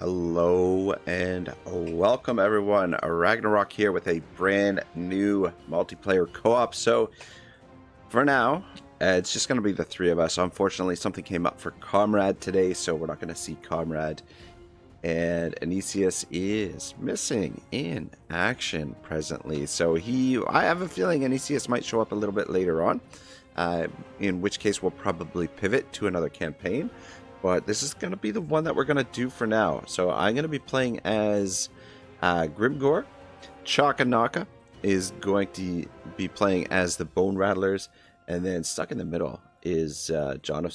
Hello and welcome everyone. Ragnarok here with a brand new multiplayer co-op. So for now, it's just going to be the three of us. Unfortunately, something came up for Comrade today, so we're not going to see Comrade. And Anicius is missing in action presently. So I have a feeling Anicius might show up a little bit later on, in which case we'll probably pivot to another campaign. But this is going to be the one that we're going to do for now. So I'm going to be playing as Grimgore. Chakkanakka is going to be playing as the Bone Rattlers. And then stuck in the middle is John of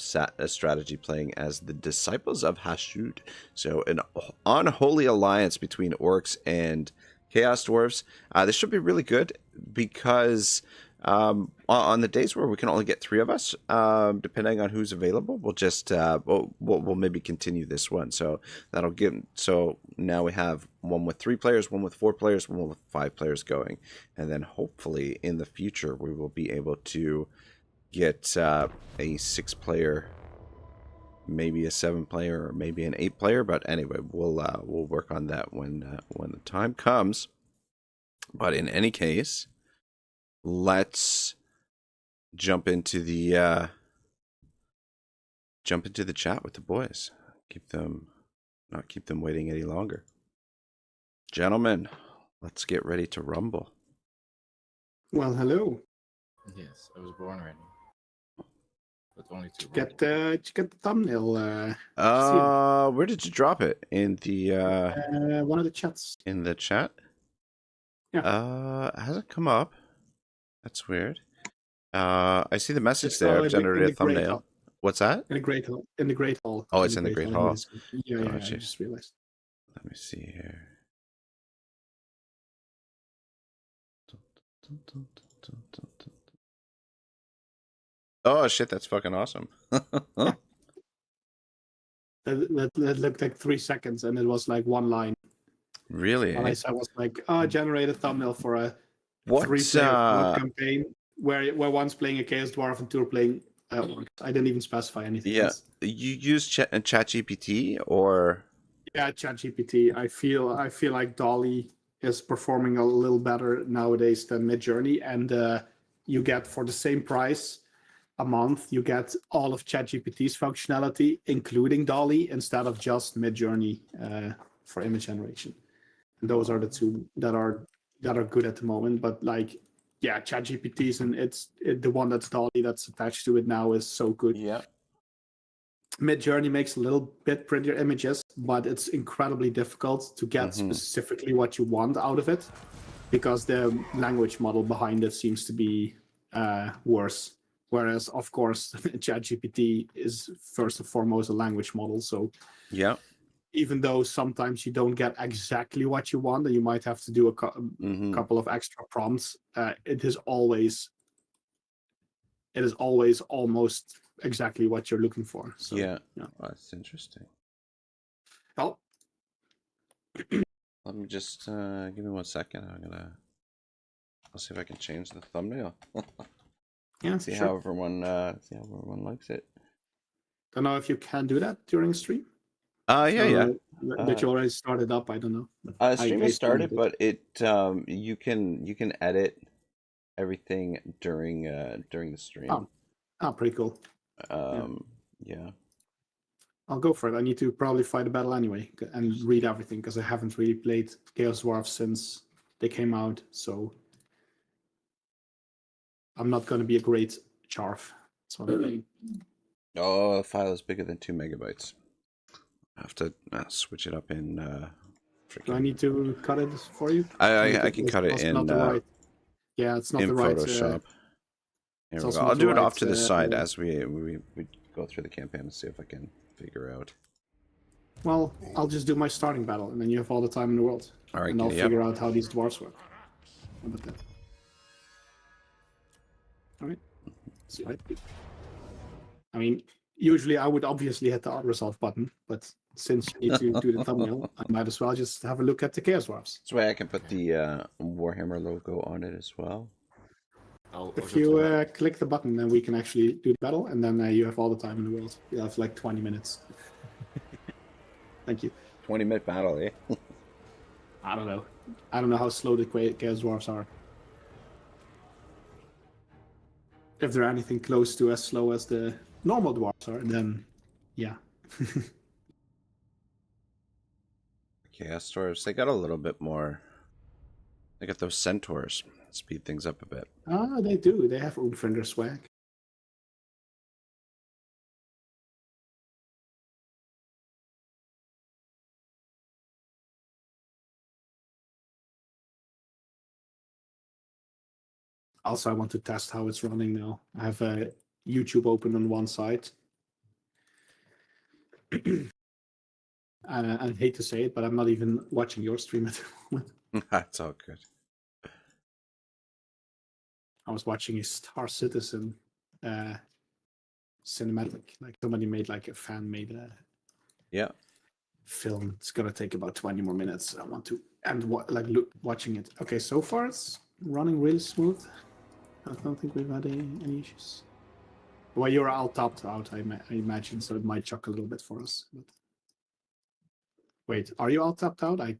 Strategy playing as the Disciples of Hashud. So an unholy alliance between orcs and chaos dwarves. This should be really good because on the days where we can only get three of us, depending on who's available, we'll just we'll maybe continue this one. So that'll give. So now we have one with 3 players, one with 4 players, one with 5 players going, and then hopefully in the future we will be able to get a 6-player, maybe a 7-player, or maybe an 8-player. But anyway, we'll work on that when the time comes. But in any case, let's jump into the chat with the boys. Not keep them waiting any longer. Gentlemen, let's get ready to rumble. Well, hello. Yes, I was born ready. But only to Did you get the thumbnail? Where did you drop it? In the one of the chats. in the chat? Yeah. Hasn't come up. That's weird. I see the message It's there. in I've the generated a Great thumbnail. Hall. What's that? In the Great Hall. In the Great Hall. Oh, it's in the Great Hall. Yeah, I Gotcha. just realized. Let me see here. Oh shit, that's fucking awesome. That looked like 3 seconds, and it was like one line. Really? And I was like, generate a thumbnail for a What's 3-player campaign where one's playing a Chaos Dwarf and 2 are playing orcs. I didn't even specify anything else. You use ChatGPT or? Yeah, ChatGPT. I feel like Dolly is performing a little better nowadays than Midjourney, and you get, for the same price a month, you get all of ChatGPT's functionality, including Dolly, instead of just Midjourney for image generation. And those are the two that are good at the moment. But like, yeah, ChatGPT's, and the one that's Dolly that's attached to it now is so good. Yeah. Midjourney makes a little bit prettier images, but it's incredibly difficult to get specifically what you want out of it, because the language model behind it seems to be worse. Whereas, of course, ChatGPT is first and foremost a language model. So yeah, even though sometimes you don't get exactly what you want, and you might have to do a couple of extra prompts, it is always almost exactly what you're looking for. So, yeah. Oh, that's interesting. Oh, let me just give me 1 second. I'll see if I can change the thumbnail. yeah. see sure. how everyone likes it. Don't know if you can do that during stream. Yeah. That you already started up, I don't know. Stream has started, but it you can edit everything during the stream. Oh, pretty cool. Yeah. I'll go for it. I need to probably fight a battle anyway and read everything, because I haven't really played Chaos Dwarf since they came out, so I'm not going to be a great Charf. That's what I'm saying. Oh, the file is bigger than 2 megabytes. I have to switch it up in. Do I need to cut it for you? I can cut it in. Yeah, it's not in the right. Photoshop. Here we go. I'll do it off to the side as we go through the campaign and see if I can figure out. Well, I'll just do my starting battle, and then you have all the time in the world. All right, and I'll figure out how these dwarves work. How about that? All right. See, right. I mean, usually I would obviously hit the resolve button, but since you need to do the thumbnail, I might as well just have a look at the Chaos Dwarfs. This way I can put the Warhammer logo on it as well. If you click the button, then we can actually do the battle, and then you have all the time in the world. You have like 20 minutes. Thank you. 20-minute battle, eh? I don't know. I don't know how slow the Chaos Dwarfs are. If they're anything close to as slow as the normal dwarves are, then yeah. Chaos Dwarves, they got a little bit more. They got those centaurs. Speed things up a bit. Ah, they do. They have oomph in their swag. Also, I want to test how it's running now. I have YouTube open on one side. I hate to say it, but I'm not even watching your stream at the moment. That's all good. I was watching a Star Citizen cinematic. Like somebody made like a fan made Yeah. film. It's gonna take about 20 more minutes. I want to end watching it. Okay, so far it's running really smooth. I don't think we've had any issues. Well, you're all topped out, I imagine, so it might chuck a little bit for us. But... Wait, are you all tapped out? I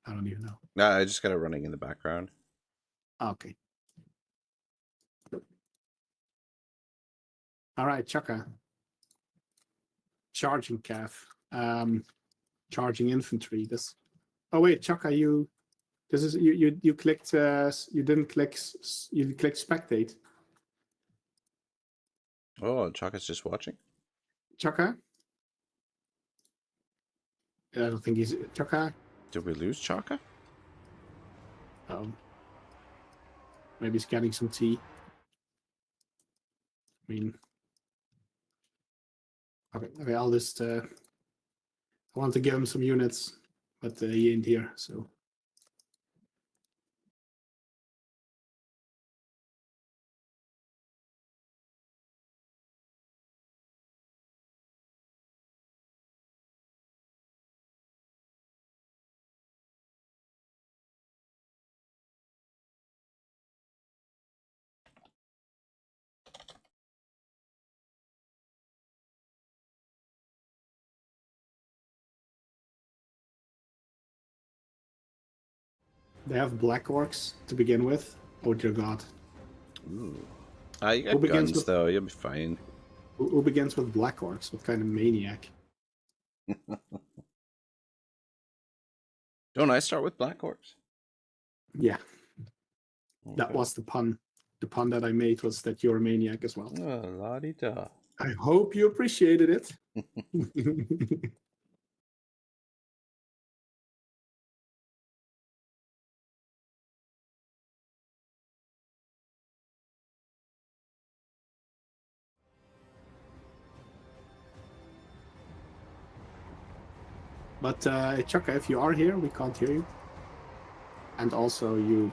don't even know. No, I just got it running in the background. Okay. All right, Chakka. Charging calf. Charging infantry. This. Oh wait, Chakka, you. This is you clicked. You didn't click. You clicked spectate. Oh, Chaka's just watching. Chakka. I don't think he's Chakka. Did we lose Chaka? Oh. Maybe he's getting some tea. I mean. Okay, I'll just. I want to give him some units, but he ain't here, so. They have black orcs to begin with. Oh dear God. Ooh. You got guns though. You'll be fine. Who begins with black orcs? What kind of maniac? Don't I start with black orcs? Yeah, Okay. that was the pun. The pun that I made was that you're a maniac as well. Oh, la-di-da. I hope you appreciated it. But Chaka, if you are here, we can't hear you. And also, you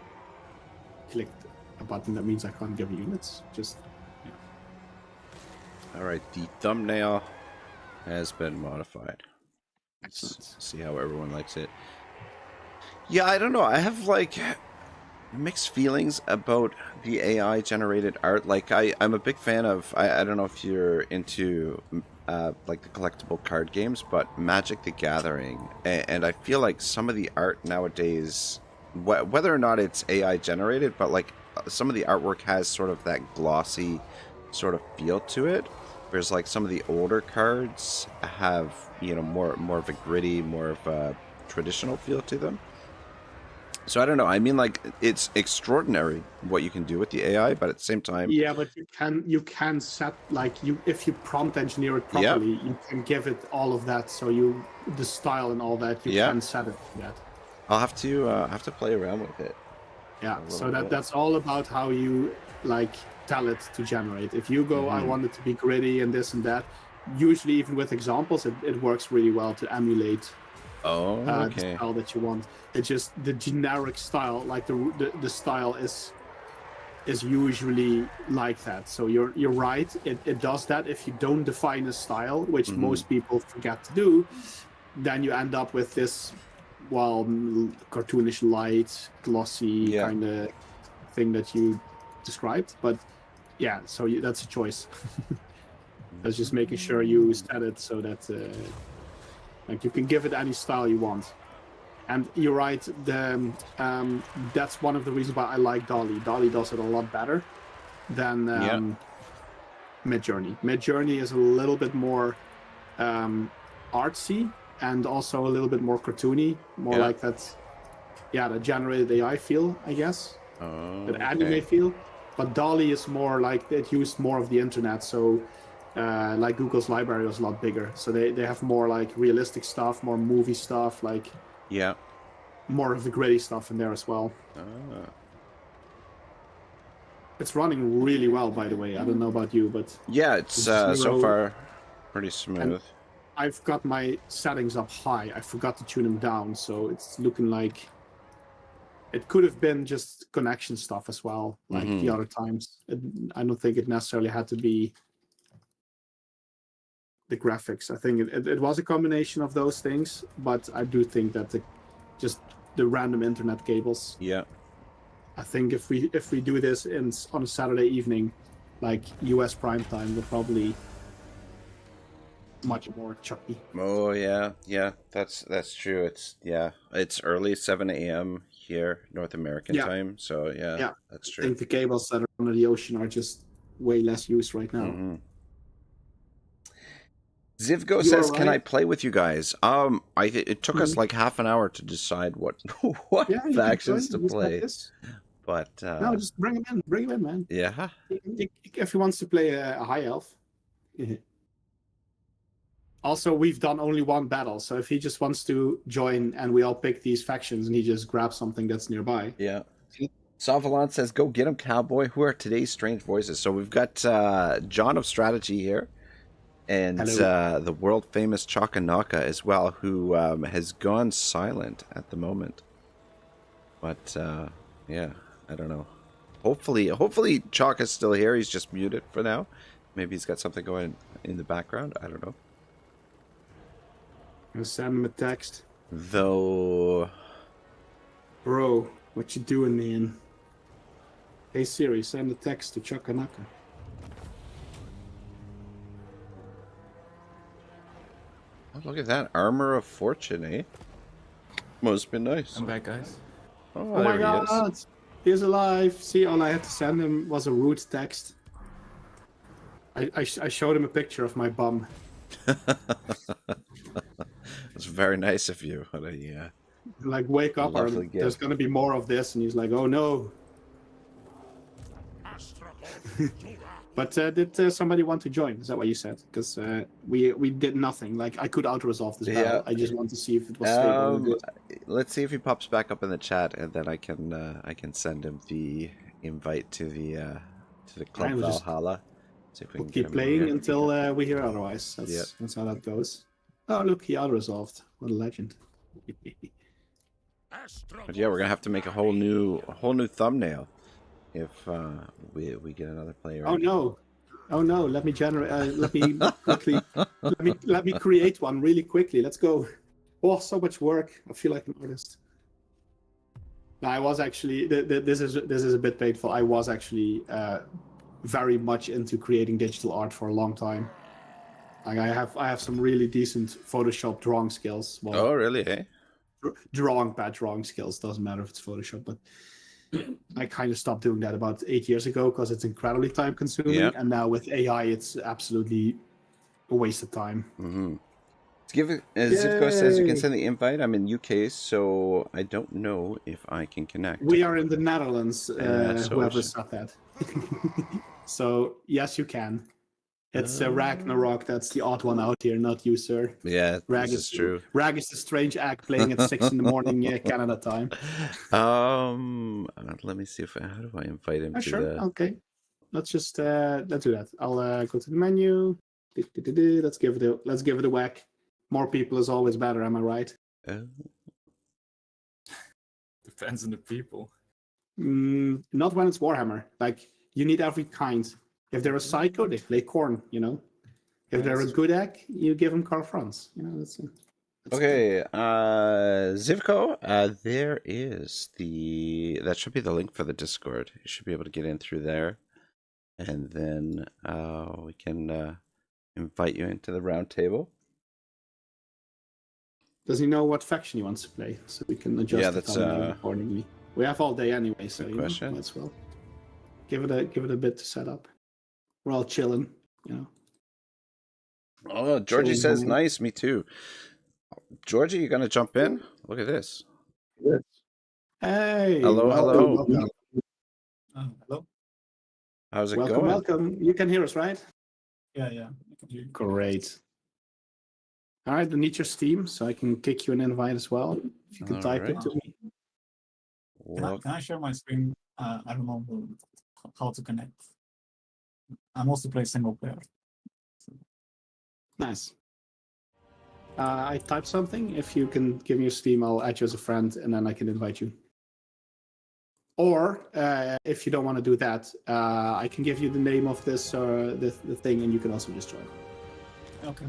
clicked a button that means I can't give you units. Just All right, the thumbnail has been modified. excellent. Let's see how everyone likes it. Yeah, I don't know. I have like mixed feelings about the AI generated art. Like I'm a big fan of. I don't know if you're into like the collectible card games, but Magic the Gathering, and I feel like some of the art nowadays, whether or not it's AI generated, but like some of the artwork has sort of that glossy sort of feel to it. Whereas like some of the older cards have, you know, more of a gritty, more of a traditional feel to them. So I don't know. I mean, like, it's extraordinary what you can do with the AI, but at the same time, Yeah, but you can set like if you prompt engineer it properly, you can give it all of that. So the style and all that you can set it to that. I'll have to play around with it. Yeah. So that's all about how you like tell it to generate. If you go, I want it to be gritty and this and that. Usually, even with examples, it works really well to emulate. The style that you want. It's just the generic style, like the style is usually like that. So you're right. It does that. If you don't define a style, which most people forget to do, then you end up with this, well, cartoonish, light, glossy kind of thing that you described. But yeah, so that's a choice. That's just making sure you set it so that. Like you can give it any style you want. And you're right. That's one of the reasons why I like Dolly. Dolly does it a lot better than Midjourney. Midjourney is a little bit more artsy and also a little bit more cartoony, more like that. Yeah, the generated AI feel, I guess. That anime feel. But Dolly is more like it used more of the internet, so like Google's library was a lot bigger. So they have more like realistic stuff, more movie stuff, like more of the gritty stuff in there as well. It's running really well, by the way. I don't know about you, but yeah, it's so far pretty smooth. I've got my settings up high. I forgot to tune them down, so it's looking like it could have been just connection stuff as well, like the other times. I don't think it necessarily had to be the graphics. I think it was a combination of those things, but I do think that just the random internet cables. Yeah. I think if we do this on a Saturday evening, like US prime time, we're probably much more chucky. Oh yeah, that's true. It's early 7 a.m. here, North American time. So yeah, that's true. I think the cables that are under the ocean are just way less used right now. Zivgo says, "Can I play with you guys?" It took us like half an hour to decide what factions to play. But no, just bring him in, man. Yeah. If he wants to play a high elf. Also, we've done only one battle, so if he just wants to join and we all pick these factions and he just grabs something that's nearby. Yeah. Savalon says, "Go get him, cowboy." Who are today's strange voices? So we've got John of Strategy here, and the world famous Chakkanakka as well, who has gone silent at the moment. But yeah, I don't know. Hopefully Chalk is still here. He's just muted for now. Maybe he's got something going in the background. I don't know. I'm gonna send him a text. Though, bro, what you doing, man? Hey Siri, send a text to Chakkanakka. Oh, look at that armor of fortune, eh? Must be nice. I'm back, guys. Oh my God, he's alive. See, all I had to send him was a rude text. I showed him a picture of my bum. It's very nice of you. What like, wake up, or there's going to be more of this. And he's like, oh no. But did somebody want to join? Is that what you said? Because we did nothing. Like, I could auto-resolve this battle. I just want to see if it was stable. Let's see if he pops back up in the chat, and then I can send him the invite to the Club Valhalla. See if we we'll keep playing until we hear otherwise. That's how that goes. Oh, look, he auto-resolved. What a legend. But yeah, we're gonna have to make a whole new thumbnail if we get another player. Oh no! Let me generate. Let me quickly. let me create one really quickly. Let's go. Oh, so much work. I feel like an artist. No, I was actually. This is a bit painful. I was actually very much into creating digital art for a long time. Like I have some really decent Photoshop drawing skills. Well, oh really? Eh? Bad drawing skills. Doesn't matter if it's Photoshop, but I kind of stopped doing that about 8 years ago because it's incredibly time consuming. Yeah. And now with AI, it's absolutely a waste of time. Mm-hmm. Zipko says you can send the invite. I'm in UK, so I don't know if I can connect. We are in the Netherlands. Whoever said that. So yes, you can. It's Ragnarok. That's the odd one out here, not you, sir. Yeah, Rag is true. Rag is the strange act playing at 6 in the morning Canada time. Let me see if how do I invite him? Sure. Okay. Let's just let's do that. I'll go to the menu. Let's give it a whack. More people is always better. Am I right? Depends on the people. Not when it's Warhammer. Like you need every kind. If they're a psycho, they play Khorne, you know. If they're a good egg, you give them Karl Franz. You know, that's okay, Zivko, there is that should be the link for the Discord. You should be able to get in through there. And then we can invite you into the round table. Does he know what faction he wants to play? So we can adjust Yeah, the that's, thumbnail accordingly. We have all day anyway, so good you know, question. might as well give it a bit to set up. We're all chilling, you know. Oh, Georgie Chilling says, home. nice, me too. Georgie, you gonna jump in? Look at this. Hey, Hello, hello. welcome. Hello? How's it Welcome, going? welcome. You can hear us, right? Yeah, I can hear you. Great. All right, I need your Steam, so I can kick you an invite as well. If you can type it Alright. to me. Can I share my screen? I don't know how to connect. I mostly play single player. Nice. I typed something. If you can give me your Steam, I'll add you as a friend, and then I can invite you. Or if you don't want to do that, I can give you the name of this the thing, and you can also just join. Okay.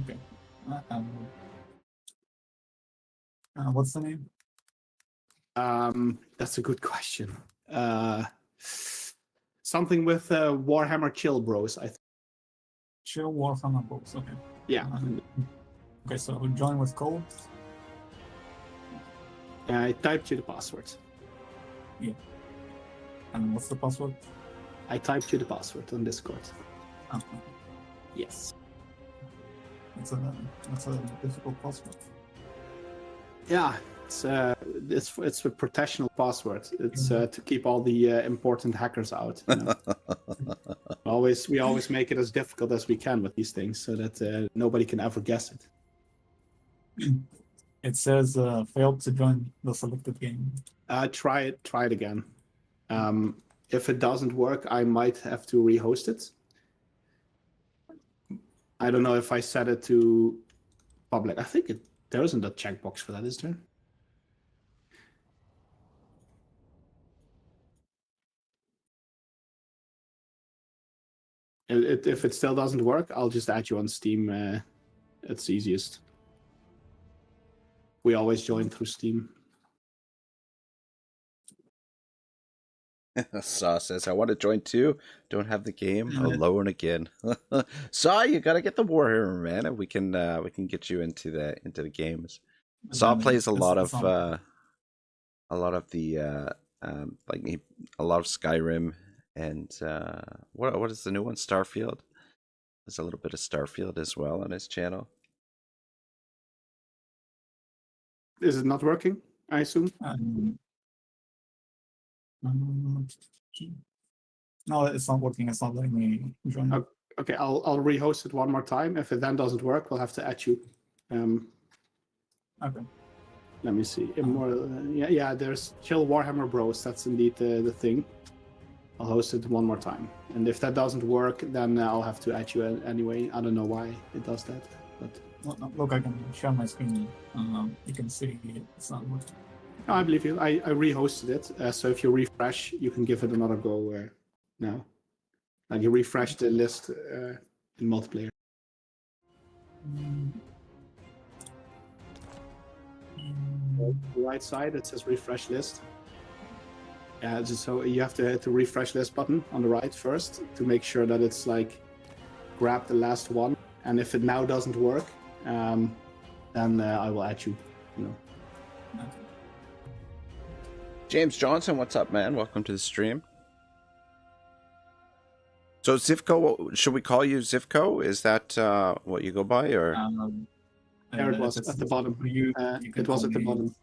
What's the name? That's a good question. Something with Warhammer Chill Bros. I think. Chill Warhammer Books. Okay. Yeah. Okay, so join with code. I typed you the password. And what's the password? I typed you the password on Discord. Oh, Yes. that's a difficult password. Yeah. It's a professional password. It's to keep all the important hackers out. You know? we always make it as difficult as we can with these things, so that nobody can ever guess it. It says failed to join the selected game. Try it again. If it doesn't work, I might have to rehost it. I don't know if I set it to public. I think there isn't a checkbox for that, is there? If it still doesn't work, I'll just add you on Steam. It's easiest. We always join through Steam. Saw says, I want to join too. Don't have the game. Alone again. Saw, you gotta get the Warhammer, man, and we can get you into the games. Saw plays a lot of the a lot of Skyrim and what is the new one? Starfield. There's a little bit of Starfield as well on his channel. Is it not working? I assume. No, it's not working. It's not letting me join. Okay, I'll rehost it one more time. If it then doesn't work, we'll have to add you. Okay. Let me see. Yeah. There's Chill Warhammer Bros. That's indeed the thing. I'll host it one more time, and if that doesn't work, then I'll have to add you anyway. I don't know why it does that, but Look, I can share my screen. You can see it's not working. no, I believe you. I rehosted it, so if you refresh, you can give it another go now. Like you refresh the list in multiplayer. On the right side, it says refresh list. Yeah, so you have to hit the refresh list button on the right first to make sure that it's like grab the last one. And if it now doesn't work, then I will add you. You know. Okay. James Johnson, what's up, man? Welcome to the stream. So Zivko, should we call you Zivko? Is that what you go by, or? There it was at the bottom. It was at the bottom.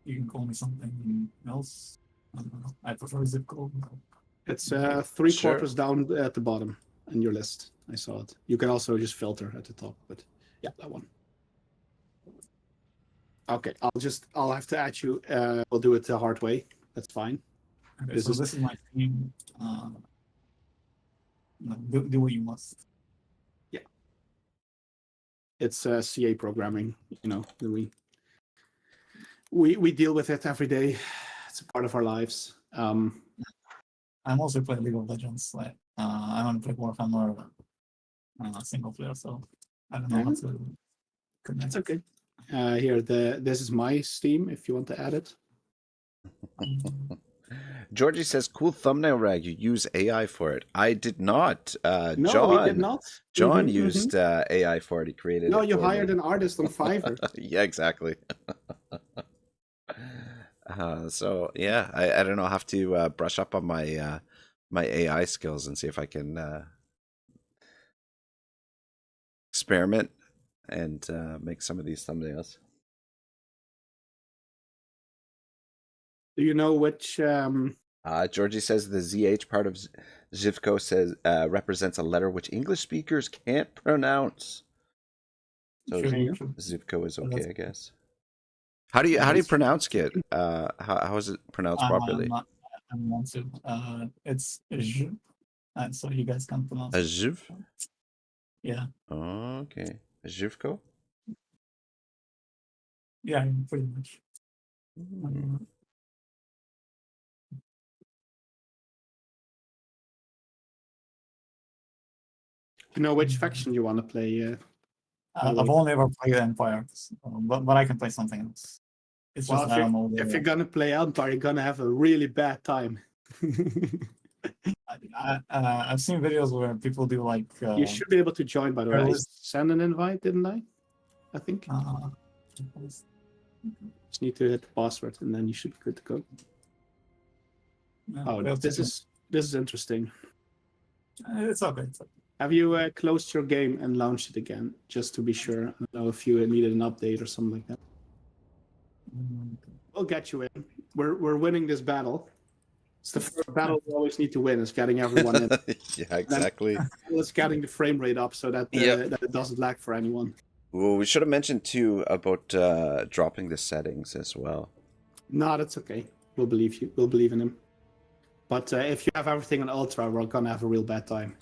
You can call me something else. I prefer zip code. It's 3/4 down at the bottom in your list. I saw it. You can also just filter at the top, but yeah, that one. Okay, I'll have to add you. We'll do it the hard way. That's fine. Okay, This this is my theme. Do what you must. Yeah. It's CA programming. You know, we deal with it every day. It's a part of our lives. I'm also playing League of Legends. Like I want to play Warhammer single player, so I don't know how to connect. It's okay. Here, this is my Steam. If you want to add it. Georgie says, "Cool thumbnail, Rag. You use AI for it." I did not. No, John. we did not. John used AI for it. He created. No, it you for hired me. an artist on Fiverr. Yeah, exactly. So yeah, I don't know. I'll have to brush up on my my AI skills and see if I can experiment and make some of these thumbnails. Do you know which? Georgie says the ZH part of Zivko says represents a letter which English speakers can't pronounce. So Zivko is okay, I guess. How do you pronounce it? How is it pronounced properly? I'm not to. It's Zh, so you guys can pronounce A it. Ziv? Yeah. Oh, okay. A Zivko? Yeah, pretty much. You know which faction you want to play? I've only ever played Empire, but I can play something else. It's Well, just I don't know. if you're gonna play Empire, you're gonna have a really bad time. I've seen videos where people do like. You should be able to join, by the way. I sent an invite, didn't I? I think. Just need to hit the password, and then you should be good to go. Oh, this is interesting. It's okay. Have you closed your game and launched it again, just to be sure? I don't know if you needed an update or something like that. We'll get you in. We're winning this battle. It's the first battle we always need to win, is getting everyone in. Yeah, exactly. It's getting the frame rate up so that, that it doesn't lag for anyone. Well, we should have mentioned too about dropping the settings as well. No, that's okay. We'll believe you. We'll believe in him. But if you have everything on ultra, we're gonna have a real bad time.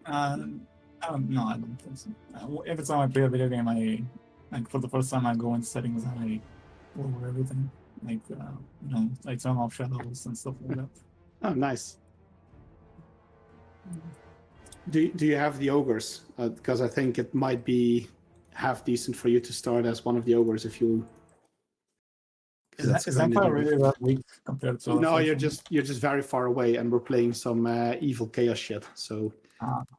I don't think so. Every time I play a video game, I like for the first time I go in settings and I lower everything, like I turn off shadows and stuff like that. Oh, nice. Do you have the ogres? Because I think it might be half decent for you to start as one of the ogres if you. Is Empire really that weak compared to? No, you're just very far away, and we're playing some evil chaos shit. So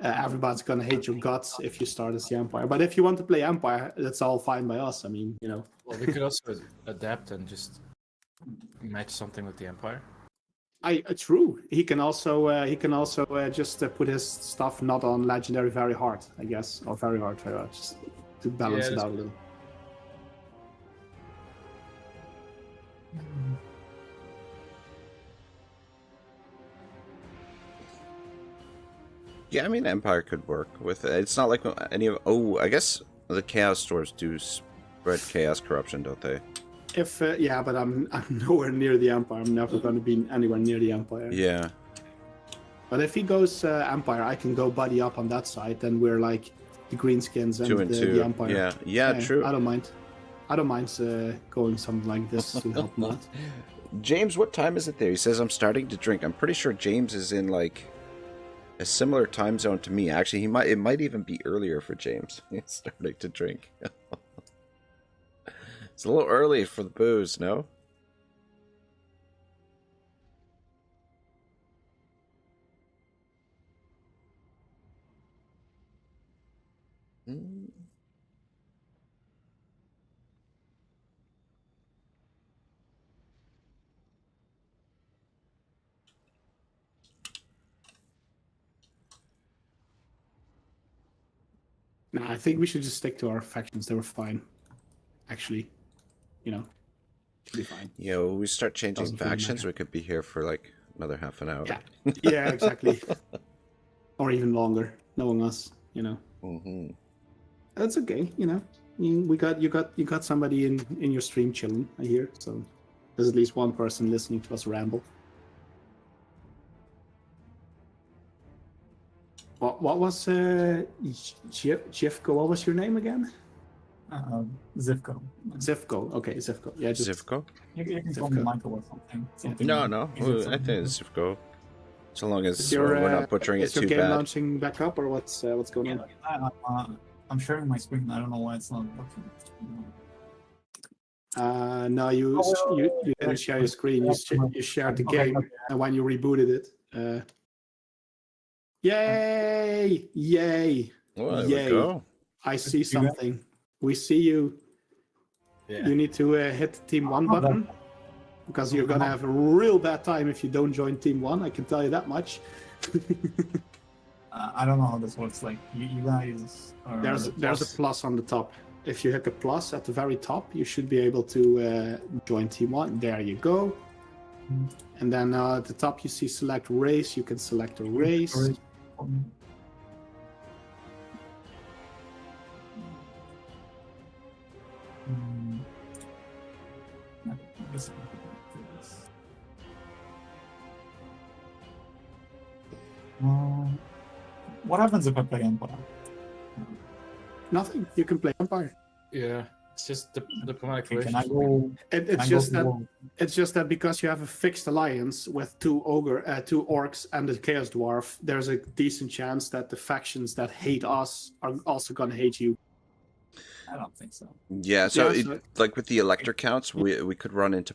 everybody's gonna hate your guts if you start as the Empire. But if you want to play Empire, that's all fine by us. I mean, Well, we could also adapt and just match something with the Empire. True. He can also just put his stuff not on legendary very hard, I guess, or very hard, just to balance it out a little. Yeah, I mean, Empire could work with it. It's not like any of. Oh, I guess the Chaos Stores do spread Chaos Corruption, don't they? If but I'm nowhere near the Empire. I'm never going to be anywhere near the Empire. Yeah. But if he goes Empire, I can go buddy up on that side. Then we're like the Greenskins and the Empire. Yeah, true. I don't mind. I don't mind going something like this to help him out. James, what time is it there? He says I'm starting to drink. I'm pretty sure James is in like a similar time zone to me. Actually, it might even be earlier for James. He's starting to drink. It's a little early for the booze, no? No, I think we should just stick to our factions. They were fine, actually. Should be fine. Yeah, when we start changing factions, we could be here for like another half an hour. Yeah, exactly. Or even longer, knowing us, Mm-hmm. That's okay, you got somebody in your stream chilling, I hear. So there's at least one person listening to us ramble. What was Jeffco? What was your name again? Zivko. Zivko. Okay, Zivko. Yeah, Zivko? You can call me Michael or something. No. I think it's Zivko. So long as we're not butchering it too bad. Is your game launching back up, or what's going on? I'm sharing my screen. I don't know why it's not working. No, you didn't share your screen. You shared the Okay, game, okay. and when you rebooted it, yay! Oh, there Yay! we go. I see You got- something. We see you. Yeah. You need to hit Team 1 Oh, button because you're gonna have a real bad time if you don't join Team 1. I can tell you that much. I don't know how this works. Like you guys are. There's a plus on the top. If you hit the plus at the very top, you should be able to join Team 1. There you go. And then at the top you see select race. You can select a race. What happens if I play Empire? Nothing. You can play Empire. Yeah. It's just the diplomatic Can I relations. go? It's just that because you have a fixed alliance with two orcs and a chaos dwarf, there's a decent chance that the factions that hate us are also gonna hate you. I don't think so. Yeah, so, Yeah, like with the elector counts, we could run into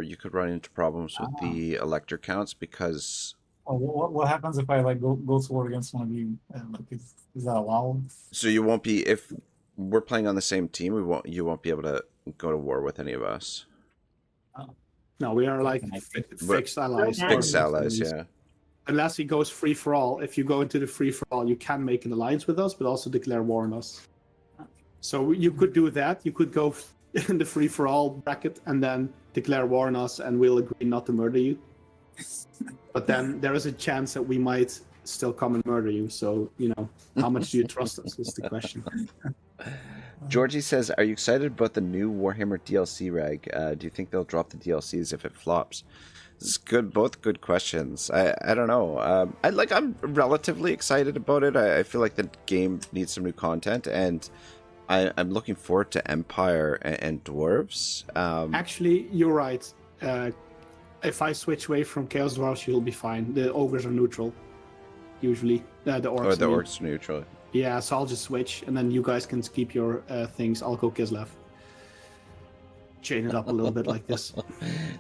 you could run into problems with the elector counts because What happens if I like go to war against one of you? Like, is that allowed? so you won't be if we're playing on the same team. You won't be able to go to war with any of us. No, we are like Can I pick- fixed allies. Fixed allies, yeah. Unless he goes free for all. If you go into the free for all, you can make an alliance with us, but also declare war on us. So you could do that. You could go in the free for all bracket and then declare war on us, and we'll agree not to murder you. But then there is a chance that we might still come and murder you. So, how much do you trust us is the question. Georgie says, "Are you excited about the new Warhammer DLC, Rag? Do you think they'll drop the DLCs if it flops?" This is good. Both good questions. I don't know. I'm relatively excited about it. I feel like the game needs some new content, and I'm looking forward to Empire and Dwarves. Actually, you're right. If I switch away from Chaos Dwarfs, you'll be fine. The ogres are neutral, usually. The orcs. Or the orcs neutral. Yeah, so I'll just switch, and then you guys can keep your things. I'll go Kislev. Chain it up a little bit like this.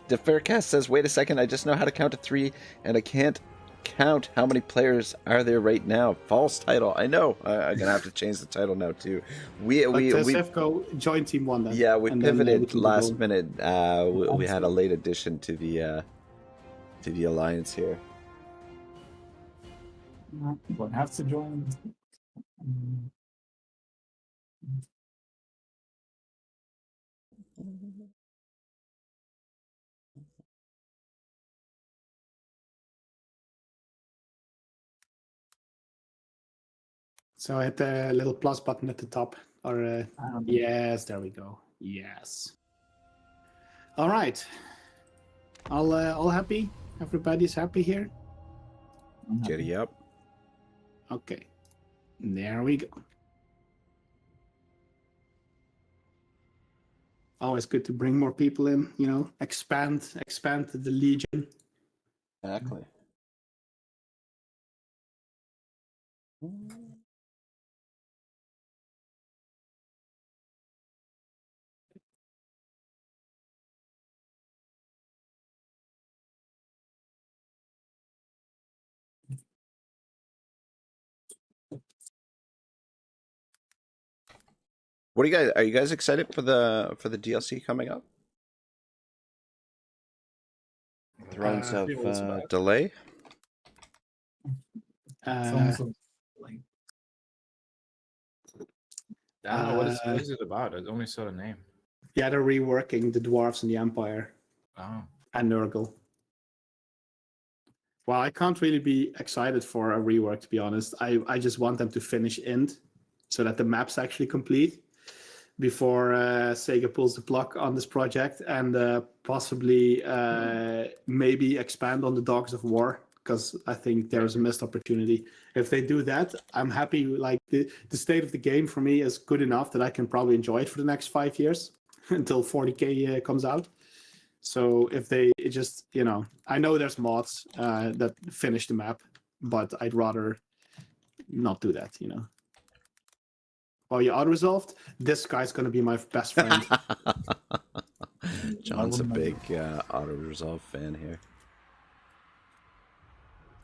The Faircast says, "Wait a second, I just know how to count to 3, and I can't count how many players are there right now." False title. I know. I'm gonna have to change the title now too. We Go join Team 1 then. yeah, we and then, pivoted we can last go. minute. We had a late addition to the alliance here. But have to join. So hit the little plus button at the top. Or yes, there we go. Yes. All right. All happy? Everybody's happy here? Giddy up. Okay. There we go. Always good to bring more people in, expand the legion. Exactly. What are you guys excited for the DLC coming up? Thrones of Delay? It's almost like I don't know what is it about. I only saw the name. Yeah, they're reworking the dwarves and the Empire Oh. and Nurgle. Well, I can't really be excited for a rework, to be honest. I just want them to finish Int so that the map's actually complete before Sega pulls the plug on this project, and possibly maybe expand on the Dogs of War, because I think there's a missed opportunity. If they do that, I'm happy. Like the state of the game for me is good enough that I can probably enjoy it for the next 5 years until 40K comes out. So if they just, I know there's mods that finish the map, but I'd rather not do that, Oh, you auto-resolved? This guy's going to be my best friend. John's a wouldn't big auto resolve fan here.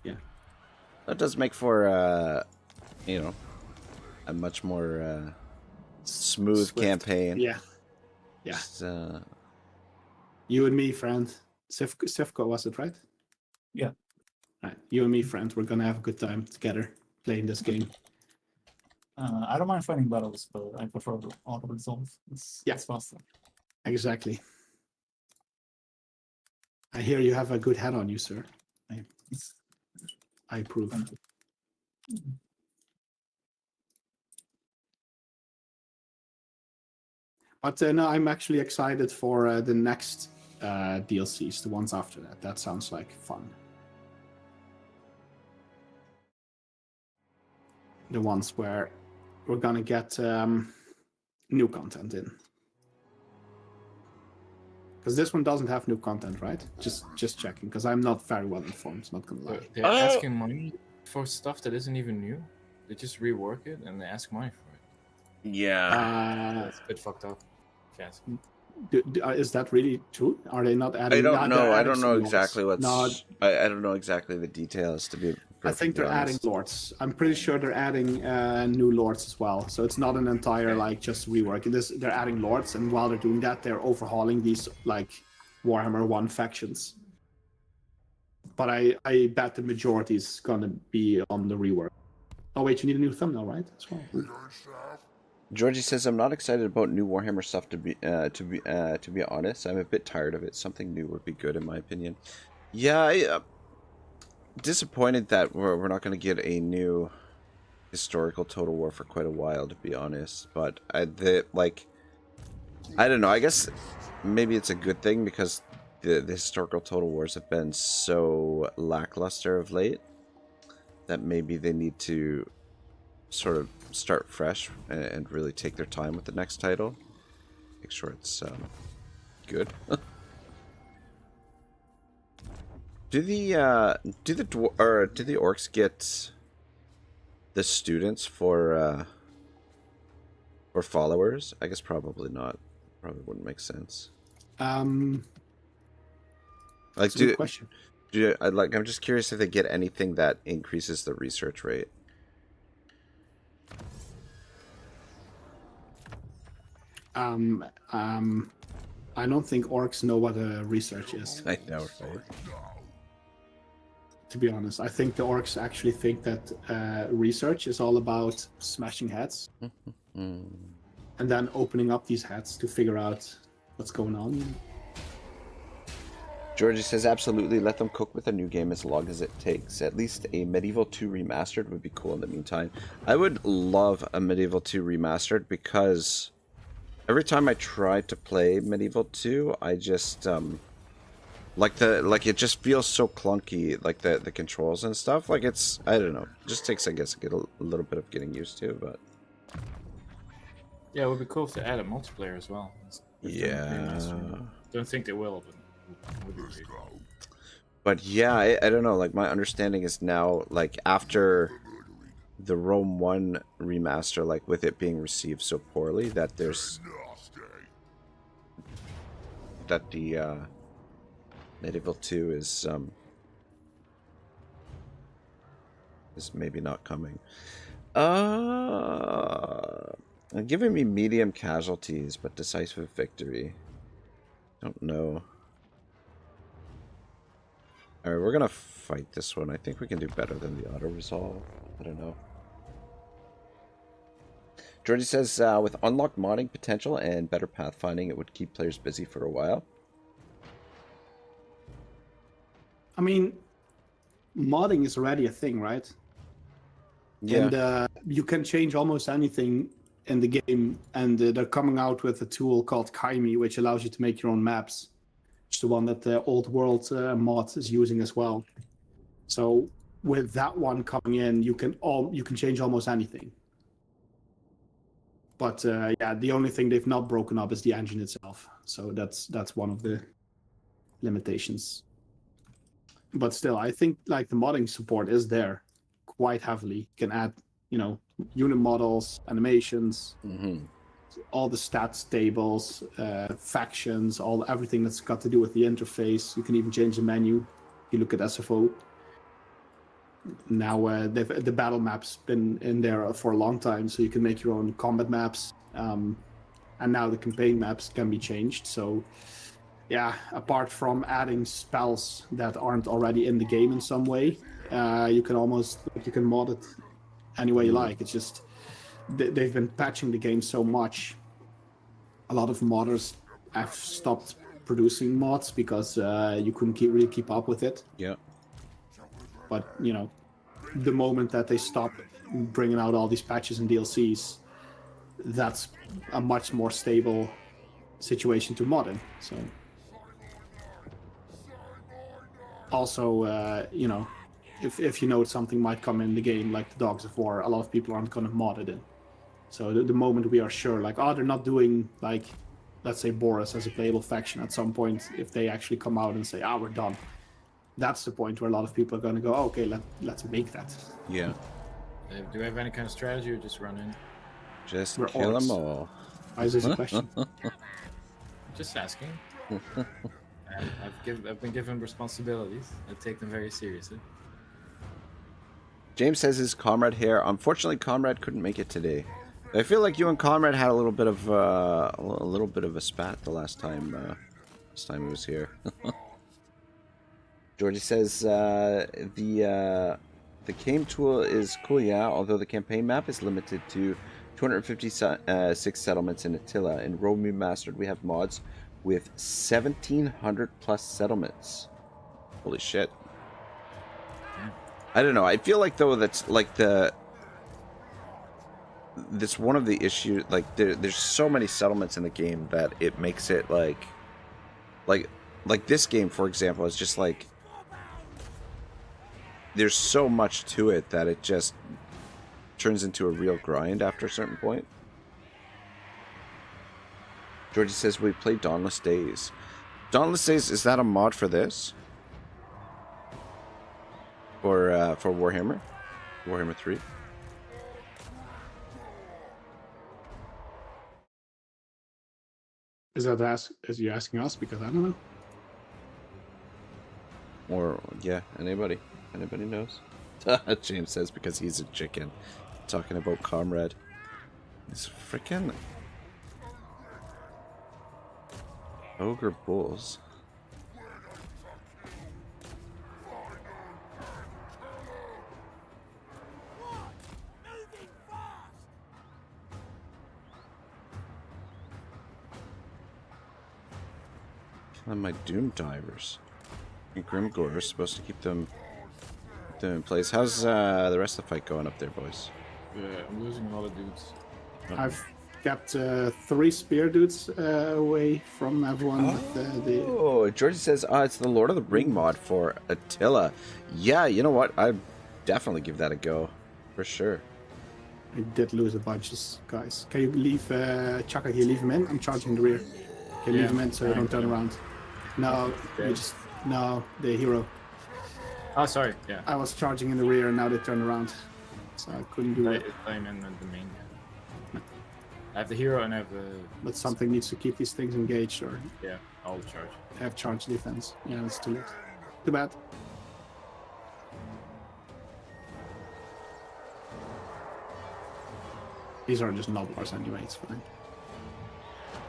Yeah. That does make for a much more smooth Swift. campaign. Yeah. Yeah. Just, You and me, friend. Sivko, was it right? Yeah. Right. You and me, friend. We're gonna have a good time together playing this game. I don't mind fighting battles, but I prefer auto resolve. It's faster. Exactly. I hear you have a good head on you, sir. I approve. Thank you. But no, I'm actually excited for the next DLCs, the ones after that. That sounds like fun. The ones where we're gonna get new content in. Because this one doesn't have new content, right? Just checking, because I'm not very well informed, not gonna lie. They're asking money for stuff that isn't even new. They just rework it and they ask money for it. yeah. That's a bit fucked up. Yes. Is that really true? Are they not adding? I don't know. I don't know some exactly lords. what's. No, I don't know exactly the details to be. I think they're adding honest. lords. I'm pretty sure they're adding new lords as well. So it's not an entire like just rework. They're adding lords, and while they're doing that, they're overhauling these like Warhammer 1 factions. But I bet the majority is gonna be on the rework. Oh wait, you need a new thumbnail, right? As well. Georgie says, "I'm not excited about new Warhammer stuff to be honest. I'm a bit tired of it. Something new would be good, in my opinion." Yeah, disappointed that we're not going to get a new historical Total War for quite a while, to be honest. But I don't know. I guess maybe it's a good thing because the historical Total Wars have been so lackluster of late that maybe they need to sort of start fresh and really take their time with the next title. Make sure it's good. Do the orcs get the students for followers? I guess probably not. Probably wouldn't make sense. Like, Like, good question. I'm just curious if they get anything that increases the research rate. I don't think orcs know what research is. I know, right? To be honest, I think the orcs actually think that research is all about smashing heads and then opening up these heads to figure out what's going on. Georgie says, absolutely, let them cook with a new game as long as it takes. At least a Medieval 2 remastered would be cool in the meantime. I would love a Medieval 2 remastered because every time I try to play Medieval 2, I just it just feels so clunky, like the controls and stuff. Like it's, I don't know, it just takes, I guess, a little bit of getting used to, but Yeah, it would be cool to add a multiplayer as well. yeah. Don't think they will, but it would be great. But yeah, I don't know, like my understanding is now, like after the Rome 1 remaster, like with it being received so poorly, that there's that the Medieval 2 is maybe not coming. Giving me medium casualties but decisive victory. Don't know. Alright, we're gonna fight this one. I think we can do better than the auto resolve. I don't know. Georgie says, with unlocked modding potential and better pathfinding, it would keep players busy for a while. I mean, modding is already a thing, right? Yeah. And you can change almost anything in the game, and they're coming out with a tool called Kaimi, which allows you to make your own maps. It's the one that the Old World mod is using as well. So with that one coming in, you can change almost anything. But yeah, the only thing they've not broken up is the engine itself. So that's one of the limitations. But still, I think like the modding support is there quite heavily. You can add, unit models, animations. Mm-hmm. all the stats tables, factions, everything that's got to do with the interface. You can even change the menu. If you look at SFO. Now the battle map's been in there for a long time, so you can make your own combat maps. And now the campaign maps can be changed. So yeah, apart from adding spells that aren't already in the game in some way, you can mod it any way you like. It's just they've been patching the game so much. A lot of modders have stopped producing mods because you couldn't really keep up with it. Yeah. But the moment that they stop bringing out all these patches and DLCs, that's a much more stable situation to mod in. So also, if you know something might come in the game, like the Dogs of War, a lot of people aren't going to mod it in. So the moment we are sure, like, they're not doing, like, let's say Boris as a playable faction at some point, if they actually come out and say, we're done, that's the point where a lot of people are going to go, okay, let's make that. Yeah. Do we have any kind of strategy or just run in? Just We're kill them orcs. all. Why is this a question? Just asking. I've been given responsibilities. I take them very seriously. James says his Comrade here. Unfortunately, Comrade couldn't make it today. I feel like you and Comrade had a little bit of a spat the last time he was here. Georgie says the game tool is cool, yeah. Although the campaign map is limited to 256 settlements in Attila. In Rome Remastered, we have mods with 1,700 plus settlements. Holy shit! I don't know. I feel like though that's like that's one of the issues. Like there's so many settlements in the game that it makes it like this game, for example, is just like there's so much to it that it just turns into a real grind after a certain point. Georgie says we played Dauntless Days. Dauntless Days, is that a mod for this? For Warhammer? Warhammer 3? Is you asking us? Because I don't know. Or, yeah, anybody knows? James says because he's a chicken. Talking about Comrade. It's freaking Ogre Bulls. Killing my Dune divers. And Grimgore is supposed to keep them in place. How's the rest of the fight going up there, boys? Yeah, I'm losing a lot of dudes. I've got 3 spear dudes away from everyone. Oh, Georgie says, it's the Lord of the Ring mod for Attila. Yeah, you know what? I'd definitely give that a go. For sure. I did lose a bunch of guys. Can you leave Chaka? Can you leave him in? I'm charging the rear. Can you leave him in so you don't turn around? No, the hero. Oh, sorry. Yeah. I was charging in the rear and now they turned around. So I couldn't do it. I'm in the main. I have the hero and I have the... But something needs to keep these things engaged or... Yeah, I'll charge. Have charge defense. Yeah, that's too late. Too bad. These are just nobblers anyway, it's fine.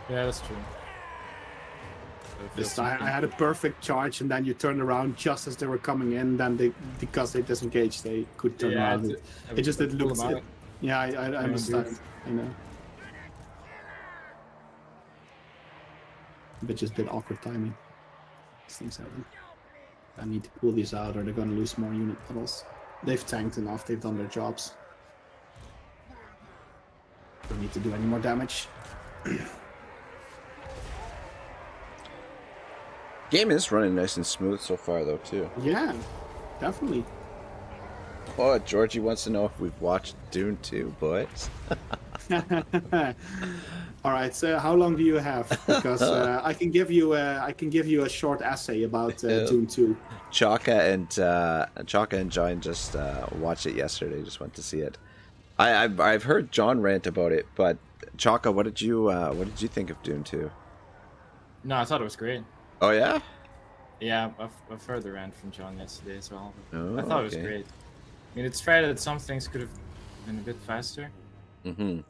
Yeah, that's true. I had a perfect charge and then you turned around just as they were coming in, then because they disengaged, they could turn around. It just didn't look... Yeah, I understand. I know. But just a bit awkward timing. These things happen. I need to pull these out or they're gonna lose more unit models. They've tanked enough, they've done their jobs. Don't need to do any more damage. Game is running nice and smooth so far, though, too. Yeah, definitely. Oh, Georgie wants to know if we've watched Dune 2, boys. All right. So, how long do you have? Because I can give you a short essay about Dune 2. Chaka and John just watched it yesterday. Just went to see it. I've heard John rant about it, but Chaka, what did you think of Dune 2? No, I thought it was great. Oh yeah. Yeah, I've heard the rant from John yesterday as well. Oh, I thought it was okay. great. I mean, it's fair that some things could have been a bit faster, Mm-hmm.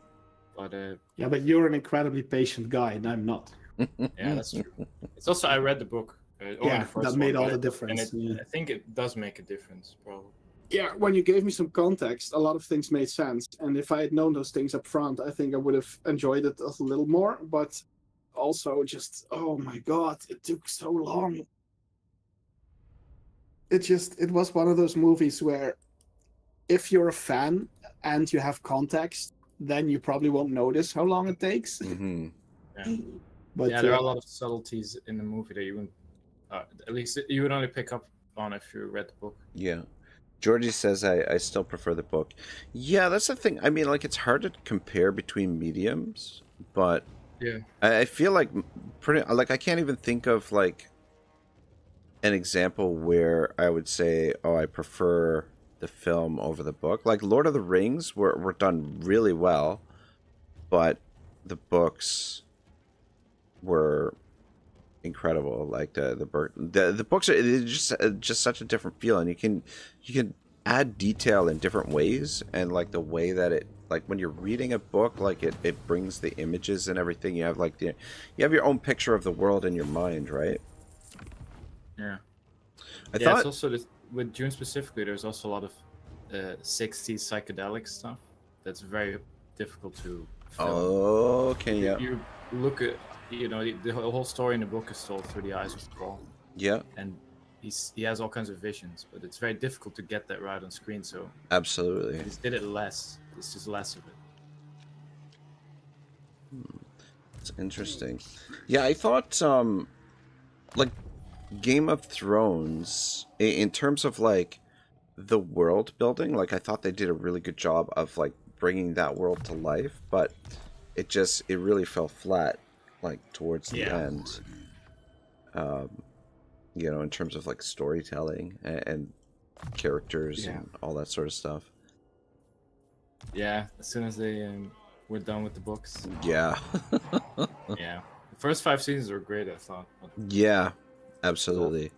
but Yeah, but you're an incredibly patient guy, and I'm not. yeah, that's true. It's also I read the book. Only Yeah, the first that made one, all but the difference. And Yeah. I think it does make a difference, probably. Yeah, when you gave me some context, a lot of things made sense. And if I had known those things up front, I think I would have enjoyed it a little more. But also, just oh my god, it took so long. It was one of those movies where, if you're a fan and you have context, then you probably won't notice how long it takes. Mm-hmm. Yeah. But Yeah, there are a lot of subtleties in the movie that you wouldn't, at least you would only pick up on if you read the book. Yeah. Georgie says I still prefer the book. Yeah, that's the thing. I mean, like, it's hard to compare between mediums, but Yeah. I feel like I can't even think of like an example where I would say, oh, I prefer the film over the book. Like Lord of the Rings were done really well, but the books were incredible. Like the books are just such a different feel, and you can add detail in different ways, and like the way that it, like when you're reading a book, like it brings the images and everything. You have like you have your own picture of the world in your mind, right? Yeah. I Yeah, thought it's also with Dune specifically, there's also a lot of 60s psychedelic stuff that's very difficult to film. okay, yeah, You look at, the whole story in the book is told through the eyes of Thrall, yeah, and he has all kinds of visions, but it's very difficult to get that right on screen. So absolutely. they just did it less. It's just less of it. It's interesting. Yeah, I thought like Game of Thrones in terms of like the world building, like I thought they did a really good job of like bringing that world to life, but it really fell flat like towards the end. In terms of like storytelling and characters and all that sort of stuff. Yeah, as soon as they were done with the books. Yeah. Yeah. The first 5 seasons were great, I thought. But... Yeah, absolutely.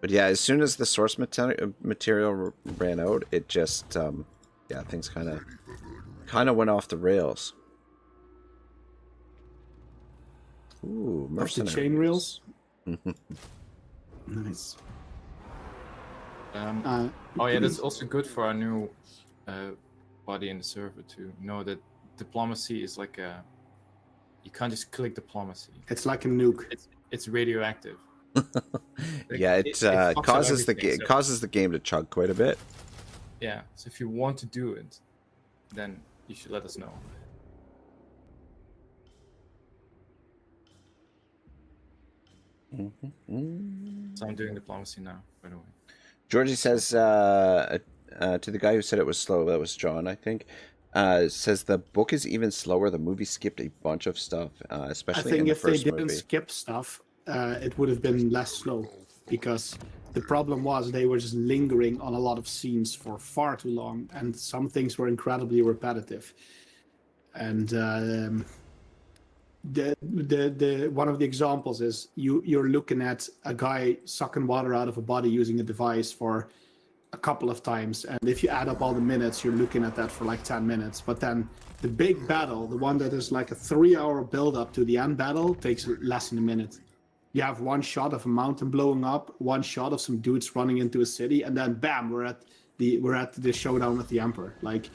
But yeah, as soon as the source material ran out, it just things kind of went off the rails. Ooh, Off the mercenary chain rails. Nice. That's also good for our new body in the server to know that diplomacy is like you can't just click diplomacy. It's like a nuke. It's radioactive. Yeah, it causes the game to chug quite a bit. Yeah, so if you want to do it, then you should let us know. So I'm doing diplomacy now, by the way. Georgie says to the guy who said it was slow, that was John, I think, says the book is even slower. The movie skipped a bunch of stuff, especially in the first movie. I think if they didn't skip stuff, it would have been less slow, because the problem was they were just lingering on a lot of scenes for far too long, and some things were incredibly repetitive. And the one of the examples is you're looking at a guy sucking water out of a body using a device for a couple of times, and if you add up all the minutes, you're looking at that for like 10 minutes. But then the big battle, the one that is like a 3-hour build up to the end battle, takes less than a minute. You have one shot of a mountain blowing up, one shot of some dudes running into a city, and then bam, we're at the showdown with the Emperor. Like,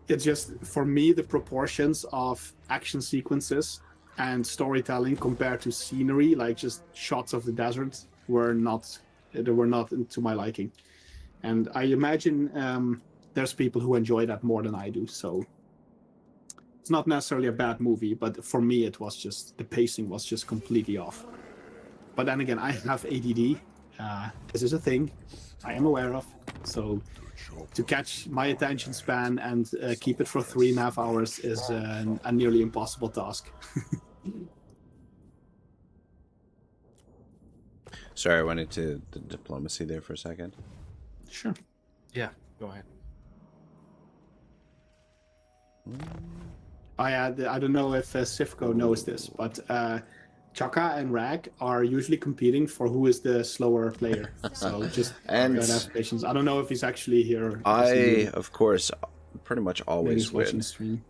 it's just, for me, the proportions of action sequences and storytelling compared to scenery, like just shots of the desert, were not to my liking. And I imagine there's people who enjoy that more than I do. So it's not necessarily a bad movie, but for me, it was just, the pacing was just completely off. But then again, I have ADD. This is a thing I am aware of. So to catch my attention span and keep it for 3.5 hours is a nearly impossible task. Sorry, I went into the diplomacy there for a second. Sure. Yeah, go ahead. I don't know if Sifko knows this, but Chaka and Rag are usually competing for who is the slower player. So just And have patience. I don't know if he's actually here. I, of course, pretty much always win. Stream.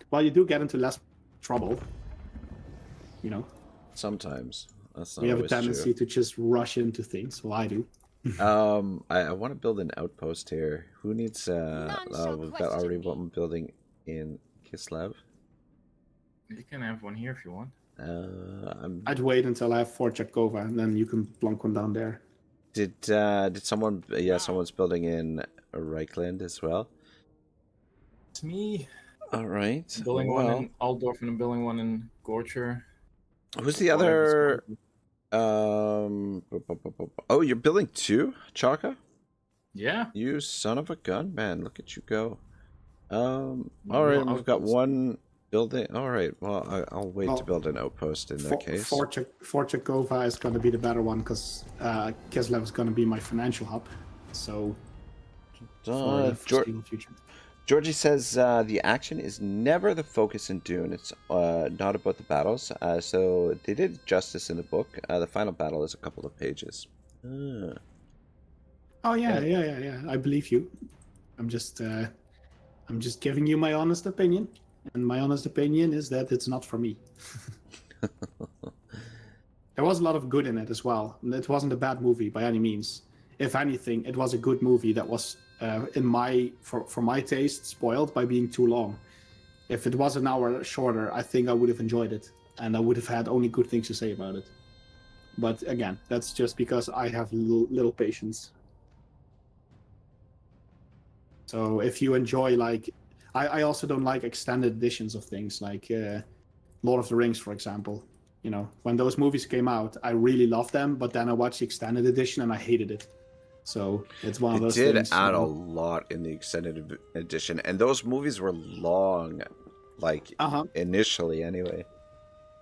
Well, you do get into less trouble. You know. Sometimes. That's not we have a always tendency true. to just rush into things. Well, I do. I want to build an outpost here. Who needs? We've got already one building in Kislev. You can have one here if you want. I'd wait until I have Fort Chakova, and then you can plonk one down there. Did someone? Yeah, someone's building in Reichland as well. It's me. All right. I'm building one in Altdorf and I'm building one in Gorcher. Who's the other? Oh, you're building two, Chaka? Yeah. You son of a gun, man! Look at you go. All right, we've got one building. All right, well, I'll wait to build an outpost in that case. Fort Chakova is going to be the better one because Kislev is going to be my financial hub. So, for the foreseeable future. Georgie says the action is never the focus in Dune. It's not about the battles. So they did justice in the book. The final battle is a couple of pages. Oh yeah. I believe you. I'm just giving you my honest opinion, and my honest opinion is that it's not for me. There was a lot of good in it as well. It wasn't a bad movie by any means. If anything, it was a good movie that was. For my taste, spoiled by being too long. If it was an hour shorter, I think I would have enjoyed it, and I would have had only good things to say about it. But again, that's just because I have little patience. So if you enjoy, like, I also don't like extended editions of things, like Lord of the Rings, for example. You know, when those movies came out, I really loved them, but then I watched the extended edition and I hated it. So it's one of those things. It did add a lot in the extended edition, and those movies were long, like initially anyway.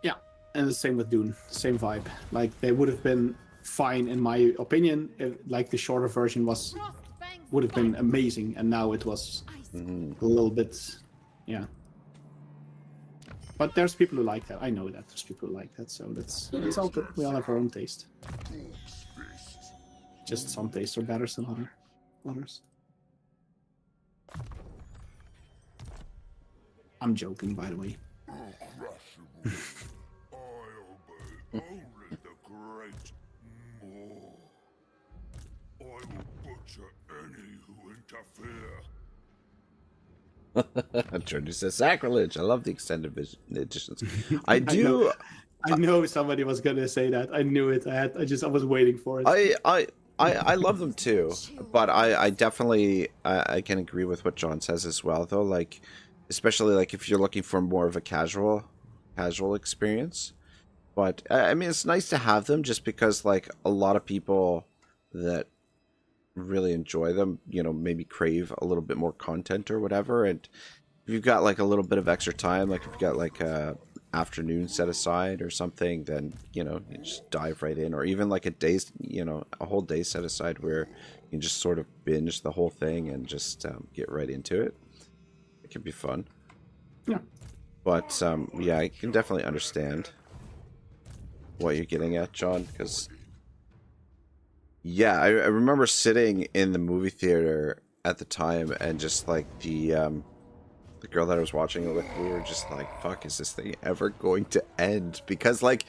Yeah, and the same with Dune, same vibe. Like they would have been fine in my opinion. If, like the shorter version would have been amazing, and now it was a little bit, yeah. But there's people who like that. I know that there's people who like that, so it's all good. We all have our own taste. Just some tastes are better than others. I'm joking, by the way. Jordan says sacrilege. I love the extended editions. I do. I know somebody was gonna say that. I knew it. I was waiting for it. I love them too, but I definitely I can agree with what John says as well, though. Like, especially like if you're looking for more of a casual experience. But I mean, it's nice to have them just because like a lot of people that really enjoy them, you know, maybe crave a little bit more content or whatever. And if you've got like a little bit of extra time, like if you've got like a afternoon set aside or something, then you know you just dive right in, or even like a whole day set aside where you can just sort of binge the whole thing and just get right into it. It can be fun. Yeah, but yeah, I can definitely understand what you're getting at, John, because yeah, I remember sitting in the movie theater at the time and just like the girl that I was watching it with, we were just like, fuck, is this thing ever going to end? Because like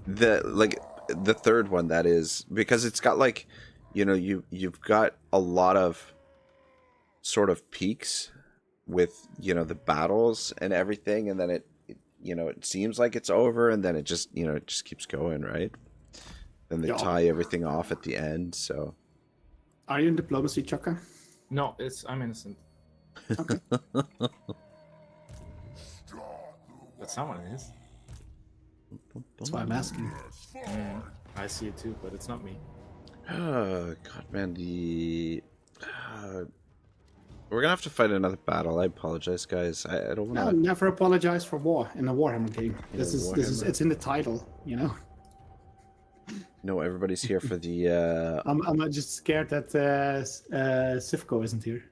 the third one, that is, because it's got like, you know, you've got a lot of sort of peaks with, you know, the battles and everything, and then it you know, it seems like it's over, and then it just, you know, it just keeps going, right? Then they tie everything off at the end. So are you in diplomacy, Chaka? No, I'm innocent. Okay. But someone is. That's why I'm asking. I see it too, but it's not me. Oh god, man, we're gonna have to fight another battle. I apologize, guys. I don't want to. No, never apologize for war in a Warhammer game. It's in the title, you know. No, everybody's here for the. I'm just scared that Sivko isn't here.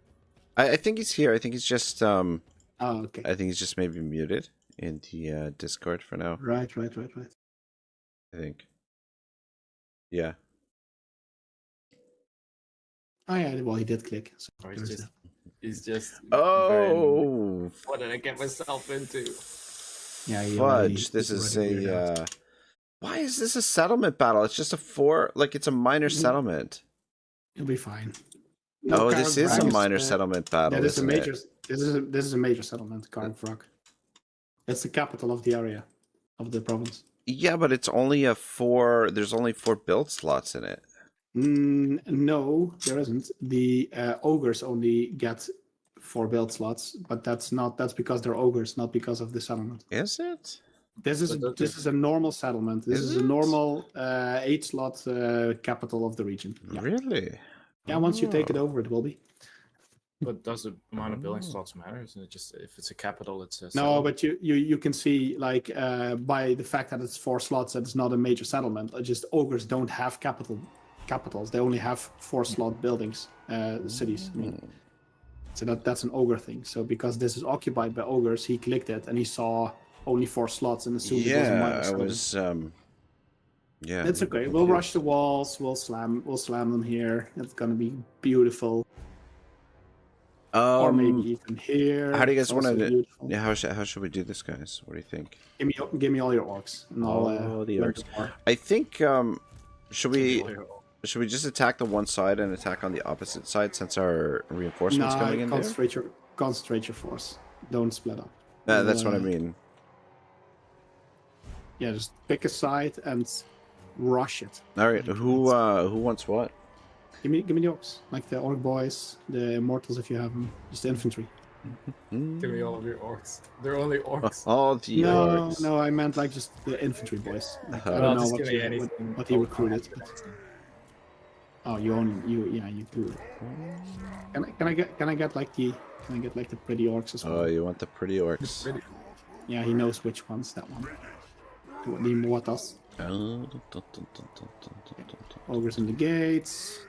I think he's here. I think he's just. Oh, okay. I think he's just maybe muted in the Discord for now. Right. I think. Yeah. Oh yeah, well he did click. So Or there's he's just. Oh, What did I get myself into? yeah, he fudge! This he's is already weird out. a. Why is this a settlement battle? It's just a 4. Like it's a minor settlement. He'll be fine. Oh, this is a Karabakh minor settlement battle. Yeah, this is a isn't major. it? This is a major settlement, Karabakh. It's the capital of the area, of the province. Yeah, but it's only a 4. There's only 4 build slots in it. No, there isn't. The ogres only get 4 build slots, but that's because they're ogres, not because of the settlement. Is it? This is a normal settlement. This is a normal 8-slot capital of the region. Yeah. Really? Yeah, once you take it over, it will be. But does the amount of building slots matter? Isn't it just if it's a capital, it's a No, settlement? but you can see like by the fact that it's 4 slots, it's not a major settlement. Just ogres don't have capitals. They only have 4-slot buildings, cities. I mean, so that's an ogre thing. So because this is occupied by ogres, he clicked it and he saw only 4 slots and assumed it was a minor settlement. Yeah. It's okay. We'll rush the walls. We'll slam them here. It's gonna be beautiful. Or maybe even here. How do you guys It's want also to? beautiful. Yeah, how should we do this, guys? What do you think? Give me all your orcs. And I'll, The rent orcs. more. I think. Should we just attack the one side and attack on the opposite side since our reinforcements coming in there? Concentrate your force. Don't split up. That's what I mean. Yeah, just pick a side and rush it. All right, who wants what? Give me the orcs, like the orc boys, the immortals if you have them, just the infantry. Give me all of your orcs. They're only orcs. All the orcs. No, I meant like just the infantry boys. Like, I Well, don't know just what, give me anything. what he recruited. But... Oh, you do. Can I get like the pretty orcs as well? Oh, you want the pretty orcs? Yeah, he knows which ones. That one. The immortals. Ogres in the gates.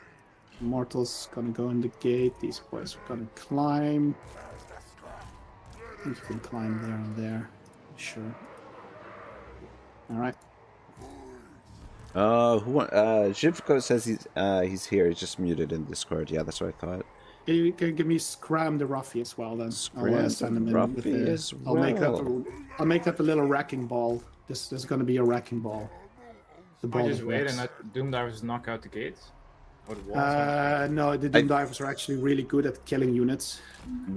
Immortals gonna go in the gate. These boys are gonna climb. I think you can climb there and there. Sure. Alright. Who want? Zhivko says he's here. He's just muted in Discord. Yeah, that's what I thought. You can give me Scram the Ruffy as well then. I'll send him in with the, I'll make that a little wrecking ball. This is gonna be a wrecking ball. The I ball just that wait works. and let Doom Divers knock out the gates? Or the walls? No, the Doom Divers are actually really good at killing units.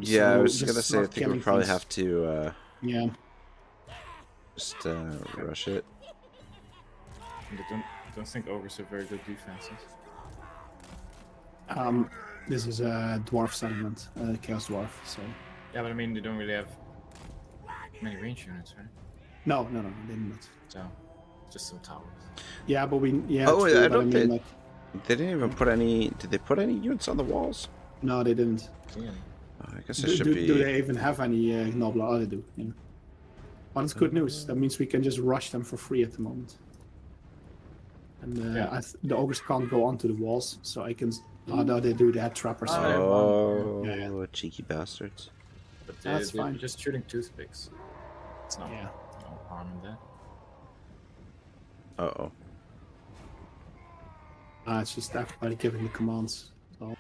Yeah, So I was just gonna say I start think we killing probably things. have to Yeah. just rush it. I don't think ogres have very good defenses. This is a dwarf settlement, Chaos Dwarf. So Yeah, but I mean, they don't really have many range units, right? no, they didn't. So, just some towers. Yeah, but true, I but don't think like, they didn't even put any. Did they put any units on the walls? no, they didn't. Yeah. I guess it Do, should do, be. do they even have any Nobler? Oh, they do. Yeah. Well, that's good news. That means we can just rush them for free at the moment. And Yeah. the ogres can't go onto the walls, so I can. Oh no, they do. They had trappers. Oh, Yeah. cheeky bastards! But That's they're fine. just shooting toothpicks. It's not Yeah. no harm in that. Uh oh. It's just everybody giving the commands. So.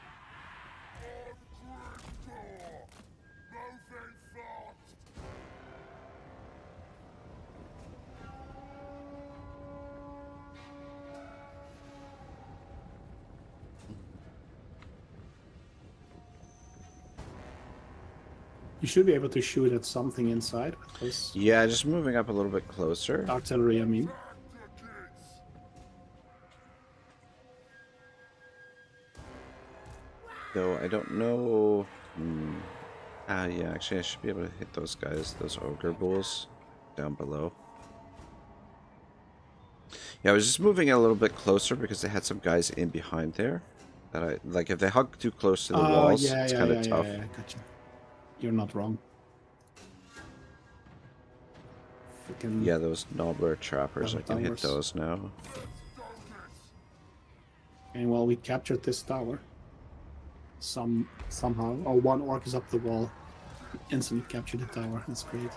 You should be able to shoot at something inside with those Yeah, just moving up a little bit closer. artillery, I mean. Though I don't know. Yeah, actually, I should be able to hit those guys, those ogre bulls, down below. Yeah, I was just moving a little bit closer because they had some guys in behind there. That I like. If they hug too close to the walls, it's kind of tough. Yeah, gotcha. You're not wrong. Yeah, those Nobbler trappers, Oh, I can hit towers. those now. Okay, well, we captured this tower. Somehow. Oh, one orc is up the wall. Instantly captured the tower. That's great.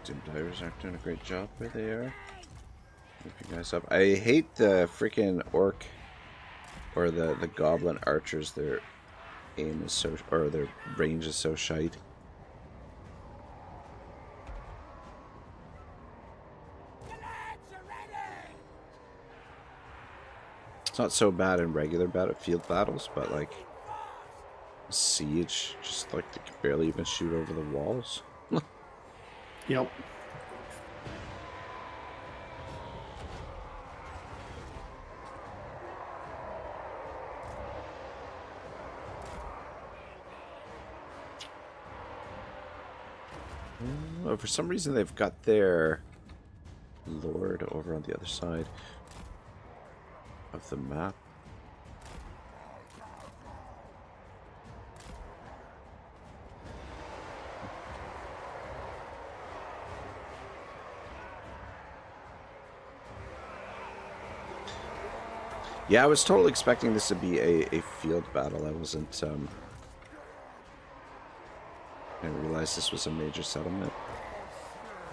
Doom Divers aren't doing a great job where they are. Keep you guys up. I hate the freaking orc or the goblin archers. Their aim is so, or their range is so shite. It's not so bad in regular field battles, but like siege, just like they can barely even shoot over the walls. Yep. Oh, for some reason they've got their lord over on the other side of the map. Yeah, I was totally expecting this to be a field battle. I wasn't, I didn't realize this was a major settlement.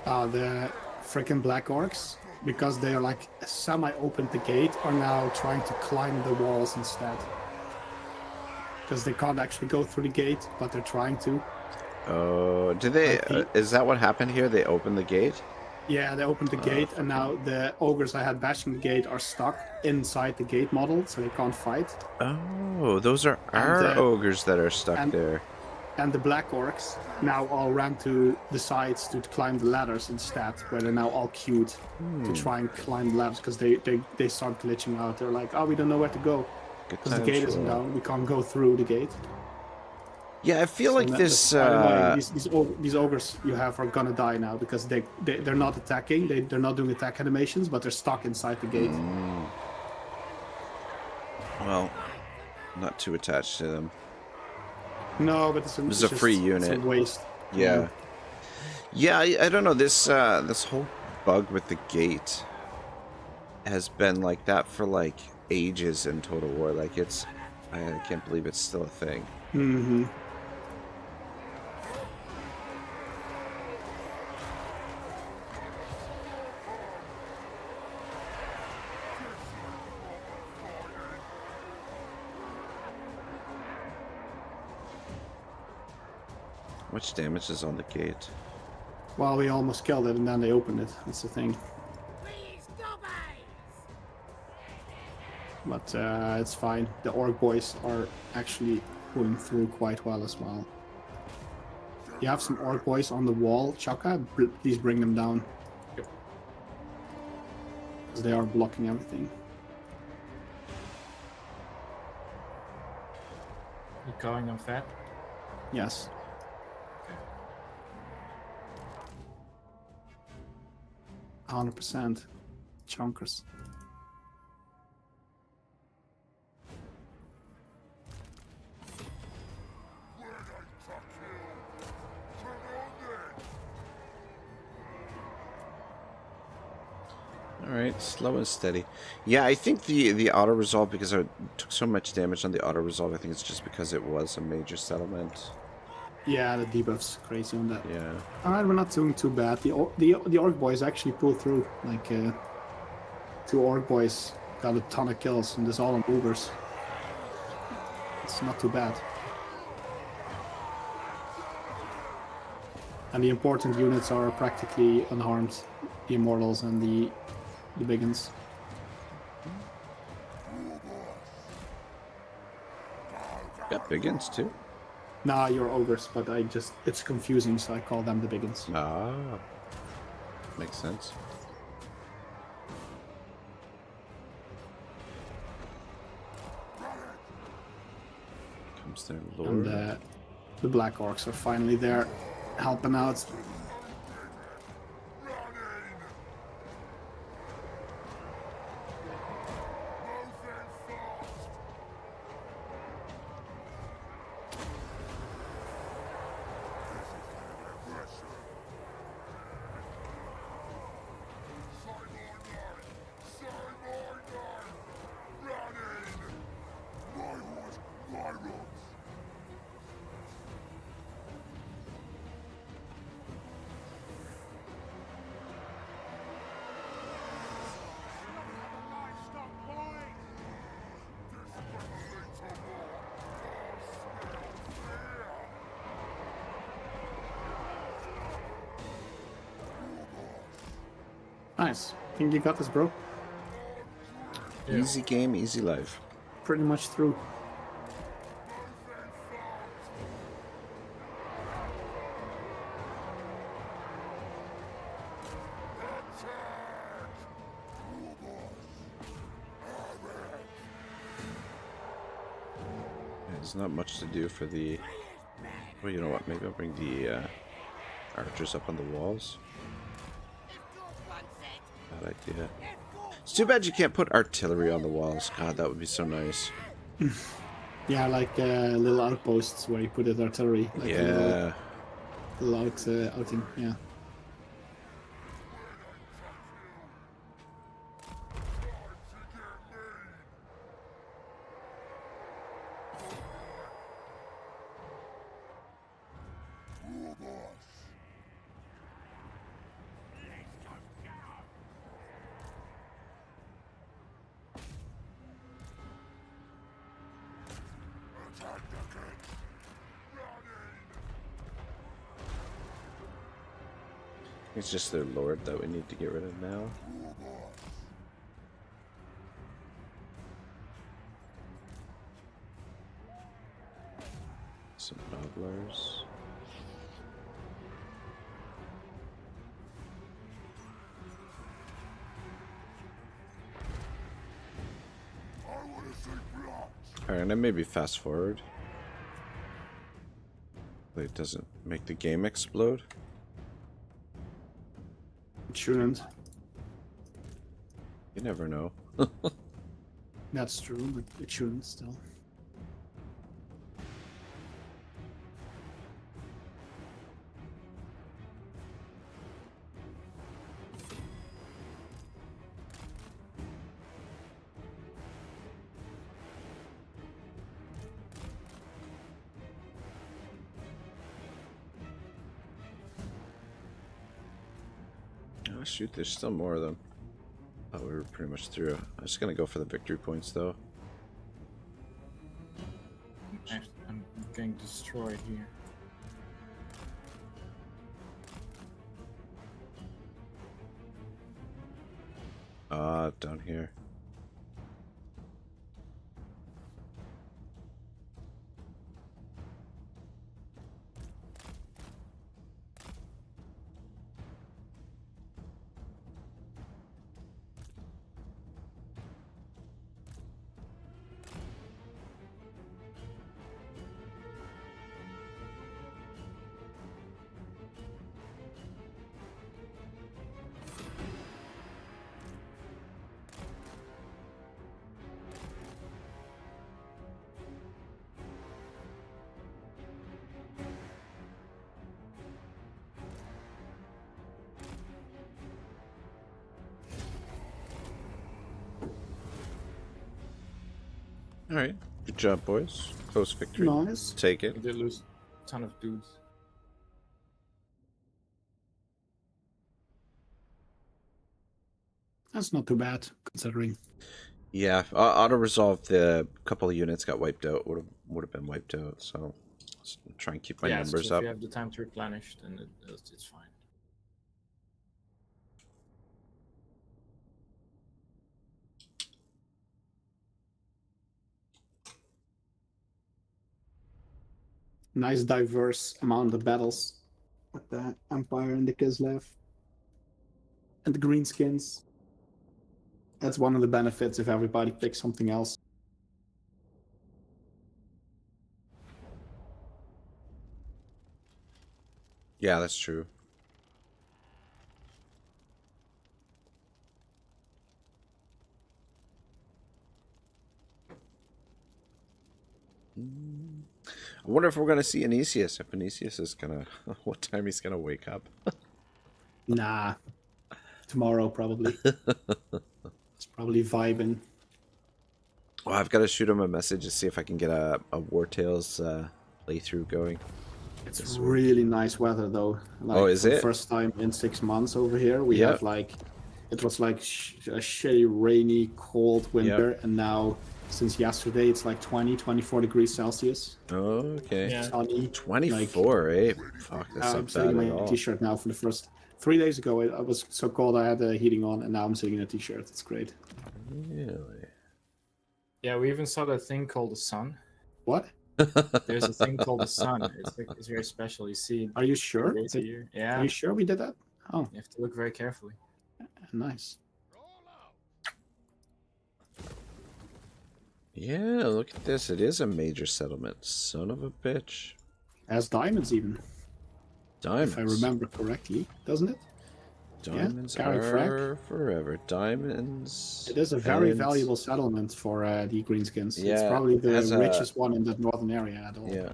The freaking black orcs, because they are like semi-opened the gate, are now trying to climb the walls instead. Because they can't actually go through the gate, but they're trying to. Oh, did they? Is that what happened here? They opened the gate? Yeah, they opened the gate, and now the ogres I had bashing the gate are stuck inside the gate model, so they can't fight. Oh, those are our ogres that are stuck there. And the black orcs now all ran to the sides to climb the ladders instead, where they're now all queued to try and climb the ladders, because they start glitching out. They're like, oh, we don't know where to go, because the gate isn't down. We can't go through the gate. Yeah, I feel like this. These ogres you have are gonna die now because they're not attacking. They're not doing attack animations, but they're stuck inside the gate. Well, not too attached to them. No, but it's a free unit. It's a waste. Yeah. Yeah, I don't know. This this whole bug with the gate has been like that for like ages in Total War. Like I can't believe it's still a thing. Mm-hmm. How much damage is on the gate? Well, we almost killed it, and then they opened it. That's the thing. But it's fine. The orc boys are actually pulling through quite well as well. You have some orc boys on the wall, Chakka. Please bring them down. Because they are blocking everything. You calling them fat? Yes. 100%. Chunkers. Alright, slow and steady. Yeah, I think the auto-resolve, because I took so much damage on the auto-resolve, I think it's just because it was a major settlement. Yeah, the debuff's crazy on that. Yeah. Alright, we're not doing too bad. The orc boys actually pulled through. Like, 2 orc boys got a ton of kills, and there's all on ogres. It's not too bad. And the important units are practically unharmed. The immortals and the big ones. Got big ones too. Nah, you're ogres, but it's confusing, so I call them the big ones. Ah, makes sense. Comes their lord. And the black orcs are finally there, helping out. Nice. Think you got this, bro? Yeah. Easy game, easy life. Pretty much through. There's not much to do for the... Well, you know what? Maybe I'll bring the archers up on the walls. Bad idea. It's too bad you can't put artillery on the walls. God, that would be so nice. Yeah, like little outposts where you put it artillery. Like Yeah. a little outing, yeah. It's just their lord that we need to get rid of now. Some nobblers. Alright, and then maybe fast forward. But it doesn't make the game explode. It shouldn't. You never know. That's true, but it shouldn't still. Oh shoot, there's still more of them. Oh, we were pretty much through. I'm just gonna go for the victory points though. I'm getting destroyed here. Down here. Alright, good job, boys. Close victory. Nice. Take We it. did lose a ton of dudes. That's not too bad, considering. Yeah, auto resolve. The couple of units got wiped out. Would have been wiped out. So let's try and keep my Yeah, so numbers if up. you have the time to replenish, then it's fine. Nice diverse amount of battles with the Empire and the Kislev. And the Greenskins. That's one of the benefits if everybody picks something else. Yeah, that's true. I wonder if we're gonna see Anicius. If Anicius is gonna, what time he's gonna wake up? Nah. Tomorrow, probably. It's probably vibing. Well, I've got to shoot him a message to see if I can get a War Tales playthrough going. It's really nice weather, though. Like, Oh, is for the it? first time in 6 months over here, we Yeah. have like... It was like a shitty, rainy, cold winter, and now, since yesterday, it's like 20, 24 degrees Celsius. Okay. Yeah. Sunny. 24, eh? Fuck, that's I'm not sitting bad in at my all. t-shirt now for 3 days ago, I was so cold I had the heating on, and now I'm sitting in a t-shirt. It's great. Really? Yeah, we even saw that thing called the sun. What? There's a thing called the sun. It's very special. You see it Are you sure? days a year. Yeah, Are you sure we did that? Oh, you have to look very carefully. nice. Yeah, look at this. It is a major settlement. Son of a bitch. As diamonds, even. Diamonds. If I remember correctly, doesn't it? Diamonds Carry are forever. Diamonds. It is a very and- valuable settlement for the greenskins. It's Yeah, probably the has a- richest one in that northern area at all. Yeah.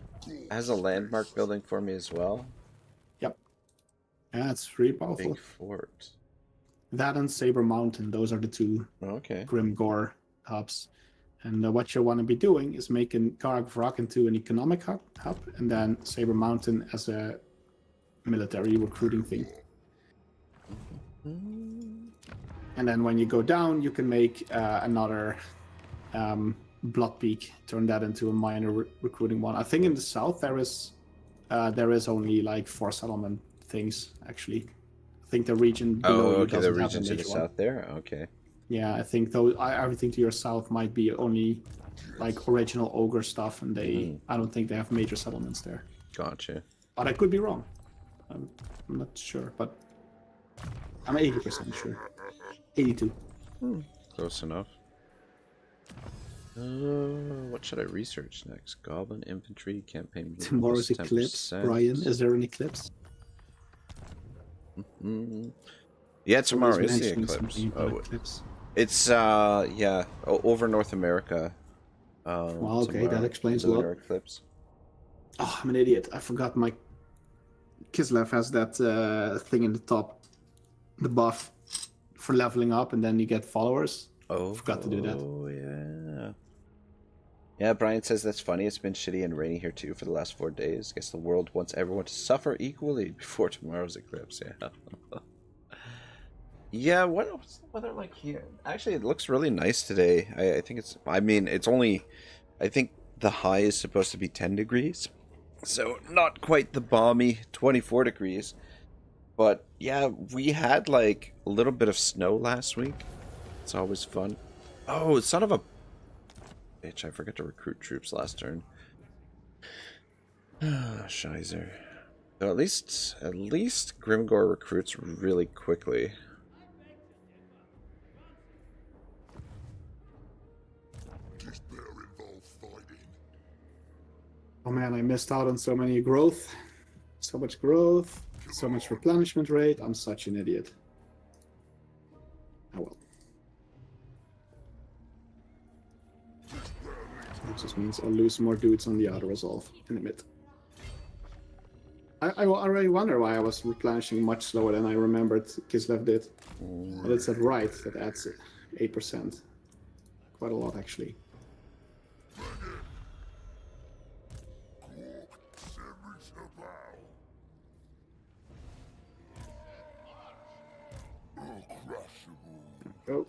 Has a landmark building for me as well. Yeah, it's really powerful. Big fort. That and Saber Mountain, those are the two Okay. Grimgore hubs. And what you want to be doing is making Karag Vrak into an economic hub, and then Saber Mountain as a military recruiting thing. And then when you go down, you can make another Blood Peak, turn that into a minor recruiting one. I think in the south there is only like 4 settlement things actually. I think the region below Oh, you okay. The doesn't have a region to the major one. south there. Okay. Yeah, I think everything to your south might be only like original ogre stuff, and I don't think they have major settlements there. Gotcha. But I could be wrong. I'm not sure, but I'm 80% sure. 82. Close enough. What should I research next? Goblin infantry campaign. Tomorrow's eclipse, 10%. Brian. Is there an eclipse? Yeah, tomorrow is the Mentioning eclipse. something about Oh, eclipse. it's over North America. Well, okay, that tomorrow, explains a lunar lot. eclipse. Oh, I'm an idiot. I forgot my Kislev has that thing in the top, the buff for leveling up, and then you get followers. Oh, Forgot to do that. Oh yeah. Yeah, Brian says that's funny. It's been shitty and rainy here too for the last 4 days. Guess the world wants everyone to suffer equally before tomorrow's eclipse. Yeah. Yeah. What's the weather like here? Actually, it looks really nice today. I think it's. I mean, it's only. I think the high is supposed to be 10 degrees, so not quite the balmy 24 degrees. But yeah, we had like a little bit of snow last week. It's always fun. Oh, son of a bitch, I forgot to recruit troops last turn. Shizer. So at least Grimgore recruits really quickly. Oh man, I missed out on so many growth. So much growth. So much replenishment rate. I'm such an idiot. Oh well. That just means I'll lose more dudes on the auto resolve in the mid. I already wonder why I was replenishing much slower than I remembered Kislev did. But it's at right that adds 8%. Quite a lot actually. Go.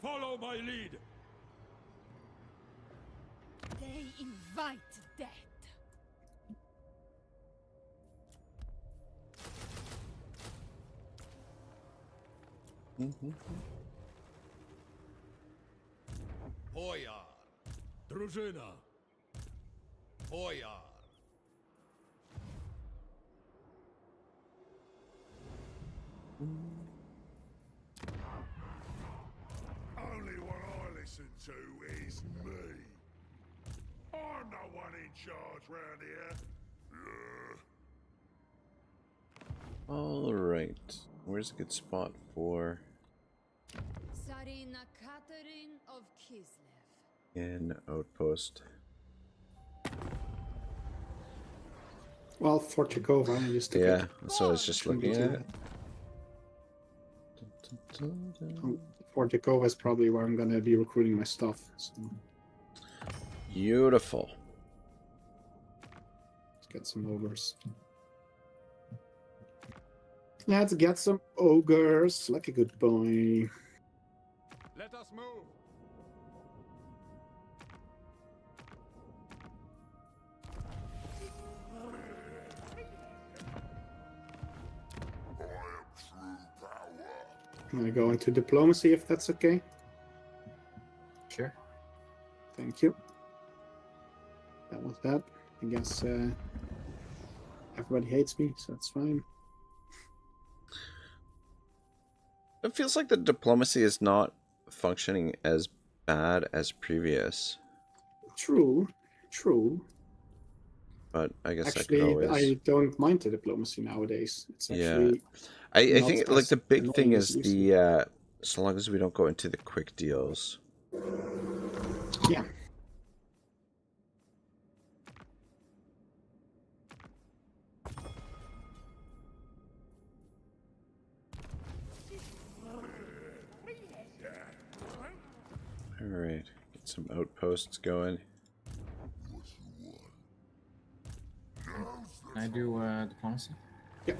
Follow my lead. They invite death. Hojar. Drużyna. Hojar. Only what I listen to is me. I'm the one in charge round here. All right. Where's a good spot for Sarina Catherine of Kislev. an outpost? Well, Fort Chakova, I used to Yeah, pick. so I was just looking at it. Fort Chakova is probably where I'm gonna be recruiting my stuff. So Beautiful. let's get some ogres. Let's get some ogres, like a good boy. Let us move. I'm gonna go into diplomacy if that's okay. Sure. Thank you. That was that. I guess everybody hates me, so that's fine. It feels like the diplomacy is not functioning as bad as previous. True. But I guess Actually, I could always... I don't mind the diplomacy nowadays. It's Yeah. actually I not think like as the big annoying thing as is it used to the so long as we don't go into the quick deals. yeah. All right, get some outposts going. Can I do diplomacy? Yeah.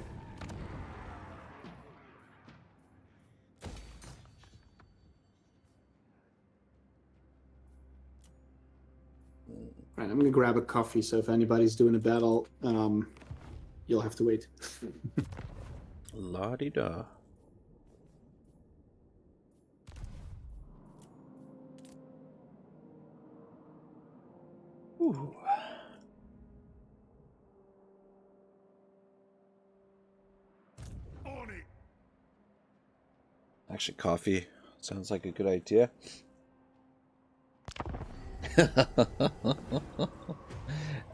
Right, I'm gonna grab a coffee, so if anybody's doing a battle, you'll have to wait. La-di-da. Ooh. On it. Actually, coffee sounds like a good idea.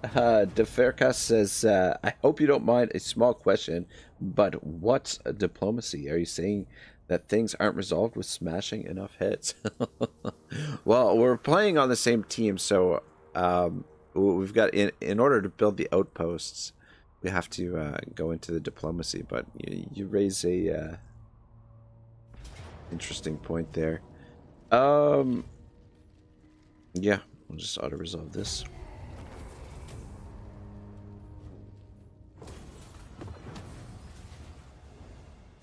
DeFaircast says, I hope you don't mind a small question, but what's diplomacy? Are you saying that things aren't resolved with smashing enough heads? Well, we're playing on the same team, so we've got, in order to build the outposts, we have to go into the diplomacy, but you raise a interesting point there. Yeah, we'll just auto-resolve this.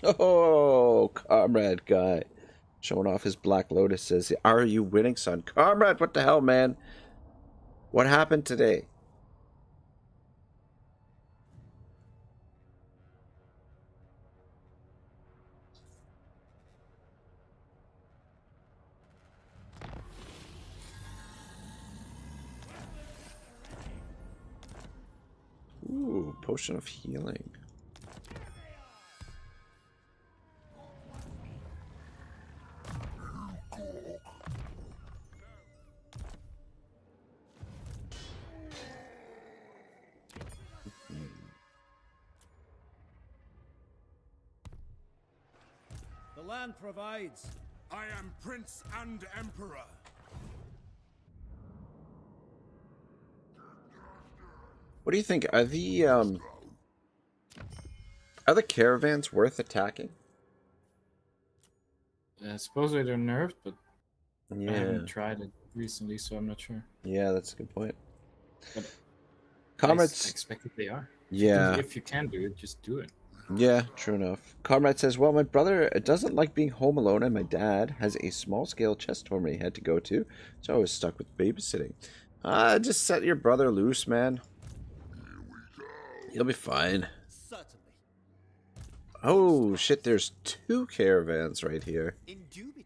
Oh, comrade guy. Showing off his Black Lotus says, are you winning, son? Comrade, what the hell, man? What happened today? Ooh, potion of healing. The land provides. I am Prince and Emperor. What do you think? Are the caravans worth attacking? Supposedly they're nerfed, but I Yeah. haven't tried it recently, so I'm not sure. Yeah, that's a good point. But I Comrades. expect that they are. Yeah. If you can do it, just do it. Yeah, true enough. Comrade says, well, my brother doesn't like being home alone, and my dad has a small-scale chess tournament he had to go to, so I was stuck with babysitting. Just set your brother loose, man. He'll be fine. Certainly. Oh, shit, there's 2 caravans right here. Indubitably.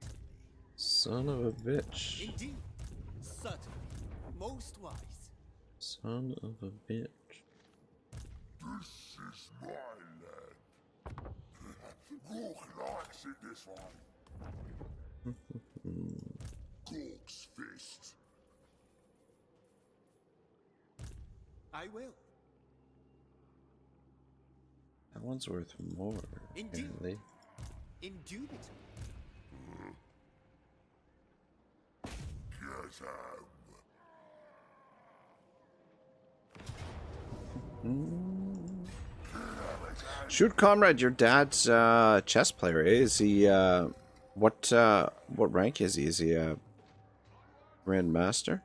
Son of a bitch. Indeed. Certainly. Most wise. Son of a bitch. This is my land. Gork likes it this way. Gork's fist. I will. That one's worth more, Indeed. apparently. Indubitably. Get out. Shoot, comrade, your dad's chess player, eh? Is he what rank is he? Is he a grandmaster?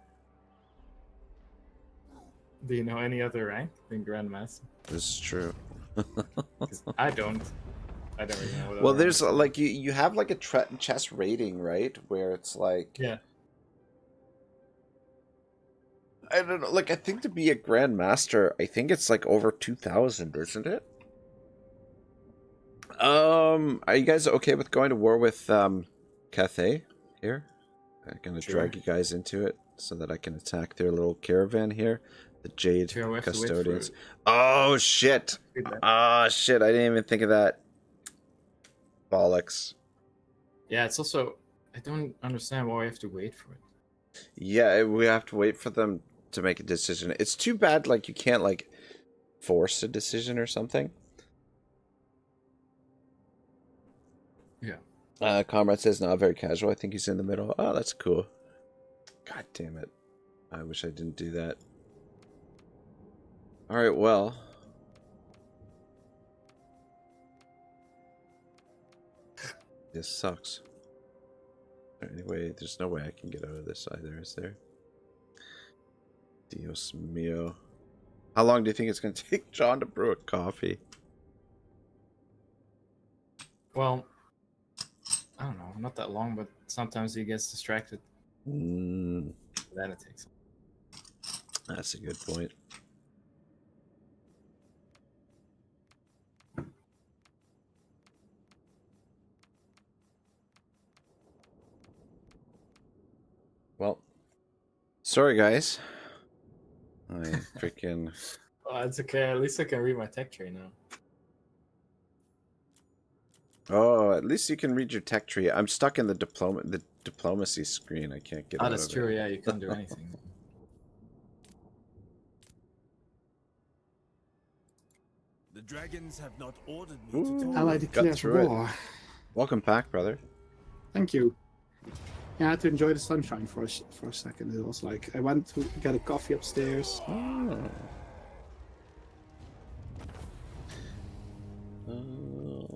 Do you know any other rank than Grandmaster? This is true. 'Cause I don't. I don't really know. What Well, other there's rank. like you have like a chess rating, right? Where it's like, Yeah. I don't know, like I think to be a grandmaster, I think it's like over 2,000, isn't it? Are you guys okay with going to war with Cathay here? I'm gonna drag you guys into it so that I can attack their little caravan here. The Jade Sure, we have to wait for Custodians. it. Oh shit! Feedback. Ah shit! I didn't even think of that. Bollocks. Yeah, it's also I don't understand why we have to wait for it. Yeah, we have to wait for them to make a decision. It's too bad, like, you can't, like, force a decision or something. Yeah. Comrade says not very casual. I think he's in the middle. Oh, that's cool. God damn it. I wish I didn't do that. Alright, well. This sucks. Anyway, there's no way I can get out of this either, is there? Dios mio. How long do you think it's going to take John to brew a coffee? Well, I don't know, not that long, but sometimes he gets distracted. Mm, Then it takes. that's a good point. Well, sorry guys. I freaking... Oh, it's okay. At least I can read my tech tree now. Oh, at least you can read your tech tree. I'm stuck in the diplomacy screen. I can't get out That's of true. it. Yeah, you can't do anything. The dragons have not ordered me to Ooh, Ally got declares through it. war. Welcome back, brother. Thank you. Yeah, I had to enjoy the sunshine for a second. It was like I went to get a coffee upstairs. Oh.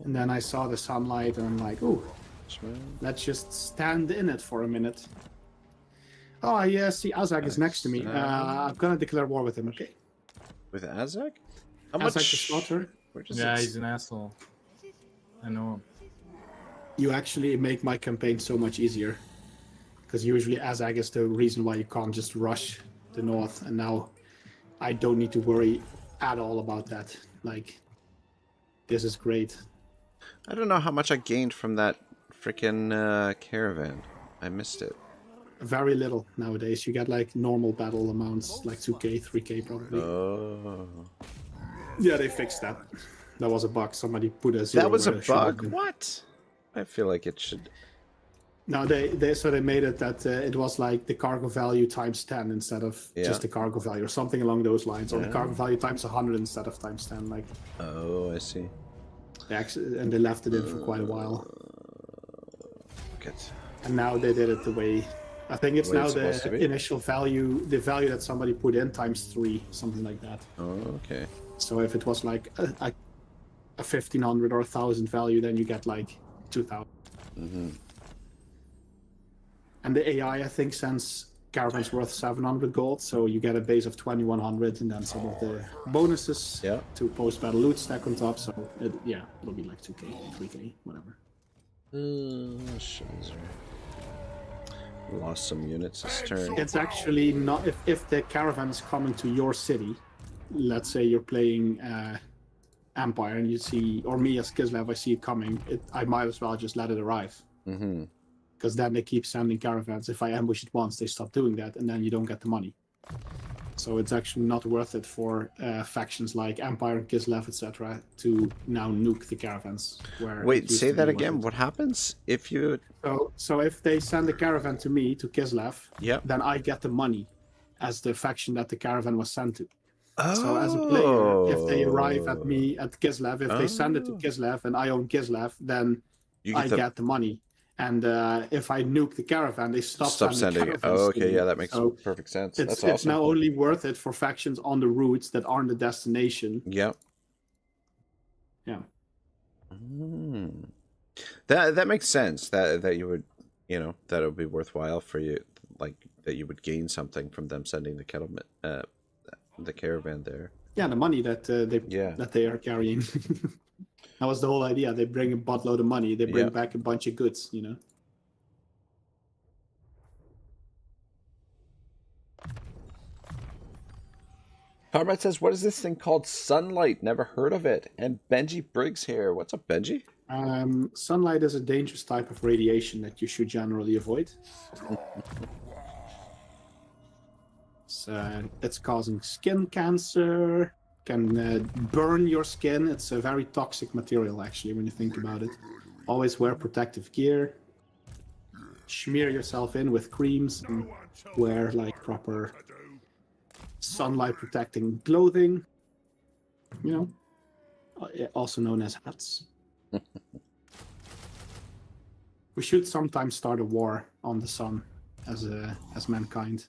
And then I saw the sunlight, and I'm like, "Ooh, let's just stand in it for a minute." Oh, I see Azag is next to me. I'm gonna declare war with him, okay? With Azak? How Azag the much? Slaughter. Where does Yeah, it he's an asshole. I know him. You actually make my campaign so much easier. Because usually Azag is the reason why you can't just rush the north, and now I don't need to worry at all about that. Like, this is great. I don't know how much I gained from that freaking caravan. I missed it. Very little nowadays. You get like normal battle amounts, like 2k, 3k probably. Oh. Yeah, they fixed that. That was a bug. Somebody put a zero. That was a where it should have bug? been. What? I feel like it should... No, they made it that it was like the cargo value times 10 instead of Yeah. just the cargo value or something along those lines, or the Yeah. cargo value times 100 instead of times 10. Like, Oh, I see. they actually, and they left it in for quite a while. Good. And now they did it the way, I think it's The way now it's supposed to the be? initial value, the value that somebody put in times 3, something like that. Oh, okay. So if it was like a 1500 or 1000 value, then you get like 2000. Mm-hmm. And the AI, I think, sends caravans worth 700 gold, so you get a base of 2100, and then some of the bonuses Yeah. to post-battle loot stack on top. So it'll be like 2k, 3k, whatever. Shizer. Lost some units this turn. It's actually not if the caravan is coming to your city. Let's say you're playing Empire, and you see, or me as Kislev, I see it coming. I might as well just let it arrive. Mm-hmm. Because then they keep sending caravans. If I ambush it once, they stop doing that, and then you don't get the money. So it's actually not worth it for factions like Empire and Kislev, etc., to now nuke the caravans. Where Wait, it used say to that be again. worth What happens if you... it. So if they send a caravan to me, to Kislev, Yep. then I get the money as the faction that the caravan was sent to. Oh. So as a player, if they arrive at me at Kislev, if they send it to Oh. Kislev and I own Kislev, then You I get the money. And if I nuke the caravan, they stop sending it. caravans Oh, to okay. me. Yeah, that makes So perfect sense. it's That's awesome. it's now only worth it for factions on the routes that aren't the destination. Yep. Yeah. Mm. That makes sense. That you would, that it would be worthwhile for you, like that you would gain something from them sending the the caravan there. Yeah, the money that they are carrying. That was the whole idea. They bring a buttload of money. They bring back a bunch of goods. Comrade says, "What is this thing called? Sunlight? Never heard of it." And Benji Briggs here. What's up, Benji? Sunlight is a dangerous type of radiation that you should generally avoid. It's causing skin cancer, can burn your skin. It's a very toxic material, actually, when you think about it. Always wear protective gear. Smear yourself in with creams and wear like proper sunlight protecting clothing. You know, also known as hats. We should sometimes start a war on the sun as mankind.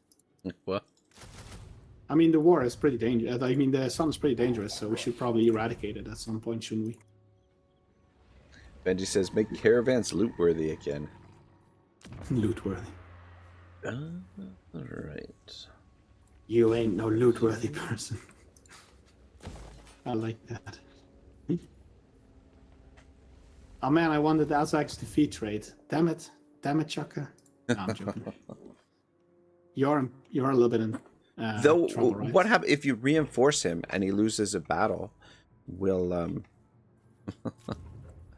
What? I mean, the war is pretty dangerous. I mean, the sun is pretty dangerous, so we should probably eradicate it at some point, shouldn't we? Benji says, make caravans loot worthy again. Loot worthy. Alright. You ain't no loot worthy person. I like that. Oh man, I wanted Azag's defeat trade. Damn it, Chakka. No, I'm joking. You're a little bit in Though, trouble, right? what happens if you reinforce him and he loses a battle? Will I'm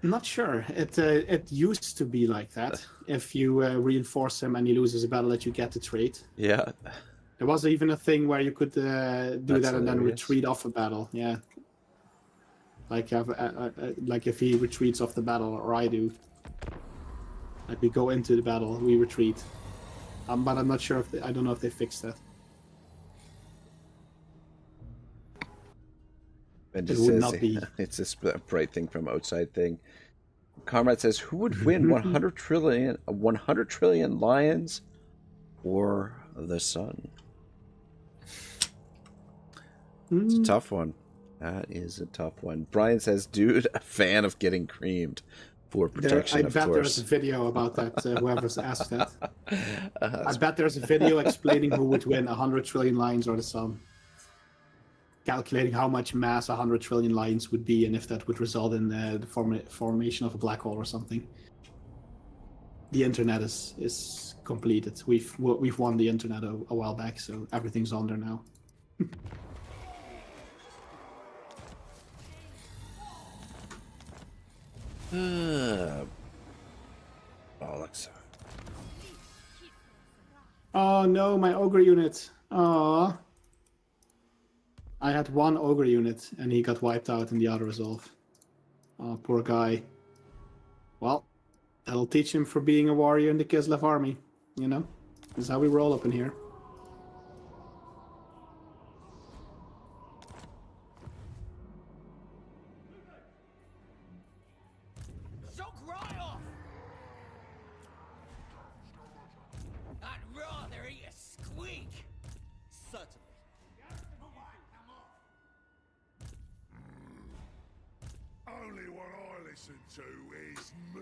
not sure. It used to be like that. If you reinforce him and he loses a battle, that you get the trade. Yeah. There was even a thing where you could do that and then hilarious. retreat off a battle. Yeah. Like if he retreats off the battle, or I do. Like we go into the battle, we retreat. But I'm not sure if I don't know if they fixed that. Benji It would says not be. it's this bright thing from outside thing. Comrade says, who would win 100 trillion lions or the sun? It's a tough one. That is a tough one. Brian says, dude, a fan of getting creamed for protection, I of bet course. there's a video about that, whoever's asked that. I bet there's a video explaining who would win 100 trillion lions or the sun. Calculating how much mass 100 trillion lions would be and if that would result in the formation of a black hole or something. The internet is completed. We've won the internet a while back, so everything's on there now. Bollocks. Oh no, my ogre unit. Oh. I had one ogre unit and he got wiped out in the auto resolve. Oh, poor guy. Well, that'll teach him for being a warrior in the Kislev army. You know, this is how we roll up in here. I'd rather eat a squeak. Certainly. Only what I listen to is me.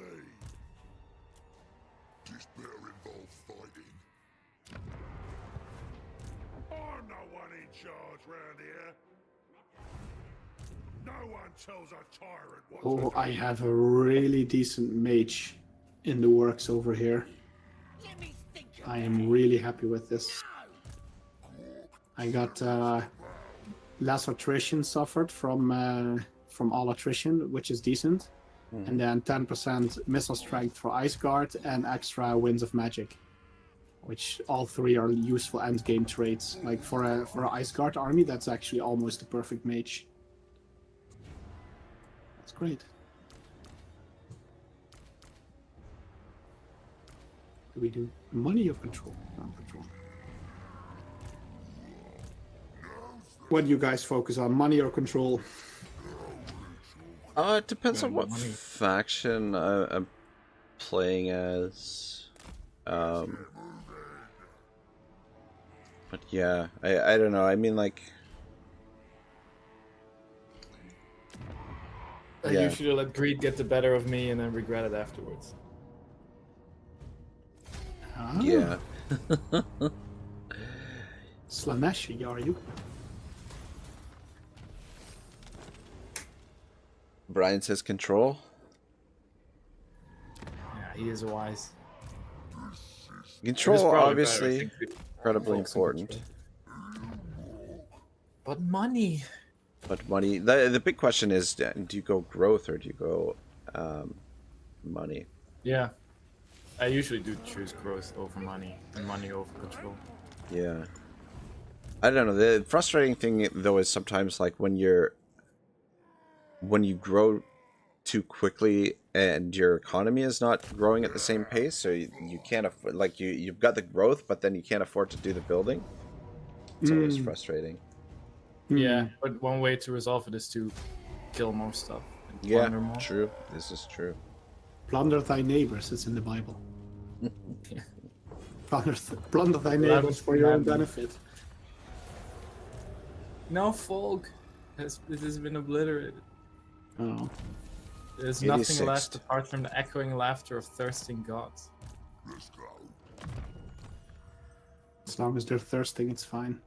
This better involve fighting. I'm no one in charge round here. No one tells a tyrant what Oh, to I do. have a really decent mage in the works over here. Let me think of I am really happy with this. I got less attrition suffered from all attrition, which is decent, and then 10% missile strength for Ice Guard and extra Winds of Magic, which all three are useful end game traits. Like for a Ice Guard army, that's actually almost a perfect mage. That's great. Do we do money or control? No, control. What do you guys focus on, money or control? It depends on what Money. faction I'm playing as. But yeah, I don't know. I mean, like, I Yeah. usually let greed get the better of me and then regret it afterwards. Ah, yeah. Slaneshi, are you? Brian says control. Yeah, he is wise. Control, It is probably obviously, better, I think, to incredibly focus on important. control. But money. But money. The big question is, do you go growth or do you go money. Yeah. I usually do choose growth over money and money over control. Yeah. I don't know. The frustrating thing though is sometimes like when you grow too quickly and your economy is not growing at the same pace, so you can't afford, like you've got the growth, but then you can't afford to do the building. It's always frustrating. Yeah, but one way to resolve it is to kill more stuff and Yeah, plunder more. true. This is true. Plunder thy neighbors, it's in the Bible. Yeah. Plunder thy neighbors for your own benefit. No, folk. It has been obliterated. Oh. There's 86th. nothing left apart from the echoing laughter of thirsting gods. Let's go. As long as they're thirsting, it's fine.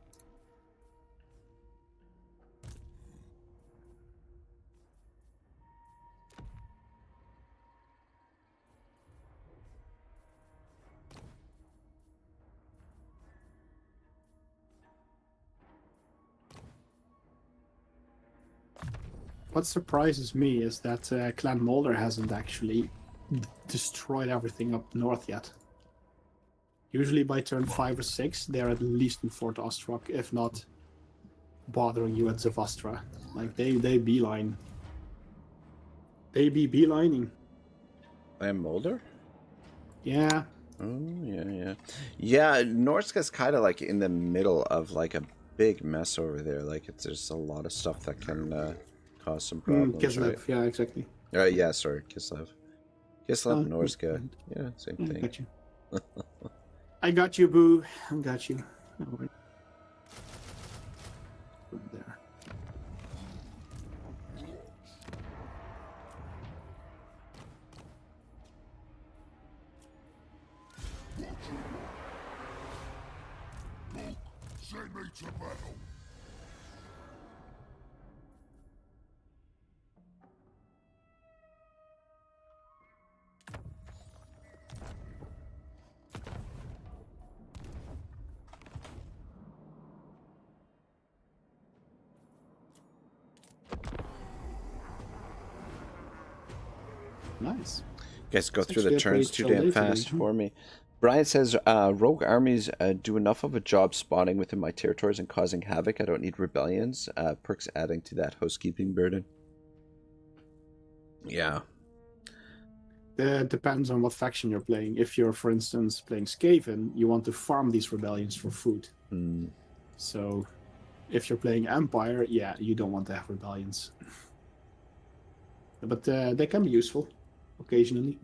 What surprises me is that Clan Mulder hasn't actually destroyed everything up north yet. Usually by turn 5 or 6, they're at least in Fort Ostrok, if not bothering you at Zavastra. Like, they beeline. They be beelining. I am Mulder? Yeah. Oh, yeah. Yeah, Norska's kind of like in the middle of like a big mess over there. Like, there's a lot of stuff that can cause some problems, Kislev, right? yeah, exactly. Yeah, sorry, Kislev. Kislev, Oh, Norska. Yeah, same I thing. got you. I got you, boo. I got you. Oh, wait. There. Send me to battle. Nice. Guys, go It's through the actually a pretty turns too chill damn day fast today, for me. Brian says, rogue armies do enough of a job spawning within my territories and causing havoc. I don't need rebellions. Perks adding to that housekeeping burden. Yeah. Depends on what faction you're playing. If you're, for instance, playing Skaven, you want to farm these rebellions for food. Mm. So, if you're playing Empire, yeah, you don't want to have rebellions. But they can be useful, occasionally.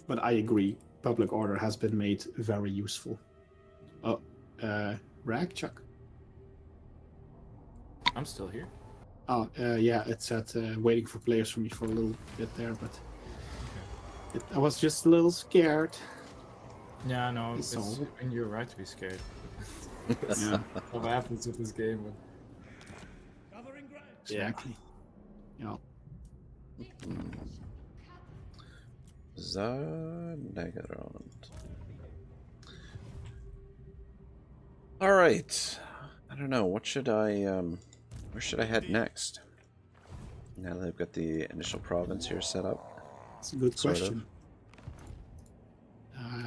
But I agree, public order has been made very useful. Oh, Rag, Chuck? I'm still here. Oh, yeah, it said waiting for players for me for a little bit there, but I was just a little scared. Yeah, no, It's it's, all. and you're right to be scared. Yeah, What happens with this game? exactly. Yeah. Zanegarond. All right. I don't know. What should I where should I head next? Now that I've got the initial province here set up. It's a good Sort of. question.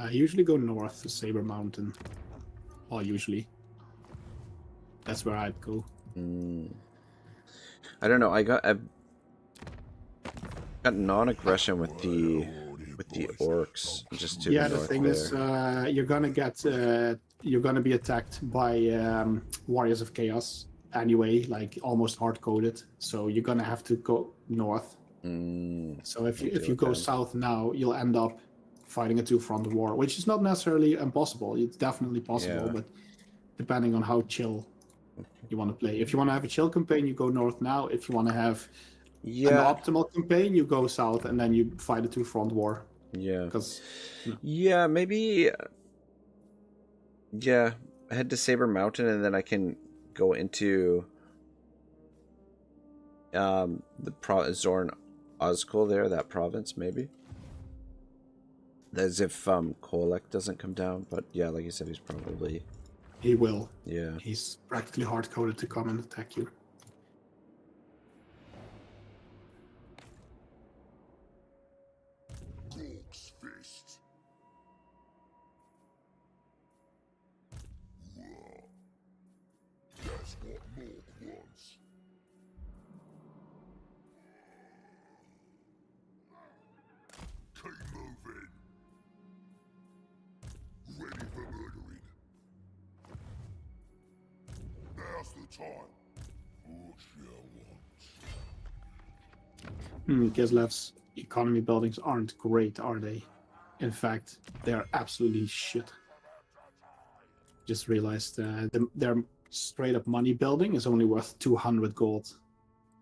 I usually go north to Saber Mountain. Well, usually. That's where I'd go. I don't know. I've got non-aggression with the orcs just to Yeah, the the north thing there. is, you're gonna be attacked by Warriors of Chaos anyway, like almost hard-coded. So you're gonna have to go north. So if you go south now, you'll end up fighting a two-front war, which is not necessarily impossible. It's definitely possible, Yeah. but depending on how chill you want to play. If you want to have a chill campaign, you go north now. If you want to have an optimal campaign, you go south and then you fight a two-front war. Yeah. Because Yeah, maybe. Yeah, head to Saber Mountain and then I can go into Zorn Ozkul there, that province maybe. As if Kolek doesn't come down, but yeah, like you said, he's probably. he will. Yeah. He's practically hard-coded to come and attack you. what Morg wants. Keep moving. Ready for murdering. Now's the time. What shall want? Kislev's economy buildings aren't great, are they? In fact, they are absolutely shit. Just realized their straight up money building is only worth 200 gold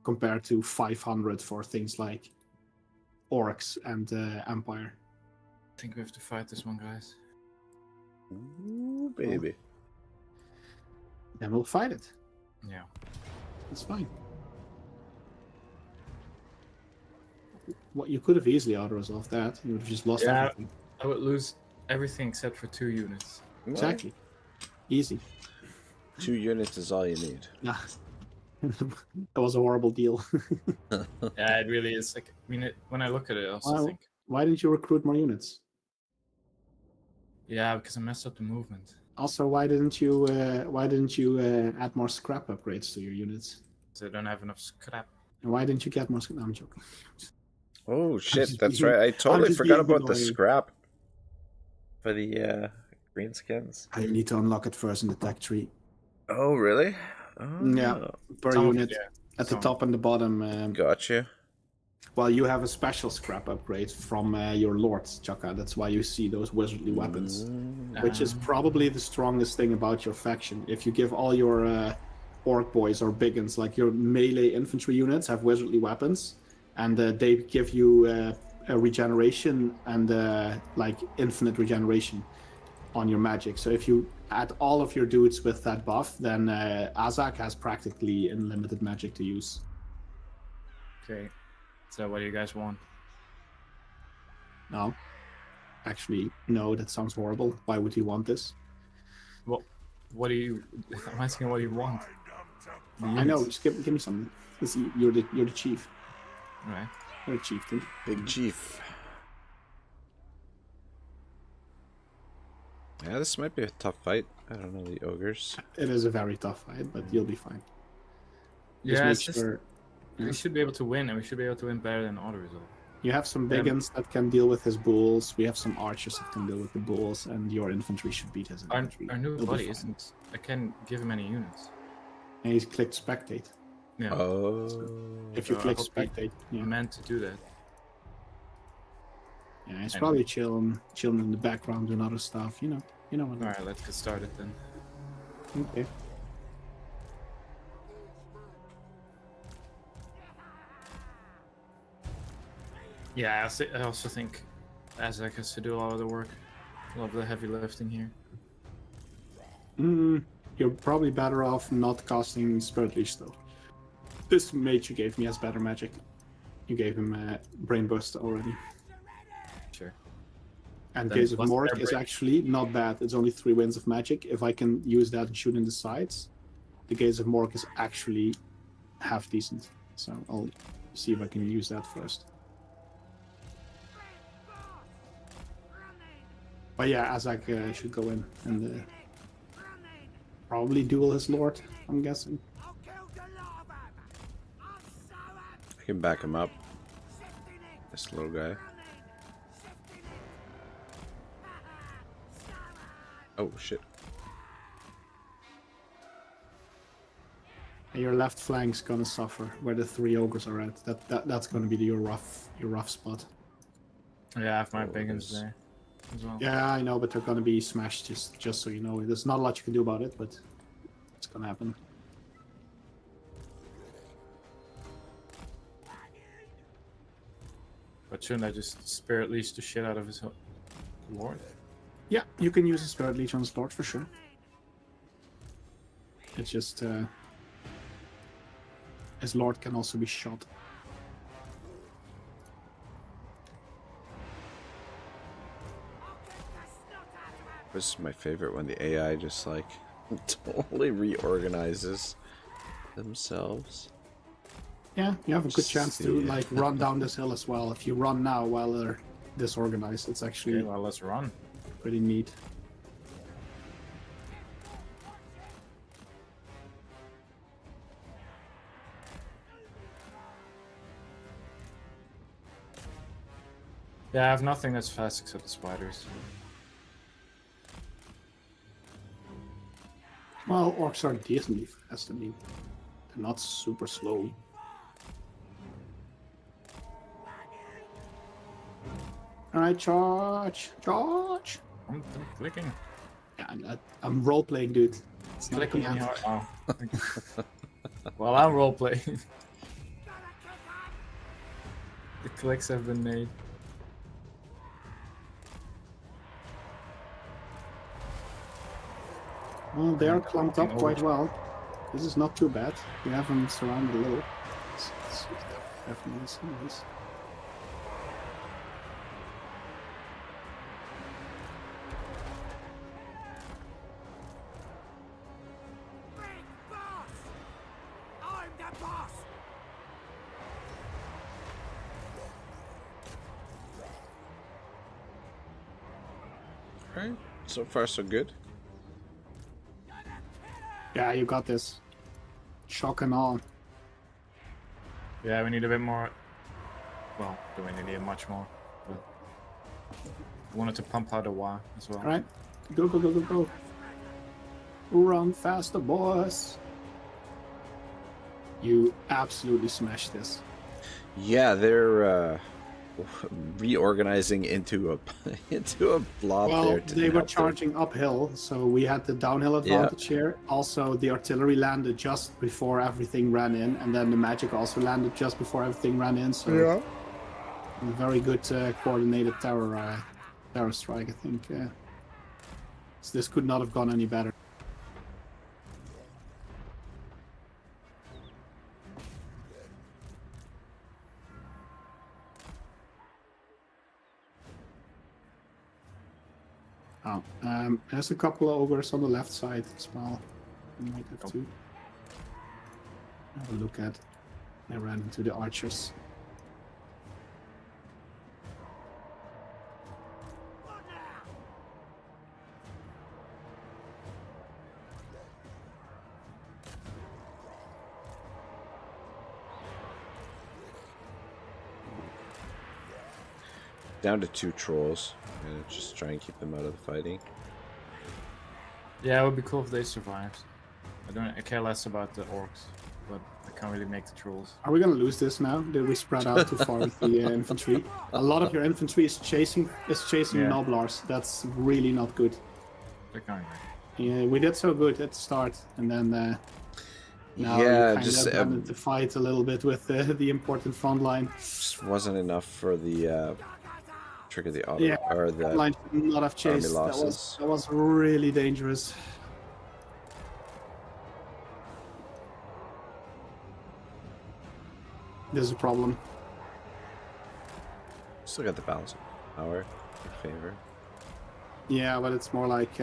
compared to 500 for things like orcs and empire. I think we have to fight this one, guys. Ooh, baby. Then we'll fight it. Yeah. It's fine. What you could have easily auto-resolved that. You would have just lost Yeah. everything. I would lose everything except for 2 units. Exactly. Easy. 2 units is all you need. Nah. That was a horrible deal. Yeah, it really is. Like, I mean, when I look at it, I also think, Why didn't you recruit more units? yeah, because I messed up the movement. Also, why didn't you add more scrap upgrades to your units? So I don't have enough scrap. And why didn't you get more scrap? No, I'm joking. Oh shit, just that's being- right. I totally just forgot being about the annoying. scrap for the green skins. I need to unlock it first in the tech tree. Oh really? Oh, Yeah. Per Some of it, unit yeah. at the Some. top and the bottom. Gotcha. Well, you have a special scrap upgrade from your lord, Chaka. That's why you see those wizardly weapons, which is probably the strongest thing about your faction. If you give all your orc boys or biggins, like your melee infantry units, have wizardly weapons, and they give you a regeneration and like infinite regeneration on your magic. So if you add all of your dudes with that buff, then Azak has practically unlimited magic to use. Okay. So what do you guys want? No. Actually, no, that sounds horrible. Why would he want this? Well, what do you... I'm asking what you want. The I know, units. just give me something. You're the chief. Alright. You're the chieftain. Big chief. Yeah, this might be a tough fight. I don't know the ogres. It is a very tough fight, but you'll be fine. Yeah, make it's just... sure We should be able to win, and we should be able to win better than others. you have some biggins that can deal with his bulls. We have some archers that can deal with the bulls, and your infantry should beat his Our infantry. new You'll be buddy fine. isn't... I can't give him any units. And he's clicked spectate. Yeah. Oh. If you So I click hope he- spectate, yeah. Meant to do that. Yeah, he's I know. probably chilling in the background doing other stuff. You know what? Alright, let's get started then. Okay. Yeah, I also think Azak has to do a lot of the work. A lot of the heavy lifting here. You're probably better off not casting Spirit Leash though. This mage you gave me has better magic. You gave him Brain Burst already. Sure. And Then Gaze of what's Morg their is brain? actually not bad. It's only 3 winds of magic. If I can use that and shoot in the sides, the Gaze of Morg is actually half decent. So I'll see if I can use that first. But yeah, Azak should go in and probably duel his lord, I'm guessing. I can back him up. This little guy. Oh shit. And your left flank's gonna suffer where the 3 ogres are at. That's gonna be your rough spot. Yeah, I have my Oh, biggins there's- there as well. Yeah, I know, but they're gonna be smashed. Just so you know, there's not a lot you can do about it, but it's gonna happen. But shouldn't I just Spirit Leash the shit out of his lord? Yeah, you can use a Spirit Leech on his lord for sure. It's just his lord can also be shot. This is my favorite when the AI just like totally reorganizes themselves. Yeah, you have a good chance to See. like run down this hill as well. If you run now while they're disorganized, it's actually Okay, well, let's run. pretty neat. Yeah, I have nothing that's fast except the spiders. Well, orcs are decently fast. I mean, they're not super slow. Alright, charge! Charge! I'm clicking. Yeah, I'm role playing, dude. It's not a Clicking command. anyhow. Oh. Well, I'm roleplaying. The clicks have been made. Well, they are clumped up Over. quite well. This is not too bad. We have them surrounded a little. It's definitely some nice. Big boss! I'm the boss! Alright, so far so good. Yeah, you got this. Shock and awe. Yeah, we need a bit more. Well, do we need much more? But we wanted to pump out a wah as well. Alright, go, go, go, go, go. Run faster, boys. You absolutely smashed this. Yeah, they're reorganizing into a into a blob Well, there. they were charging uphill, so we had the downhill advantage here. Also, the artillery landed just before everything ran in, and then the magic also landed just before everything ran in. So, a very good coordinated terror strike, I think. So this could not have gone any better. Oh, there's a couple of ogres on the left side as well. We might have to have a look at. I ran into the archers. Down to 2 trolls. And just try and keep them out of the fighting. Yeah, it would be cool if they survived. I care less about the orcs, but I can't really make the trolls. Are we gonna lose this now? Did we spread out too far with the infantry? A lot of your infantry is chasing Yeah. Noblars. That's really not good. They're coming back. Yeah, we did so good at the start, and then now Yeah, you kind just of wanted to fight a little bit with the important front line. just wasn't enough for the trigger the auto Yeah, or the Line should not have chased. That losses. was really dangerous. There's a problem. Still got the balance of power in favor. Yeah, but it's more like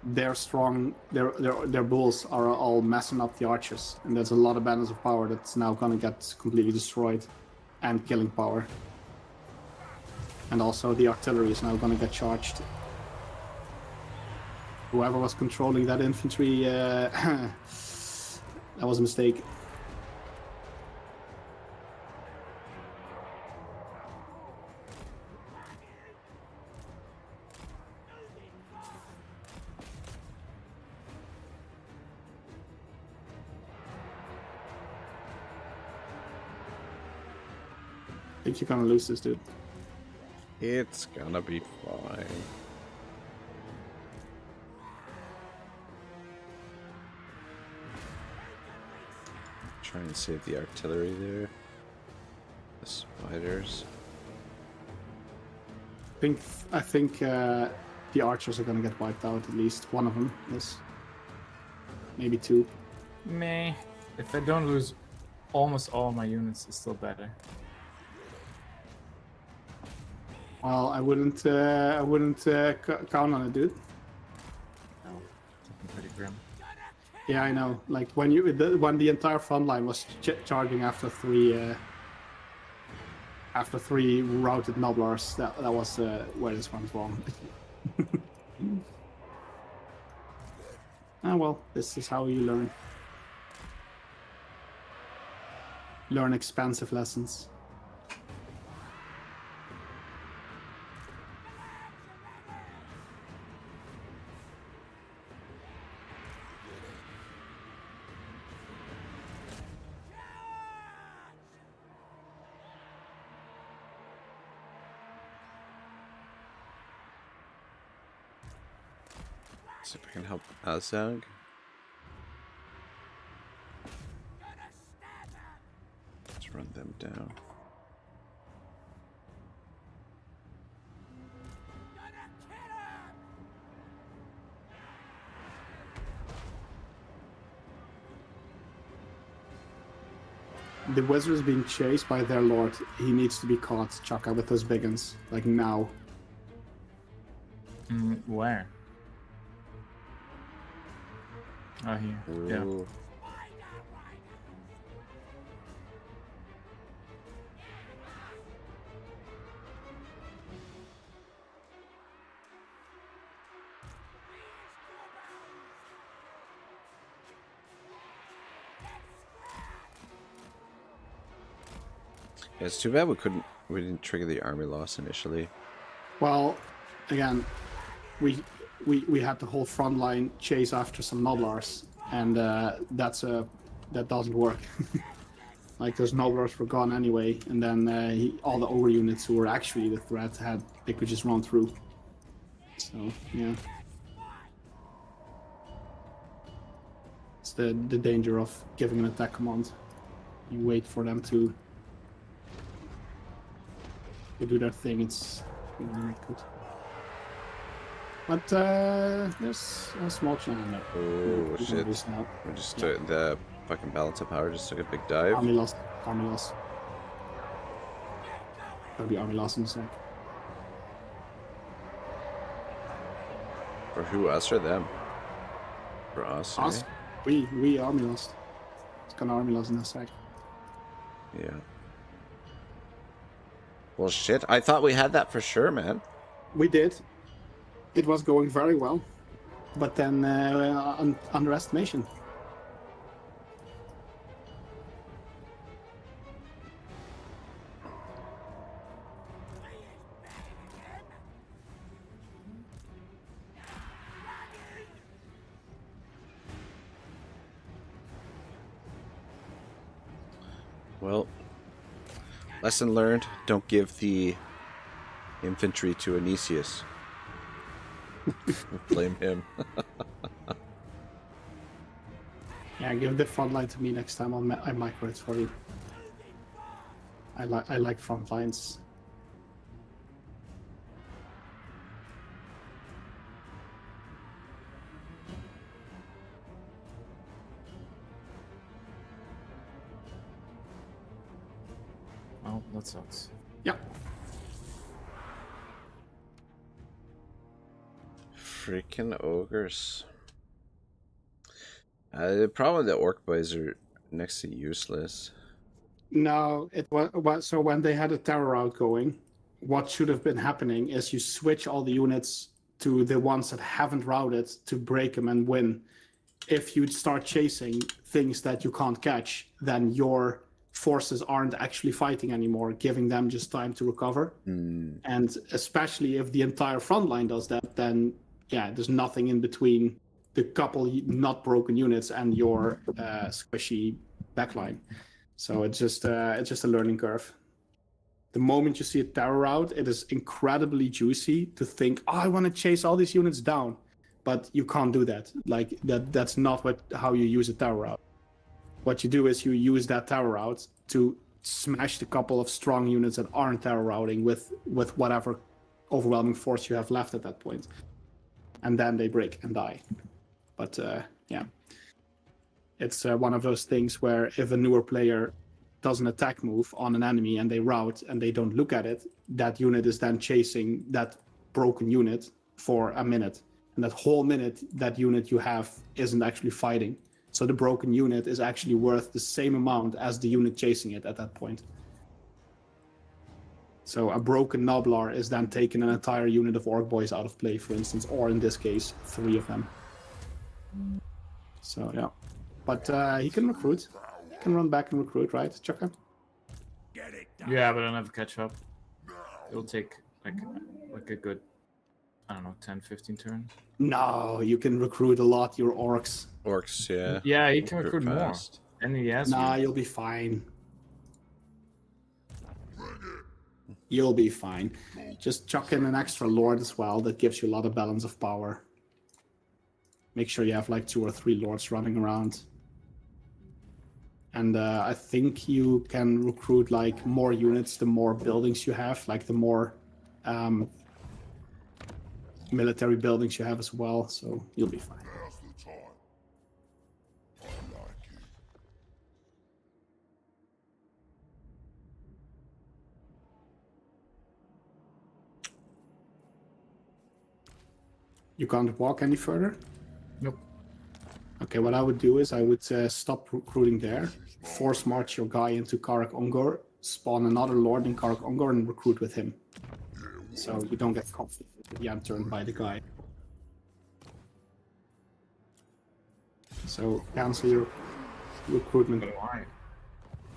their bulls are all messing up the archers, and there's a lot of balance of power that's now gonna get completely destroyed, and killing power. And also the artillery is now gonna get charged. Whoever was controlling that infantry, that was a mistake. I think you're gonna lose this, dude. It's gonna be fine. Try and save the artillery there. The spiders. I think the archers are gonna get wiped out. At least one of them is. Maybe 2. Meh. If I don't lose almost all my units, it's still better. Well, I wouldn't count on it, dude. Something pretty grim. Yeah, I know. Like when the entire front line was charging after three routed Noblars, that was where this went wrong. Ah well, this is how you learn. Learn expensive lessons. See if I can help Azag. Let's run them down. The wizard is being chased by their lord. He needs to be caught, Chaka, with those big uns. Like now. Where? Oh, here. Yeah. Ooh. Yeah, it's too bad we didn't trigger the army loss initially. Well, again, we had the whole front line chase after some Noblars, and that doesn't work. Like those Noblars were gone anyway, and then all the ogre units who were actually the threat they could just run through. So yeah, it's the danger of giving an attack command. You wait for them to do their thing. It's really not good. But there's a small chance. Oh shit! We just took the fucking balance of power. Just took a big dive. Army lost. Army lost. That'll be army lost in a sec. For who? Us or them? For us. Us? Eh? We army lost. It's gonna army lost in a sec. Yeah. Well, shit. I thought we had that for sure, man. We did. It was going very well, but then underestimation. Well, lesson learned, don't give the infantry to Anicius. Blame him. Yeah, give the front line to me next time. I micro it for you. I like front lines. Oh, that sucks. Yeah. Freaking ogres. The problem with the orc boys are next to useless. No, it was so when they had a terror route going, what should have been happening is you switch all the units to the ones that haven't routed to break them and win. If you start chasing things that you can't catch, then your forces aren't actually fighting anymore, giving them just time to recover. And especially if the entire front line does that, then yeah, there's nothing in between the couple not broken units and your squishy backline. So it's just a learning curve. The moment you see a terror route, it is incredibly juicy to think, oh, I want to chase all these units down, but you can't do that. Like that's not how you use a terror route. What you do is you use that terror route to smash the couple of strong units that aren't terror routing with whatever overwhelming force you have left at that point. And then they break and die. But yeah, it's one of those things where if a newer player does an attack move on an enemy and they rout and they don't look at it, that unit is then chasing that broken unit for a minute. And that whole minute, that unit you have isn't actually fighting. So the broken unit is actually worth the same amount as the unit chasing it at that point. So a broken Noblar is then taking an entire unit of Orc Boys out of play, for instance, or in this case, 3 of them. So yeah, but he can recruit. He can run back and recruit, right, Chaka? Yeah, but I'll never catch up. It'll take like a good, I don't know, 10, 15 turns. No, you can recruit a lot. Your orcs. Orcs, yeah. Yeah, he can recruit more. fast. And he has. Nah, you'll be fine. You'll be fine. Just chuck in an extra lord as well. That gives you a lot of balance of power. Make sure you have like 2 or 3 lords running around. And I think you can recruit like more units the more buildings you have, like the more military buildings you have as well, so you'll be fine. Now's the time. I like it. You can't walk any further? Nope. Okay, what I would do is I would stop recruiting there, force march your guy into Karak Ungor, spawn another lord in Karak Ungor, and recruit with him. So you don't get conflict with the end turn by the guy. So cancel your recruitment But why?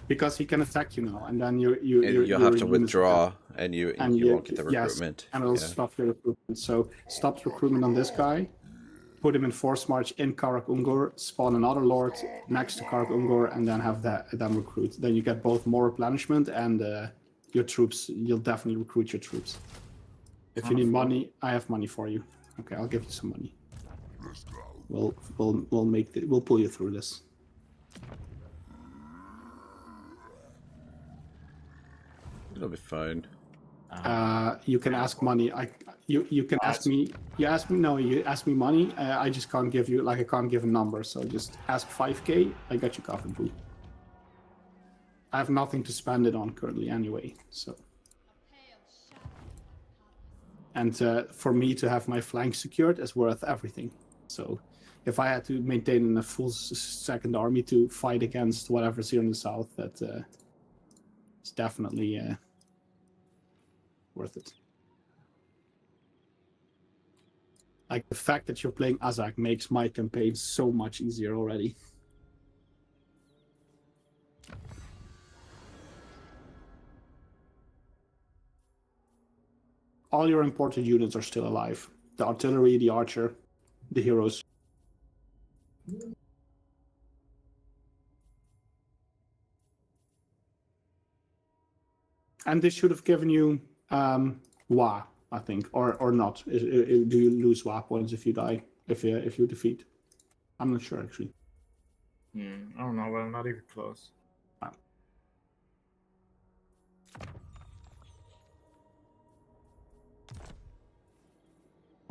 because he can attack you now, and then And you'll have to withdraw, and you won't get the recruitment. Yes, and it'll Yeah. stop your recruitment. So stop recruitment on this guy, put him in force march in Karak Ungor, spawn another lord next to Karak Ungor, and then have them recruit. Then you get both more replenishment and your troops. You'll definitely recruit your troops. If you need money, I have money for you. Okay, I'll give you some money. Let's go. We'll pull you through this. It'll be fine. You can ask money. You can ask me. You ask me money. I just can't give you I can't give a number. So just ask 5k. I got you covered, boo. I have nothing to spend it on currently anyway. So. And for me to have my flank secured is worth everything. So if I had to maintain a full second army to fight against whatever's here in the south, that is definitely worth it. Like the fact that you're playing Azak makes my campaign so much easier already. All your imported units are still alive. The artillery, the archer, the heroes. And this should have given you Wa, I think, or not. Do you lose Wa points if you die, if you defeat? I'm not sure actually. I don't know, but I'm not even close.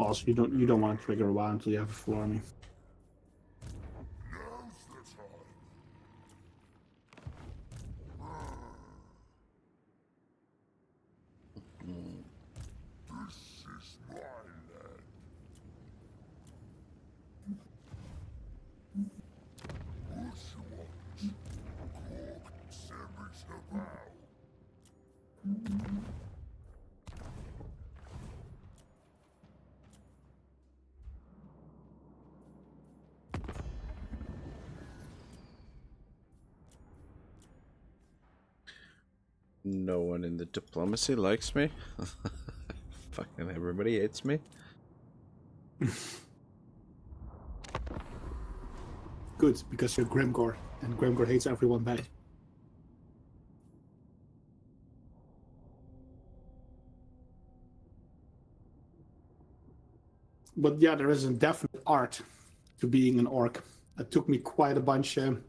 Also, you don't want to trigger Wa until you have a full army. Now's the time. This is my land. What you want? Coop, send me to bow. No one in the diplomacy likes me. Fucking everybody hates me. Good, because you're Grimgor, and Grimgor hates everyone back. But yeah, there is a definite art to being an orc. It took me quite a bunch of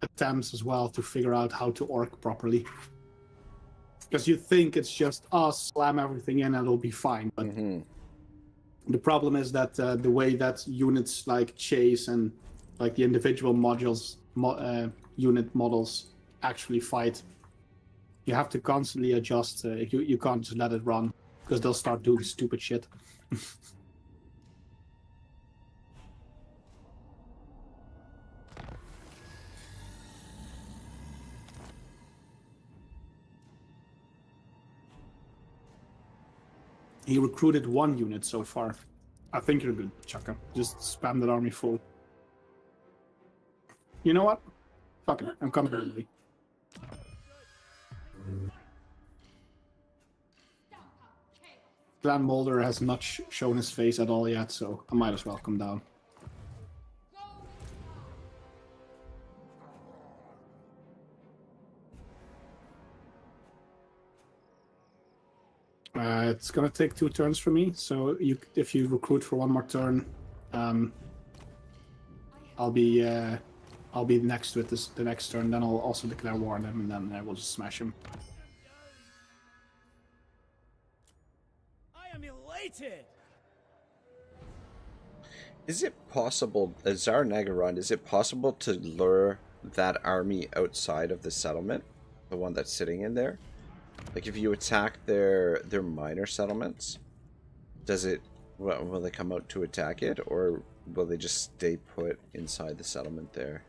attempts as well to figure out how to orc properly. Because you think it's just, slam everything in and it'll be fine. But the problem is that the way that units like chase and like the individual modules, unit models actually fight, you have to constantly adjust. You can't just let it run because they'll start doing stupid shit. He recruited 1 unit so far. I think you're good, Chaka. Just spam that army full. You know what? Fuck it. I'm coming early. Clan Mulder has not shown his face at all yet, so I might as well come down. It's gonna take 2 turns for me, so if you recruit for 1 more turn, I'll be next to it the next turn. Then I'll also declare war on him, and then we'll just smash him. I am elated. Is it possible, Tsar Nagaron, is it possible to lure that army outside of the settlement? The one that's sitting in there? Like if you attack their minor settlements, will they come out to attack it, or will they just stay put inside the settlement there?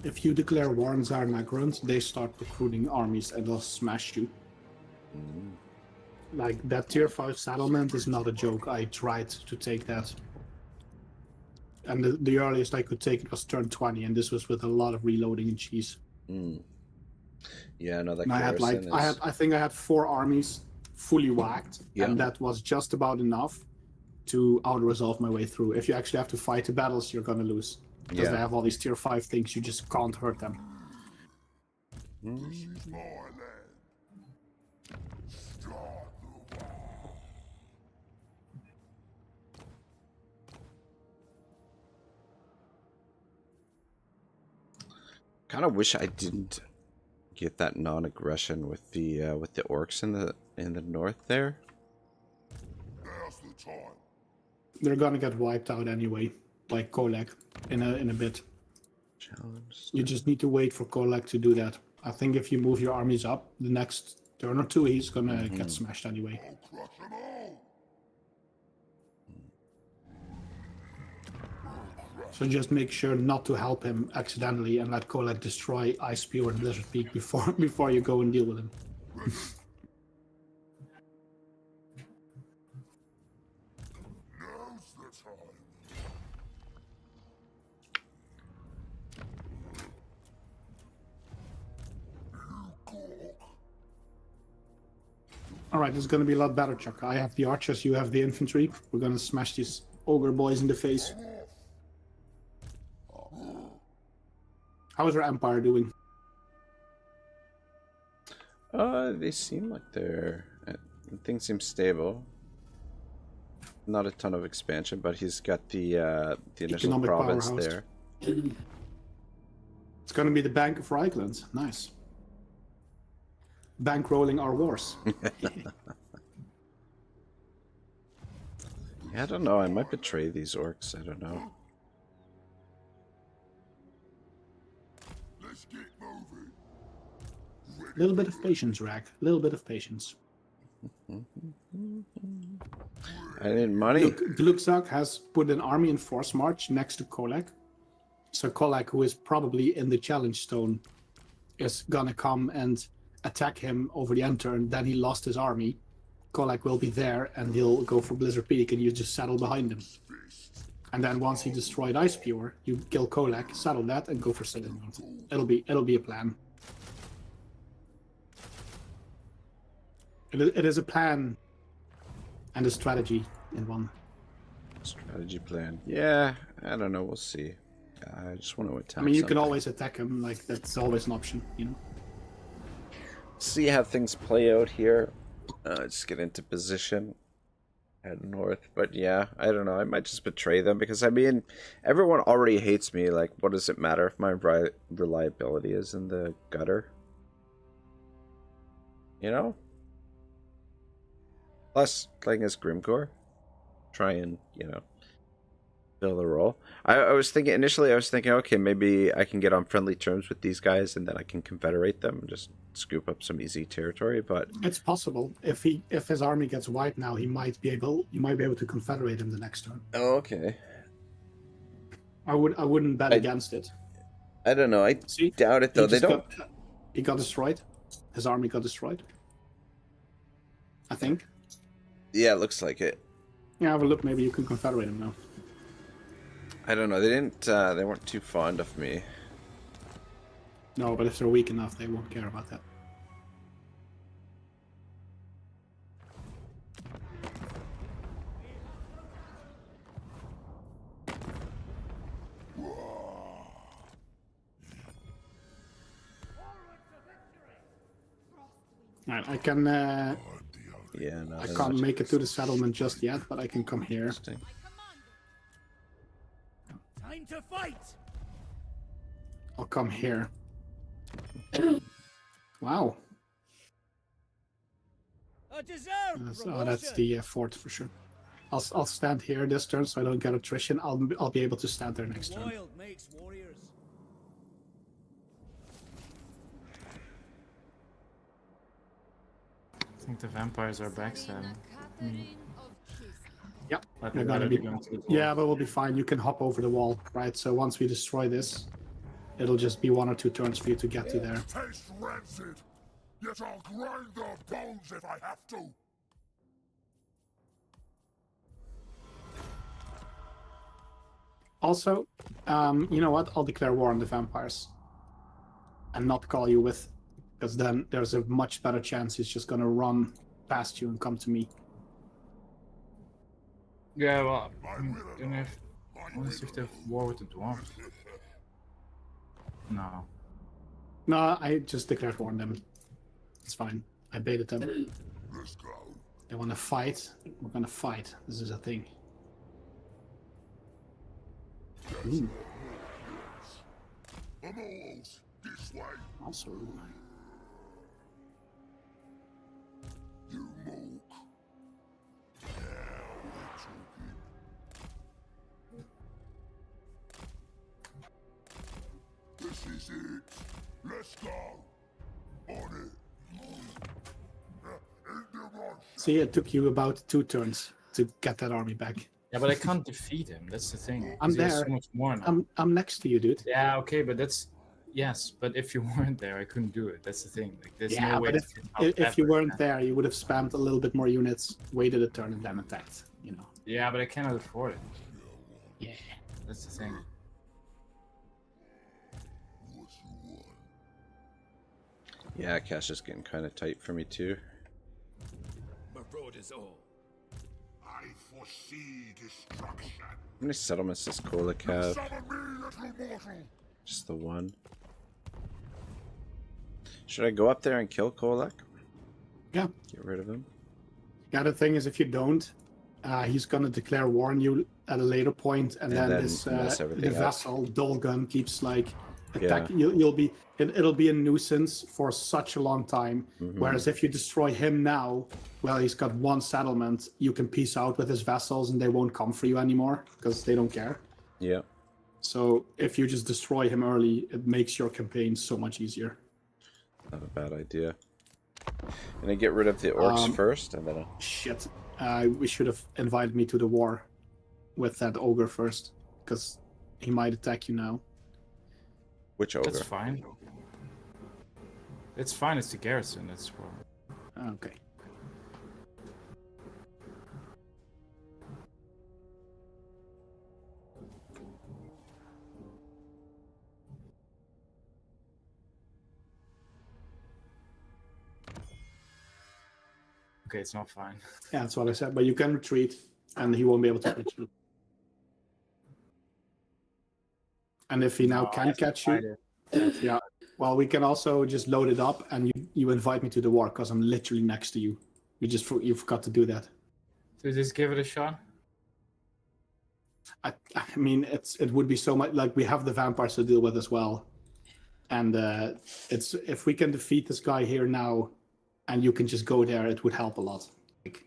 If you declare war on Tsar Nagaron, they start recruiting armies and they'll smash you. Like, that tier 5 settlement is not a joke. I tried to take that. And the earliest I could take it was turn 20, and this was with a lot of reloading and cheese. Yeah, no, that And I think I had 4 armies fully whacked, and that was just about enough to out-resolve my way through. If you actually have to fight the battles, you're gonna lose. Because they have all these tier 5 things, you just can't hurt them. This is my land. Start the war. Kind of wish I didn't get that non-aggression with the orcs in the north there. Now's the time. They're gonna get wiped out anyway, like Kolek, in a bit. Challenge. You just need to wait for Kolek to do that. I think if you move your armies up, the next turn or two, he's gonna get smashed anyway. I'll crush them all. So just make sure not to help him accidentally and let Kolek destroy Ice Spear and Blizzard Peak before you go and deal with him. Now's the time. Alright, this is gonna be a lot better, Chuck. I have the archers, you have the infantry. We're gonna smash these ogre boys in the face. How is our empire doing? They seem like things seem stable. Not a ton of expansion, but he's got the initial Economic province powerhouse. there. It's gonna be the Bank of Reichland. Nice. Bankrolling our wars. Yeah, I don't know. I might betray these orcs. I don't know. Let's get moving. A little bit of patience, Rag. A little bit of patience. I need money. Look, Glukzak has put an army in force march next to Kolek. So Kolek, who is probably in the challenge stone, is gonna come and attack him over the end turn. Then he lost his army. Kolek will be there, and he'll go for Blizzard Peak, and you just settle behind him. And then once he destroyed Ice Pure, you kill Kolek, settle that, and go for Settlement. It'll be a plan. It is a plan and a strategy in one. Strategy plan. Yeah, I don't know. We'll see. I just want to attack. I mean, you can something. always attack him. Like, that's always an option, you know. See how things play out here. Just get into position. Head north. But yeah, I don't know. I might just betray them because, I mean, everyone already hates me. Like, what does it matter if my reliability is in the gutter? You know? Plus, playing as Grimgore. Try and, you know, fill the role. I was thinking, initially I was thinking, okay, maybe I can get on friendly terms with these guys and then I can confederate them and just scoop up some easy territory, but It's possible. If his army gets wiped now, you might be able to confederate him the next turn. oh, okay. I wouldn't bet against it. I don't know. I See? doubt it though. They don't. He got destroyed. His army got destroyed. I think. Yeah, it looks like it. Yeah, have a look. Maybe you can confederate him now. I don't know. They didn't. They weren't too fond of me. No, but if they're weak enough, they won't care about that. Alright, I can. Yeah, no. I they're can't not make it to the settlement just yet, but I can come here. interesting. Time to Fight! I'll come here. Wow. A deserved That's promotion. the fort for sure. I'll stand here this turn so I don't get attrition. I'll be able to stand there next turn. Wild makes warriors. I think the vampires are backstabbing. Yep. But They're they'd gonna rather be- be going to the wall. Yeah, but we'll be fine. You can hop over the wall, right? So once we destroy this, it'll just be 1 or 2 turns for you to get to there. Taste rancid, yet I'll grind their bones if I have to. Also, you know what? I'll declare war on the vampires. And not call you with, because then there's a much better chance he's just gonna run past you and come to me. Yeah, well, My then will if I want to see if they have war with the dwarves. No. No, I just declared war on them. It's fine. I baited them. Let's go. They want to fight. We're gonna fight. This is a thing. Ooh, I'm almost this way. also, You mook. Now we're talking. This is it. Let's go. On it. In the rush. see, it took you about 2 turns to get that army back. Yeah, but I can't defeat him. That's the thing. I'm 'cause he has there. so much more now. I'm next to you, dude. Yeah, okay, but that's yes. But if you weren't there, I couldn't do it. That's the thing. Like, there's Yeah, no way. but to get out if you ever, weren't man. there, you would have spammed a little bit more units, waited a turn, and then attacked. You know. Yeah, but I cannot afford it. Yeah. That's the thing. What you want? Yeah, cash is getting kind of tight for me too. Marauders all. I foresee destruction. How many settlements does Kolak have? Summon me, little mortal. Just the one. Should I go up there and kill Kolak? Yeah. Get rid of him? The other thing is, if you don't, he's gonna declare war on you at a later point, and then then mess the everything up. vessel Dolgun keeps like attack. Yeah. You'll be it'll be a nuisance for such a long time. Mhm. Whereas if you destroy him now, well, he's got 1 settlement. You can peace out with his vessels, and they won't come for you anymore because they don't care. Yeah. So if you just destroy him early, it makes your campaign so much easier. Not a bad idea. And I get rid of the orcs first, and then Shit. We should have invited me to the war with that ogre first, because he might attack you now. which ogre? That's fine. It's fine. It's the garrison. That's what. Okay. Okay, it's not fine. Yeah, that's what I said. But you can retreat, and he won't be able to catch you. And if he now No, I can have to catch fight you, it. yeah. Well, we can also just load it up, and you invite me to the war because I'm literally next to you. You forgot to do that. So just give it a shot. I mean, it would be so much like we have the vampires to deal with as well, and it's if we can defeat this guy here now, and you can just go there, it would help a lot. Like,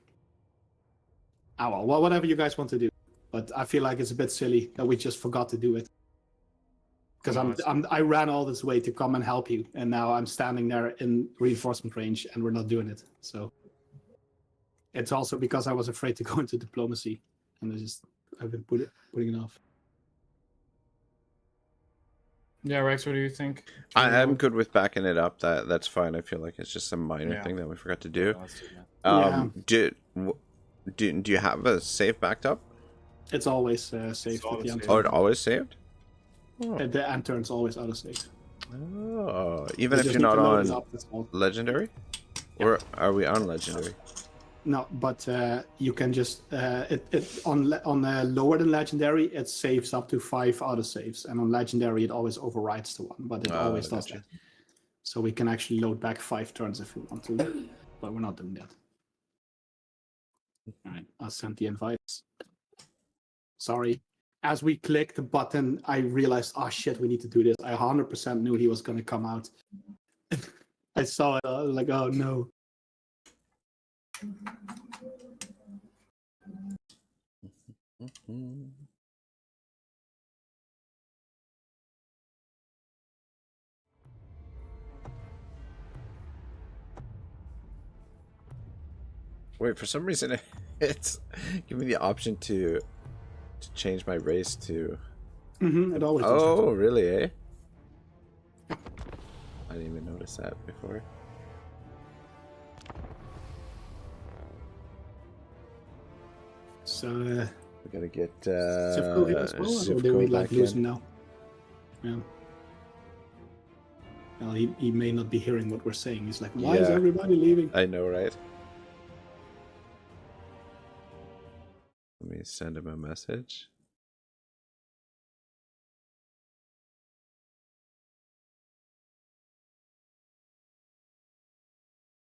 well, whatever you guys want to do, but I feel like it's a bit silly that we just forgot to do it. Because I ran all this way to come and help you, and now I'm standing there in reinforcement range, and we're not doing it. So it's also because I was afraid to go into diplomacy, and I've been putting it off. Yeah, Rex, what do you think? I'm good with backing it up. That's fine. I feel like it's just a minor Yeah. thing that we forgot to do. Let's do that. Do you have a save backed up? It's always saved at always the end. saved. Oh, it always saved? The end turn's always auto saved. Oh, even if you're not on legendary? Or are we on legendary? No, but you can just on lower than legendary, it saves up to 5 auto saves, and on legendary it always overrides the one, but it always does gotcha. that. So we can actually load back 5 turns if we want to, but we're not doing that. All right, I'll send the invites. Sorry, as we clicked the button, I realized, oh shit, we need to do this. I 100% knew he was going to come out. I saw it, I was like, oh no. Wait, for some reason it's giving me the option to change my race to. It always does Oh, really? Eh? I didn't even notice that before. So We gotta get Zivko here as well, or do we Zivko like back lose in. him now? Yeah. Well, he may not be hearing what we're saying. He's like, why is Yeah. everybody leaving? I know, right? Let me send him a message.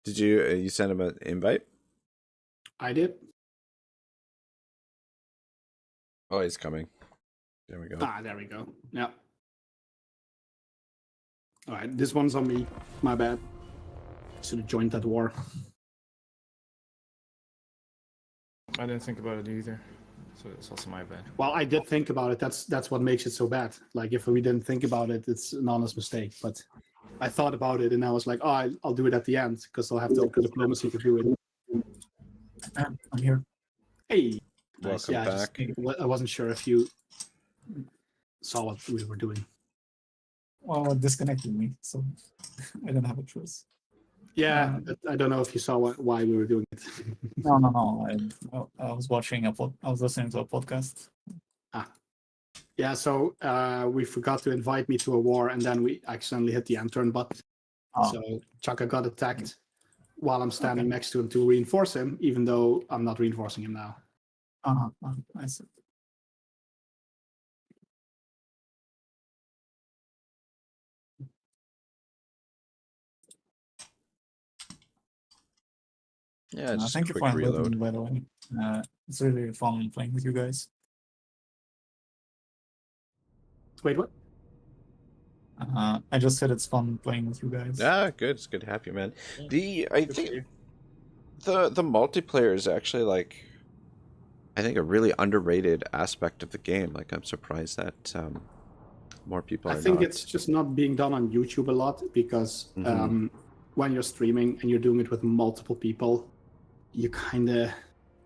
Did you send him an invite? I did. Oh, he's coming. There we go. Ah, there we go. Yeah. All right, this one's on me. My bad. Should have joined that war. I didn't think about it either, so it's also my bad. Well, I did think about it. That's what makes it so bad. Like, if we didn't think about it, it's an honest mistake. But I thought about it, and I was like, oh, I'll do it at the end, because I'll have to open diplomacy to do it. I'm here. Hey. Welcome Yeah, back. I wasn't sure if you saw what we were doing. Well, it disconnected me, so I don't have a choice. Yeah, I don't know if you saw why we were doing it. No. I was watching I was listening to a podcast. Yeah, so we forgot to invite me to a war, and then we accidentally hit the end turn button. Oh. So Chaka got attacked while I'm standing next to him to reinforce him, even though I'm not reinforcing him now. I see. Yeah, just a Thank you quick for reload. inviting me, by the way. It's really fun playing with you guys. Wait, what? I just said it's fun playing with you guys. Yeah, good. It's good to have you, man. I think the multiplayer is actually like, I think, a really underrated aspect of the game. Like, I'm surprised that more people. I are think not. it's just not being done on YouTube a lot, because when you're streaming and you're doing it with multiple people, you kind of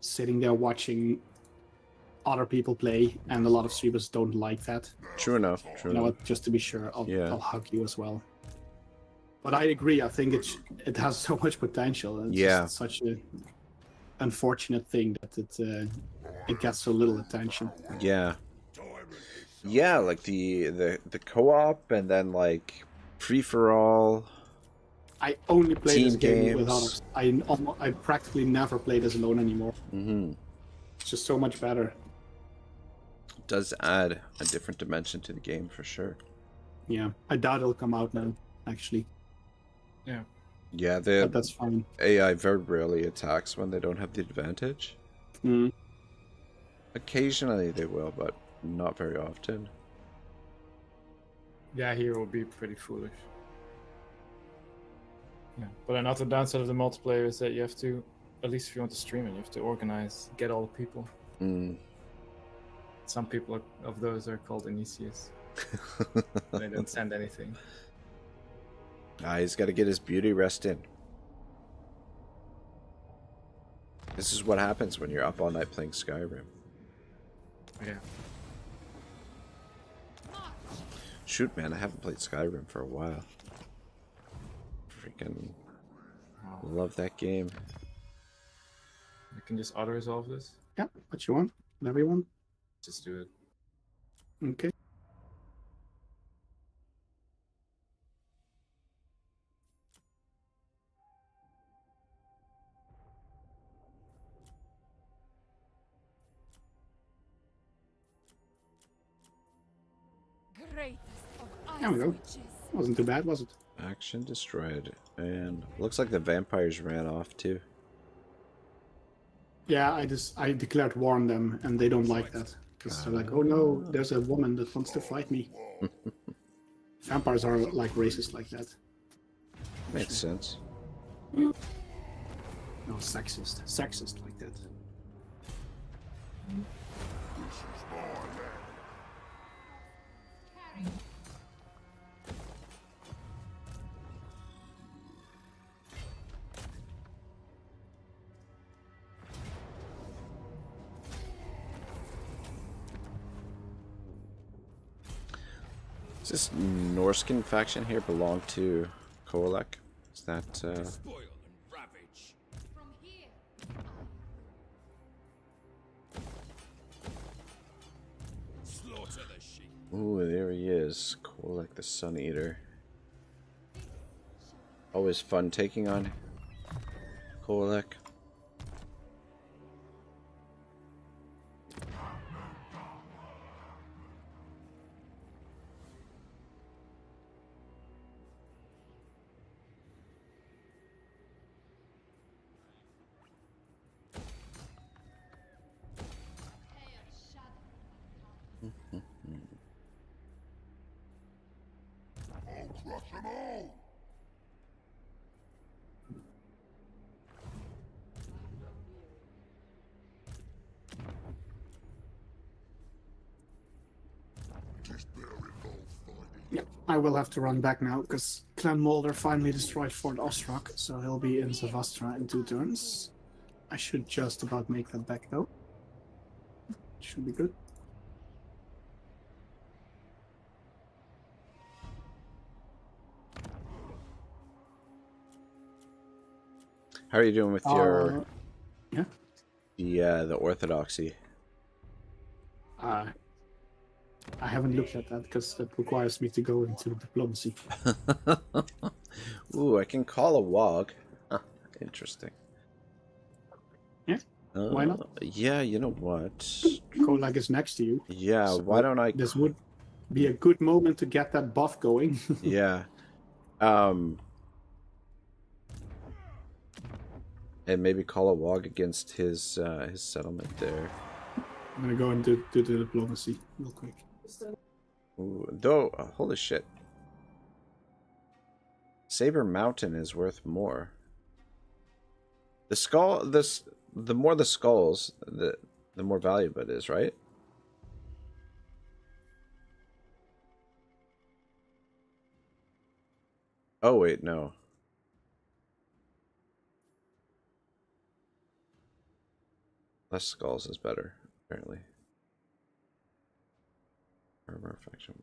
sitting there watching other people play, and a lot of streamers don't like that. True enough. True You know enough. what? Just to be sure, I'll Yeah. hug you as well. But I agree. I think it has so much potential. It's Yeah. just such a unfortunate thing that it gets so little attention. Yeah. Yeah, like the co-op, and then like free for all. I only play Team this game with games. others. I practically never play this alone anymore. Mm-hmm. It's just so much better. Does add a different dimension to the game for sure. Yeah, I doubt it'll come out now. Actually, Yeah. Yeah, but the that's fine. AI very rarely attacks when they don't have the advantage. Mm. Occasionally they will, but not very often. Yeah, here will be pretty foolish. Yeah, but another downside of the multiplayer is that you have to, at least if you want to stream it, you have to organize, get all the people. Mm. Some people of those are called initiates. They don't send anything. He's got to get his beauty rest in. This is what happens when you're up all night playing Skyrim. Yeah. Shoot, man, I haven't played Skyrim for a while. Freaking love that game. You can just auto-resolve this. Yeah, what you want? Whatever you want. Just do it. Okay. Greatest of There we go. ice witches. Wasn't too bad, was it? Action destroyed. And looks like the vampires ran off too. Yeah, I declared war on them, and they don't like that. Because they're like, oh no, there's a woman that wants to fight me. Vampires are like racist like that. Makes sense. No, sexist. Sexist like that. Does this Norskin faction here belong to Kolak? Is that Spoil and ravage. From here. Slaughter the sheep. Ooh, there he is. Kolak the Sun Eater. Always fun taking on Kolak. I'll crush them all! Just better involve fighting. Yeah, I will have to run back now because Clan Mulder finally destroyed Fort Ostrak, so he'll be in Zavastra in 2 turns. I should just about make that back though. Should be good. How are you doing with your yeah. the orthodoxy? I haven't looked at that because that requires me to go into diplomacy. Ooh, I can call a wog. Huh, interesting. Yeah, why not? Yeah, you know what? Kolak is next to you. Yeah, So why don't I? This would be a good moment to get that buff going. Yeah. And maybe call a wog against his settlement there. I'm gonna go and do the diplomacy real quick. Ooh, though, holy shit. Saber Mountain is worth more. The skull, the more the skulls, the more valuable it is, right? Oh wait, no. Less skulls is better, apparently. Armor faction.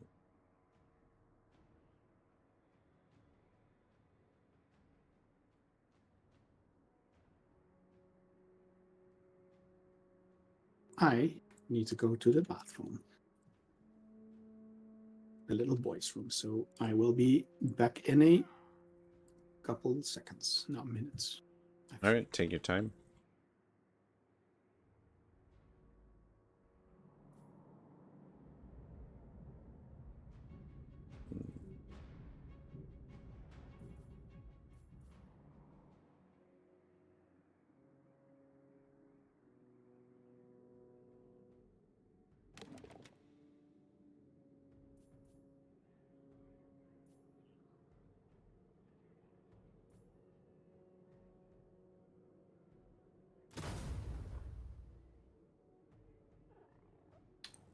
I need to go to the bathroom. The little boys' room. So I will be back in a couple seconds, not minutes. All right, take your time.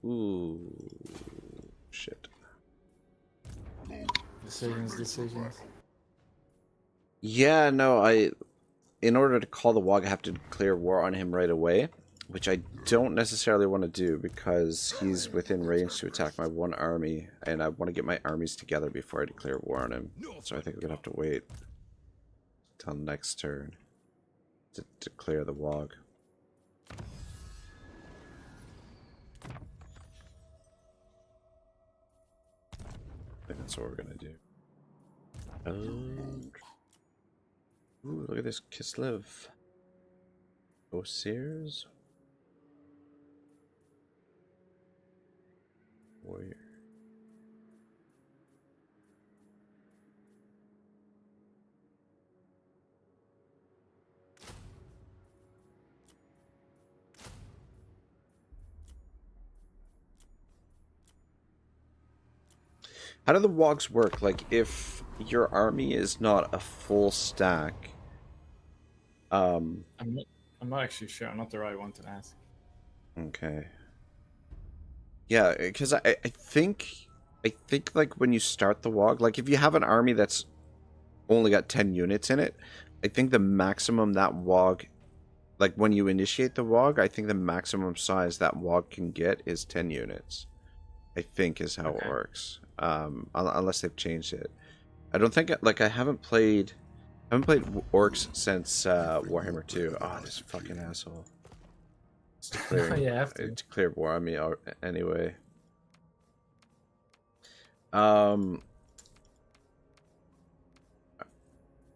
Ooh, shit. Decisions. Yeah, no, in order to call the wog, I have to declare war on him right away, which I don't necessarily want to do because he's within range to attack my one army, and I want to get my armies together before I declare war on him. So I think we're gonna have to wait till next turn to declare the wog. I think that's what we're gonna do. Ooh, look at this Kislev. Osiris? Warrior. How do the wogs work? Like, if your army is not a full stack, I'm not actually sure. I'm not the right one to ask. okay. Yeah, because I think like when you start the wog, like if you have an army that's only got 10 units in it, I think the maximum that wog, like when you initiate the wog, I think the maximum size that wog can get is 10 units. I think is how it works. Unless they've changed it. I don't think like I haven't played orcs since Warhammer 2. Oh, this fucking asshole. It's declared, Yeah, I have to. it declared war on me anyway.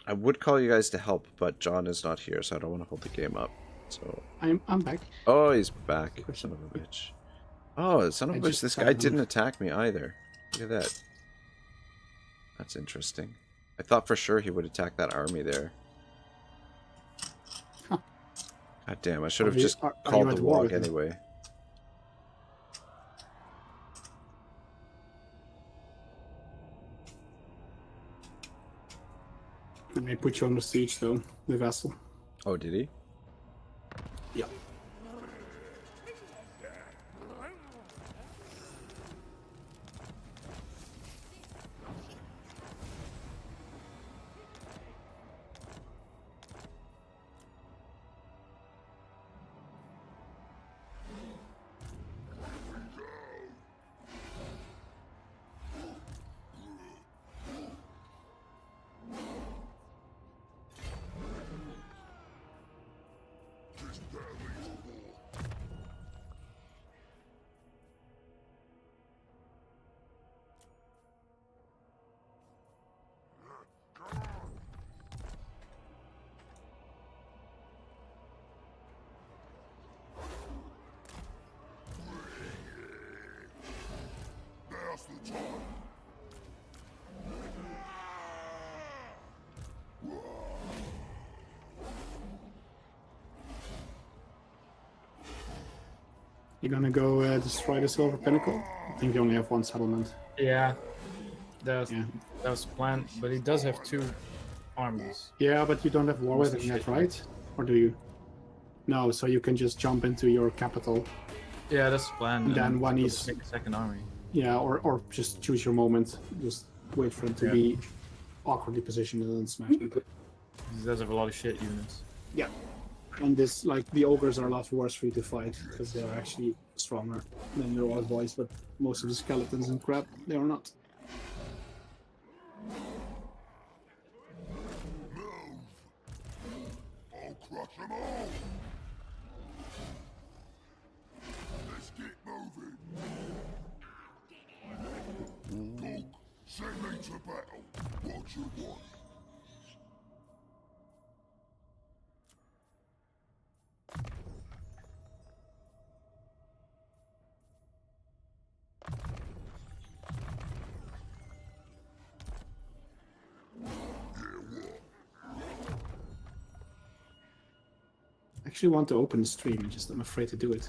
I would call you guys to help, but John is not here, so I don't want to hold the game up. So I'm back. oh, he's back. Son of a bitch. Oh, son of a bitch! just This guy found- didn't attack me either. Look at that. That's interesting. I thought for sure he would attack that army there. Huh. God damn! I should have Are you- just are you called at the war wog with him? anyway. They may put you under siege though, the vessel. Oh, did he? Yeah. Now's the time. You're gonna go destroy the Silver Pinnacle? I think you only have one settlement. Yeah, that Yeah. was the plan. But he does have 2 armies. Yeah, but you don't have war with Mostly him yet, shit. right? Or do you? No, so you can just jump into your capital. Yeah, that's the plan. And then he's when able to he's- take a second army. Yeah, or just choose your moment. Just wait for him to Yeah. be awkwardly positioned and then smash him. He does have a lot of shit units. Yeah. And this, like, the ogres are a lot worse for you to fight because they're actually stronger than your old boys, but most of the skeletons and crap, they are not. I'll crush them all. Let's get moving. Coop, send me to battle. What you want? I actually want to open the stream, just I'm afraid to do it.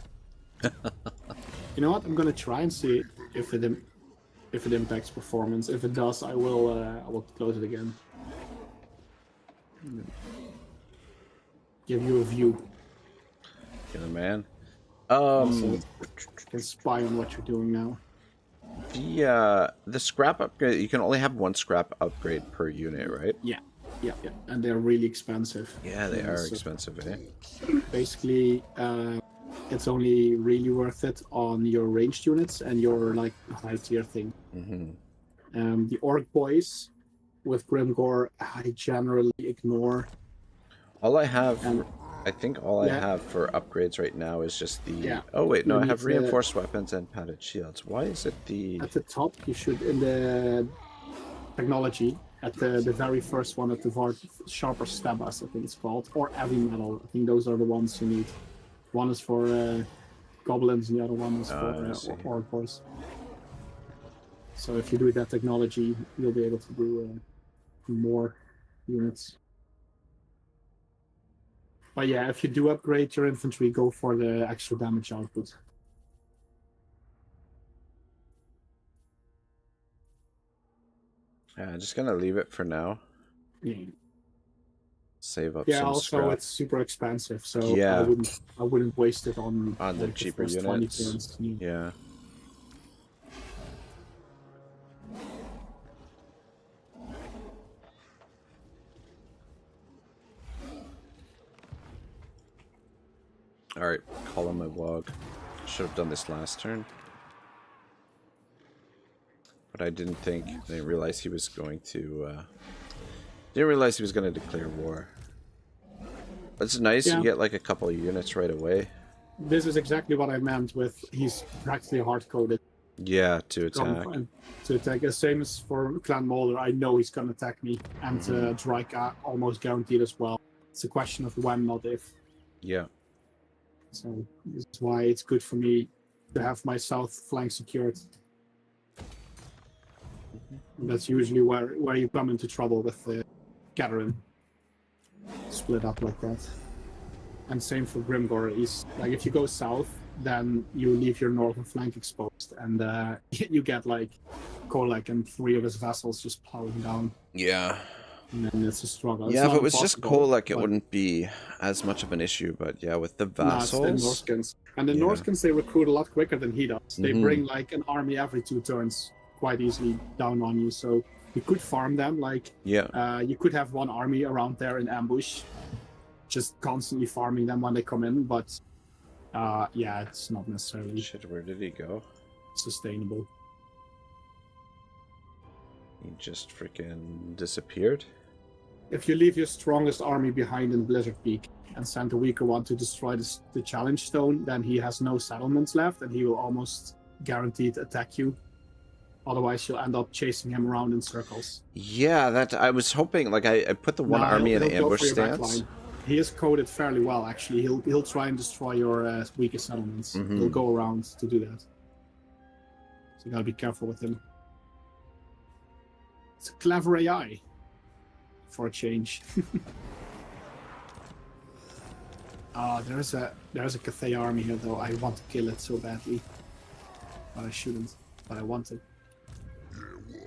You know what? I'm gonna try and see if it impacts performance. If it does, I will close it again. Give you a view. You're the man. Also, can spy on what you're doing now. The scrap upgrade, you can only have 1 scrap upgrade per unit, right? Yeah, and they're really expensive. Yeah, they are So expensive, eh? basically, it's only really worth it on your ranged units and your like high tier thing. Mm-hmm. The orc boys with Grimgore, I generally ignore. All I have, And I think all I Yeah. have for upgrades right now is just the. Yeah. Oh wait, no, You I need have the- reinforced weapons and padded shields. Why is it the? at the top, you should in the technology at the very first one at the sharper stabas, I think it's called, or heavy metal. I think those are the ones you need. One is for goblins, and the other one is I for see. orc boys. So if you do that technology, you'll be able to do more units. But yeah, if you do upgrade your infantry, go for the extra damage output. Yeah, I'm just gonna leave it for now. Yeah. Save up Yeah. some Also, scrap it's super expensive, so Yeah. I wouldn't waste it on on the like, cheaper first 20 units. turns. Yeah. Yeah. All right, call him my log. Should have done this last turn, but I didn't realize he was going to. Didn't realize he was going to declare war. It's nice Yeah. you get like a couple of units right away. This is exactly what I meant with he's practically hard coded. Yeah, to attack. To attack. The same as for Clan Molder, I know he's gonna attack me, and Draika almost guaranteed as well. It's a question of when, not if. Yeah. So this is why it's good for me to have my south flank secured. And that's usually where you come into trouble with the Gathering. Split up like that. And same for Grimgor. Is like if you go south, then you leave your northern flank exposed, and you get like Kolek and 3 of his vessels just plowing down. Yeah. And then it's a struggle. It's Yeah, if not it was just impossible, Kolek, it but- wouldn't be as much of an issue. But yeah, with the No, it's the vassals, Norskins. And the Yeah. Norskins, they recruit a lot quicker than he does. They Mhm. bring like an army every 2 turns quite easily down on you. So you could farm them. Like yeah, you could have one army around there in ambush, just constantly farming them when they come in. But yeah, it's not necessarily shit. Where did he go? sustainable. He just freaking disappeared. If you leave your strongest army behind in Blizzard Peak and send a weaker one to destroy the challenge stone, then he has no settlements left, and he will almost guaranteed attack you. Otherwise, you'll end up chasing him around in circles. Yeah, that I was hoping. Like I put the one No, army in he'll an go for ambush your back stance. line. He is coded fairly well, actually. He'll try and destroy your weakest settlements. Mhm. He'll go around to do that. So you gotta be careful with him. It's a clever AI, for a change. There's a Cathay army here though. I want to kill it so badly, but I shouldn't. But I want it. Here we go.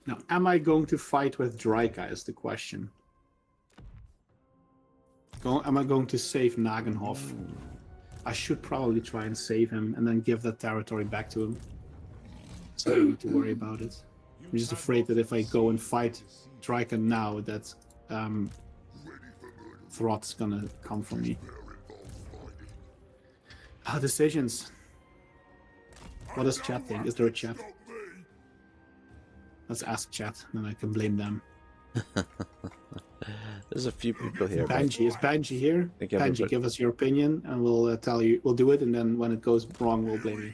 Now, am I going to fight with Draika is the question. Am I going to save Nagenhof? I should probably try and save him and then give that territory back to him. So I don't need to worry about it. I'm just afraid that if I go and fight Draika now, that Throt's gonna come for me. Decisions. What does chat think? Is there a chat? Let's ask chat, then I can blame them. There's a few people here. but- Banji, is Banji here? think Banji, everybody- give us your opinion, and we'll tell you. We'll do it, and then when it goes wrong, we'll blame you.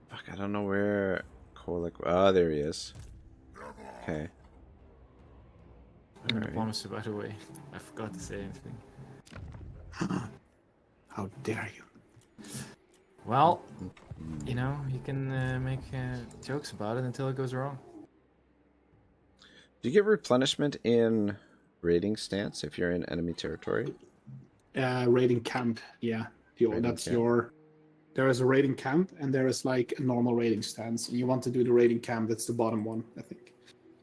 Fuck, I don't know where Kolek. Oh, there he is. Okay. Alright. Diplomacy, by the way. I forgot to say anything. How dare you? Well, you know, you can make jokes about it until it goes wrong. Do you get replenishment in raiding stance if you're in enemy territory? Raiding camp, yeah. Raiding That's camp. your. There is a raiding camp, and there is like a normal raiding stance. And you want to do the raiding camp. That's the bottom one, I think.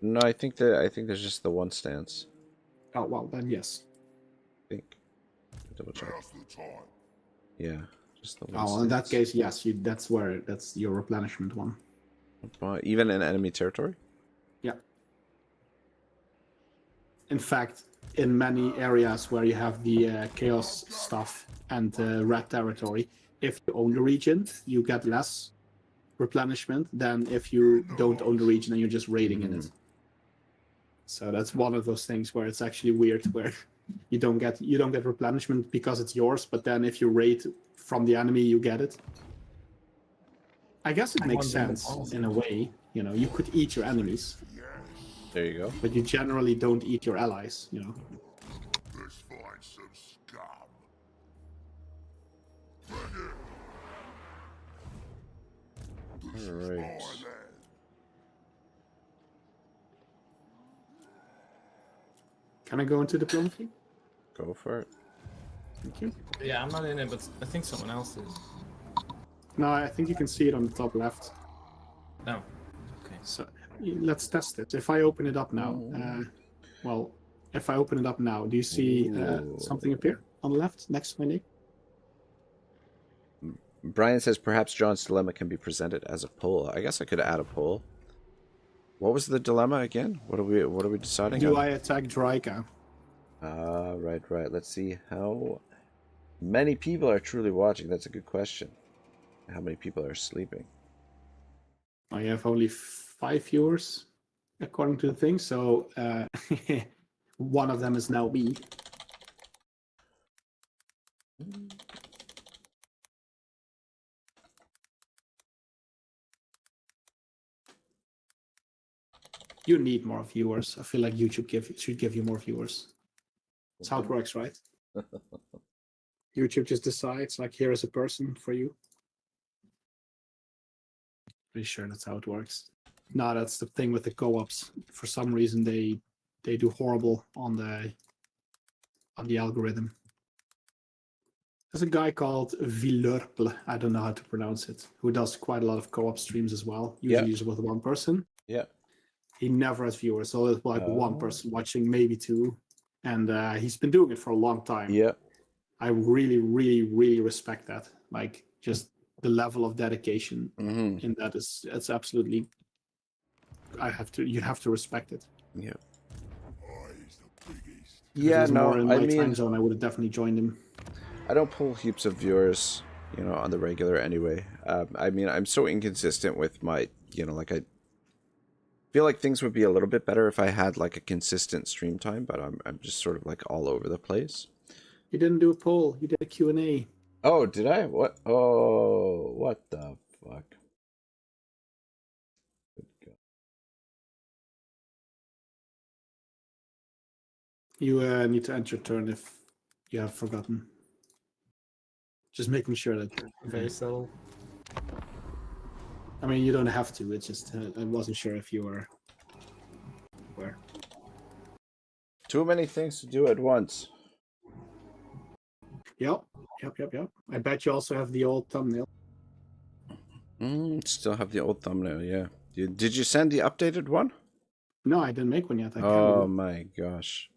No, I think there's just the one stance. Oh well, then yes. I think. Double check. Now's the time. Yeah, just the one. Oh, well, in that stance. case, yes. That's your replenishment one. Even in enemy territory. Yeah. In fact, in many areas where you have the chaos stuff and red territory, if you own the region, you get less replenishment than if you don't own the region and you're just raiding in it. So that's one of those things where it's actually weird, where you don't get replenishment because it's yours, but then if you raid from the enemy, you get it. I guess it makes sense in a way. You know, you could eat your enemies, There you go. but you generally don't eat your allies. You know. Let's find some scum. All right. Island. Can I go into diplomacy? Go for it. Thank you. Yeah, I'm not in it, but I think someone else is. No, I think you can see it on the top left. No. Okay. So let's test it. If I open it up now, well, if I open it up now, do you see something appear on the left next to my name? Brian says perhaps John's dilemma can be presented as a poll. I guess I could add a poll. What was the dilemma again? What are we deciding Do on? I attack Draika? Right. Let's see how many people are truly watching. That's a good question. How many people are sleeping? I have only 5 viewers, according to the thing. So one of them is now me. You need more viewers. I feel like YouTube should give you more viewers. That's how it works, right? YouTube just decides, like, here is a person for you. Pretty sure that's how it works. No, that's the thing with the co-ops. For some reason, they do horrible on the algorithm. There's a guy called Villerple, I don't know how to pronounce it, who does quite a lot of co-op streams as well. Usually just with one person. Yeah. He never has viewers, so it's like one person watching, maybe 2. And he's been doing it for a long time. Yeah. I really, really, really respect that. Like, just the level of dedication in that it's absolutely. You have to respect it. Yeah. If Yeah. it was more in No. my time zone, I would have definitely joined him. I don't pull heaps of viewers, on the regular anyway. I'm so inconsistent with my, like I feel like things would be a little bit better if I had like a consistent stream time, but I'm just sort of like all over the place. You didn't do a poll. You did a Q&A. Oh, did I? What? Oh, what the fuck? You need to end your turn if you have forgotten. Just making sure that. Very subtle. I mean, you don't have to. It's just I wasn't sure if you were. Where? Too many things to do at once. Yep. I bet you also have the old thumbnail. Still have the old thumbnail, yeah. Did you send the updated one? No, I didn't make one yet. I can Oh do. my gosh.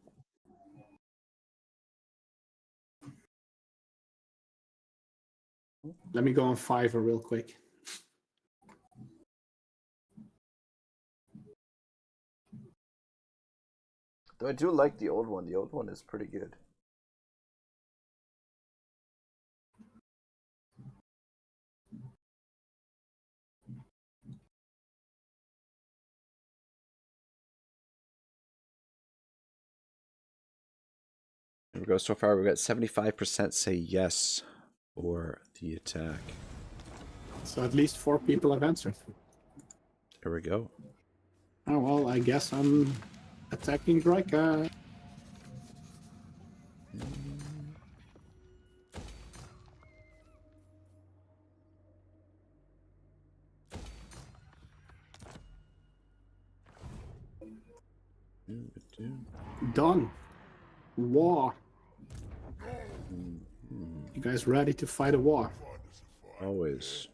Let me go on Fiverr real quick. Though I do like the old one. The old one is pretty good. Here we go. So far, we've got 75% say yes for the attack. So at least 4 people have answered. Here we go. Oh, well, I guess I'm attacking Draika. Done. War. You guys ready to fight a war? Always.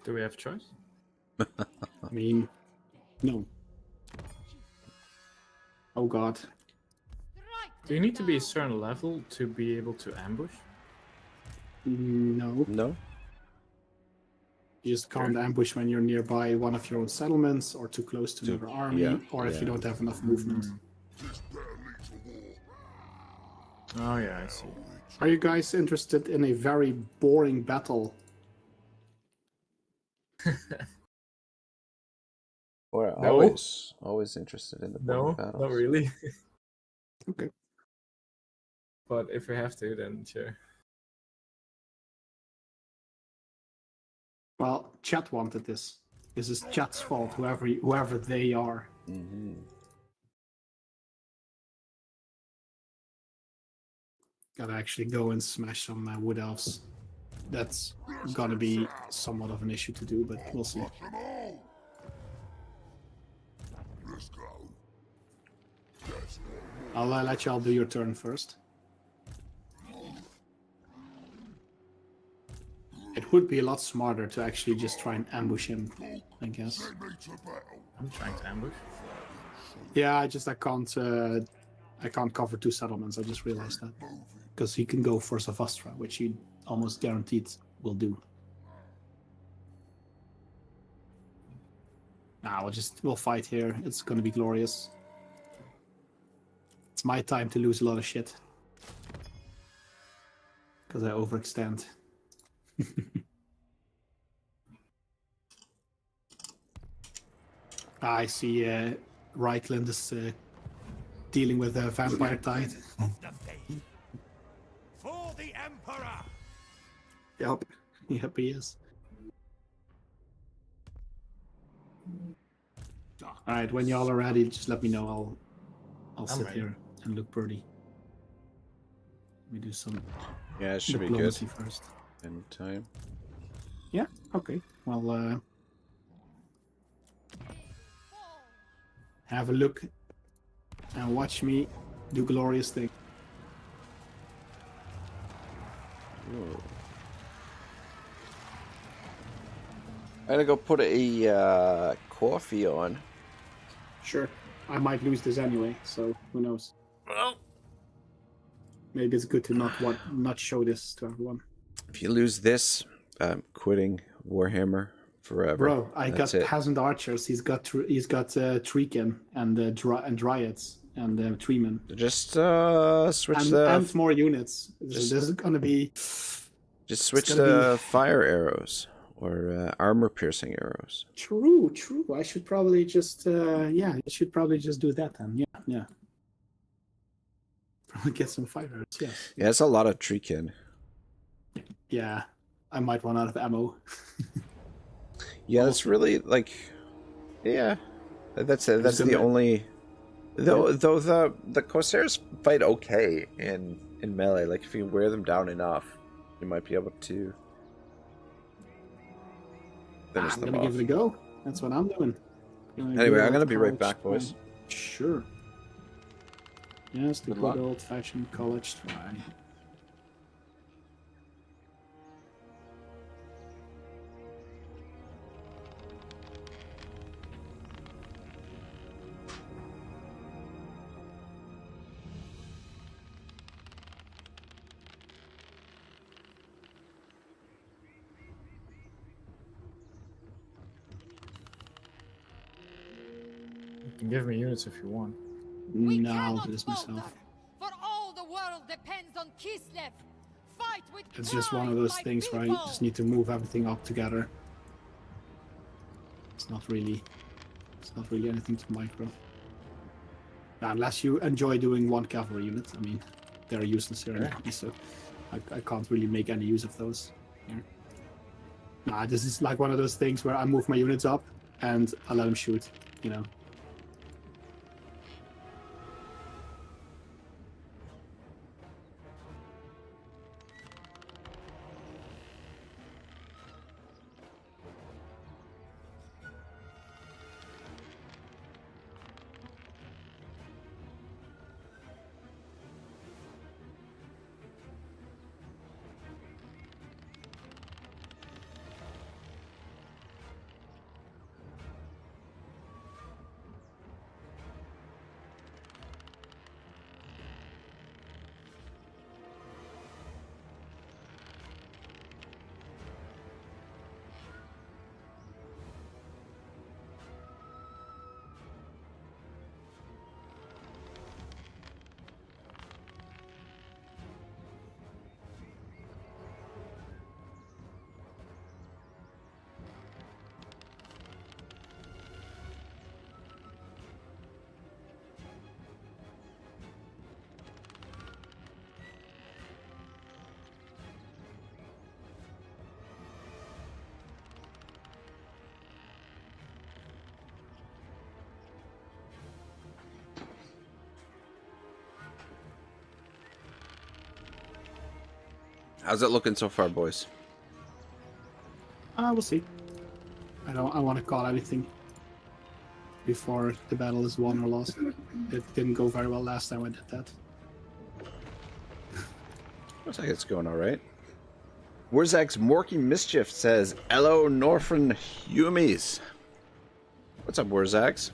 Do we have a choice? I mean, no. Oh god. Do you need to be a certain level to be able to ambush? No. No? You just can't ambush when you're nearby one of your own settlements or too close to another army, or if you don't have enough movement. Oh yeah, I see. Are you guys interested in a very boring battle? Or No. always interested in the No, boring battles. not really. Okay. But if we have to, then sure. Well, chat wanted this. This is chat's fault, whoever they are. Mm-hmm. Gotta actually go and smash some wood elves. That's gonna be somewhat of an issue to do, but we'll see. Let's go. That's one more. I'll let y'all do your turn first. It would be a lot smarter to actually just try and ambush him, I guess. Send me to battle. I'm trying to ambush. Yeah, I can't cover 2 settlements. I just realized that because he can go for Savastra, which he almost guaranteed will do. Nah, we'll fight here. It's gonna be glorious. It's my time to lose a lot of shit because I overextend. I see Reichland is dealing with a vampire tide. For the Emperor! Yep. Yep, he is. Alright, when y'all are ready, just let me know. I'll sit ready. here and look pretty. Let me do some Yeah, it should be good. diplomacy first. In time. Yeah, okay. Well, have a look and watch me do glorious thing. Ooh. I'm gonna go put a coffee on. Sure. I might lose this anyway, so who knows? Well, Maybe it's good to not show this to everyone. if you lose this, I'm quitting Warhammer forever. Bro, I That's got it. peasant archers. He's got Treekin and Dryads and Treemen Just switch and, the and more units. This is gonna be. just switch gonna the be- fire arrows or armor piercing arrows. True. I should probably just I should probably just do that then. Yeah. Probably get some fire. Yes. Yeah, it's a lot of treekin. Yeah. I might run out of ammo. Yeah, that's really like, yeah, that's the gonna- only. Though the Corsairs fight okay in melee. Like if you wear them down enough, you might be able to finish I'm them gonna off. give it a go. That's what I'm doing. Anyway, I'm gonna be right back, boys. Sure. Yes, the Good good luck. old-fashioned college try. You can give me units if you want. We No, I'll cannot do this falter, myself. for all the world depends on Kislev. Fight with It's just one of pride, those my things where you people. just need to move everything up together. It's not really anything to micro. Unless you enjoy doing one cavalry unit. I mean, they're useless here anyway, so I can't really make any use of those. Here. Nah, this is like one of those things where I move my units up and I let them shoot, you know. How's it looking so far, boys? We'll see. I want to call anything. before the battle is won or lost. It didn't go very well last time I did that. Looks like it's going all right. Warzak's Morky Mischief says, "Hello, Northern Humies." What's up, Warzags?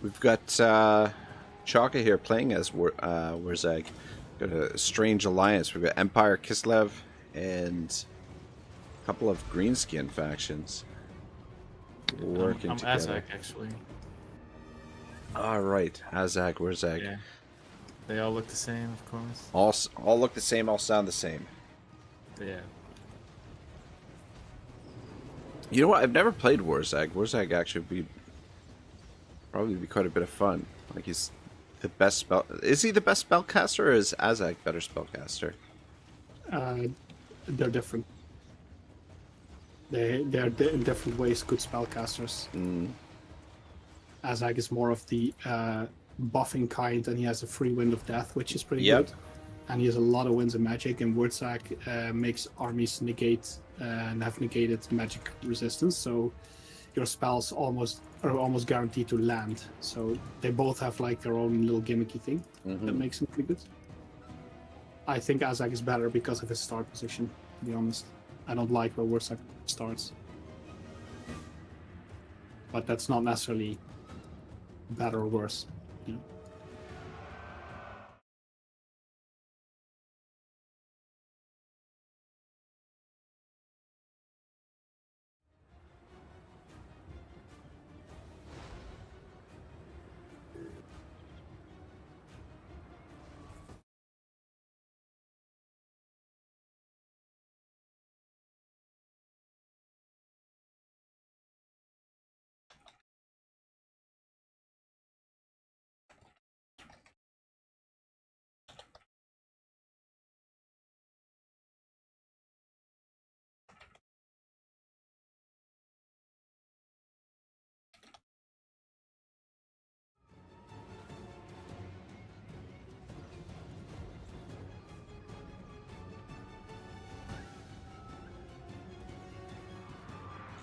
We've got Chaka here playing as Warzag. Got a strange alliance. We've got Empire, Kislev, and a couple of greenskin factions working I'm together. Azak, actually. All right, Azak, Warzag. Yeah. They all look the same, of course. All look the same. All sound the same. Yeah. You know what? I've never played Warzag. Warzag actually probably be quite a bit of fun. Like he's the best spell. Is he the best spellcaster, or is Azak better spellcaster? They're different. They're in different ways good spellcasters. Azag is more of the buffing kind, and he has a free wind of death, which is pretty good. And he has a lot of winds of magic, and Warzag makes armies negate and have negated magic resistance, so your spells are almost guaranteed to land. So they both have like their own little gimmicky thing that makes them pretty good. I think Azag is better because of his start position, to be honest. I don't like where Warzag starts. But that's not necessarily better or worse. You know?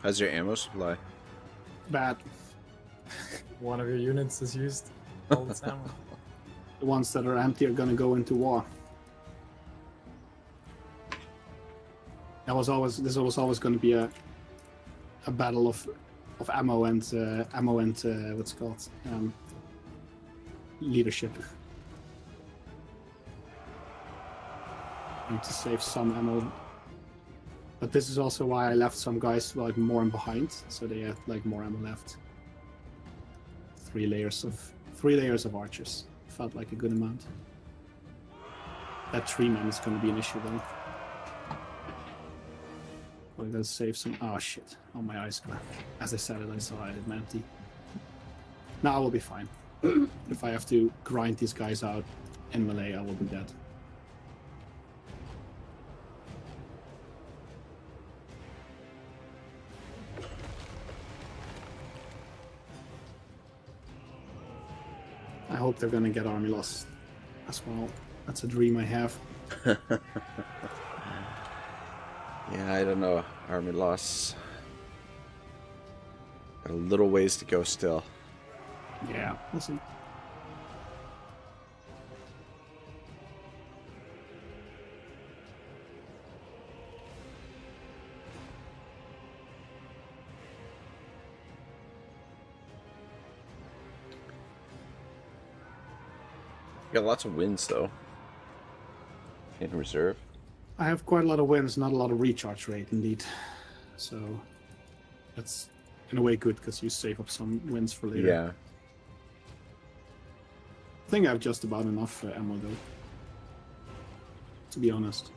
How's your ammo supply? Bad. One of your units is used all the time. The ones that are empty are gonna go into war. This was always going to be a battle of ammo and what's it called leadership. I need to save some ammo, but this is also why I left some guys like more in behind, so they had like more ammo left. 3 layers of archers felt like a good amount. That 3-man is going to be an issue though. We're gonna save some. Oh shit! Oh, my eyes. As I said it, I saw it empty. Now I will be fine. If I have to grind these guys out in melee, I will be dead. I hope they're gonna get army loss as well. That's a dream I have. Yeah, I don't know. Army loss. Got a little ways to go still. Yeah, we'll see. Got lots of wins though. In reserve. I have quite a lot of wins, not a lot of recharge rate, indeed. So that's in a way good because you save up some wins for later. Yeah. I think I have just about enough ammo though, to be honest.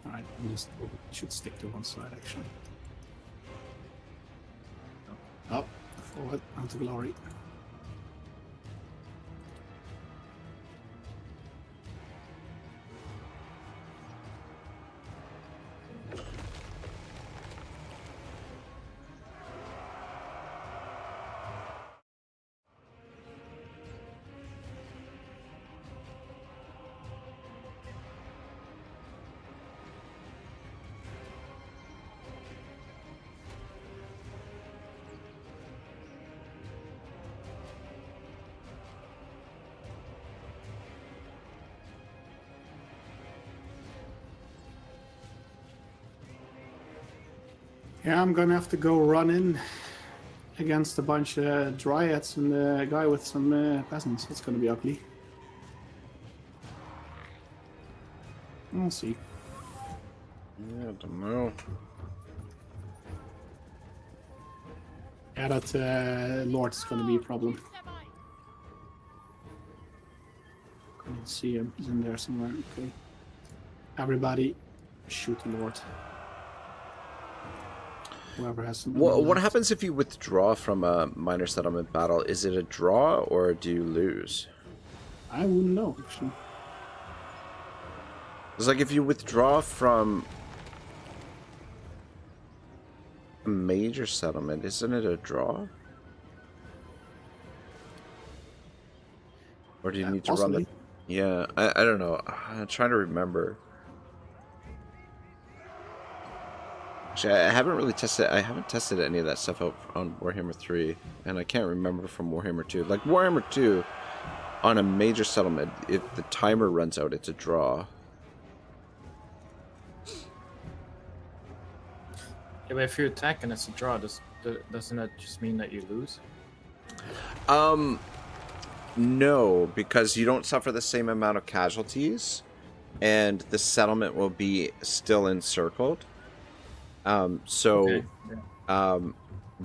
Alright, I just should stick to one side actually. Up, forward, onto glory. Yeah, I'm gonna have to go run in against a bunch of dryads and a guy with some peasants. It's gonna be ugly. We'll see. Yeah, I don't know. Yeah, that Lord is gonna be a problem. Couldn't see him. He's in there somewhere. Okay. Everybody, shoot the Lord. Whoever has some. What happens if you withdraw from a minor settlement battle? Is it a draw or do you lose? I wouldn't know, actually. It's like if you withdraw from a major settlement, isn't it a draw? Or do you need to run the... Possibly. Yeah, I don't know. I'm trying to remember. Actually, I haven't really tested... I haven't tested any of that stuff out on Warhammer 3. And I can't remember from Warhammer 2. Like, Warhammer 2, on a major settlement, if the timer runs out, it's a draw. Yeah, but if you attack and it's a draw, doesn't that just mean that you lose? No, because you don't suffer the same amount of casualties, and the settlement will be still encircled. Okay, yeah.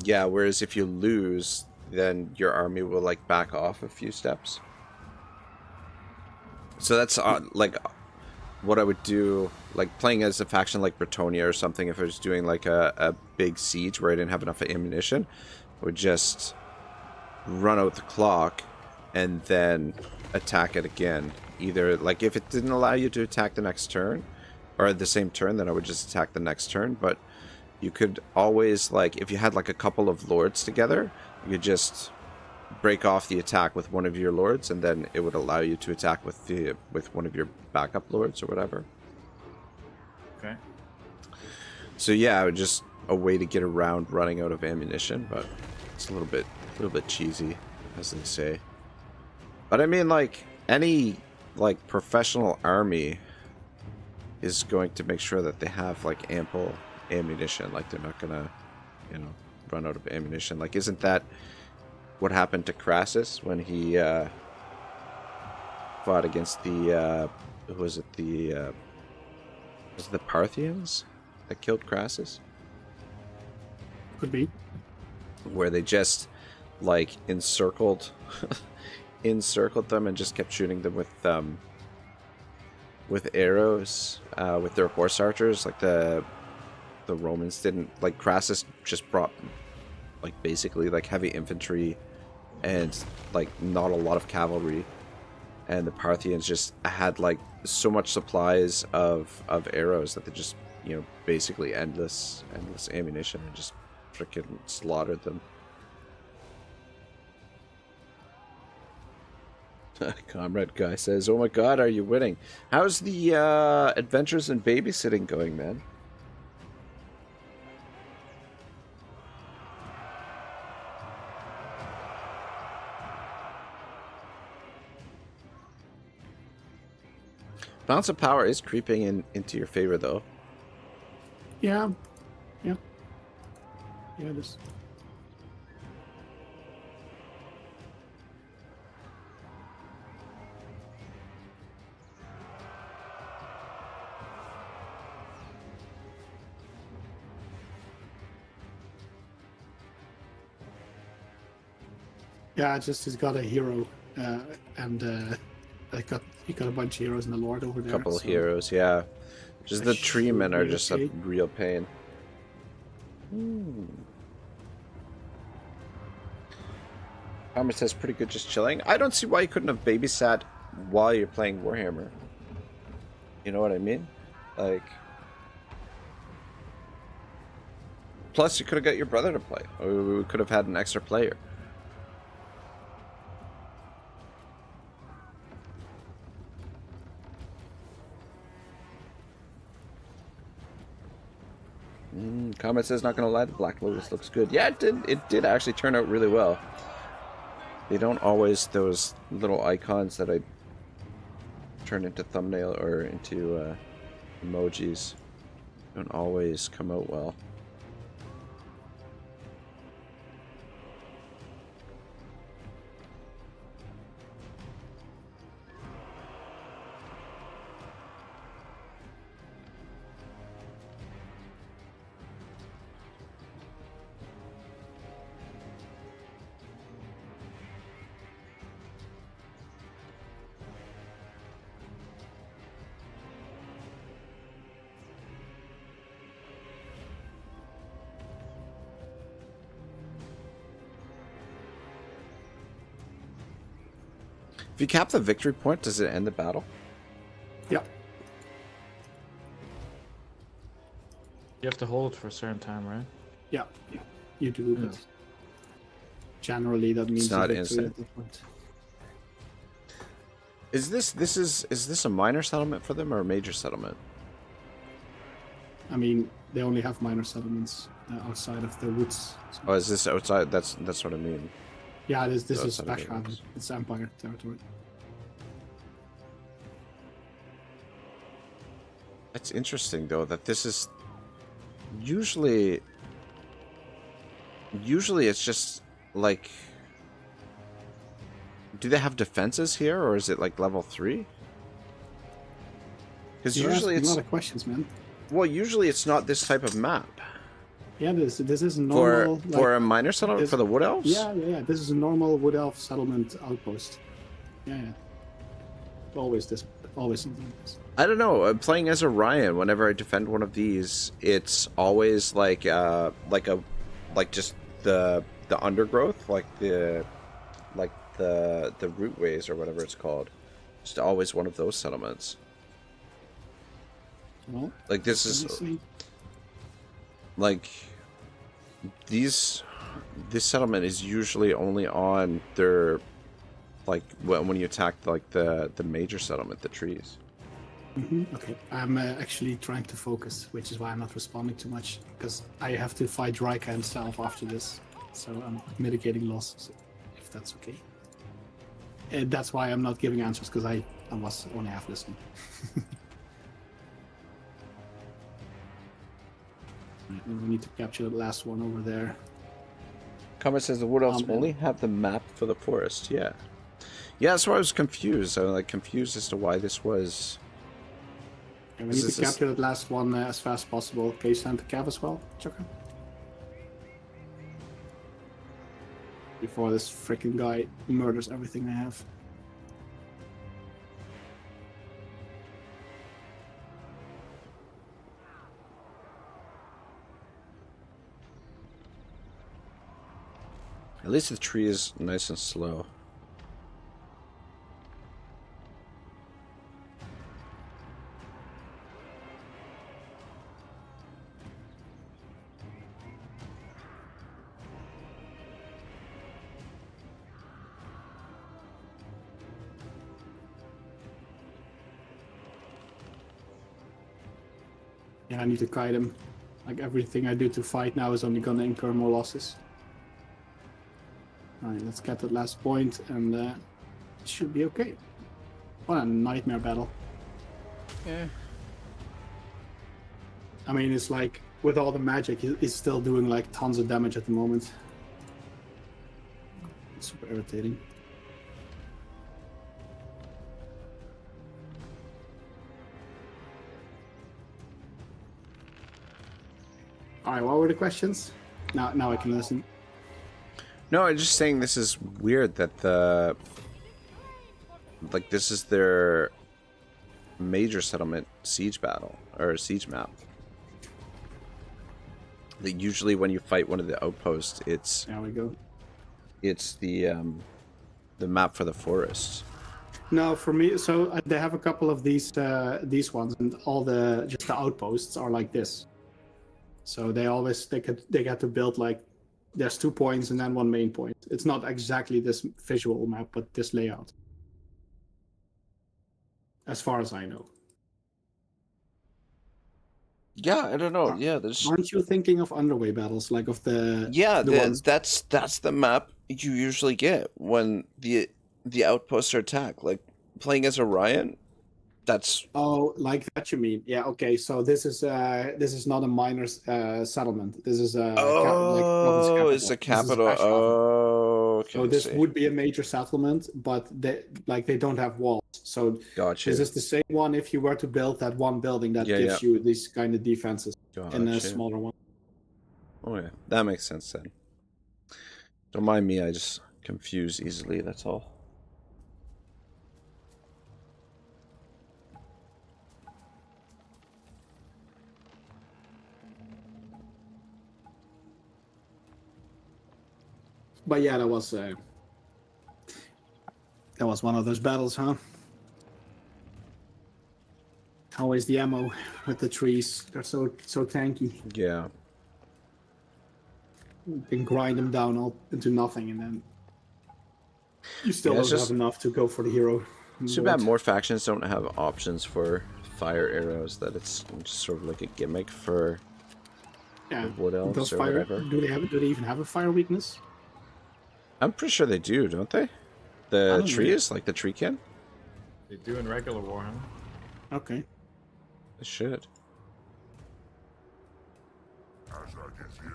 Yeah, whereas if you lose, then your army will, like, back off a few steps. So that's, like, what I would do, like, playing as a faction like Bretonia or something, if I was doing, like, a big siege where I didn't have enough ammunition, I would just run out the clock and then attack it again. Either, like, if it didn't allow you to attack the next turn, or the same turn, then I would just attack the next turn. But you could always, like, if you had, like, a couple of lords together, you could just break off the attack with one of your lords, and then it would allow you to attack with one of your backup lords or whatever. Okay. So yeah, just a way to get around running out of ammunition, but it's a little bit cheesy, as they say. But I mean, like, any, like, professional army is going to make sure that they have, like, ample ammunition. Like, they're not gonna, you know, run out of ammunition. Like, isn't that what happened to Crassus when he fought against the who was it, was it the Parthians that killed Crassus? Could be. Where they just, like, encircled them and just kept shooting them with arrows, with their horse archers. Like, the Romans didn't, like, Crassus just brought, like, basically, like, heavy infantry and, like, not a lot of cavalry, and the Parthians just had, like, so much supplies of arrows that they just, you know, basically endless ammunition, and just freaking slaughtered them. Comrade Guy says, "Oh my God, are you winning? How's the adventures in babysitting going, man?" Balance of power is creeping into your favor, though. Yeah. Yeah, it is. Yeah, just he's got a hero, and he got a bunch of heroes in the Lord over there. Couple of so heroes, yeah. Just the should tree men are be just okay. a real pain. Palmer says, "Pretty good, just chilling." I don't see why you couldn't have babysat while you're playing Warhammer. You know what I mean? Like, plus you could have got your brother to play, or we could have had an extra player. Comment says, "Not gonna lie, the Black Lotus looks good." Yeah, it did actually turn out really well. They don't always, those little icons that I turn into thumbnail or into emojis, don't always come out well. If you cap the victory point, does it end the battle? Yeah. You have to hold it for a certain time, right? Yeah, you do, but generally that means not a victory instant. at that point. Is this a minor settlement for them or a major settlement? I mean, they only have minor settlements outside of the woods. So. Oh, is this outside? That's what I mean. Yeah, this is outside of the Bashad. woods. It's Empire territory. It's interesting though that this is usually it's just like, do they have defenses here or is it like level 3? Because You're usually asking it's a lot of questions, man. well, usually it's not this type of map Yeah, this is for normal. for a minor settlement this- for the wood elves. Yeah. This is a normal wood elf settlement outpost. Yeah. Always something like this. I don't know. I'm playing as Orion. Whenever I defend one of these, it's always like just the undergrowth, like the rootways or whatever it's called. Just always one of those settlements. Well, Like this let me is see. like this settlement is usually only on their like when you attack like the major settlement, the trees. Okay, I'm actually trying to focus, which is why I'm not responding too much, because I have to fight Rika himself after this, so I'm mitigating losses, if that's okay. And that's why I'm not giving answers, because I was only half listening. Right, we need to capture the last one over there. Comment says the wood elves Yeah. only have the map for the forest. Yeah, that's why I was confused. I was like confused as to why this was. And we Is need this to a capture that last one as fast as possible. Can you stand the cap as well, Chaka? Before this freaking guy murders everything I have. At least the tree is nice and slow. Yeah, I need to kite him. Like everything I do to fight now is only gonna incur more losses. Alright, let's get that last point and it should be okay. What a nightmare battle. Yeah. I mean, it's like, with all the magic, he's still doing like tons of damage at the moment. It's super irritating. Alright, what were the questions? Now I can listen. No, I'm just saying this is weird that this is their major settlement siege battle or siege map. Like usually when you fight one of the outposts, There we go. it's the map for the forest. No, for me, so they have a couple of these ones, and all just the outposts are like this. So they get to build like, there's 2 points and then one main point. It's not exactly this visual map, but this layout. As far as I know. Yeah, I don't know. Yeah, there's Aren't you thinking of underway battles, like of the ones? that's the map you usually get when the outposts are attacked. Like playing as Orion, that's Oh, like that you mean? Yeah. Okay. So this is not a minor settlement. This is a it's a capital. Oh, okay. So this would be a major settlement, but they don't have walls. So Gotcha. this is the same one if you were to build that one building that gives you these kind of defenses in a smaller one. Oh yeah, that makes sense then. Don't mind me, I just confuse easily, that's all. But yeah, that That was one of those battles, huh? Always the ammo with the trees. They're so tanky. Yeah. You can grind them down all into nothing, and then you still Yeah, it's don't just- have enough to go for the hero. It's too bad more factions don't have options for fire arrows, that it's just sort of like a gimmick for Yeah. the wood elves Those or fire. whatever. Do they even have a fire weakness? I'm pretty sure they do, don't they? I The don't know. trees, like the tree can? They do in regular Warhammer. Okay. They should. As I get here.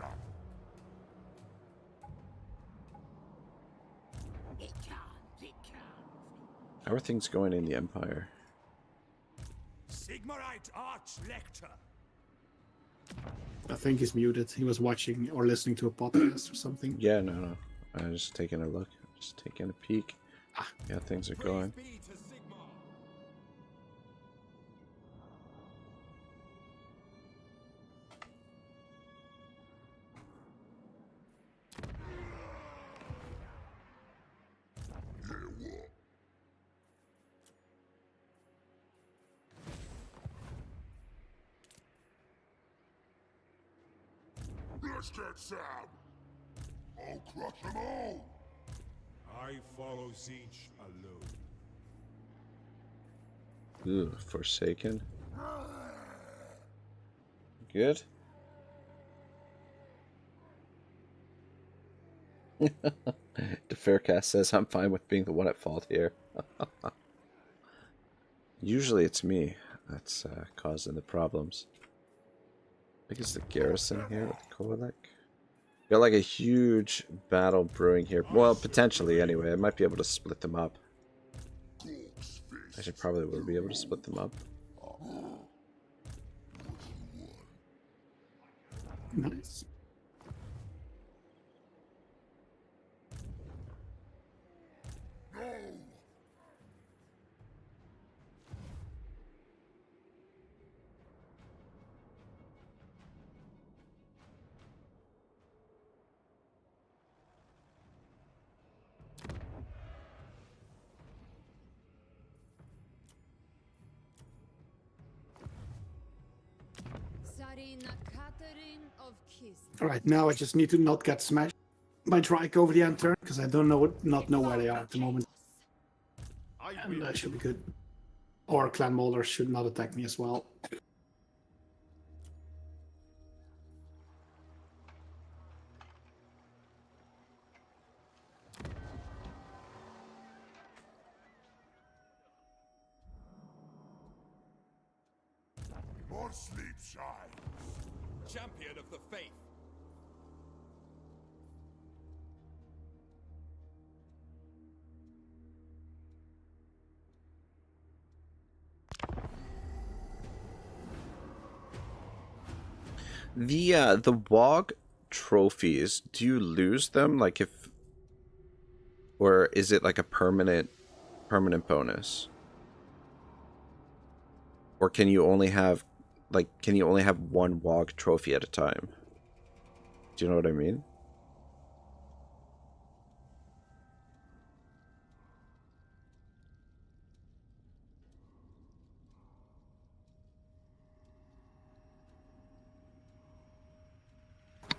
How are things going in the Empire? Sigmarite Arch-Lector. I think he's muted. He was watching or listening to a podcast or something. Yeah, no. I'm just taking a look. Just taking a peek. Yeah, things are going. Praise be to Sigmar. Let's get Sam. I'll crush them all. I follow Siege alone. Ooh, Forsaken. Good. The Faircast says I'm fine with being the one at fault here. Usually it's me that's causing the problems. I think it's the garrison here with Kolek. Got like a huge battle brewing here. Well, potentially anyway. I might be able to split them up. I should probably will be able to split them up. Nice. All right, now I just need to not get smashed by Trike over the end turn because I don't know where they are at the moment, and that should be good. Or Clan Molder should not attack me as well. More sleep shines. Champion of the faith. The WoG trophies, do you lose them like if, or is it like a permanent bonus? Or can you only have one WoG trophy at a time? Do you know what I mean?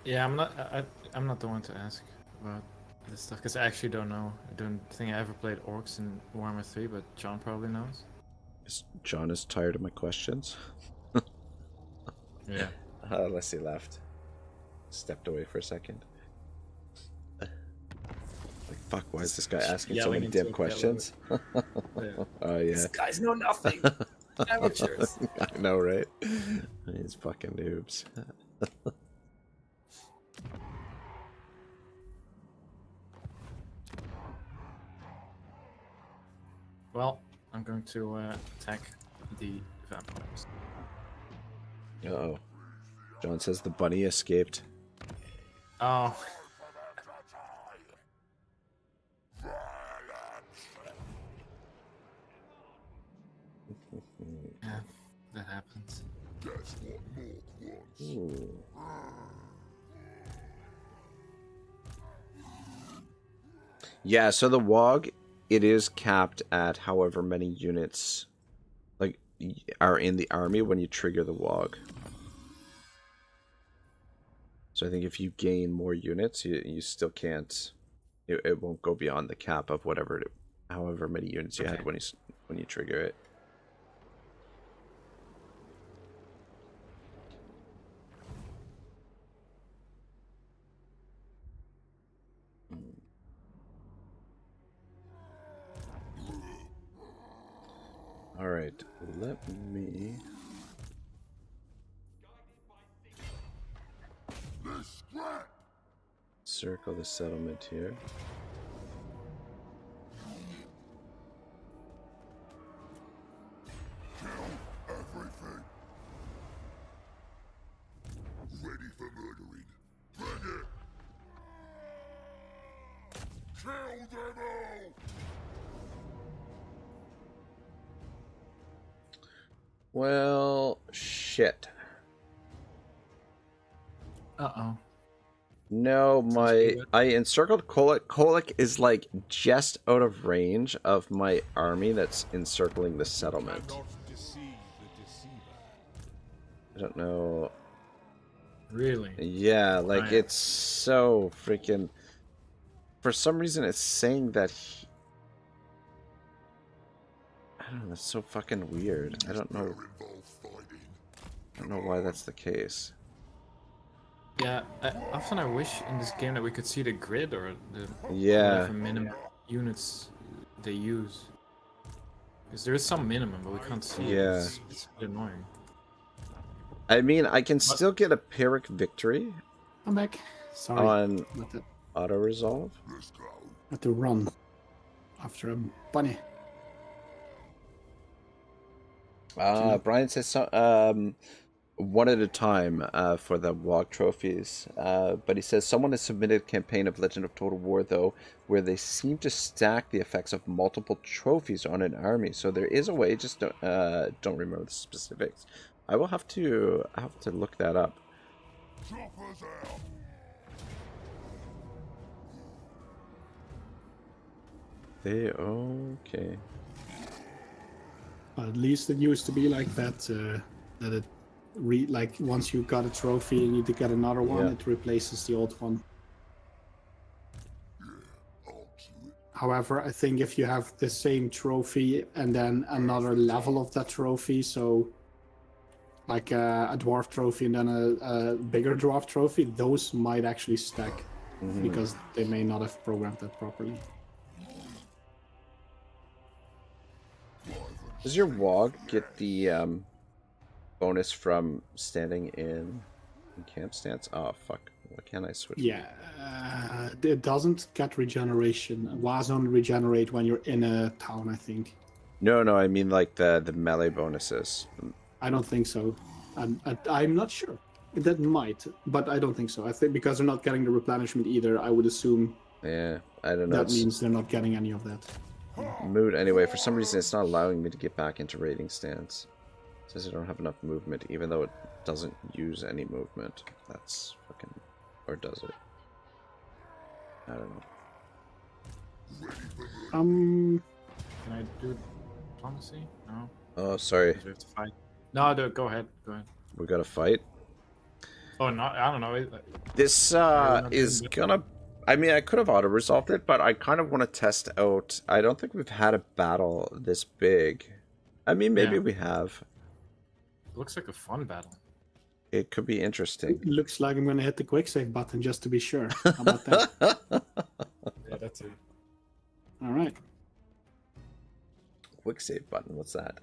Yeah, I'm not the one to ask about this stuff because I actually don't know. I don't think I ever played orcs in Warhammer 3, but John probably knows. John is tired of my questions. Yeah. Unless he left. Stepped away for a second. Like, fuck, why is this guy asking so Yelling many into damn a questions? Yeah. Oh, yeah. These guys know nothing. Amateurs. I know, right? These fucking noobs. Well, I'm going to attack the vampires. Uh-oh. John says the bunny escaped. Oh. Yeah, that happens. Guess what Mork wants? Ooh. Yeah, so the WoG it is capped at however many units like are in the army when you trigger the WOG. So I think if you gain more units, you still can't. It won't go beyond the cap of however many units you had when you trigger it. All right, let me. Circle the settlement here. Everything. Ready for murdering. Bring it! Kill them all! Well, shit. Uh-oh. No, I encircled Kolak. Kolak is like just out of range of my army that's encircling the settlement. Cannot deceive the deceiver. I don't know. Really? Yeah, like Right. it's so freaking. For some reason, it's saying that. I don't know. That's so fucking weird. I don't know. Involve fighting. I don't know why that's the case. Yeah, often I wish in this game that we could see the grid or the Yeah. whatever minimum units they use. Because there is some minimum, but we can't see Yeah. it. It's a bit annoying. I mean, I can still get a Pyrrhic victory I'm back. Sorry. on Had to, auto resolve. Let's go. had to run after a bunny. Brian says so, one at a time for the WOG trophies. But he says someone has submitted a campaign of Legend of Total War, though, where they seem to stack the effects of multiple trophies on an army. So there is a way, just don't remember the specifics. I will have to look that up. Choppers out. Okay. At least it used to be like that. That it like once you got a trophy and you need to get another one, Yeah. it replaces the old one. I'll do it. However, I think if you have the same trophy and then another level of that trophy, so like a dwarf trophy and then a bigger dwarf trophy, those might actually stack because they may not have programmed that properly. Does your WOG get the bonus from standing in camp stance? Oh fuck! Why can't I switch? Yeah, it doesn't get regeneration. Was only regenerate when you're in a town, I think. No, I mean like the melee bonuses. I don't think so. I'm not sure. That might, but I don't think so. I think because they're not getting the replenishment either, I would assume Yeah, I don't know. that means they're not getting any of that. Mood anyway. For some reason, it's not allowing me to get back into raiding stance. It says I don't have enough movement, even though it doesn't use any movement. That's fucking, or does it? I don't know. Can I do diplomacy? No. Oh, sorry. Because we have to fight. No, go ahead. Go ahead. We gotta fight. Oh, no, I don't know. This not is doing it. gonna. I mean, I could have auto resolved it, but I kind of want to test out. I don't think we've had a battle this big. I mean, maybe Yeah. we have. Looks like a fun battle. It could be interesting. Looks like I'm gonna hit the quick save button just to be sure. How about that? Yeah, that's it. All right. Quick save button. What's that?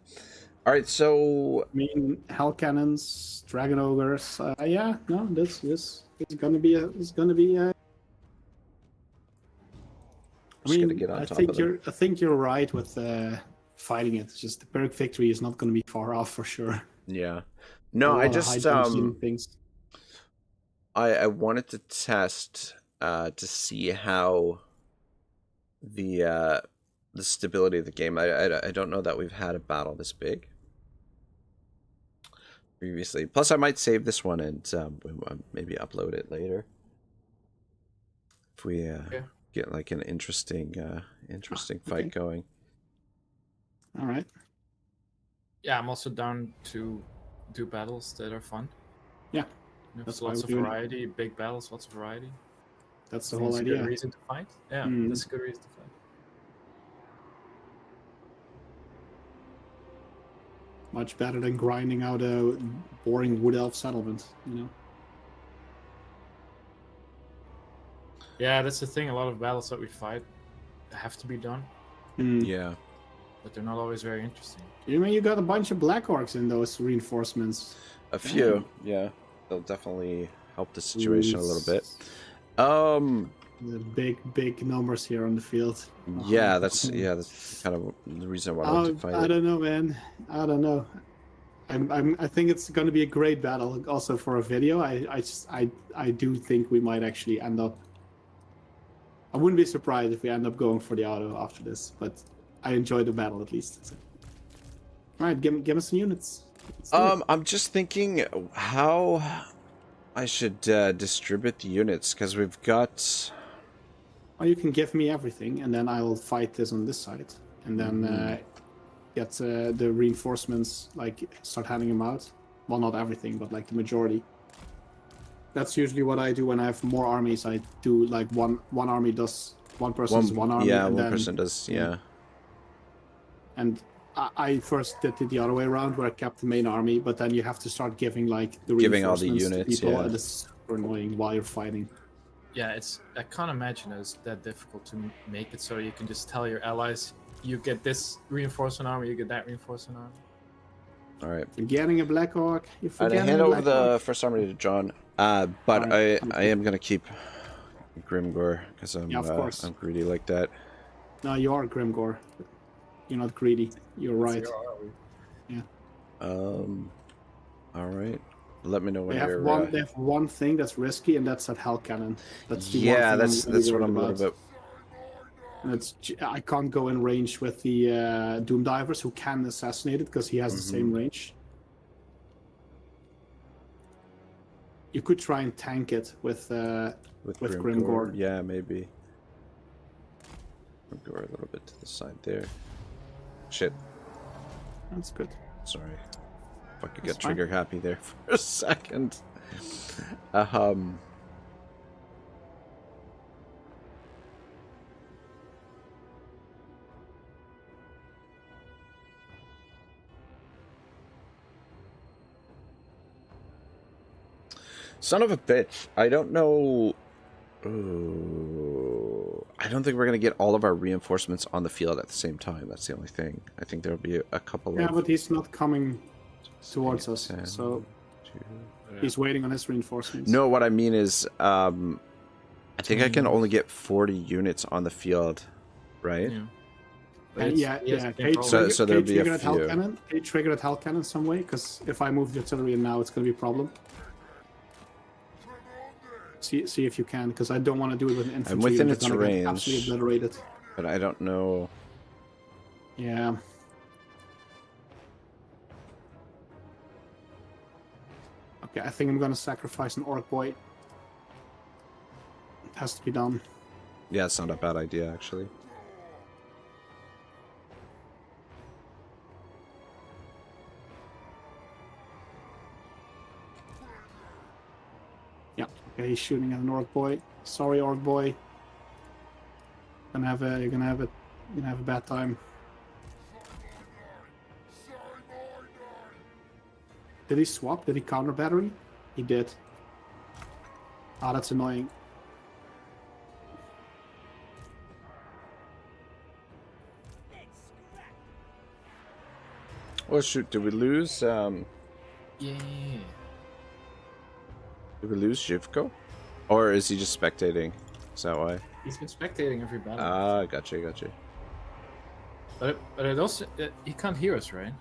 All right, so I mean, hell cannons, dragon ogres. Yeah, no, this is gonna be a. It's gonna be a. I just mean, gonna get on I top think of them. I think you're right with fighting it. It's just the Pyrrhic victory is not going to be far off for sure. Yeah. No, A I lot of just high-dosing things. I wanted to test to see how the stability of the game. I don't know that we've had a battle this big previously. Plus, I might save this one and maybe upload it later if we get like an interesting fight going. All right. Yeah, I'm also down to do battles that are fun. Yeah, There's that's why lots we're of doing it. variety, big battles, lots of variety. That's the I think whole it's a good idea. reason to fight. Yeah, Mm. that's a good reason to fight. Much better than grinding out a boring wood elf settlement, you know. Yeah, that's the thing. A lot of battles that we fight have to be done, Mm. Yeah. but they're not always very interesting. You mean you got a bunch of black orcs in those reinforcements? A few, yeah. They'll definitely help the situation a little bit. The big numbers here on the field. Yeah, that's kind of the reason why I want to fight I it. don't know, man. I don't know. I think it's going to be a great battle, also for a video. I do think we might actually end up. I wouldn't be surprised if we end up going for the auto after this, but I enjoyed the battle at least. So. All right, give us some units. Let's do it. I'm just thinking how I should distribute the units because we've got. Or you can give me everything, and then I will fight this on this side, and then get the reinforcements, like start handing them out. Well, not everything, but like the majority. That's usually what I do when I have more armies. I do like one army does one person's one army. Yeah, and one then, person does. Yeah. And I first did it the other way around, where I kept the main army, but then you have to start giving like the Giving all the reinforcements units, to people, yeah. and it's super annoying while you're fighting. Yeah, I can't imagine it's that difficult to make it so you can just tell your allies, you get this reinforcement army, you get that reinforcement army. All right. Forgetting a Black Orc. You're I'm gonna forgetting hand a over Black the Orc. first army to John. But Alright, I am gonna keep Grimgor because I'm Yeah, of course. I'm greedy like that. No, you are Grimgor. You're not greedy. You're right. All right. Let me know when They have you're. they have one thing that's risky, and that's that Hell Cannon. That's the Yeah, one thing that's what worried I'm a about. little bit. And I can't go in range with the Doom Divers, who can assassinate it because he has the same range. You could try and tank it with Grimgor. Yeah, maybe. Grimgor a little bit to the side there. Shit. That's good. Sorry. Fucking That's got fine. trigger happy there for a second. Son of a bitch. I don't know. I don't think we're going to get all of our reinforcements on the field at the same time. That's the only thing. I think there'll be a couple Yeah, of. but he's not coming towards us, 10, so 2. he's waiting on his reinforcements. No, what I mean is, I think I can only get 40 units on the field, right? Yeah. Yeah. So there'll be a trigger at Hell few. Cannon. Can you trigger at Hell Cannon some way? Because if I move the artillery in now, it's going to be a problem. See if you can, because I don't want to do it with an infantry. I'm within You're its gonna get range. absolutely obliterated. But I don't know. Yeah. Okay, I think I'm going to sacrifice an Orc Boy. It has to be done. Yeah, it's not a bad idea, actually. Yeah. Okay, he's shooting at an Orc Boy. Sorry, Orc Boy. You're gonna have a bad time. Did he swap? Did he counter battery? He did. Ah, that's annoying. Oh shoot! Did we lose? Yeah. Did we lose Zhivko? Or is he just spectating? Is that why? He's been spectating every battle. Ah, gotcha. But it also, he can't hear us, right?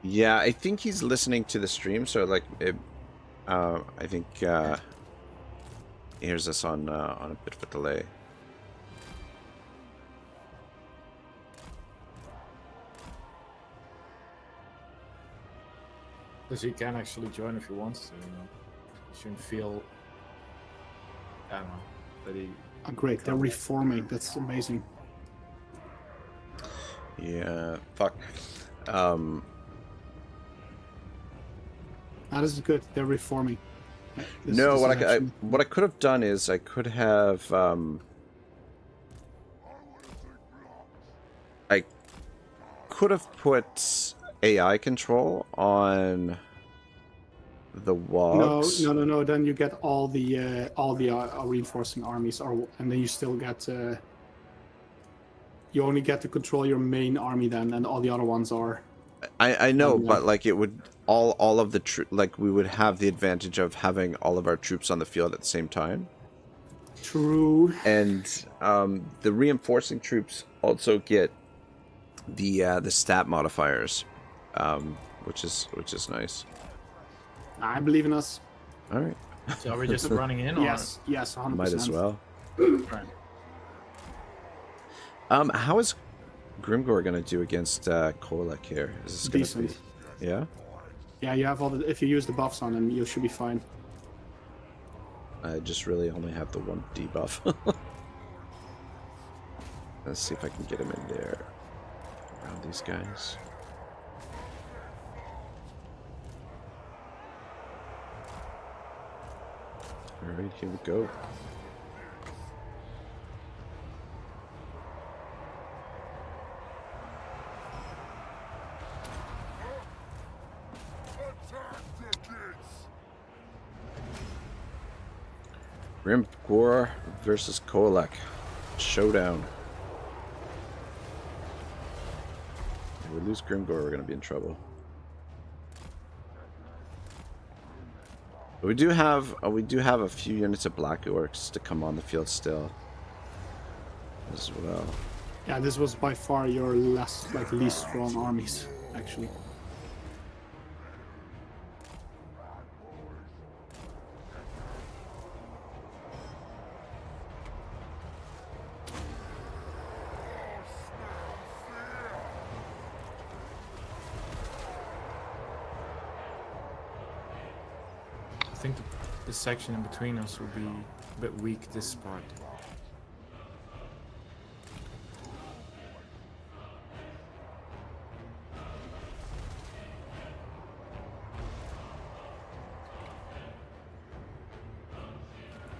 Yeah, I think he's listening to the stream, so like, I think he hears us on a bit of a delay. Because he can actually join if he wants to, you know. He shouldn't feel, I don't know, that he Oh, great, they're reforming. That's amazing. Yeah, fuck. This is good. They're reforming. No, This what is actually- what I could have done is I could have I could have put AI control on the wogs. No. Then you get all the reinforcing armies, and then you still get. You only get to control your main army then, and all the other ones are. I know, but like it would all of the like we would have the advantage of having all of our troops on the field at the same time. True. And the reinforcing troops also get the stat modifiers, which is nice. I believe in us. All right, So are we just running in? Or? Yes, 100%. might as well. Right. How is Grimgor gonna do against Kolek here? Is this gonna Decent. be? Yeah. Yeah, you have all the. If you use the buffs on him, you should be fine. I just really only have the one debuff. Let's see if I can get him in there around these guys. Alright, here we go. Grimgor versus Kolek. Showdown. If we lose Grimgor, we're going to be in trouble. But we do have a few units of Black Orcs to come on the field still, as well. Yeah, this was by far your least strong armies, actually. I think the section in between us will be a bit weak this part.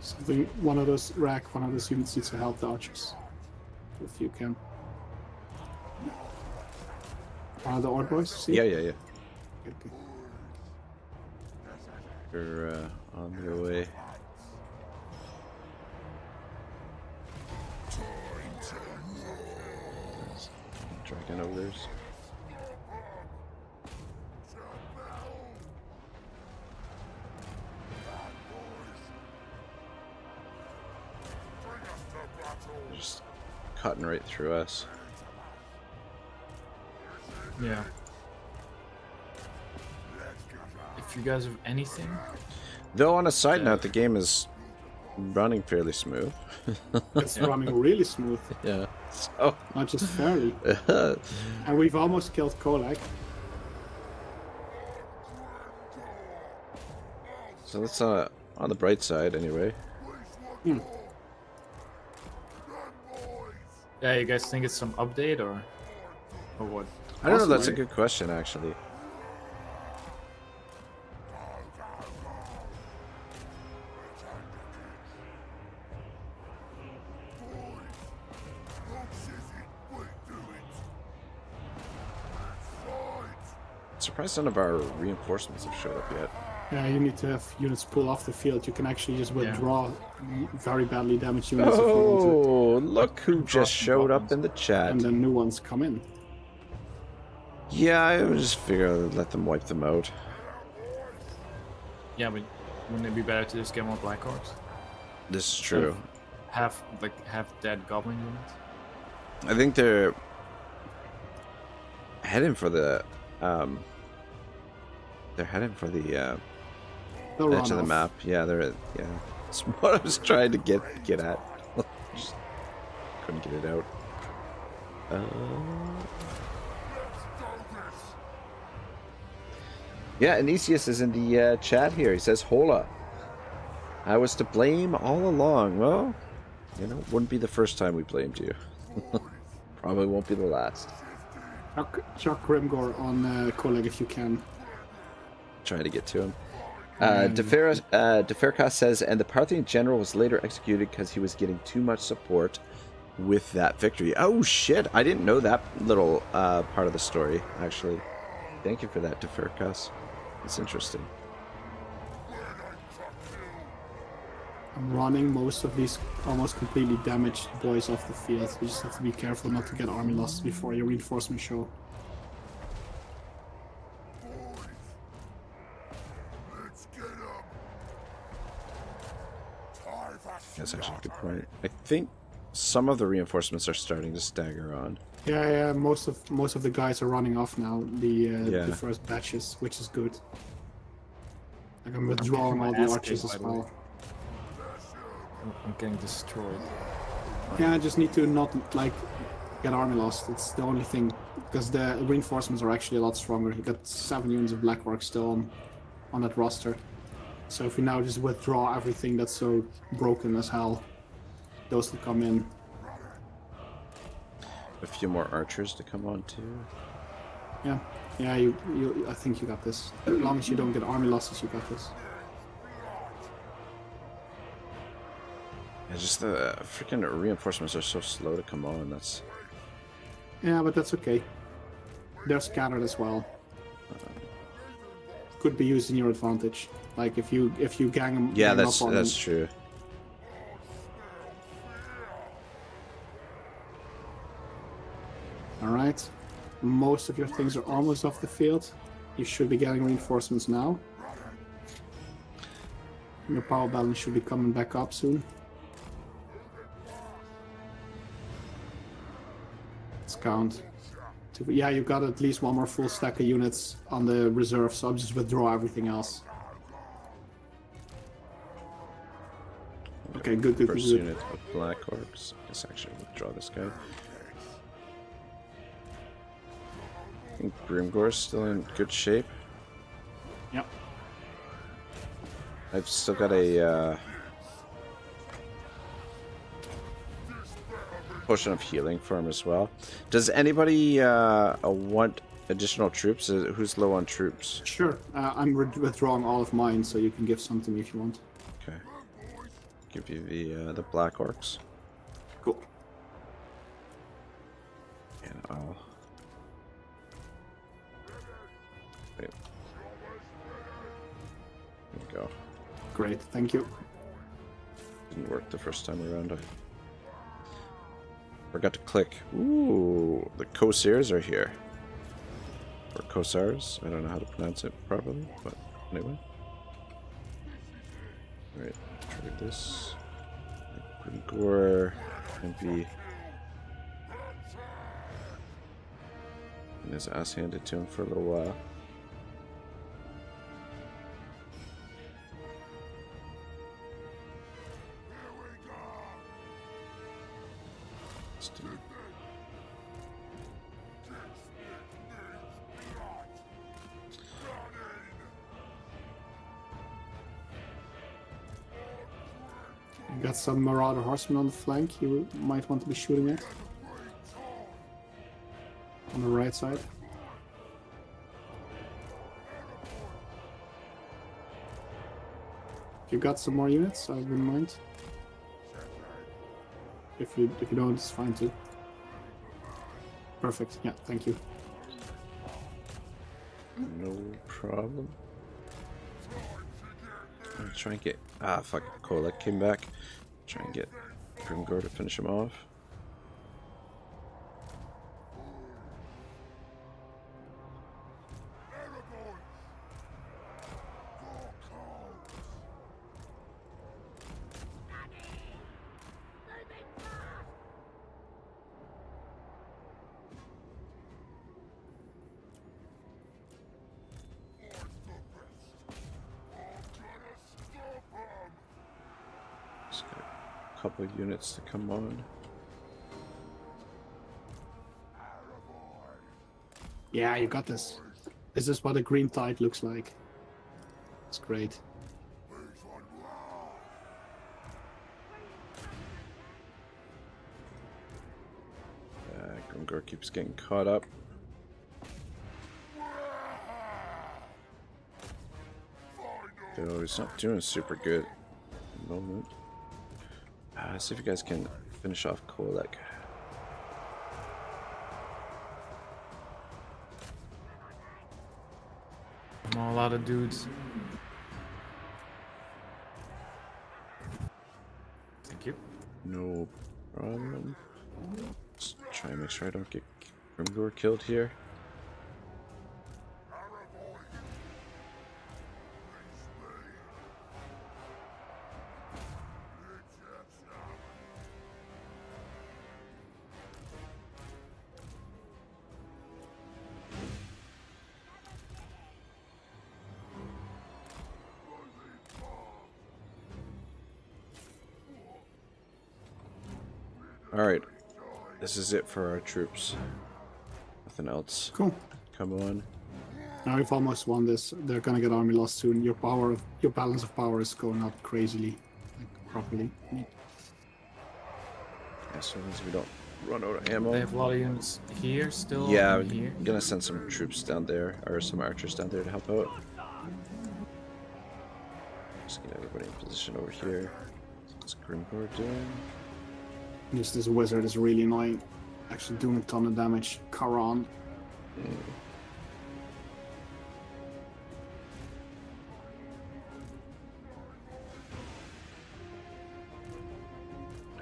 Something, one of those units needs to help the archers, if you can. One of the Ord boys. See? Yeah. Okay. We're on their way. Dragon ogres. Just cutting right through us. Yeah. If you guys have anything, Though on a side note, the game is running fairly smooth. It's running really smooth, Yeah. So not just fairly. And we've almost killed Kolek. so that's on the bright side anyway. yeah, you guys think it's some update or what? I don't know. That's a Possibly. good question, actually. Surprised none of our reinforcements have showed up yet. Yeah, you need to have units pull off the field. You can actually just withdraw very badly damaged units if you want to, Oh, look who just showed up in the chat. and then new ones come in. Yeah, I would just figure I'd let them wipe them out. Yeah, but wouldn't it be better to just get more Black Orcs? This is true. Have dead Goblin units? I think they're heading for the they're heading for the They'll edge run of the off. map. Yeah, they're yeah. That's what I was trying to get at. Just couldn't get it out. Yeah, Anisius is in the chat here. He says, "Hola, I was to blame all along." Well, You know, wouldn't be the first time we blamed you. Probably won't be the last. Chuck Grimgor on Coleg if you can. Trying to get to him. Deferka says, and the Parthian general was later executed because he was getting too much support with that victory. Oh shit! I didn't know that little part of the story, actually. Thank you for that, Deferkas. It's interesting. I'm running most of these almost completely damaged boys off the field. You just have to be careful not to get army lost before your reinforcements show. Let's get 'em. That's actually a good point. I think some of the reinforcements are starting to stagger on. Yeah, most of the guys are running off now. The first batches, which is good. Like I'm withdrawing all the archers as well. I'm getting destroyed. Yeah, I just need to not like get army lost. It's the only thing, because the reinforcements are actually a lot stronger. You got 7 units of Black Orc still on that roster. So if we now just withdraw everything that's so broken as hell, those will come in. A few more archers to come on too. Yeah, you. I think you got this. As long as you don't get army losses, you got this. Yeah, just the freaking reinforcements are so slow to come on. That's. Yeah, but that's okay. They're scattered as well. Could be used in your advantage. Like if you gang them. Yeah, gang up on that's them. true. All right. Most of your things are almost off the field. You should be getting reinforcements now. Your power balance should be coming back up soon. Let's count. Yeah, you got at least one more full stack of units on the reserve, so I'll just withdraw everything else. Okay, good. First unit of Black Orcs. Let's actually withdraw this guy. I think Grimgor's still in good shape. Yep. I've still got a potion of healing for him as well. Does anybody want additional troops? Who's low on troops? Sure. I'm withdrawing all of mine, so you can give some to me if you want. Okay. Give you the Black Orcs. Cool. And I'll... Wait. There we go. Great, thank you. Didn't work the first time around. I forgot to click. Ooh, the Corsairs are here. Or Corsairs. I don't know how to pronounce it properly, but anyway. Alright, trigger this. Grimgor, MP. And his ass handed to him for a little while. You got some Marauder Horsemen on the flank you might want to be shooting at. On the right side. If you got some more units, I wouldn't mind. If you don't, it's fine too. Perfect. Yeah, thank you. No problem. I'm trying to get... Ah, fuck. Kolek came back. Try and get Grimgor to finish him off. Couple of units to come on. Yeah, you got this. This is what a green tide looks like. It's great. Grimgor keeps getting caught up. Though he's not doing super good at the moment. See if you guys can finish off Kolek. A lot of dudes. Thank you. No problem. Just try and make sure I don't get Grimgor killed here. Alright, this is it for our troops. Nothing else. Cool. Come on. Now we've almost won this. They're gonna get army lost soon. Your balance of power is going up crazily, like properly. As long as we don't run out of ammo. They have a lot of units here still. Yeah, and here. I'm gonna send some troops down there, or some archers down there to help out. Just get everybody in position over here. What's Grimgor doing? This wizard is really annoying. Actually doing a ton of damage. Karan.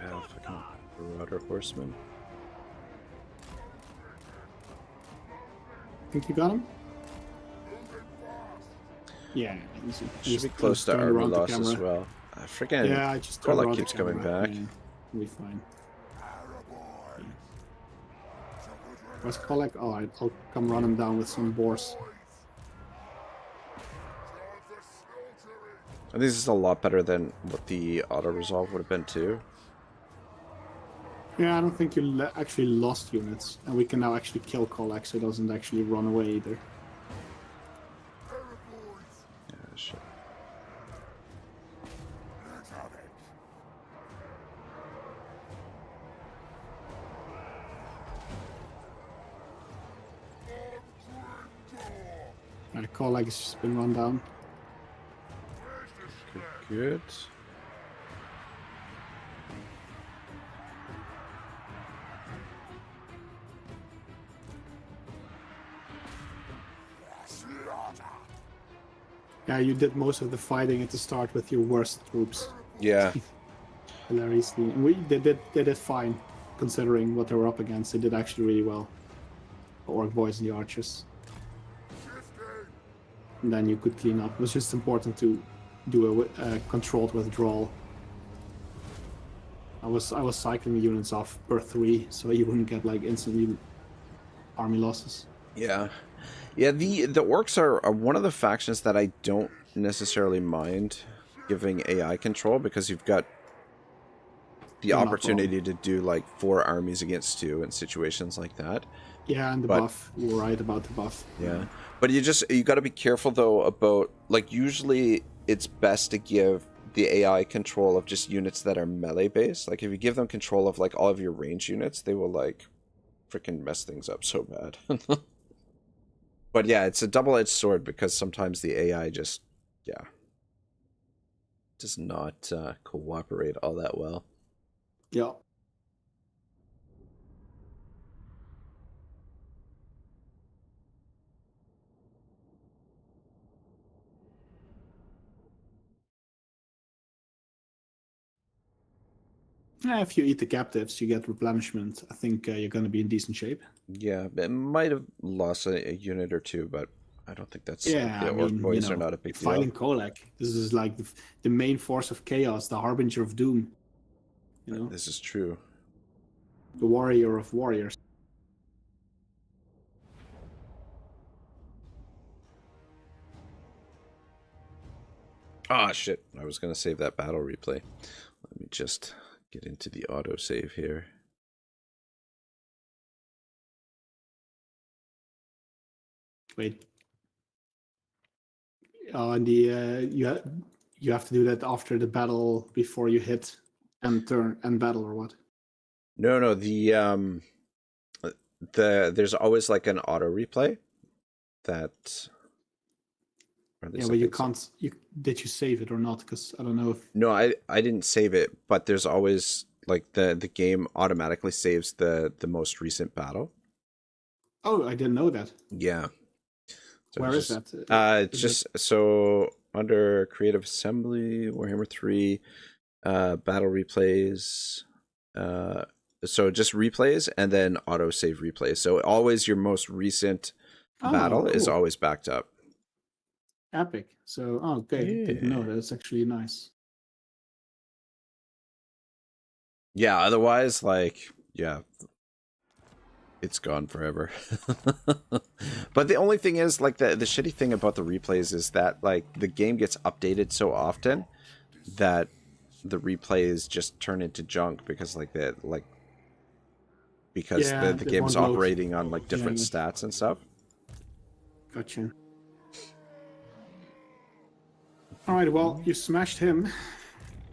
Fucking Marauder Horseman. Think you got him? Yeah, easy. Should be close to turn army around the loss as camera. well. Freaking Yeah, I just turned Korlak around the keeps coming camera. back. Yeah, we'll be fine. Where's Kolek? Alright, I'll come run him down with some boars. And this is a lot better than what the auto resolve would have been too. Yeah, I don't think you actually lost units, and we can now actually kill Kolek so he doesn't actually run away either. Yeah, shit. Alright, Kolek has just been run down. Good. Yeah, you did most of the fighting at the start with your worst troops. Yeah. Hilariously. They did fine, considering what they were up against. They did actually really well. The Orc boys and the archers. And then you could clean up. It was just important to do a controlled withdrawal. I was cycling units off per 3, so you wouldn't get like instantly army losses. Yeah. Yeah, the orcs are one of the factions that I don't necessarily mind giving AI control, because you've got the You're not opportunity to do like 4 armies against 2 in situations like that. Yeah, and the But- buff. You're right about the buff. Yeah. But you got to be careful though about, like, usually it's best to give the AI control of just units that are melee based. Like if you give them control of like all of your range units, they will like freaking mess things up so bad. But yeah, it's a double-edged sword, because sometimes the AI just, yeah, does not cooperate all that well. Yeah. Yeah, if you eat the captives, you get replenishment. I think you're going to be in decent shape. Yeah, it might have lost a unit or 2, but I don't think that's... Yeah, the I orc mean, boys you are know, not a big you're fighting deal. Kolek. This is like the main force of chaos, the harbinger of doom. You know, This is true. the warrior of warriors. Ah, shit. I was going to save that battle replay. Let me just get into the autosave here. Wait. And the you have to do that after the battle before you hit end turn end battle or what? No, there's always like an auto replay that. Or at Yeah, least I but you think so. can't. Did you save it or not? Because I don't know if. No, I didn't save it, but there's always like the game automatically saves the most recent battle. Oh, I didn't know that. Yeah. So Where is just, that? It's just so under Creative Assembly, Warhammer 3, battle replays. So just replays and then auto save replays. So always your most recent battle is cool. always backed up. Epic. So, okay, didn't know. That's actually nice. Yeah, otherwise, like, yeah, it's gone forever. But the only thing is, like, the shitty thing about the replays is that, like, the game gets updated so often that the replays just turn into junk because, like, the it game's won't load. operating on, like, different stats and stuff. Gotcha. All right, well, you smashed him.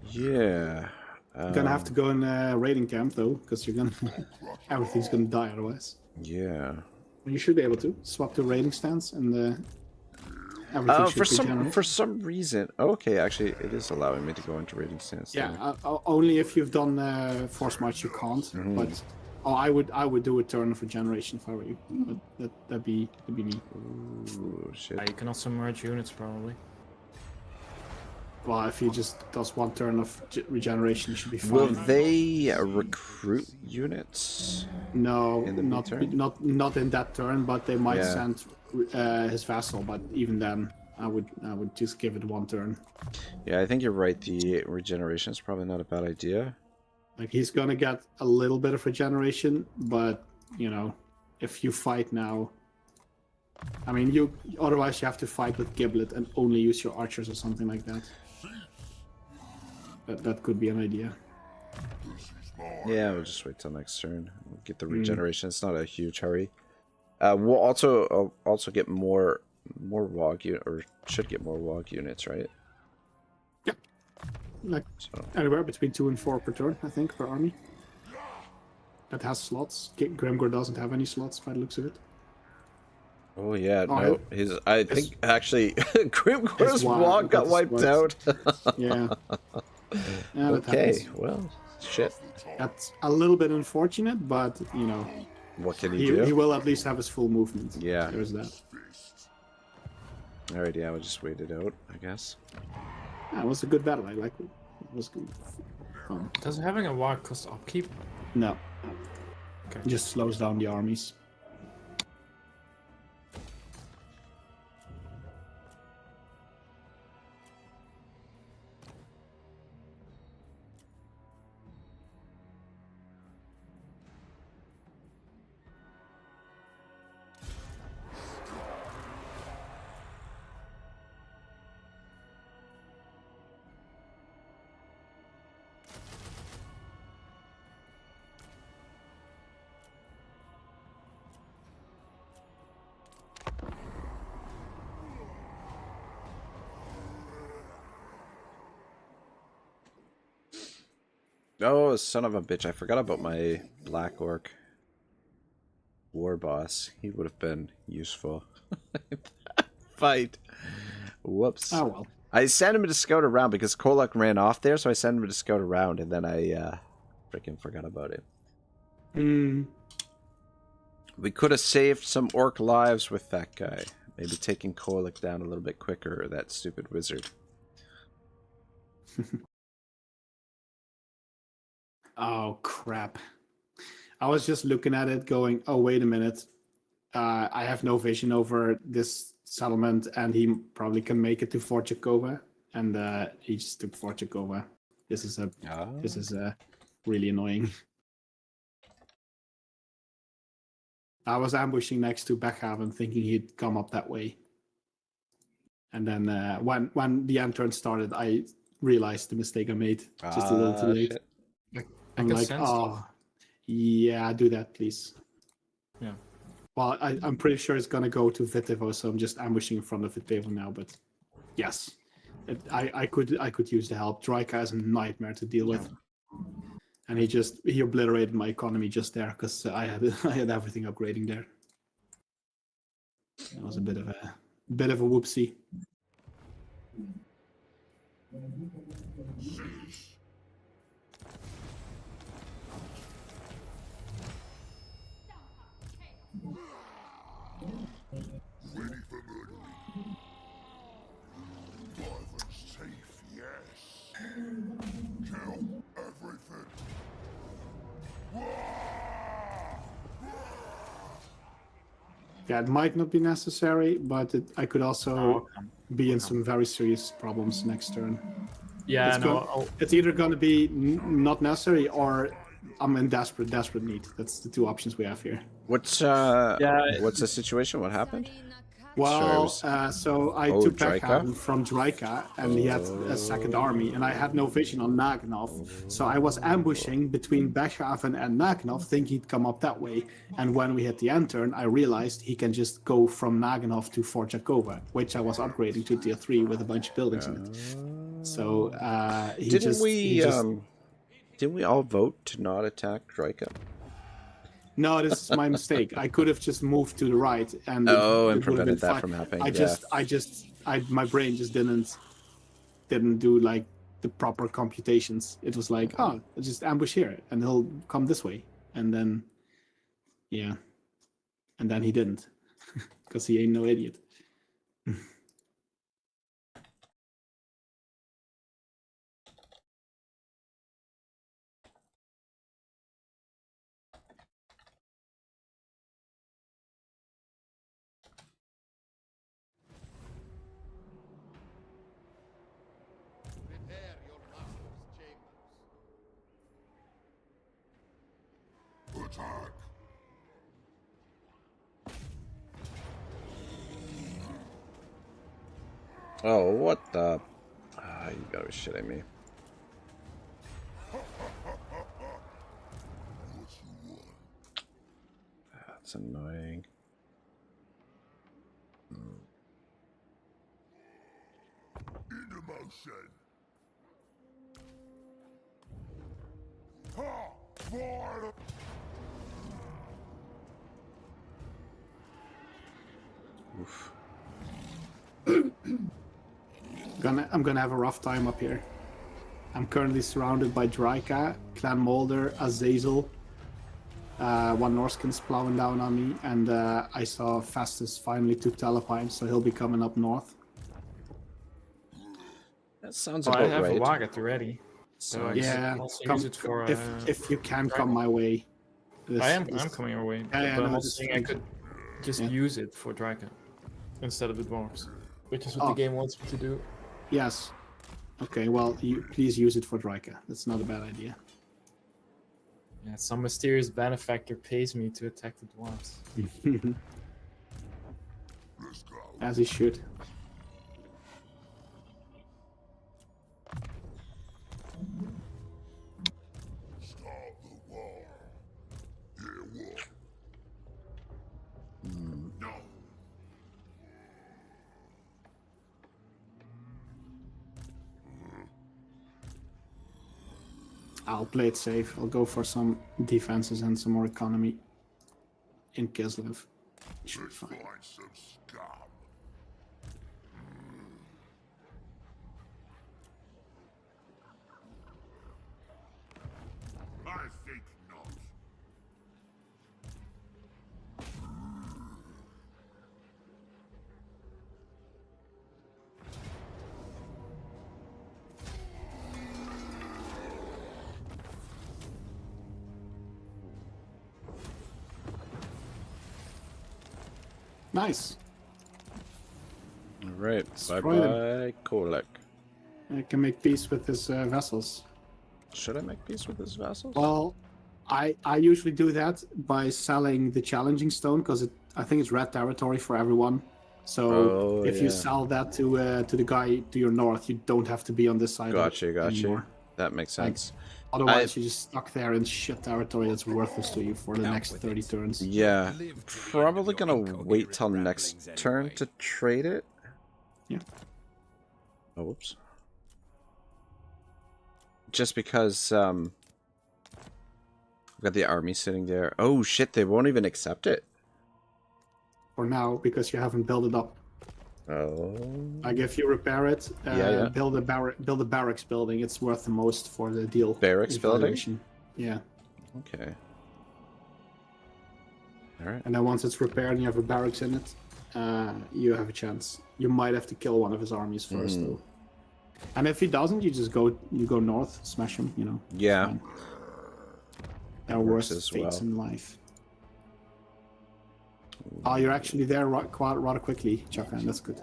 Yeah. You're gonna have to go in raiding camp though, because you're gonna everything's gonna die otherwise. Yeah. You should be able to swap to raiding stance and everything should regenerate. For some reason, okay, actually, it is allowing me to go into raiding stance. Yeah, only if you've done force march you can't. Mm-hmm. But I would do a turn of regeneration if I were you. But that'd be neat. Ooh, shit. You can also merge units probably. Well, if he just does one turn of regeneration, you should be fine. Will they recruit units? No, in the not in that turn, but they might Yeah. send his vassal. But even then, I would just give it one turn. Yeah, I think you're right. The regeneration is probably not a bad idea. Like he's gonna get a little bit of regeneration, but you know, if you fight now, I mean, otherwise you have to fight with Giblet and only use your archers or something like that. That could be an idea. Yeah, we'll just wait till next turn. We'll get the regeneration. It's not a huge hurry. We'll also get more WOG or should get more WOG units, right? Yeah, like So anywhere between 2 and 4 per turn, I think, per army. That has slots. Grimgor doesn't have any slots by the looks of it. oh yeah, Oh, no, I think actually Grimgor's WOG got wiped out. Yeah. Yeah, that Okay, happens. well, shit. That's a little bit unfortunate, but you know, What can he do? he will at least have his full movement. Yeah. There's that. Alright, yeah, we'll just wait it out, I guess. Yeah, it was a good battle. I like it. It was good. Does having a war cost upkeep? No. Okay. It just slows down the armies. Oh, son of a bitch. I forgot about my Black Orc war boss. He would have been useful. Fight. Whoops. Oh well. I sent him to scout around because Kolak ran off there, so I sent him to scout around, and then I freaking forgot about it. We could have saved some orc lives with that guy. Maybe taking Kolak down a little bit quicker, or that stupid wizard. Oh crap. I was just looking at it going, oh wait a minute. I have no vision over this settlement and he probably can make it to Fort Chakova. And he just took Fort Chakova. This is really annoying. I was ambushing next to Beckhaven thinking he'd come up that way. And then when the end turn started, I realized the mistake I made. Just a little too late. Shit. I'm like, oh, yeah, do that, please. Yeah. Well, I'm pretty sure it's gonna go to Vitevo, so I'm just ambushing in front of Vitevo now. But yes, I could use the help. Draika is a nightmare to deal with. and he obliterated my economy just there because I had everything upgrading there. It was a bit of a whoopsie. Ready for murder. Ivan's teeth, yes. Kill everything. Yeah, it might not be necessary, but I could also come. be in some very serious problems next turn. Yeah, It's, no. it's either going to be not necessary or I'm in desperate need. That's the two options we have here. What's the situation? What happened? Well, Sure, so I Oh, took Draika? Beckhaven from Draika, and he had a second army, and I had no vision on Naganov. So I was ambushing between Beckhaven and Naganov, thinking he'd come up that way. And when we hit the end turn, I realized he can just go from Naganov to Fort Jakova, which I was upgrading to tier 3 with a bunch of buildings in it. So Didn't we all vote to not attack Draika? No, this is my mistake. I could have just moved to the right, and And it would have prevented been that fine. from happening. My brain just didn't do like the proper computations. It was like, oh, just ambush here, and he'll come this way, and then, yeah, and then he didn't, because he ain't no idiot. Prepare your master's chambers. Attack! Oh, what the? You gotta be shitting me. That's annoying. Into motion. Ha! Fire! Oof. I'm gonna have a rough time up here. I'm currently surrounded by Draika, Clan Molder, Azazel. One Norskin's plowing down on me, and I saw Festus finally took Telepine, so he'll be coming up north. That sounds I about have right. a Wagat ready. So I Yeah, can also come, use it for. if you can come my way. I'm coming your way. Yeah, but no, I'm also this saying I thing- could just Yeah. use it for Draken instead of the dwarves, which is what Oh. the game wants me to do. Yes. Okay, well, please use it for Draika. That's not a bad idea. Yeah, some mysterious benefactor pays me to attack the dwarves. Let's go. As he should. Start the war. Yeah, war. No. I'll play it safe. I'll go for some defenses and some more economy in Kislev. Should be Let's fine. find some scum. I think not. Nice. All right. Bye Destroy them. bye, Kolek. I can make peace with his vessels. Should I make peace with his vassals? Well, I usually do that by selling the challenging stone because I think it's red territory for everyone. So Oh, if you yeah. sell that to the guy to your north, you don't have to be on this side. Gotcha. anymore. That makes sense. Otherwise, you're just stuck there in shit territory that's worthless to you for the next 30 turns. Yeah, probably gonna wait till next turn to trade it. Yeah. Oh, whoops. Just because We got the army sitting there. Oh shit, they won't even accept it. For now, because you haven't built it up. Oh. Like if you repair it, Yeah. build a barracks building. It's worth the most for the deal. Barracks building? Evaluation. Yeah. Okay. All right. And then once it's repaired and you have a barracks in it, you have a chance. You might have to kill one of his armies first, though. And if he doesn't, you just go north, smash him. You know. Yeah. Fine. There are Works worse as fates well. in life. Oh, you're actually there rather quickly, Chaka, and that's good.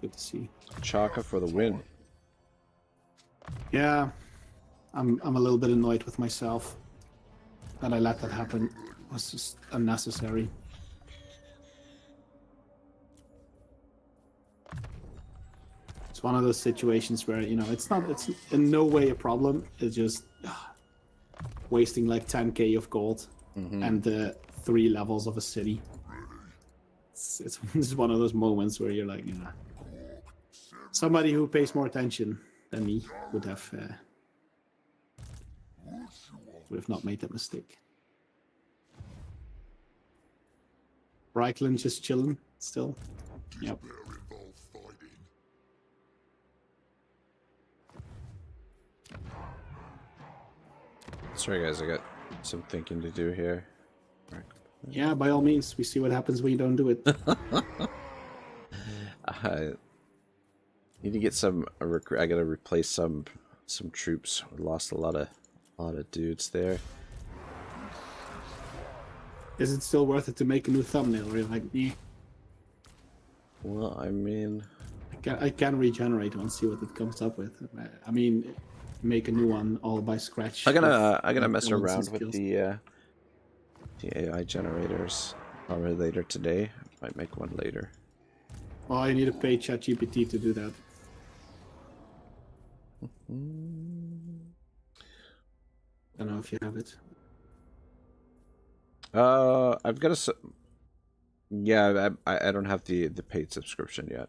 Good to see. Chaka for the win. Yeah, I'm a little bit annoyed with myself that I let that happen. It was just unnecessary. It's one of those situations where, you know, it's in no way a problem. It's just wasting like 10k of gold and 3 levels of a city. It's just one of those moments where you're like, you know, somebody who pays more attention than me would have not made that mistake. Reichland just chilling still. Yep. Sorry guys, I got some thinking to do here. Yeah, by all means, we see what happens when you don't do it. I need to get some. I gotta replace some troops. We lost a lot of dudes there. Is it still worth it to make a new thumbnail? Or you're like, eh, Well, I mean, I can regenerate one, see what it comes up with. I mean, make a new one all by scratch. I'm gonna mess bullets and around with skills. the AI generators probably later today. Might make one later. Well, you need to pay ChatGPT to do that. I don't know if you have it. I've got a. Yeah, I don't have the paid subscription yet.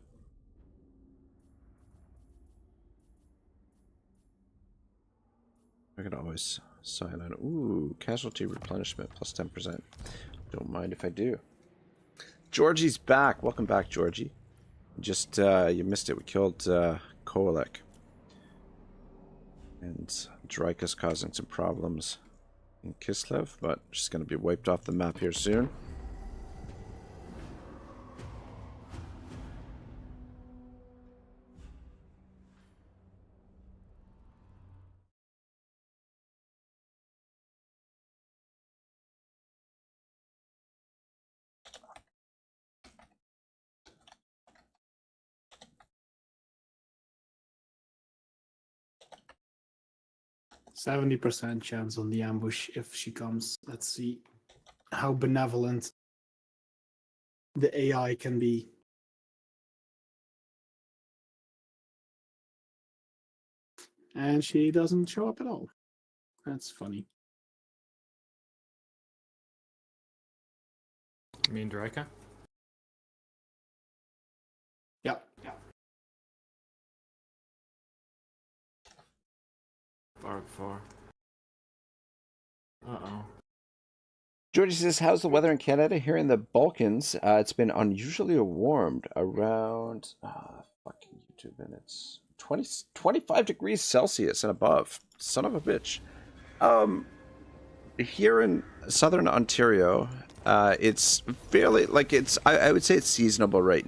I can always sign on. Ooh, casualty replenishment plus 10%. Don't mind if I do. Georgie's back. Welcome back, Georgie. Just you missed it. We killed Kolek. And Dreyka's causing some problems in Kislev, but she's going to be wiped off the map here soon. %70 chance on the ambush if she comes. Let's see how benevolent the AI can be. And she doesn't show up at all. That's funny. You mean Dreyka? Yeah. Barb 4. Uh-oh. Georgie says, how's the weather in Canada? Here in the Balkans, it's been unusually warmed around, fucking YouTube minutes, 25 degrees Celsius and above. Son of a bitch. Here in southern Ontario, it's fairly, like, I would say it's seasonal right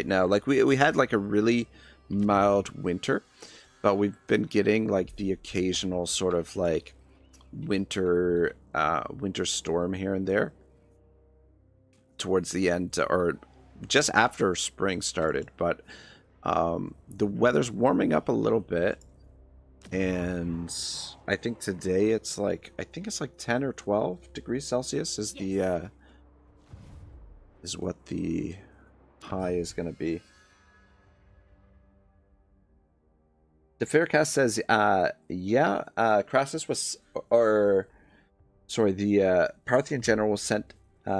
now. Like, we had, like, a really mild winter, but we've been getting, like, the occasional sort of, like, winter storm here and there towards the end or just after spring started, but the weather's warming up a little bit, and I think today it's like 10 or 12 degrees Celsius is the is what the high is going to be. The Faircast says, Crassus was, the Parthian general was sent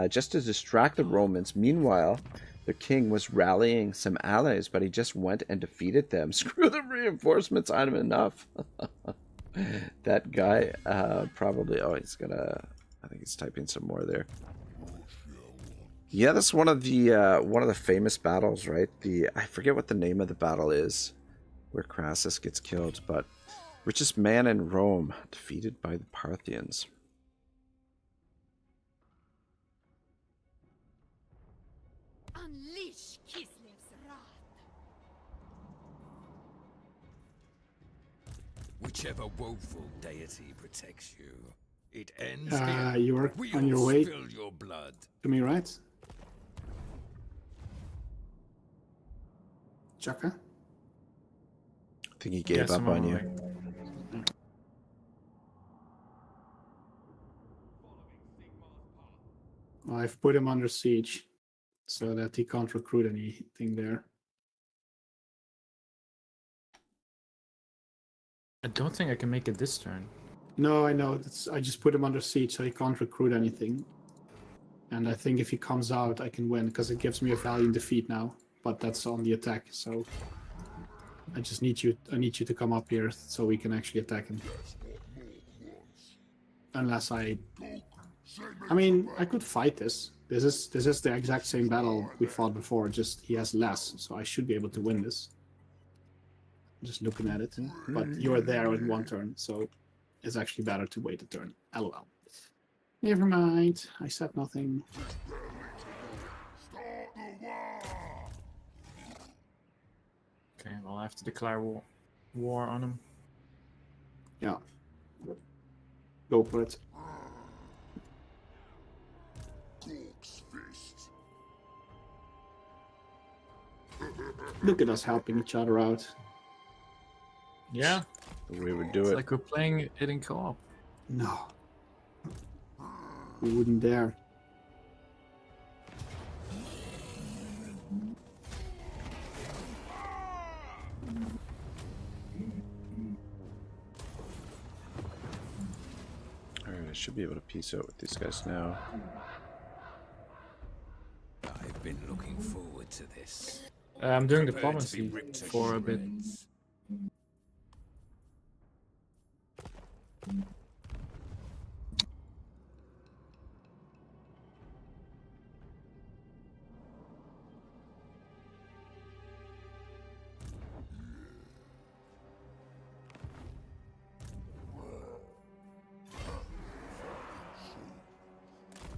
just to distract the Romans. Meanwhile, the king was rallying some allies, but he just went and defeated them. Screw the reinforcements, I'm enough. That guy, probably. Oh, he's gonna. I think he's typing some more there. Yeah, that's one of the famous battles, right? I forget what the name of the battle is, where Crassus gets killed, but richest man in Rome defeated by the Parthians. Unleash Kislev's wrath. Whichever woeful deity protects you, it ends here. You're We on your all way spill your blood. to me, right? Chaka? I think he gave up on you. Well, I've put him under siege so that he can't recruit anything there. I don't think I can make it this turn. No, I know. I just put him under siege so he can't recruit anything. And I think if he comes out, I can win because it gives me a valiant defeat now. But that's on the attack, so I just need you. I need you to come up here so we can actually attack him. Unless I mean, I could fight this. This is the exact same battle we fought before. Just he has less, so I should be able to win this. Just looking at it, but you're there in one turn, so it's actually better to wait a turn. LOL. Never mind. I said nothing. Okay, well I have to declare war on him. Yeah. Go for it. Look at us helping each other out. Yeah, The way we do it's it. like we're playing it in co-op. No. We wouldn't dare. Alright, I should be able to piece out with these guys now. I've been looking forward to this. I'm doing Prepare to be diplomacy ripped to for a bit. shreds.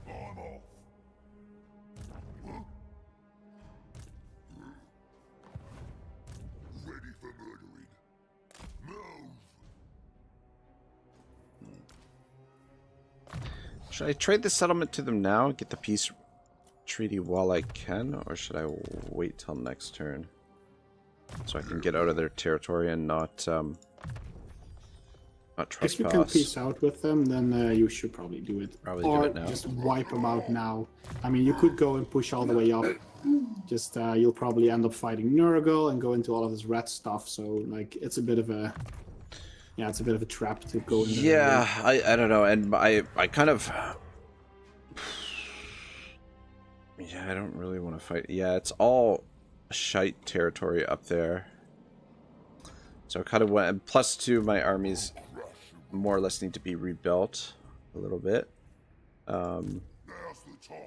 I'm off. Ready for murdering. Move! Should I trade the settlement to them now, get the peace treaty while I can, or should I wait till next turn? So I can get out of their territory and not trespass. If you can peace out with them, then you should probably do it. Probably do or it now. just wipe them out now. I mean, you could go and push all the way up. Just you'll probably end up fighting Nurgle and go into all of this red stuff. So like, it's a bit of a it's a bit of a trap to go in. Yeah, I don't know, and I kind of I don't really want to fight. Yeah, it's all shite territory up there. So I kind of went, and plus two, my armies more or less need to be rebuilt a little bit. Now's the time.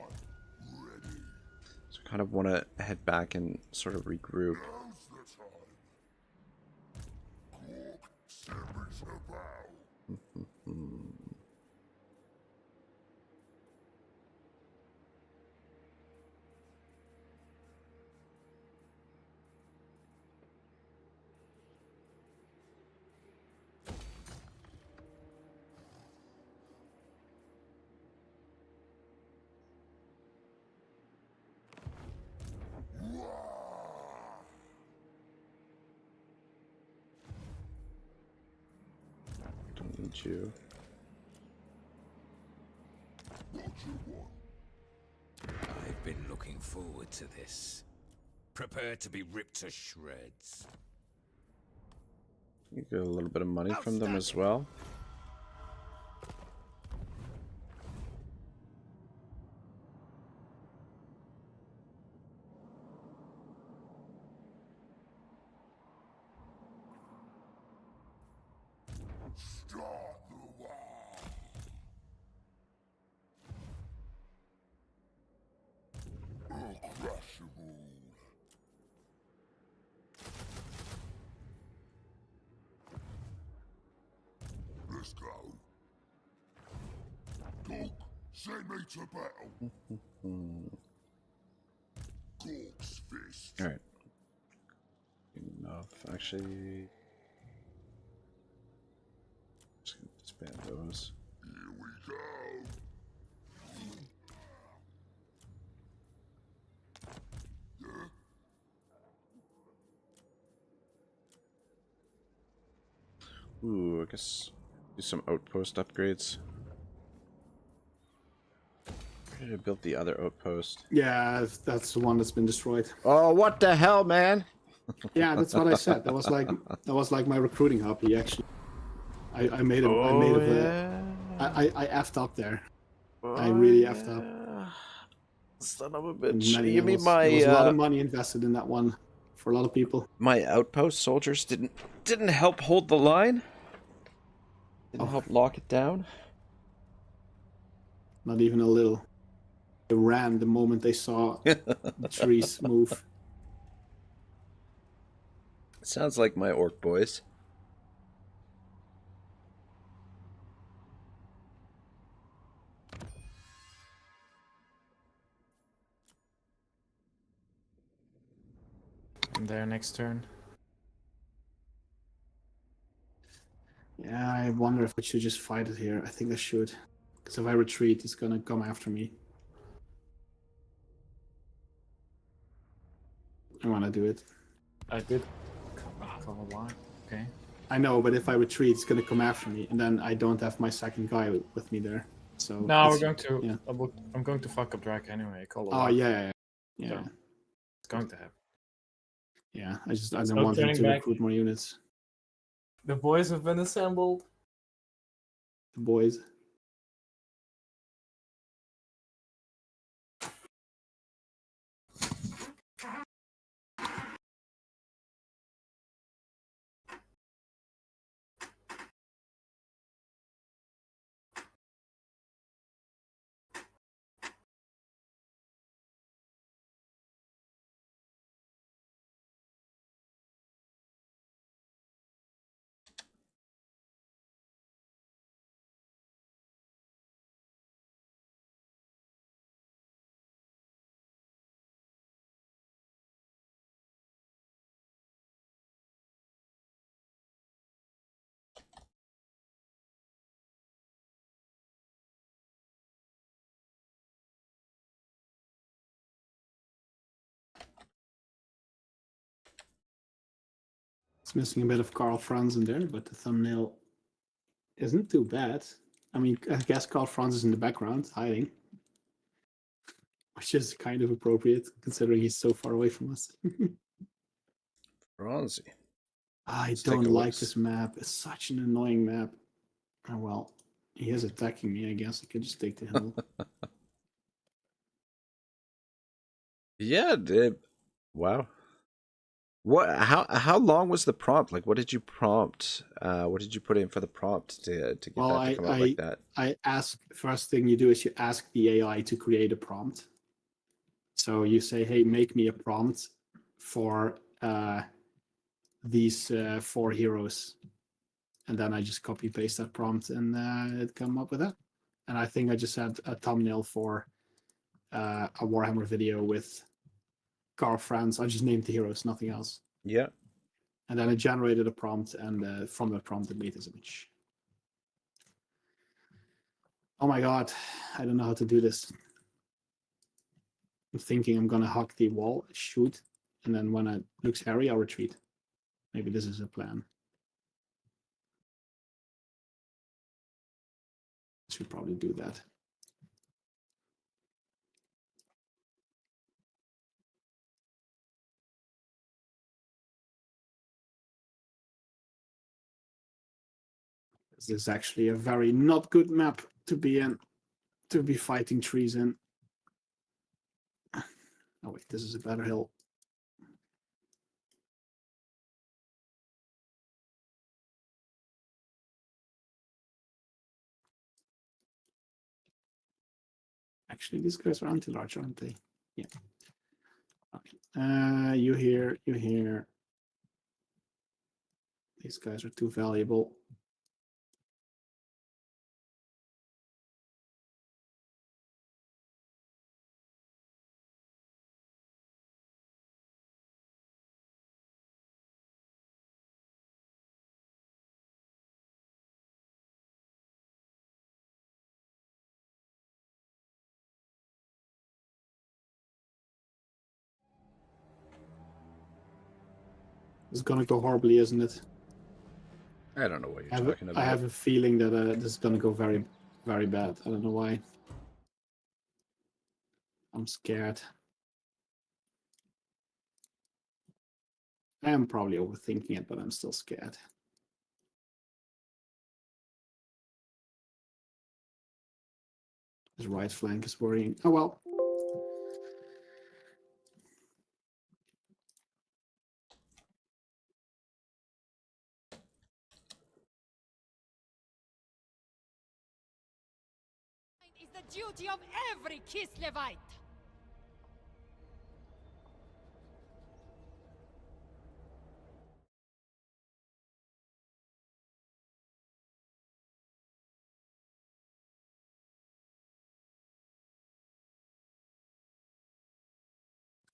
Ready. So I kind of want to head back and sort of regroup. Now's the time. Coop, sandwich the bow. Don't need you. I've been looking forward to this. Prepare to be ripped to shreds. You get a little bit of money from them as well. Send me to battle. Corpse fist. All right. Enough, actually. Just gonna disband those. Here we go. Ooh, I guess do some outpost upgrades. Where did I build the other outpost? Yeah, that's the one that's been destroyed. Oh, what the hell, man! Yeah, that's what I said. That was like my recruiting hobby actually. I made a I made a I effed up there. I really effed up. Son of a bitch! Many You mean levels. There was a lot my of money invested in that one for a lot of people. my outpost soldiers didn't help hold the line? Didn't Oh. help lock it down? Not even a little. They ran the moment they saw the trees move. Sounds like my orc boys. I'm there next turn. Yeah, I wonder if I should just fight it here. I think I should. Because if I retreat, it's gonna come after me. I wanna do it. I did cover one. Okay. I know, but if I retreat, it's gonna come after me, and then I don't have my second guy with me there. So No, we're it's- going to. yeah. I'm going to fuck up Drac anyway. Call a Oh lot. yeah. So, it's going to happen. Yeah. I don't So want him turning to back. recruit more units. The boys have been assembled. The boys. It's missing a bit of Karl Franz in there, but the thumbnail isn't too bad. I mean, I guess Karl Franz is in the background, hiding. Which is kind of appropriate, considering he's so far away from us. Bronzy. I Let's don't take a like look. this map. It's such an annoying map. Oh well. He is attacking me, I guess I could just take the hill. Yeah, dude. Wow. What? How long was the prompt? Like, what did you prompt? What did you put in for the prompt to get Well, that to come out like that? I ask, first thing you do is you ask the AI to create a prompt. So you say, hey, make me a prompt for these 4 heroes. And then I just copy paste that prompt and it come up with that. And I think I just had a thumbnail for a Warhammer video with Karl Franz. I just named the heroes, nothing else. Yeah. And then it generated a prompt, and from the prompt it made this image. Oh my god, I don't know how to do this. I'm thinking I'm gonna hug the wall, shoot, and then when it looks hairy, I'll retreat. Maybe this is a plan. Should probably do that. This is actually a very not good map to be in, to be fighting trees in. Oh wait, this is a better hill. Actually, these guys are anti-large, aren't they? Yeah. Okay. You here, you here. These guys are too valuable. It's gonna go horribly, isn't it? I don't know what you're I have, talking I about. have a feeling that this is gonna go very, very bad. I don't know why. I'm scared. I am probably overthinking it, but I'm still scared. His right flank is worrying. Oh well. Is the duty of every Kislevite.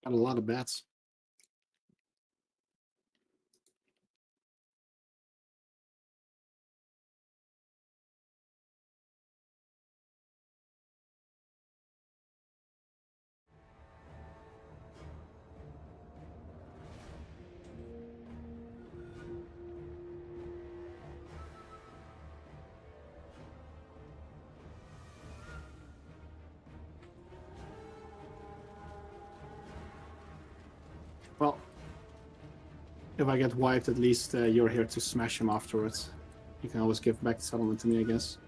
Got a lot of bats. Well, if I get wiped, at least you're here to smash him afterwards. You can always give back the settlement to me, I guess.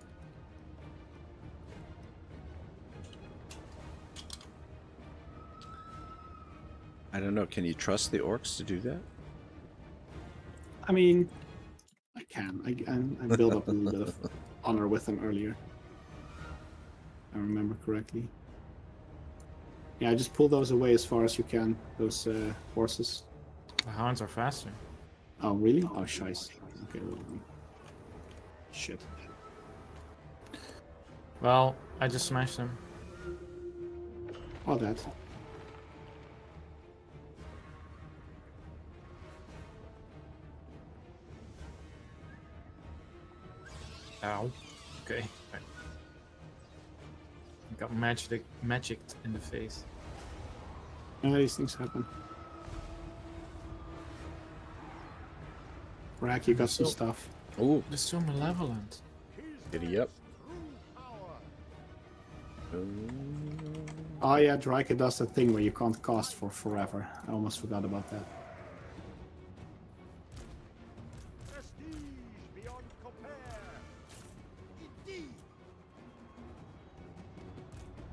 I don't know. Can you trust the orcs to do that? I mean, I can. I built up a little bit of honor with them earlier. If I remember correctly. Yeah, just pull those away as far as you can, those horses. The hounds are faster. Oh, really? Oh, scheiße. Okay. Shit. Well, I just smashed them. Oh, that. Ow. Okay. Right. Got magicked in the face. Yeah, these things happen. Rack, you got some stuff. Ooh, They're so malevolent. giddy up. Oh yeah, Draika does that thing where you can't cast for forever. I almost forgot about that. Prestige beyond compare. Indeed.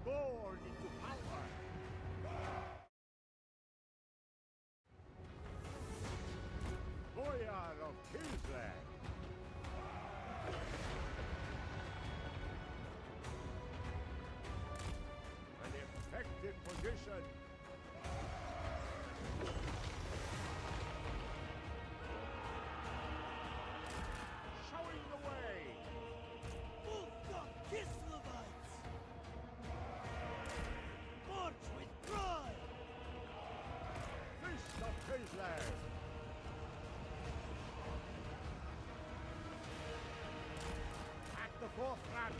Born into power. Boyar of Kingsland. An effective position. Showing the way. March with pride! Feast of Kingsland. At the forefront.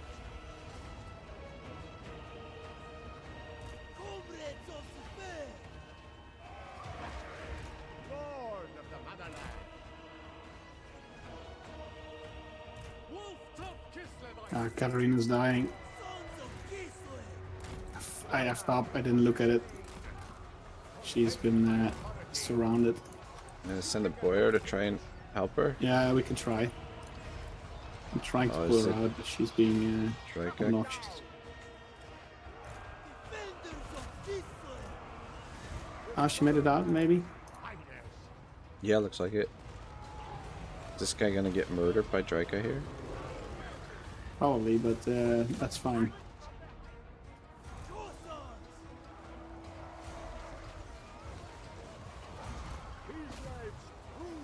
Comrades of the fair! Lord of the motherland. Wolf-top Kislevite! Katarina's dying. Sons of Kislev! I effed up. I didn't look at it. She's been surrounded. I'm gonna send a boyar to try and help her. Yeah, we can try. I'm trying to Oh, pull is her it- out, but she's being Draika. obnoxious. Defenders of Kislev! Oh, she made it out, maybe? Yeah, looks like it. Is this guy gonna get murdered by Draika here? Probably, but that's fine. Your sons! Kingsland's true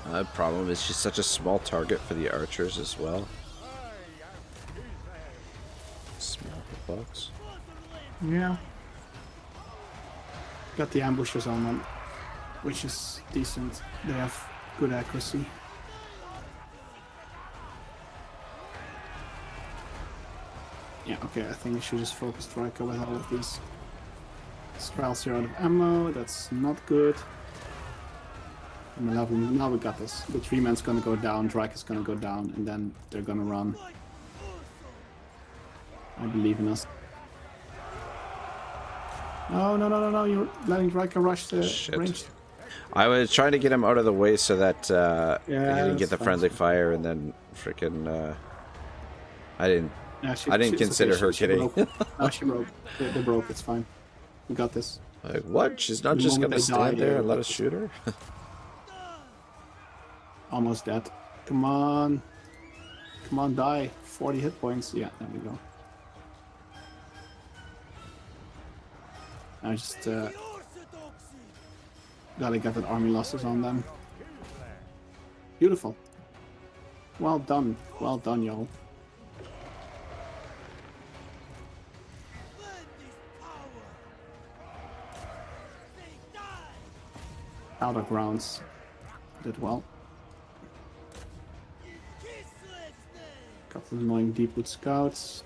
power. The problem is she's such a small target for the archers as well. I am Kingsland. Small box. Yeah. Got the ambushes on them, which is decent. They have good accuracy. Yeah, okay, I think I should just focus Draika with all of these. Strel's are out of ammo. That's not good. I'm 11. Now we got this. The 3-man's gonna go down. Drake is gonna go down, and then they're gonna run. I believe in us. No, no, no, no, no! You're letting Drake rush the Shit. range. I was trying to get him out of the way so that he didn't get that's the fine. friendly fire, and then freaking I didn't Yeah, I didn't it's consider okay, her she kidding. broke. No, she broke. They broke. It's fine. We got this. Like, what? She's not The just moment gonna they die, stand there yeah, and let we us got shoot her? Almost dead. Come on. Come on, die. 40 hit points. Yeah, there we go. I just Orthodoxy! gotta get that army losses on them. Beautiful. Well done. Well done, y'all. Lend this power! They die! Outer grounds. Did well. In Kislev's name! Couple of annoying deepwood scouts.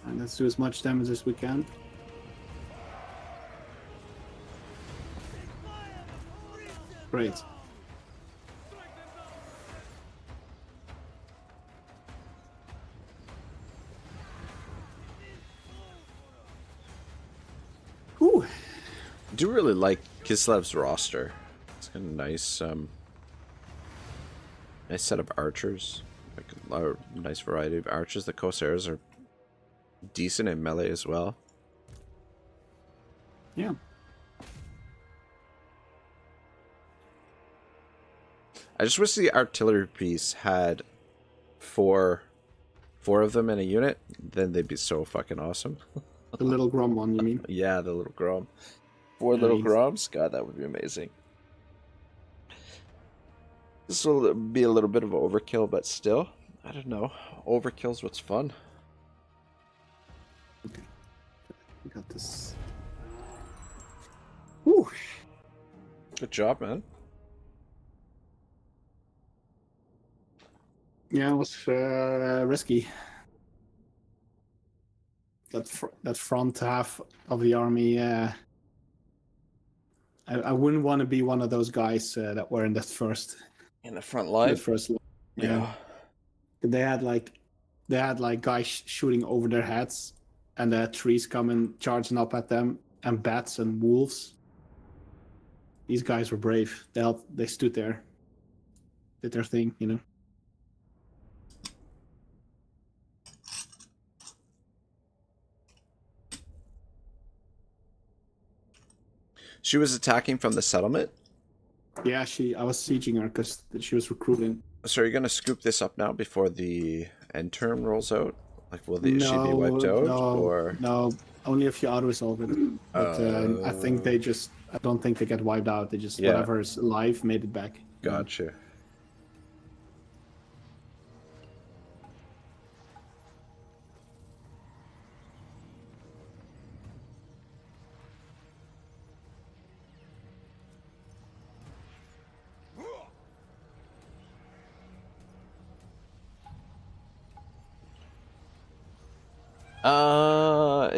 And let's do as much damage as we can. Great. Whew. I do really like Kislev's roster. It's kind of nice. Nice set of archers. Like a nice variety of archers. The Corsairs are decent in melee as well. Yeah. I just wish the artillery piece had four of them in a unit. Then they'd be so fucking awesome. The little Grom one, you mean? Yeah, the little Grom. Four Yeah, little he's- Groms? God, that would be amazing. This will be a little bit of overkill, but still, I don't know. Overkill's what's fun. Okay. We got this. Whew. Good job, man. Yeah, it was risky. That front half of the army. I wouldn't want to be one of those guys that were in that first. In the front The line? first. Yeah. They had like guys shooting over their heads, and trees coming charging up at them, and bats and wolves. These guys were brave. They stood there, did their thing, you know. She was attacking from the settlement? Yeah, I was sieging her because she was recruiting. So are you going to scoop this up now before the end term rolls out? Like, will she be wiped out? Or No, only if you auto-resolve it. But I think I don't think they get wiped out. They just, whatever's alive made it back. Gotcha.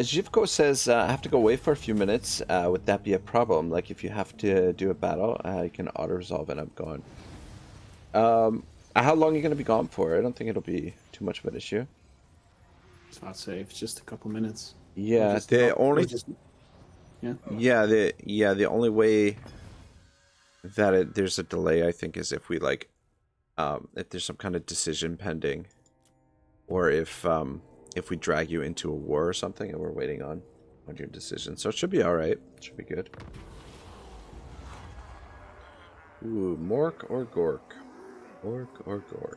Zhivko says, I have to go away for a few minutes. Would that be a problem? Like, if you have to do a battle, you can auto-resolve and I'm gone. How long are you going to be gone for? I don't think it'll be too much of an issue. It's not safe. It's just a couple minutes. Yeah, the only way that there's a delay, I think, is if we, like, if there's some kind of decision pending, or if we drag you into a war or something and we're waiting on your decision. So it should be alright. It should be good. Ooh, Mork or Gork? Mork or Gork?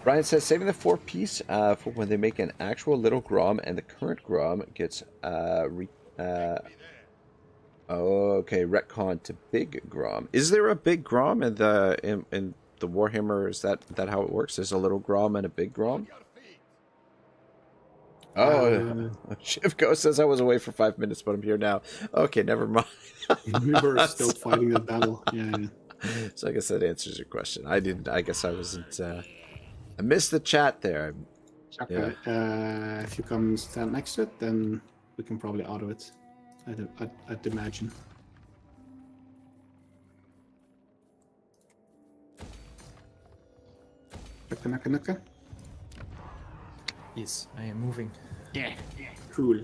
Brian says, saving the 4-piece for when they make an actual little Grom and the current Grom gets retcon to big Grom. Is there a big Grom in the Warhammer? Is that how it works? There's a little Grom and a big Grom? Oh, Shivko says I was away for 5 minutes, but I'm here now. Okay, never mind. We were still fighting the battle. Yeah. So I guess that answers your question. I didn't. I guess I wasn't. I missed the chat there. Chaka, if you come stand next to it, then we can probably auto it. I'd imagine. Chakkanakka. Yes, I am moving. Yeah. Cool.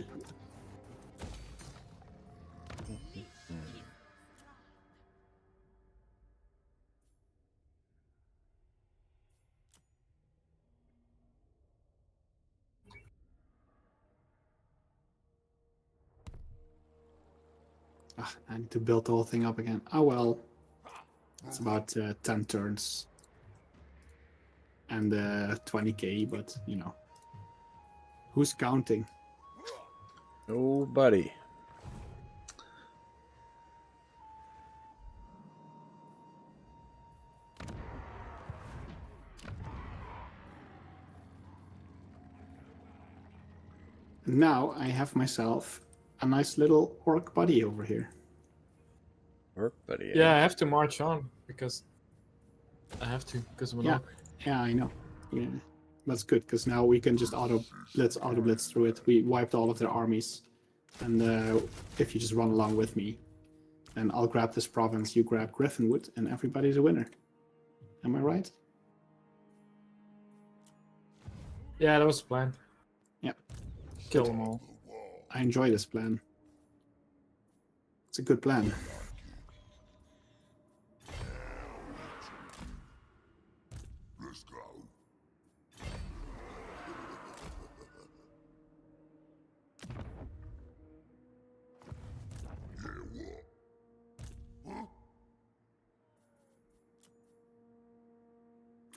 I need to build the whole thing up again. Oh well. It's about 10 turns. And 20k, but you know. Who's counting? Nobody. Now I have myself a nice little orc buddy over here. Work, buddy. Yeah, I have to march on because I have to because of an Yeah. orc. Yeah, I know. Yeah. That's good because now we can just auto blitz through it. We wiped all of their armies, and if you just run along with me, then I'll grab this province, you grab Griffinwood, and everybody's a winner. Am I right? Yeah, that was the plan. Yeah. Kill them all. I enjoy this plan. It's a good plan. Let's go. Yeah, what? Huh?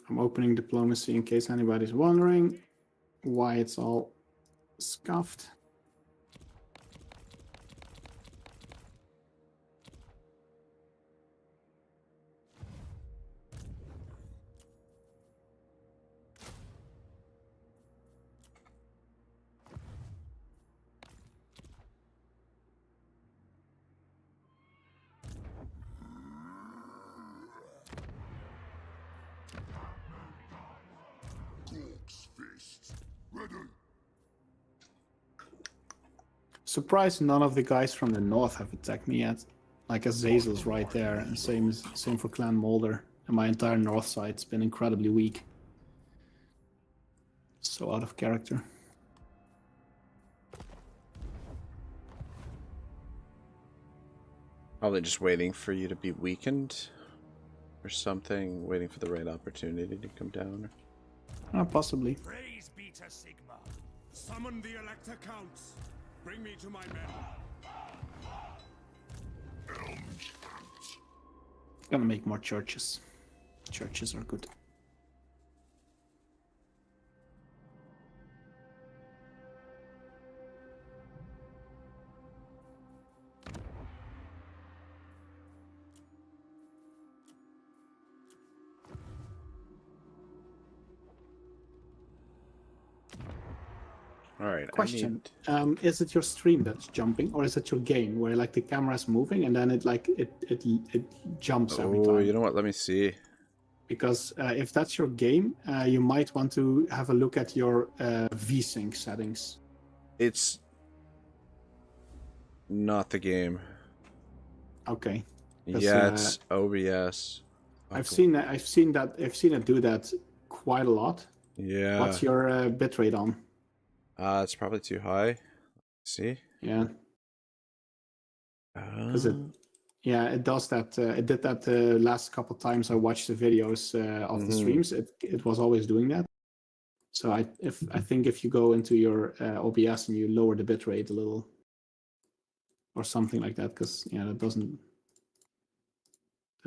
I'm opening diplomacy in case anybody's wondering why it's all scuffed. Corpse fist. Ready. Surprised none of the guys from the north have attacked me yet. Like Azazel's right there, and same for Clan Mulder. And my entire north side's been incredibly weak. So out of character. Probably just waiting for you to be weakened or something, waiting for the right opportunity to come down. Possibly. Praise be to Sigma. Summon the Elector Counts. Bring me to my men. Gonna make more churches. Churches are good. All right. Question: is it your stream that's jumping, or is it your game where like the camera's moving and then it jumps every time? Oh, you know what? Let me see. Because if that's your game, you might want to have a look at your VSync settings. It's not the game. Okay. Yeah, it's OBS. I've seen it do that quite a lot. Yeah. What's your bitrate on? It's probably too high. See? Yeah. Because it does that. It did that the last couple times I watched the videos of the streams. It was always doing that. So I think if you go into your OBS and you lower the bitrate a little, or something like that, because that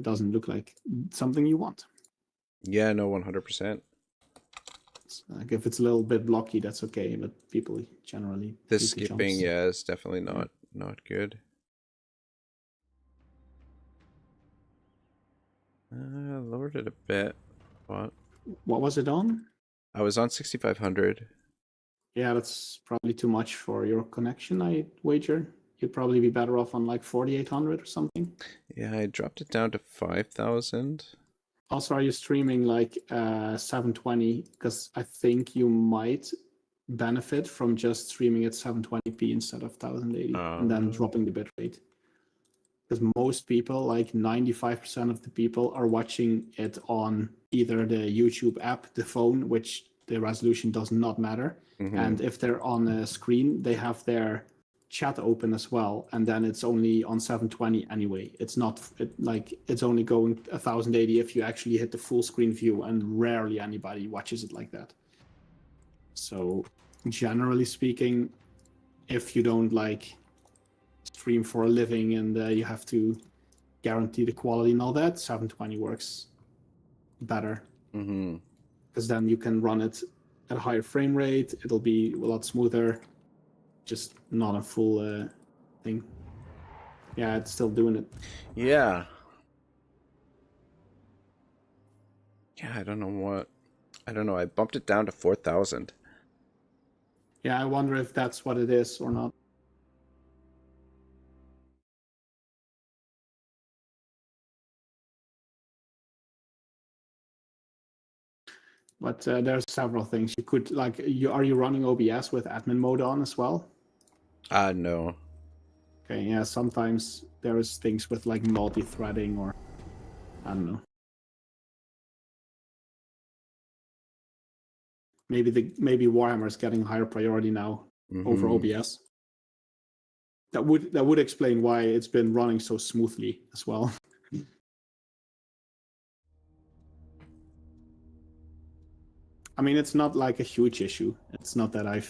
doesn't look like something you want. Yeah, no, 100%. Like if it's a little bit blocky, that's okay. But people generally The do skipping, jumps. yeah, is definitely not good. Lowered it a bit. What was it on? I was on 6500. Yeah, that's probably too much for your connection, I wager. you'd probably be better off on like 4,800 or something. Yeah, I dropped it down to 5,000. Also, are you streaming like 720? Because I think you might benefit from just streaming at 720p instead of 1080 and then dropping the bitrate. Because most people, like 95% of the people, are watching it on either the YouTube app, the phone, which the resolution does not matter. And if they're on a screen, they have their chat open as well, and then it's only on 720 anyway. It's not like it's only going 1080 if you actually hit the full screen view, and rarely anybody watches it like that. So generally speaking, if you don't like stream for a living and you have to guarantee the quality and all that, 720 works better. Because then you can run it at a higher frame rate. It'll be a lot smoother. Just not a full thing. Yeah, it's still doing it. Yeah. Yeah, I don't know. I bumped it down to 4,000. Yeah, I wonder if that's what it is or not. But there's several things you could like. Are you running OBS with admin mode on as well? No. Okay, yeah. Sometimes there is things with like multi-threading, or I don't know. Maybe Warhammer is getting higher priority now over OBS. That would explain why it's been running so smoothly as well. I mean, it's not like a huge issue. It's not that I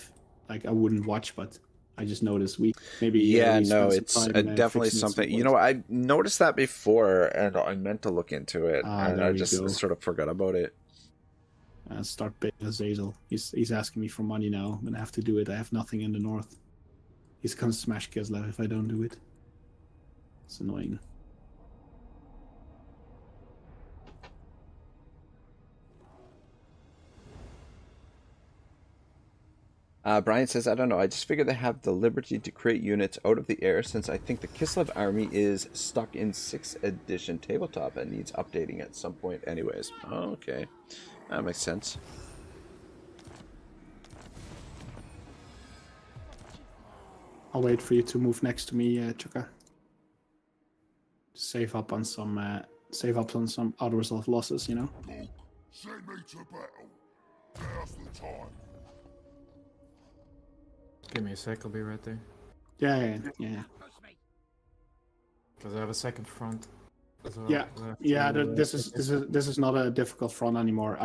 wouldn't watch, but I just noticed it's definitely fixing it something. some You know, I noticed that before, and I meant to look into it, and there I we just go. sort of forgot about it. Start paying Azazel. He's asking me for money now. I'm gonna have to do it. I have nothing in the north. He's gonna smash Kislev if I don't do it. It's annoying. Brian says, I don't know. I just figured they have the liberty to create units out of the air, since I think the Kislev army is stuck in 6th edition tabletop and needs updating at some point anyways. Oh, okay. That makes sense. I'll wait for you to move next to me, Chukka. Save up on some unresolved losses, you know. Send me to battle. Now's the time. Give me a sec, I'll be right there. Yeah. Because I have a second front as well. This is not a difficult front anymore.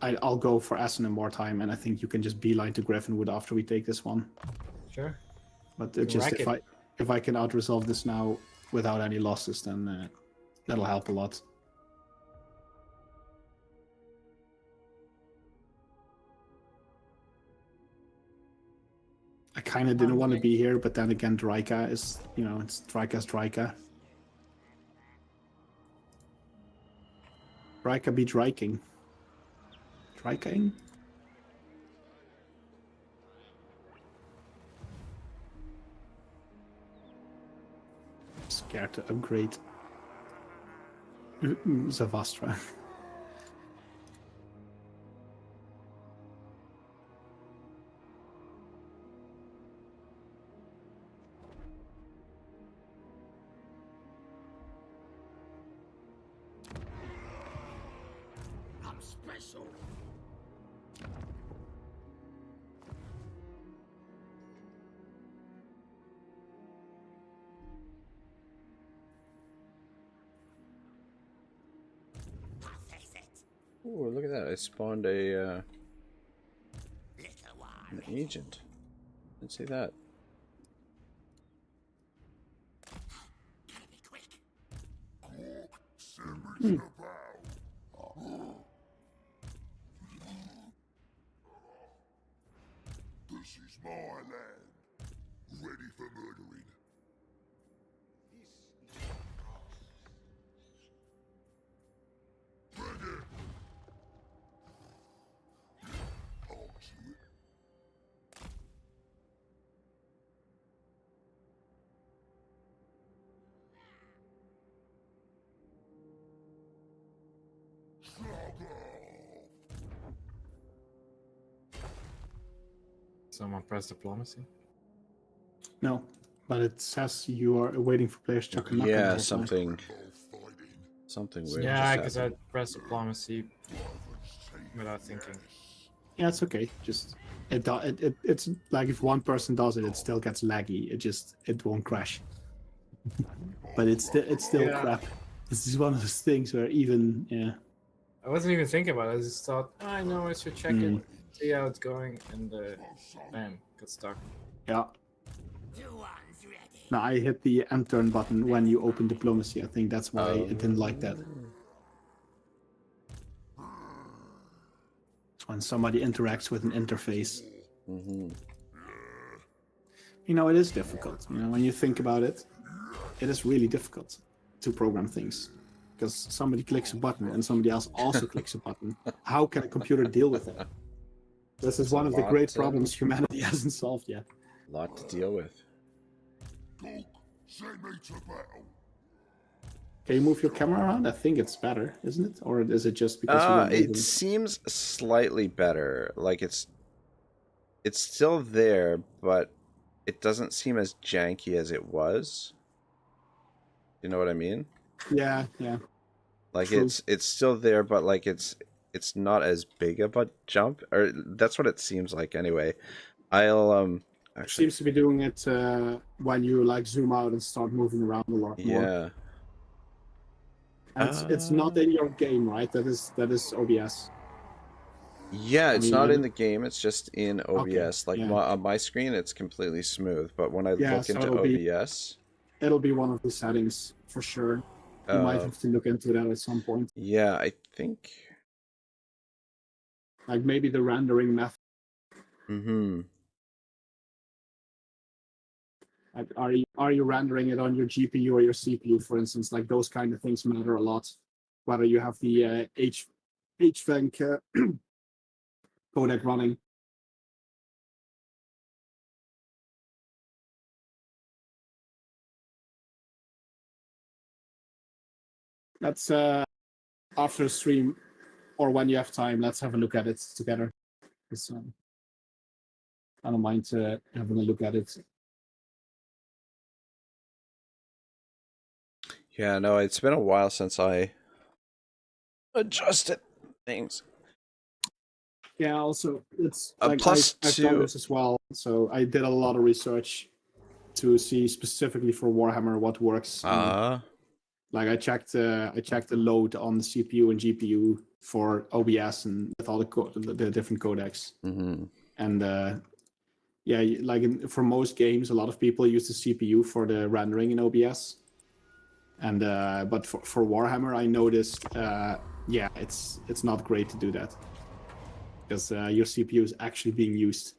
I'll go for Essen in more time, and I think you can just beeline to Griffinwood after we take this one. Sure. But if I can out-resolve this now without any losses, then that'll help a lot. I kind of didn't want to be here, but then again, Draika is, it's Draika's Draika. Draika be Draiking. Draikaing? Scared to upgrade Zavastra. Ooh, look at that. I spawned an agent. Didn't see that. Send me to battle. This is my land. Ready for murdering. Bring it. someone press diplomacy? No, but it says you are waiting for players Chakkanakka. Yeah, something weird. Yeah, just because I happened. pressed diplomacy without thinking. Yeah, it's okay. Just it's like if one person does it, it still gets laggy. It won't crash. But it's still Yeah. crap. This is one of those things where even I wasn't even thinking about it. I just thought, I know I should check it, see how it's going, and bam, got stuck. yeah. Now I hit the end turn button when you open diplomacy. I think that's why it didn't like that. It's when somebody interacts with an interface. You know, it is difficult. You know, when you think about it, it is really difficult to program things. Because somebody clicks a button and somebody else also clicks a button. How can a computer deal with it? This is one of the great problems humanity hasn't solved yet. A lot to deal with. Coop, send me to battle. Can you move your camera around? I think it's better, isn't it? Or is it just because you weren't It moving? seems slightly better. Like it's still there, but it doesn't seem as janky as it was. You know what I mean? Yeah. Like True. it's still there, but like it's not as big of a jump, or that's what it seems like anyway. I'll actually Seems to be doing it when you like zoom out and start moving around a lot more. yeah. And it's not in your game, right? That is OBS. Yeah, it's mean, not I- in the game. It's just in OBS. Like yeah. on my screen, it's completely smooth. But when I Yeah, look so into it'll be- OBS, It'll be one of the settings for sure. You might have to look into that at some point. yeah, I think. Like maybe the rendering method. Like, are you rendering it on your GPU or your CPU, for instance? Like those kind of things matter a lot. Whether you have the HVAC codec running. That's after the stream or when you have time. Let's have a look at it together. I don't mind having a look at it. Yeah, no, it's been a while since I adjusted things. Yeah, also it's Plus I've done two. this as well. So I did a lot of research to see specifically for Warhammer what works. Like I checked the load on the CPU and GPU for OBS and with all the different codecs. And yeah, like for most games, a lot of people use the CPU for the rendering in OBS. And but for Warhammer, I noticed, yeah, it's not great to do that because your CPU is actually being used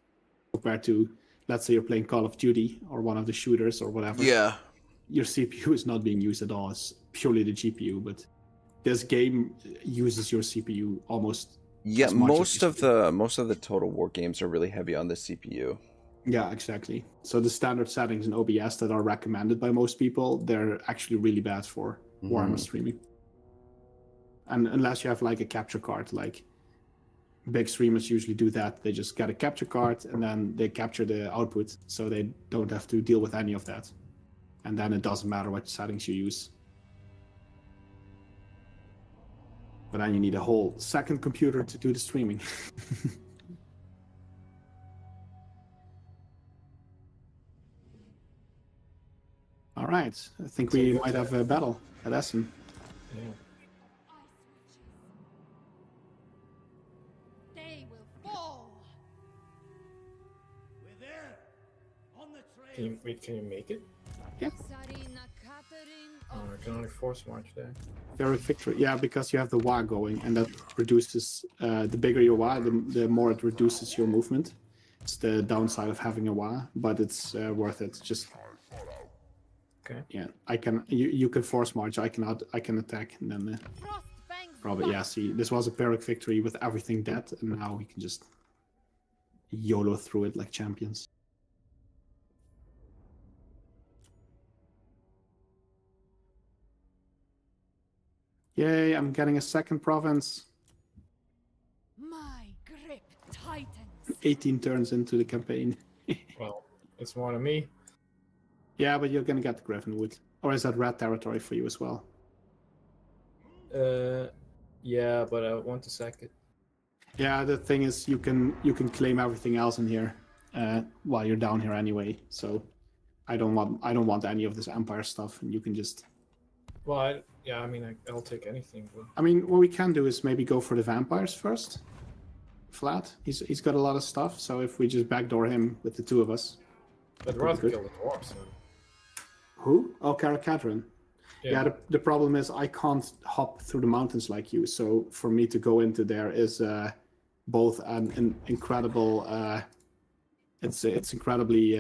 compared to, let's say, you're playing Call of Duty or one of the shooters or whatever. Yeah. Your CPU is not being used at all. It's purely the GPU. But this game uses your CPU almost. Yeah, as much as most of the Total War games are really heavy on the CPU. Yeah, exactly. So the standard settings in OBS that are recommended by most people, they're actually really bad for Warhammer streaming. And unless you have like a capture card, like big streamers usually do that. They just get a capture card and then they capture the output, so they don't have to deal with any of that. And then it doesn't matter what settings you use. But then you need a whole second computer to do the streaming. All right, I think we might have a battle at Essen. Yeah. They will fall. We're there. On the Can trail. can you make it? Sarina Catherine Oh, of I can only force march there. Very victory, yeah, because you have the WA going, and that reduces. The bigger your WA, the more it reduces your movement. It's the downside of having a WA, but it's worth it. Just Okay. yeah, I can. You can force march. I cannot. I can attack, and then Frostfang's probably yeah. See, this was a Pyrrhic victory with everything dead, and now we can just YOLO through it like champions. Yay! I'm getting a second province. My grip tightens. 18 turns into the campaign. Well, it's more than me. Yeah, but you're gonna get the Griffinwood. Or is that red territory for you as well? Yeah, but I want to sack it. Yeah, the thing is, you can claim everything else in here while you're down here anyway. So I don't want any of this Empire stuff, and you can just. Well, I mean, I'll take anything. But... I mean, what we can do is maybe go for the vampires first. Flat. He's got a lot of stuff, so if we just backdoor him with the two of us. I'd rather kill the dwarves. So... Who? Oh, Karakadrin. Yeah, the problem is I can't hop through the mountains like you, so for me to go into there is both an incredible. It's incredibly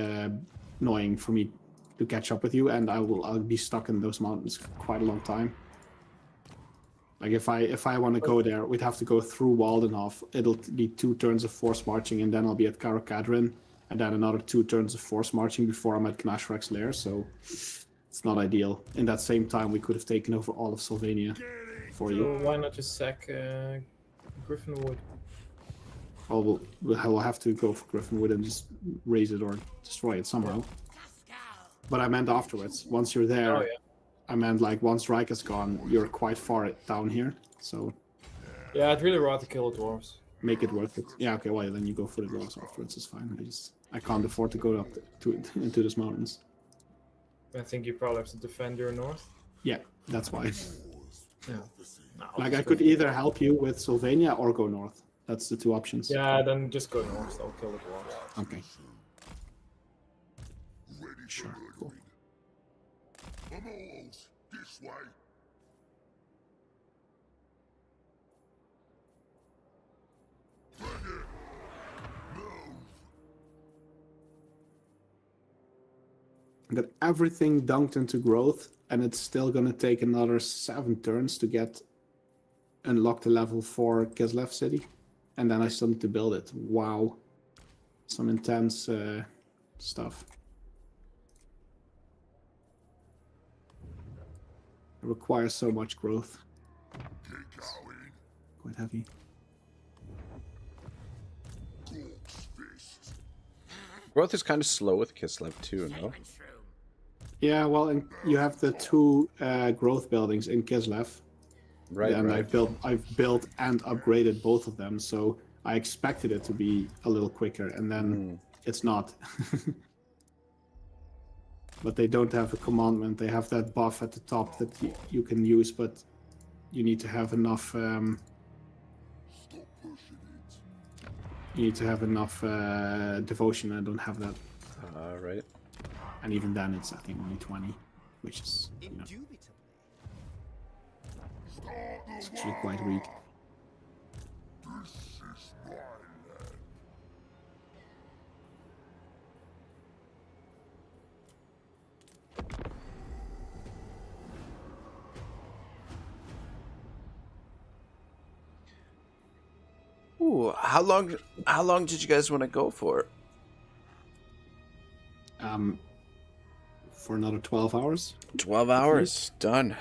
annoying for me to catch up with you, and I'll be stuck in those mountains for quite a long time. Like if I want to go there, we'd have to go through Waldenhof. It'll be 2 turns of force marching, and then I'll be at Karakadrin, and then another 2 turns of force marching before I'm at Gnashrek's lair. So. It's not ideal. In that same time, we could have taken over all of Sylvania for you. So why not just sack Griffinwood? Well, we'll have to go for Griffinwood and just raise it or destroy it somehow. But I meant afterwards. Once you're there, I meant like once Reich is gone, you're quite far down here. So yeah, I'd really rather kill the dwarves. Make it worth it. Yeah, okay. Well, then you go for the dwarves afterwards. It's fine. I can't afford to go up into those mountains. I think you probably have to defend your north. Yeah, that's why. Yeah. No, like I could either help you with Sylvania or go north. That's the 2 options. Yeah, then just go north. I'll kill the dwarves. Okay. Sure. Cool. Immortals, this way. Bring it. Move. Got everything dunked into growth, and it's still gonna take another 7 turns to unlock the level 4 Kislev city, and then I still need to build it. Wow, some intense stuff. It requires so much growth. Keep going. Quite heavy. Gork's fist. Growth is kind of slow with Kislev too, no? Yeah, well, and you have the 2 growth buildings in Kislev. Right, and right. I've built and upgraded both of them, so I expected it to be a little quicker, and then it's not. But they don't have a commandment. They have that buff at the top that you can use, but you need to have enough. Stop pushing it. You need to have enough devotion. I don't have that. Right. And even then, it's I think only 20, which is it's actually quite weak. This is my land. Ooh, how long did you guys want to go for? For another 12 hours. 12 hours. Done.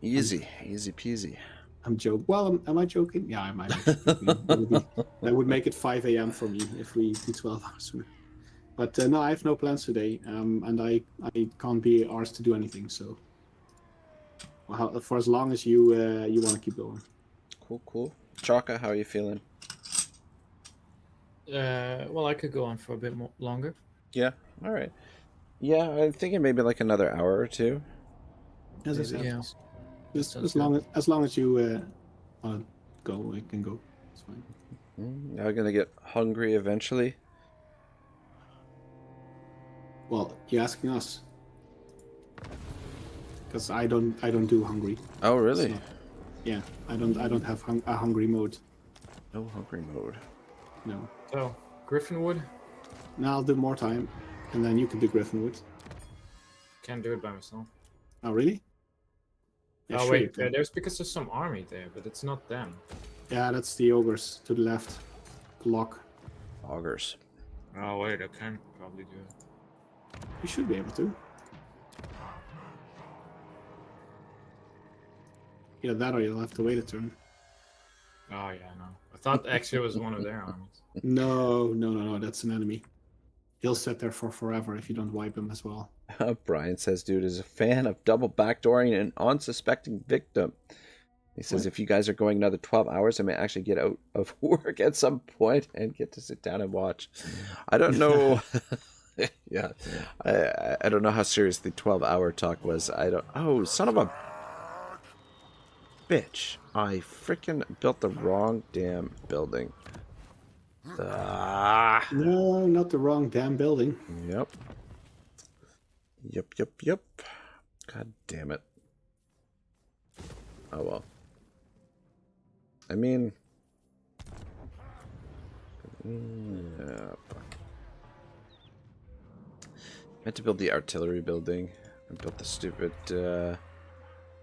Easy peasy. I'm joking. Well, am I joking? Yeah, I might. That would make it 5 a.m. for me if we do 12 hours. But no, I have no plans today, and I can't be arsed to do anything. So, for as long as you want to keep going. Cool. Chaka, how are you feeling? Well, I could go on for a bit longer. Yeah. All right. Yeah, I'm thinking maybe like another hour or 2. As I said, Yeah. as long as you want to go, I can go. It's fine. Now we're gonna get hungry eventually. Well, you're asking us, because I don't do hungry. Oh, really? So, yeah, I don't have a hungry mode. No hungry mode. No. So, Griffinwood? Now I'll do more time, and then you can do Griffinwood. Can't do it by myself. Oh, really? Yeah, Oh, sure wait, you can. there's because there's some army there, but it's not them. Yeah, that's the ogres to the left. Block. Augers. Oh, wait, I can probably do it. You should be able to. Either that or you'll have to wait a turn. Oh yeah, no. I thought actually it was one of their armies. No, that's an enemy. He'll sit there for forever if you don't wipe him as well. Brian says, dude is a fan of double backdooring an unsuspecting victim. He says, What? if you guys are going another 12 hours, I may actually get out of work at some point and get to sit down and watch. I don't know. Yeah. I don't know how serious the 12-hour talk was. I don't. Oh, son of a bitch. I freaking built the wrong damn building. Ah. No, not the wrong damn building. Yep. Yep. God damn it. Oh well. I mean... Yeah, fuck. I meant to build the artillery building. I built the stupid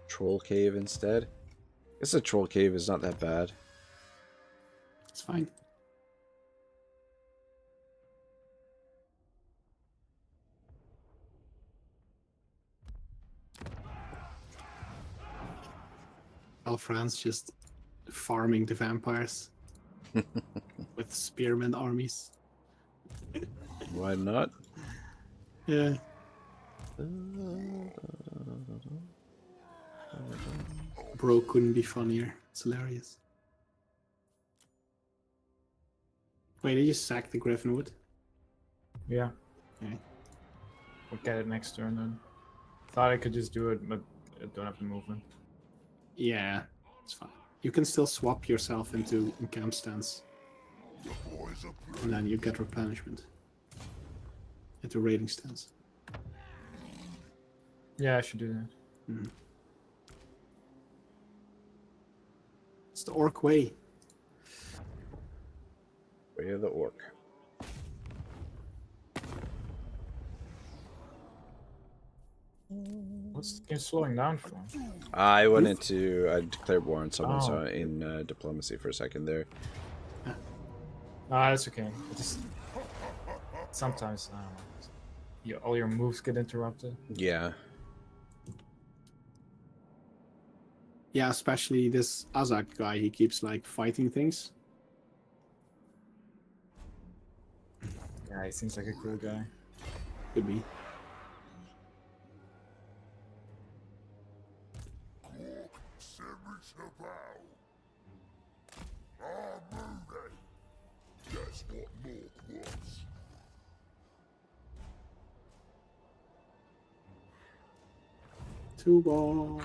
troll cave instead. I guess the troll cave is not that bad. It's fine. All France just farming the vampires with spearmen armies. Why not? Yeah. Bro couldn't be funnier. It's hilarious. Wait, did you sack the Griffinwood? Yeah. Okay. We'll get it next turn then. Thought I could just do it, but I don't have the movement. Yeah, it's fine. You can still swap yourself into camp stands. And then you get replenishment. Into raiding stands. Yeah, I should do that. Mm. It's the orc way. Way of the orc. What's the game slowing down for? I went into... I declared war on someone Oh. in diplomacy for a second there. Nah, that's okay. It just sometimes all your moves get interrupted. Yeah. Yeah, especially this Azak guy. He keeps like fighting things. Yeah, he seems like a cool guy. Could be. That's what Mork wants. Two ball.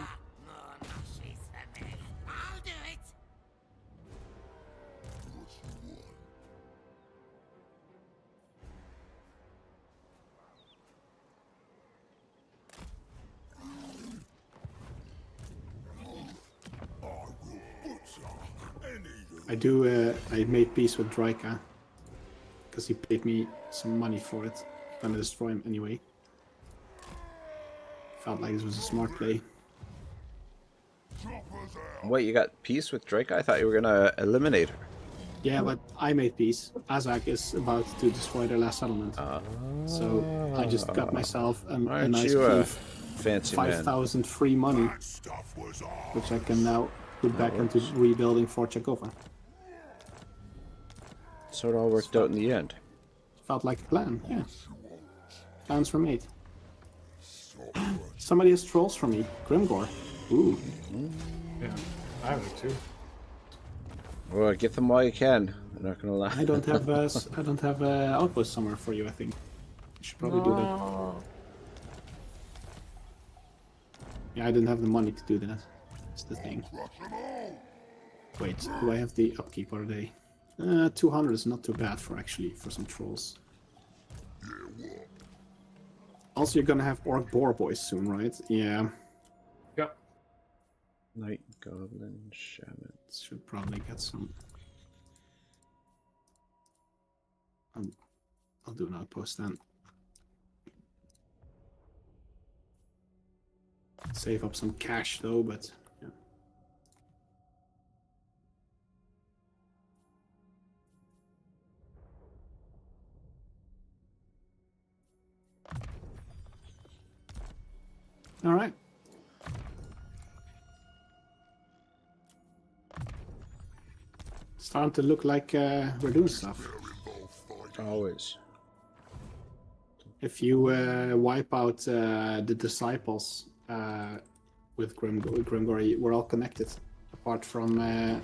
I'll do it. I made peace with Draika. Because he paid me some money for it. I'm gonna destroy him anyway. Felt like this was a smart play. Wait, you got peace with Drake? I thought you were gonna eliminate her. Yeah, but I made peace. Azak is about to destroy their last settlement. So I just got myself a Aren't nice you a cleave. fancy man? 5,000 free money, which I can now put back into rebuilding Fort Chakova. So it all worked out in the end. Felt like a plan, yeah. Plans were made. Somebody has trolls for me. Grimgore. Ooh. Yeah, I have it too. Well, get them while you can. I'm not gonna lie. I don't have outpost somewhere for you. I think. I should probably do that. Yeah, I didn't have the money to do that. That's the thing. Wait, do I have the upkeep or they? 200 is not too bad for some trolls. Also, you're gonna have orc boar boys soon, right? Yeah. Yep. Night Goblin Shaman. Should probably get some. I'll do an outpost then. Save up some cash though, but yeah. All right. starting to look like we're doing stuff. Always. If you wipe out the disciples with Grimgory, we're all connected, apart from a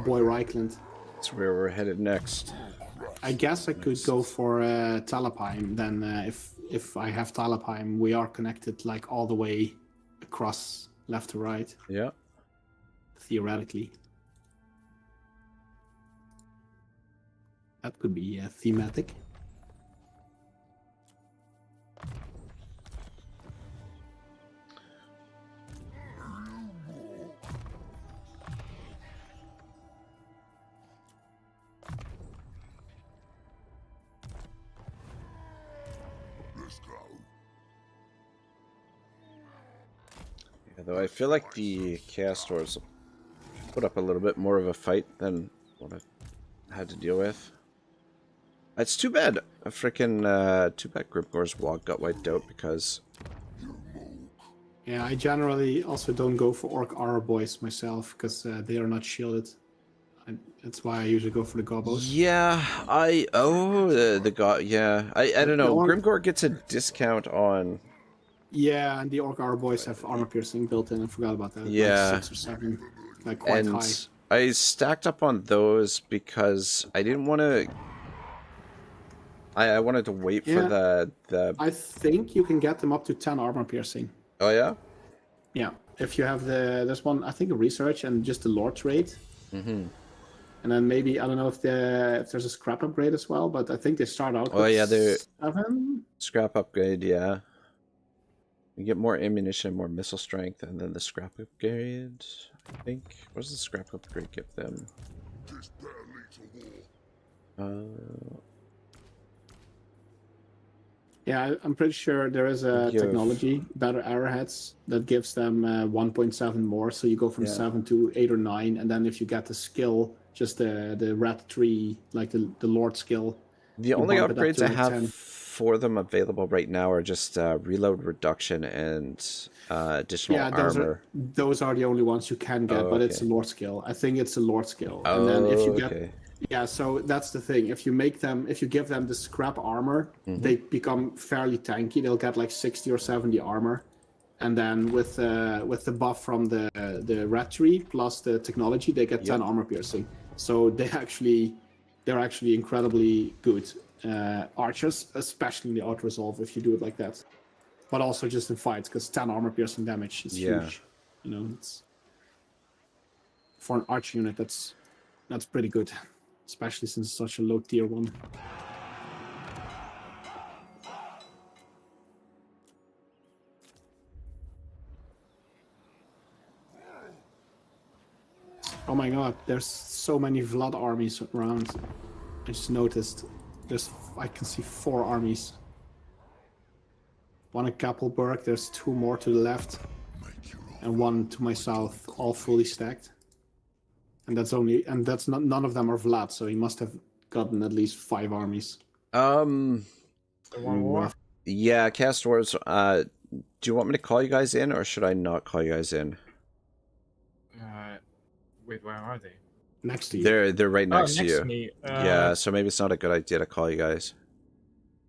boy Reichland. That's where we're headed next. I guess I could go for Talabheim. Then, if I have Talabheim, we are connected like all the way across left to right. Yeah. Theoretically, that could be thematic. Let's go. Yeah, though I feel like the castors put up a little bit more of a fight than what I had to deal with. It's too bad. A freaking too bad Grimgor's wall got wiped out because. Yeah, I generally also don't go for Orc Armor Boys myself because they are not shielded. That's why I usually go for the Gobos. Yeah, the god. Yeah, I don't know. No, Grimgor gets a discount on. Yeah, and the Orc Armor Boys have armor piercing built in. I forgot about that. Yeah. Like 6 or 7, like quite And high. I stacked up on those because I didn't want to. I wanted to wait for the. I think you can get them up to 10 armor piercing. Oh yeah. Yeah, if you have there's one, I think, a research and just the Lord's rate. Mm-hmm. And then maybe, I don't know if there's a scrap upgrade as well, but I think they start out Oh with yeah, they're 7. scrap upgrade. Yeah. You get more ammunition, more missile strength, and then the scrap upgrade. I think. What does the scrap upgrade give them? This better lead to war. Yeah, I'm pretty sure there is a technology, better arrowheads, that gives them 1.7 more. So you go from 7 to 8 or 9, and then if you get the skill, just the rat tree, like the Lord skill. The only bump it up upgrades to I have 10. for them available right now are just reload reduction and additional armor. Those are the only ones you can get, but it's a Lord skill. I think it's a Lord skill. And then if you get yeah, so that's the thing. If you give them the scrap armor, they become fairly tanky. They'll get like 60 or 70 armor, and then with the buff from the rat tree plus the technology, they get 10 armor piercing. So they're actually incredibly good archers, especially in the auto resolve if you do it like that. But also just in fights, because 10 armor piercing damage is huge. You know, it's for an archer unit that's pretty good. Especially since it's such a low tier 1. Oh my god, there's so many Vlad armies around. I just noticed. I can see 4 armies. One at Kappelberg, there's 2 more to the left. And 1 to my south, all fully stacked. And that's not, none of them are Vlad, so he must have gotten at least 5 armies. Yeah, Cast Wars. Do you want me to call you guys in, or should I not call you guys in? Wait, where are they? Next to you. They're right next to you. To me. Yeah, so maybe it's not a good idea to call you guys.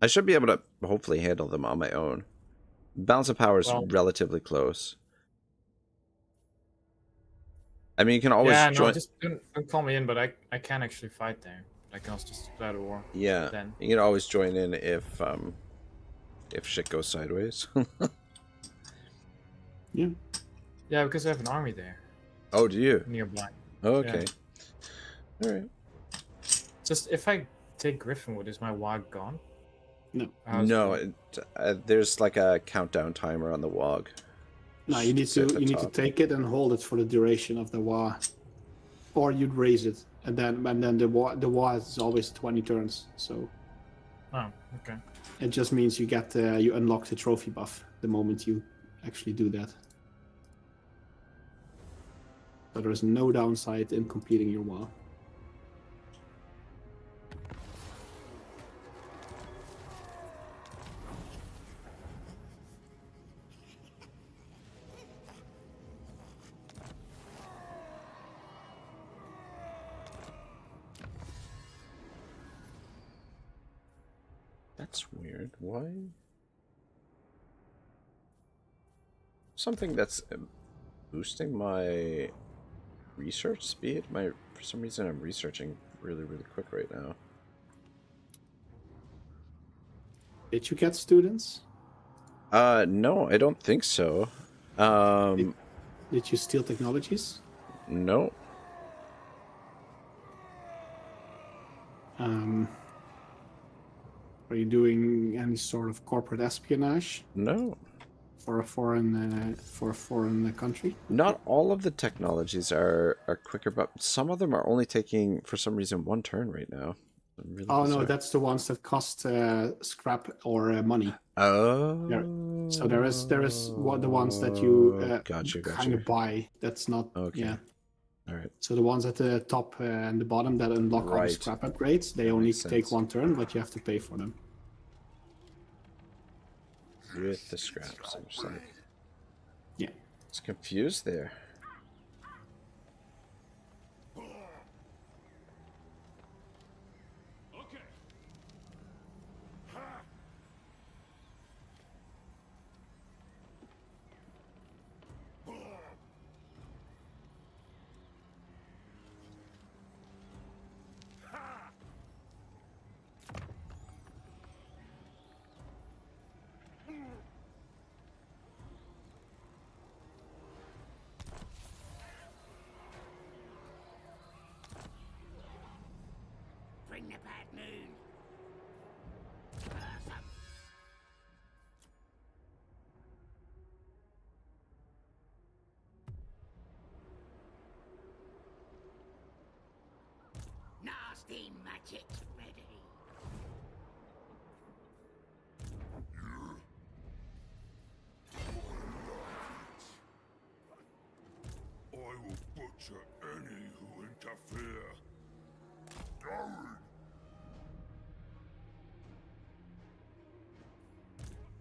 I should be able to hopefully handle them on my own. Balance of power is relatively close. I mean, you can always join. Just don't call me in, but I can actually fight there. I can also just declare war. Yeah, then. You can always join in if shit goes sideways. Yeah. Yeah, because I have an army there. Oh, do you? Nearby. Oh, okay. Yeah. All right. Just if I take Griffinwood, is my WOG gone? No. No, there's like a countdown timer on the WOG. No, you need to take it and hold it for the duration of the war, or you'd raise it, and then the war is always 20 turns. So. Oh, okay. It just means you get you unlock the trophy buff the moment you actually do that. So there is no downside in completing your war. That's weird. Why? Something that's boosting my research speed? For some reason I'm researching really quick right now. Did you get students? No, I don't think so. Did you steal technologies? No. Are you doing any sort of corporate espionage No. for a foreign country? Not all of the technologies are quicker, but some of them are only taking, for some reason, 1 turn right now. Really Oh bizarre. no, that's the ones that cost scrap or money. Oh. So there is the ones that you Gotcha. kind of buy. That's not Okay. Yeah. All right. So the ones at the top and the bottom that unlock all the Right. scrap upgrades, they That only makes take sense. 1 turn, but you have to pay for them. With the scraps, I'm just like, Yeah. it's confused there. Okay. Bring the bad moon. Nasty magic ready. I will butcher any who interfere. Going.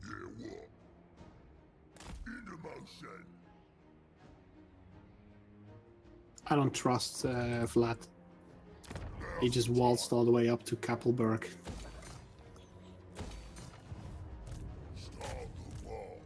Yeah, what? Into motion. I don't trust Vlad. He just waltzed all the way up to Kappelberg. Start the war.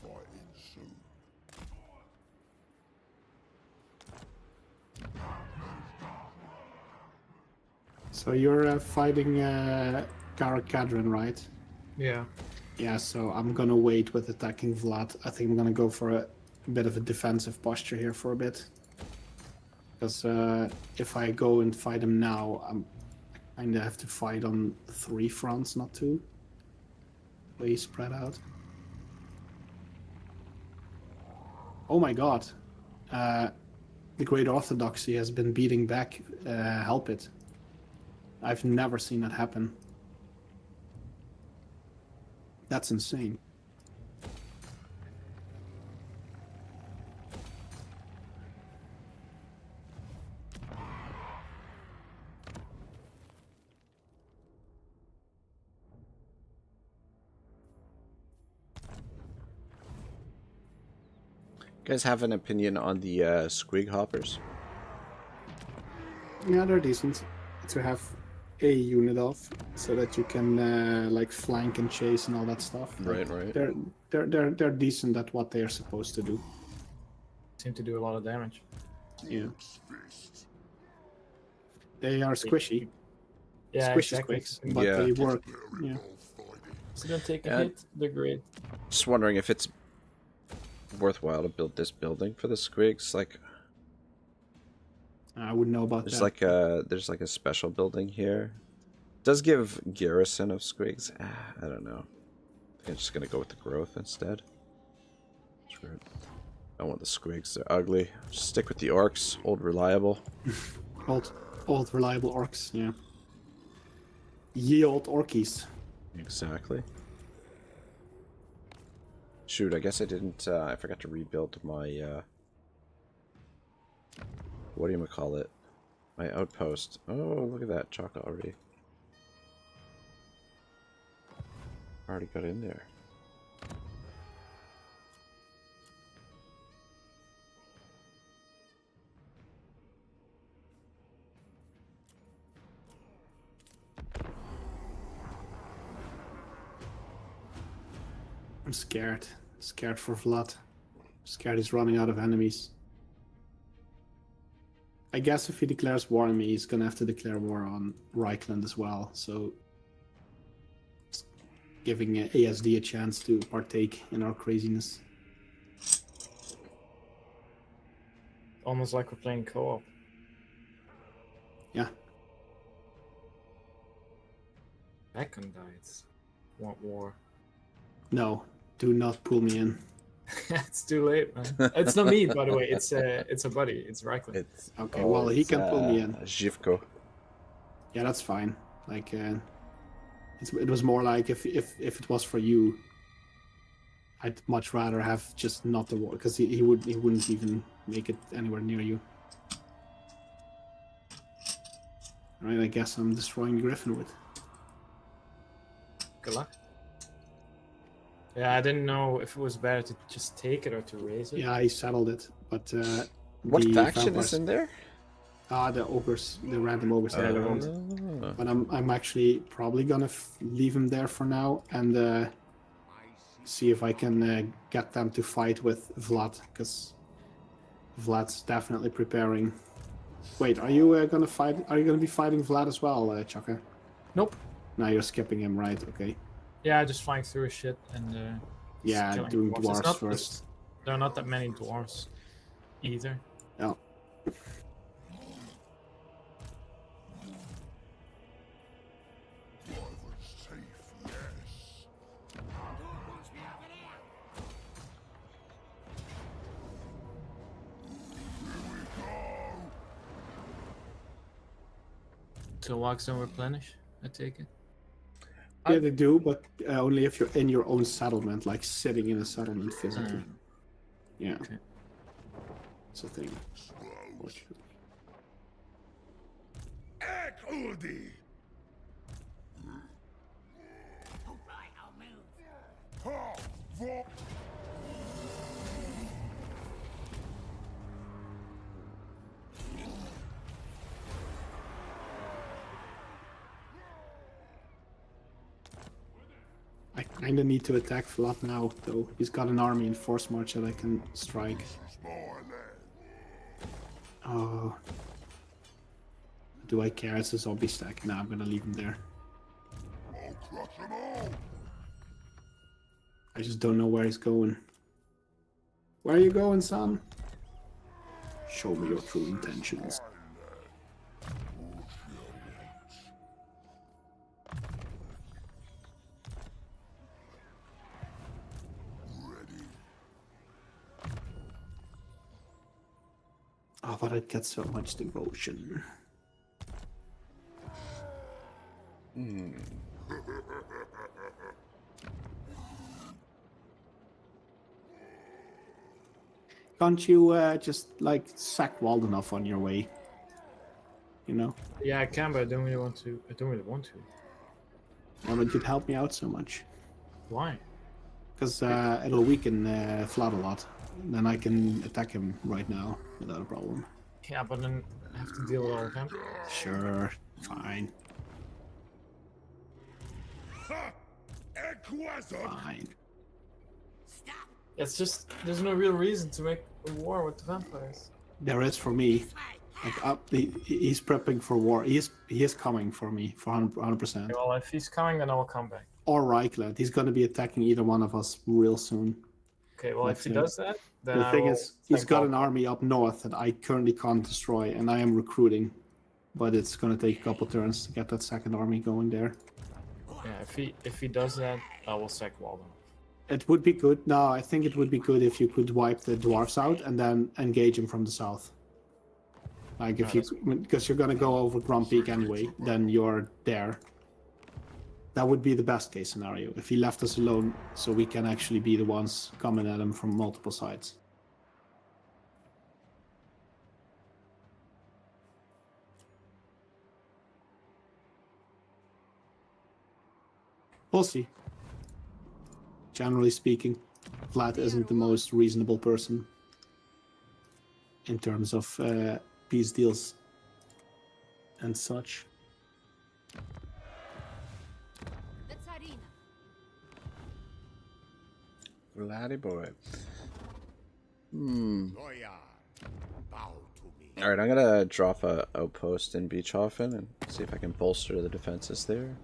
Fighting soon. So you're fighting Karakadran, right? Yeah. Yeah, so I'm gonna wait with attacking Vlad. I think I'm gonna go for a bit of a defensive posture here for a bit. Because if I go and fight him now, I kinda have to fight on 3 fronts, not 2. Way spread out. Oh my god. The Great Orthodoxy has been beating back Help It. I've never seen that happen. That's insane. You guys have an opinion on the squig hoppers? Yeah, they're decent to have a unit of, so that you can like flank and chase and all that stuff. Right. They're decent at what they are supposed to do. Seem to do a lot of damage. Yeah. They are squishy. Yeah, Squishy exactly. squigs, but Yeah. they work. Yeah. So don't take a Yeah. hit. They're great. Just wondering if it's worthwhile to build this building for the squigs. Like, I wouldn't know about that. there's like a special building here. Does give garrison of squigs. I don't know. I think I'm just gonna go with the growth instead. Screw it. I don't want the squigs. They're ugly. Just stick with the orcs. Old reliable. Old reliable orcs. Yeah. Ye old orkies. Exactly. Shoot, I guess I didn't. I forgot to rebuild my. What do you call it? My outpost. Oh, look at that chocolate already. already got in there. I'm scared. Scared for Vlad. Scared he's running out of enemies. I guess if he declares war on me, he's gonna have to declare war on Reichland as well. So, giving ASD a chance to partake in our craziness. Almost like we're playing co-op. Yeah. Recondite. Want war. No, do not pull me in. It's too late, man. It's not me, by the way. It's a buddy. It's Reichland. It's Okay, well, he can pull me in. Zhivko. Yeah, that's fine. Like, it was more like if it was for you, I'd much rather have just not the war, because he wouldn't even make it anywhere near you. Alright, I guess I'm destroying Griffinwood. Good luck. Yeah, I didn't know if it was better to just take it or to raise it. Yeah, I settled it, but What the faction vampires- is in there? the ogres, the random ogres. Yeah, they're Oh. But I'm actually probably gonna leave him there for now and see if I can get them to fight with Vlad, because Vlad's definitely preparing. Wait, are you gonna fight? Are you gonna be fighting Vlad as well, Chaka? Nope. Now you're skipping him, right? Okay. Yeah, just flying through his shit and Yeah, killing doing It's dwarves not- first. There are not that many dwarves either. Oh. So walks don't replenish, I take it. Yeah, they do, but only if you're in your own settlement, like sitting in a settlement physically. Yeah. Okay. It's a thing. Ekuldi! Ha! Vo- I kinda need to attack Vlad now, though. He's got an army in force march that I can strike. Oh. Do I care? It's a zombie stack. Nah, I'm gonna leave him there. I'll crush 'em all! I just don't know where he's going. Where are you going, son? Show me your true intentions. Oh, but I'd get so much devotion. Can't you just like sack Waldenhof on your way? You know? Yeah, I can, but I don't really want to. I don't really want to. Yeah, but you'd help me out so much. Why? Because it'll weaken Vlad a lot. Then I can attack him right now without a problem. Yeah, but then I have to deal with all of them. Sure, fine, Ha! Equazon! fine. It's just there's no real reason to make a war with the vampires. There is for me. Like he's prepping for war. He is coming for me for 100%. Okay, well, if he's coming, then I will come back. Or Reichland. He's going to be attacking either one of us real soon. Okay, well, if he does that, then The I thing will is, he's thank got God. an army up north that I currently can't destroy, and I am recruiting. But it's going to take a couple turns to get that second army going there. Yeah, if he does that, I will sack Walden. It would be good. No, I think it would be good if you could wipe the dwarfs out and then engage them from the south. Like if you, because you're gonna go over Grand Peak anyway, then you're there. That would be the best case scenario if he left us alone, so we can actually be the ones coming at him from multiple sides. We'll see. generally speaking. Vlad isn't the most reasonable person in terms of peace deals and such. The Tsarina. Laddie boy. Lawyer, bow to me. Alright, I'm gonna drop a outpost in Beechhofen and see if I can bolster the defenses there.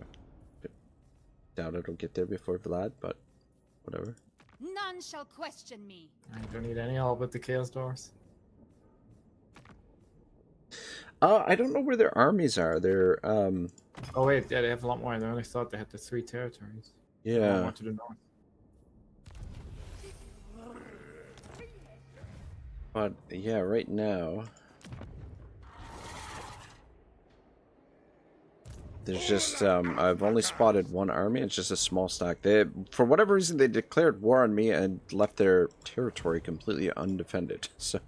Doubt it'll get there before Vlad, but whatever. None shall question me. I don't need any help with the Chaos Doors. I don't know where their armies are. They're Oh wait, yeah, they have a lot more. I only thought they had the 3 territories. A lot yeah. more to the north. But yeah, right now there's just I've only spotted one army. It's just a small stack. They, for whatever reason, they declared war on me and left their territory completely undefended. So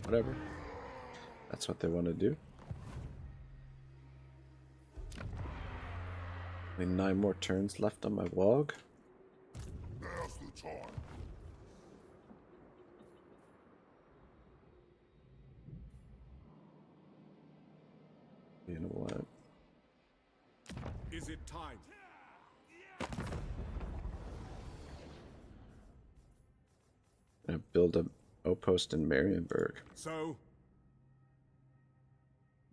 whatever. That's what they want to do. Only 9 more turns left on my log. Now's the time. You know what? Is it time? I'm gonna build an outpost in Marienburg. So,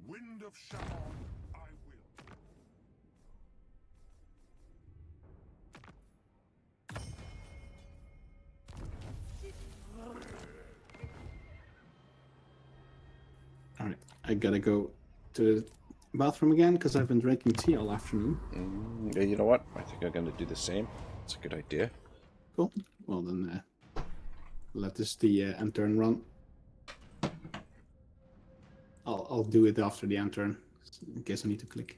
Wind of Sharon, I will. Alright, I gotta go to the bathroom again because I've been drinking tea all afternoon. Yeah, you know what? I think I'm gonna do the same. It's a good idea. Cool. Well then, let this the end turn run. I'll do it after the end turn in case I need to click.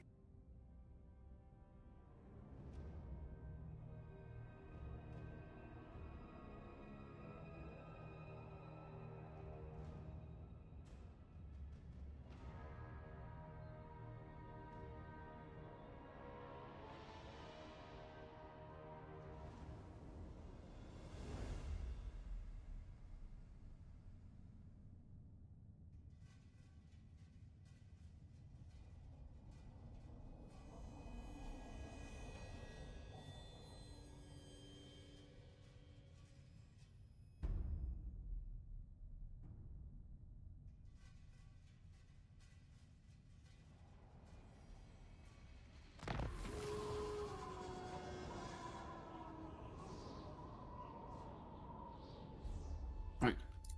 Right,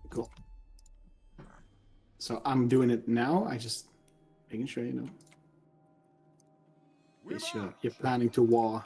cool. So I'm doing it now. I just making sure you know. In case you're planning to war.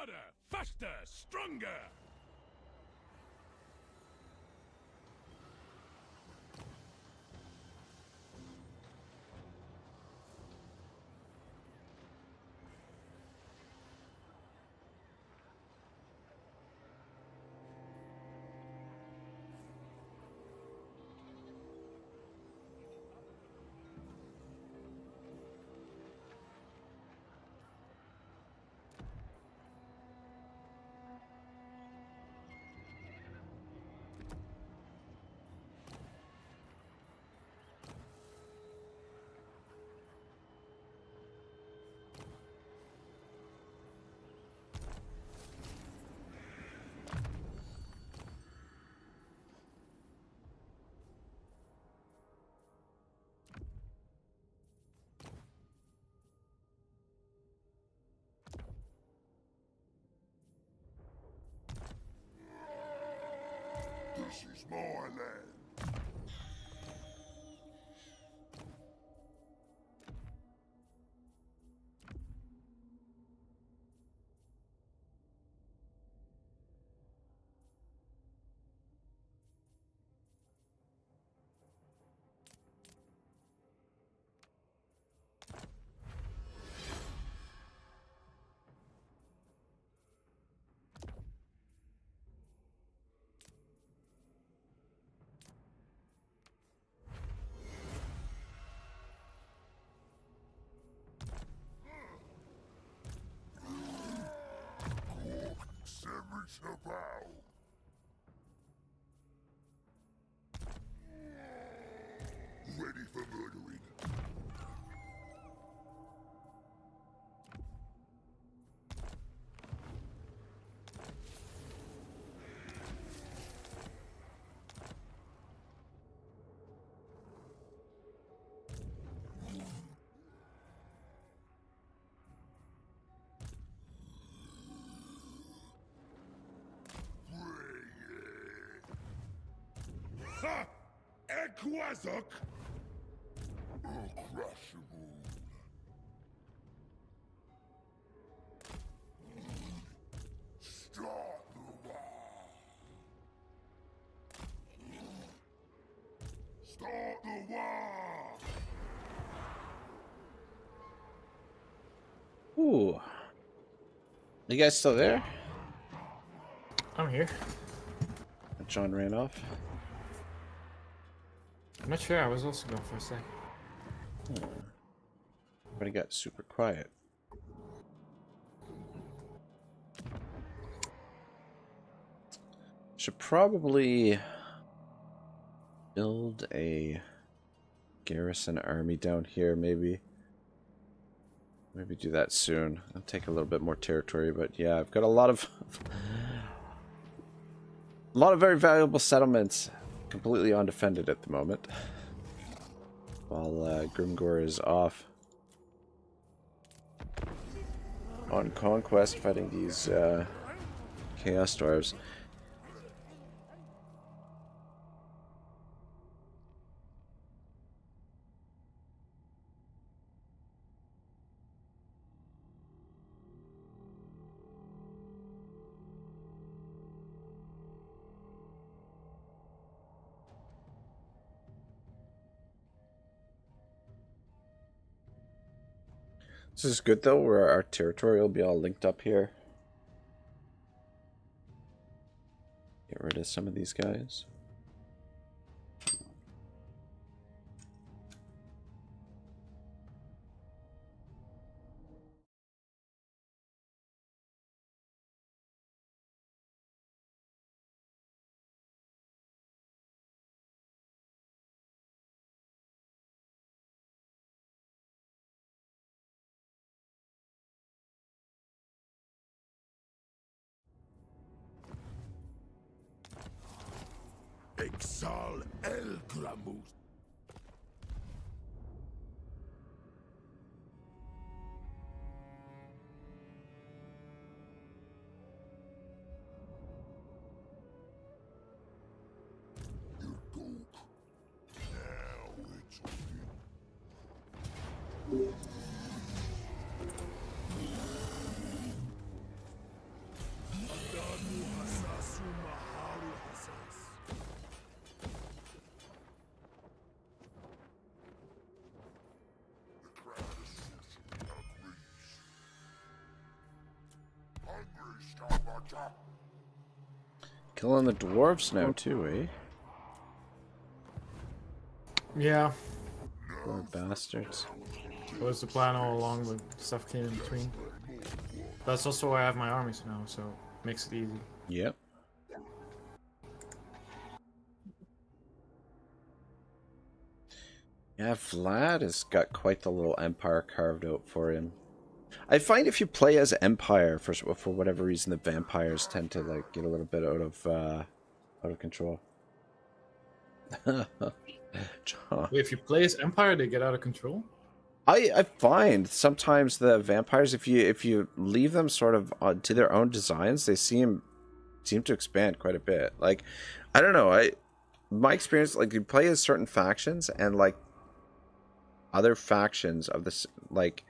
Harder, faster, stronger! This is my land. Ready for murdering. Ha! Equazok! Uncrushable. Start the war! Start the war! Ooh. You guys still there? I'm here. John ran off. I'm not sure. I was also gone for a sec. Everybody got super quiet. Should probably build a garrison army down here, maybe. Maybe do that soon. I'll take a little bit more territory, but yeah, I've got a lot of very valuable settlements completely undefended at the moment, while Grimgor is off on conquest fighting these chaos dwarves. This is good though, where our territory will be all linked up here. Get rid of some of these guys. Exal El Gramus. Your Coop. Now we're talking. Killing the dwarves now too, eh? Yeah, Poor bastards. that was the plan all along, but stuff came in between. That's also why I have my armies now, so it makes it easy. Yep. Yeah, Vlad has got quite the little empire carved out for him. I find if you play as Empire, for whatever reason, the vampires tend to like get a little bit out of control. John. Wait, if you play as Empire, they get out of control? I find sometimes the vampires, if you leave them sort of to their own designs, they seem to expand quite a bit. Like, I don't know, my experience, like, you play as certain factions and like other factions of this, like,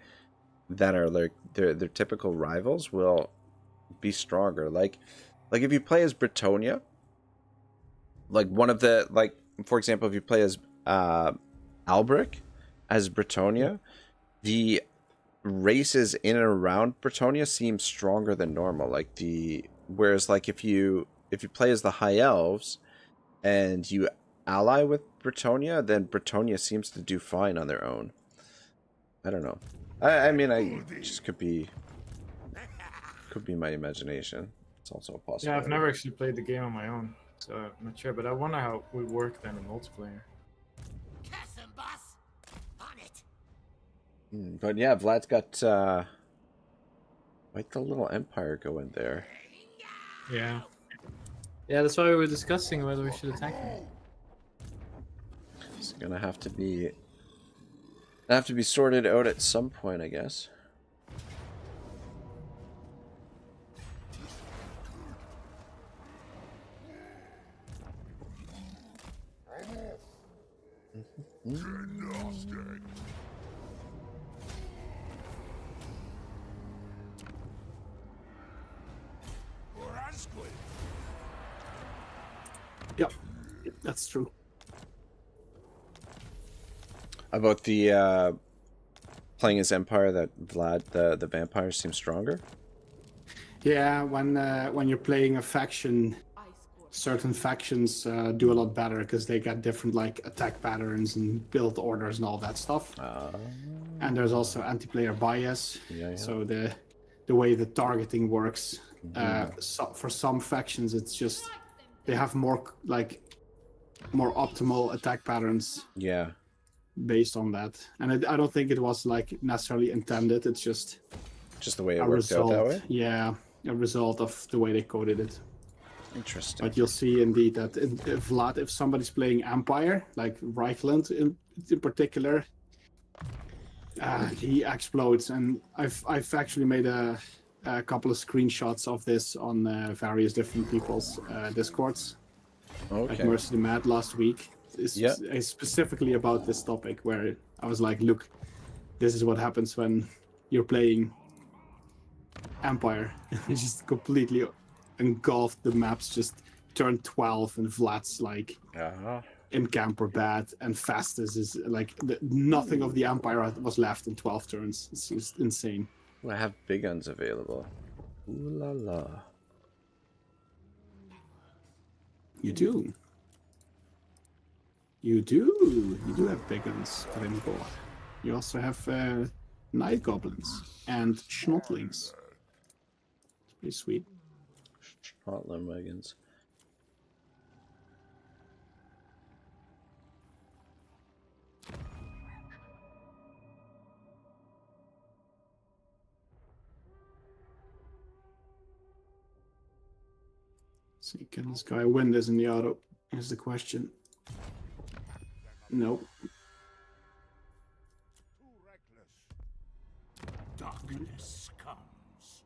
that are like their typical rivals will be stronger. Like if you play as Bretonia, like one of the, like, for example, if you play as Albric as Bretonia, the races in and around Bretonia seem stronger than normal. Like whereas like if you play as the High Elves and you ally with Bretonia, then Bretonia seems to do fine on their own. I don't know. I mean, I just could be my imagination. It's also a possibility. Yeah, I've never actually played the game on my own, so I'm not sure. But I wonder how it would work then in multiplayer. But yeah, Vlad's got quite the little empire going there. Yeah. Yeah, that's why we were discussing whether we should attack him. It's gonna have to be sorted out at some point, I guess. Yep, that's true. About the playing as Empire, that Vlad the vampires seem stronger. Yeah, when you're playing a faction, certain factions do a lot better because they get different like attack patterns and build orders and all that stuff. And there's also anti-player bias. Yeah. So the way the targeting works, so for some factions, it's just they have more optimal attack patterns. Yeah. Based on that, and I don't think it was like necessarily intended. It's just the way it worked out that way. Yeah, a result of the way they coded it. Interesting. But you'll see indeed that Vlad, if somebody's playing Empire, like Reichland in particular, he explodes. And I've actually made a couple of screenshots of this on various different people's Discords. Okay. Like Mercy the Mad last week. It's specifically about this topic, where I was like, look, this is what happens when you're playing Empire. It just completely engulfed the maps, just turned 12, and Vlad's like in camper bad, and Fastus is like nothing of the Empire was left in 12 turns. It's just insane. I have big guns available. Ooh la la. You do. You do have big guns, Grimgor. You also have night goblins and schnotlings. It's pretty sweet. Scotland wagons. So can this guy win this in the auto? Here's the question. Nope. Darkness comes.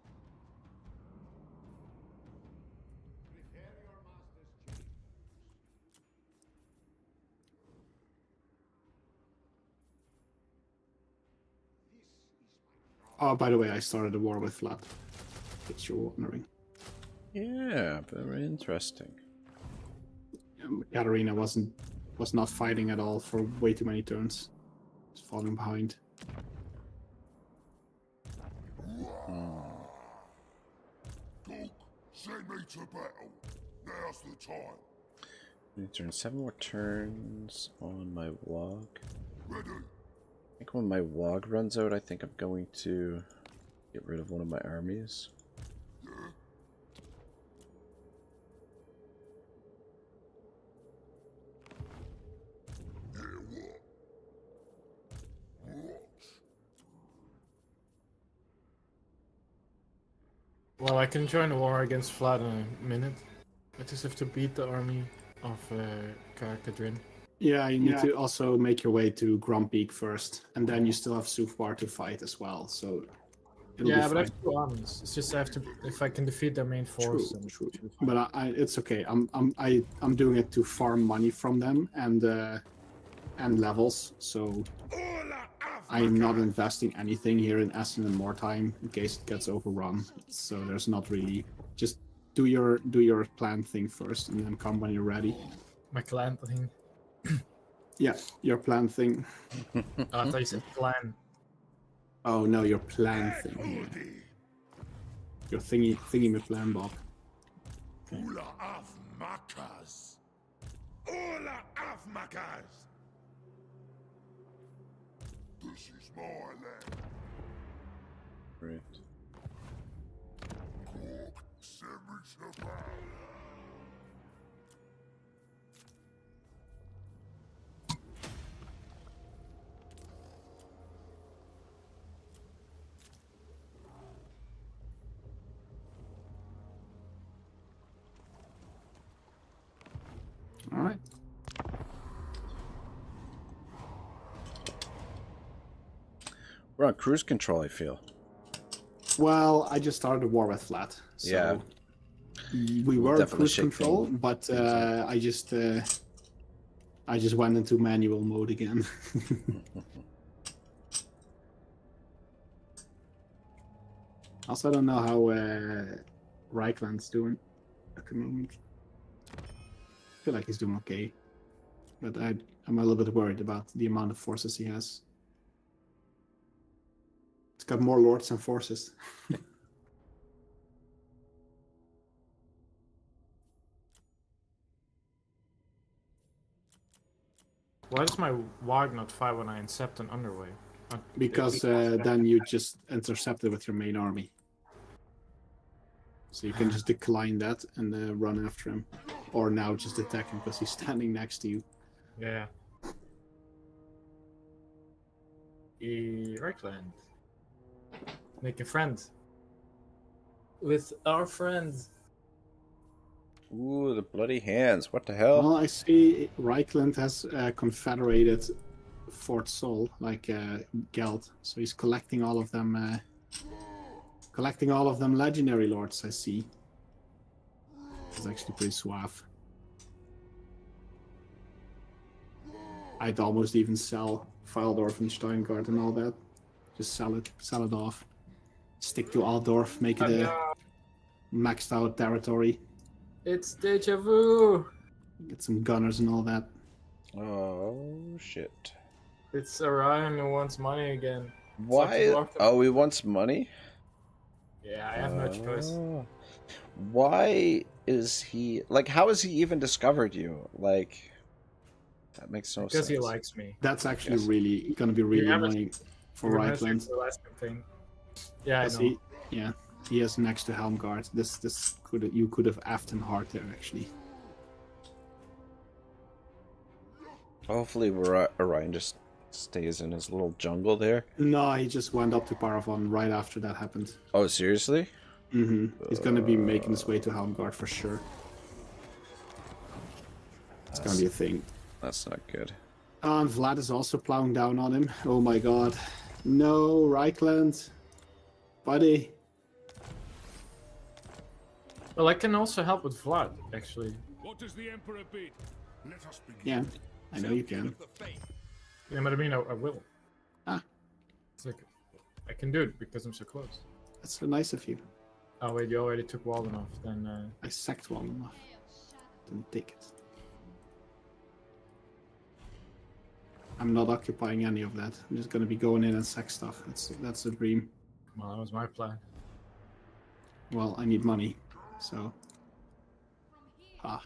Oh, by the way, I started a war with Vlad. In case you're wondering. Yeah, very interesting. Katarina was not fighting at all for way too many turns. It's falling behind. to battle. Now's the time. You turn 7 more turns on my log. Ready? I think when my log runs out, I think I'm going to get rid of one of my armies. Yeah. Yeah, what? What? Well, I can join the war against Vlad in a minute. I just have to beat the army of Chakkanakka. Yeah, you need to also make your way to Grumpeak first, and then you still have Sufbar to fight as well. So it'll Yeah, be but I fine. have 2 armies. It's just I have to if I can defeat their main force. True, then true. it should be fine. But it's okay. I'm doing it to farm money from them and levels. So I'm not investing anything here in Essen and more time in case it gets overrun. So there's not really, just do your plan thing first and then come when you're ready. My clan thing. Yeah, your plan thing. Oh, I thought you said clan. Oh no, your plan thing. Yeah. Hoodie. Your thingy me plan, Bob. Ula of Makas. Ula of Makas. This is my land. Right. Coop, send me to battle. All right. We're on cruise control, I feel. Well, I just started a war with Flat. So Yeah. We were definitely cruise shake control, things- but things up. I just went into manual mode again. Also, I don't know how Reichland's doing at the moment. I feel like he's doing okay, but I'm a little bit worried about the amount of forces he has. It's got more lords than forces. Why does my Wag not fire when I incept an underway? Because then you just intercept it with your main army. So you can just decline that and run after him. Or now just attack him because he's standing next to you. Yeah. Reichland. Make a friend. With our friends. Ooh, the bloody hands. What the hell? Well, I see Reichland has confederated Fort Sol, like Geld. So he's collecting all of them. Collecting all of them legendary lords, I see. It's actually pretty suave. I'd almost even sell Fildorf and Steingart and all that. Just sell it off. Stick to Altdorf, make it a maxed out territory. It's deja vu. Get some gunners and all that. Oh, shit. It's Orion who wants money again. Why? block them. Oh, he wants money? Yeah, I have no choice. Oh. Why is he... Like, how has he even discovered you? Like, that makes no sense. Because he likes me. That's actually Yes. really gonna be really Yeah, but- annoying for Remember the Reichland. Alaskan thing. Yeah, I Because know. he has next to Helmgard. You could have effed him hard there actually. Hopefully Orion just stays in his little jungle there. No, he just went up to Paravon right after that happened. Oh, seriously? He's gonna be making his way to Helmgard for sure. It's gonna be a thing. That's not good. And Vlad is also plowing down on him. Oh my god. No, Reichland. Buddy. Well, I can also help with Vlad, actually. What does the Emperor bid? Let us begin. Yeah, I know you can. Yeah, but I mean, I will. Ah. It's like, I can do it because I'm so close. That's so nice of you. Oh wait, you already took Walden off, then I sacked one enough. Didn't take it. I'm not occupying any of that. I'm just gonna be going in and sack stuff. That's the dream. well, that was my plan. Well, I need money, so Ah.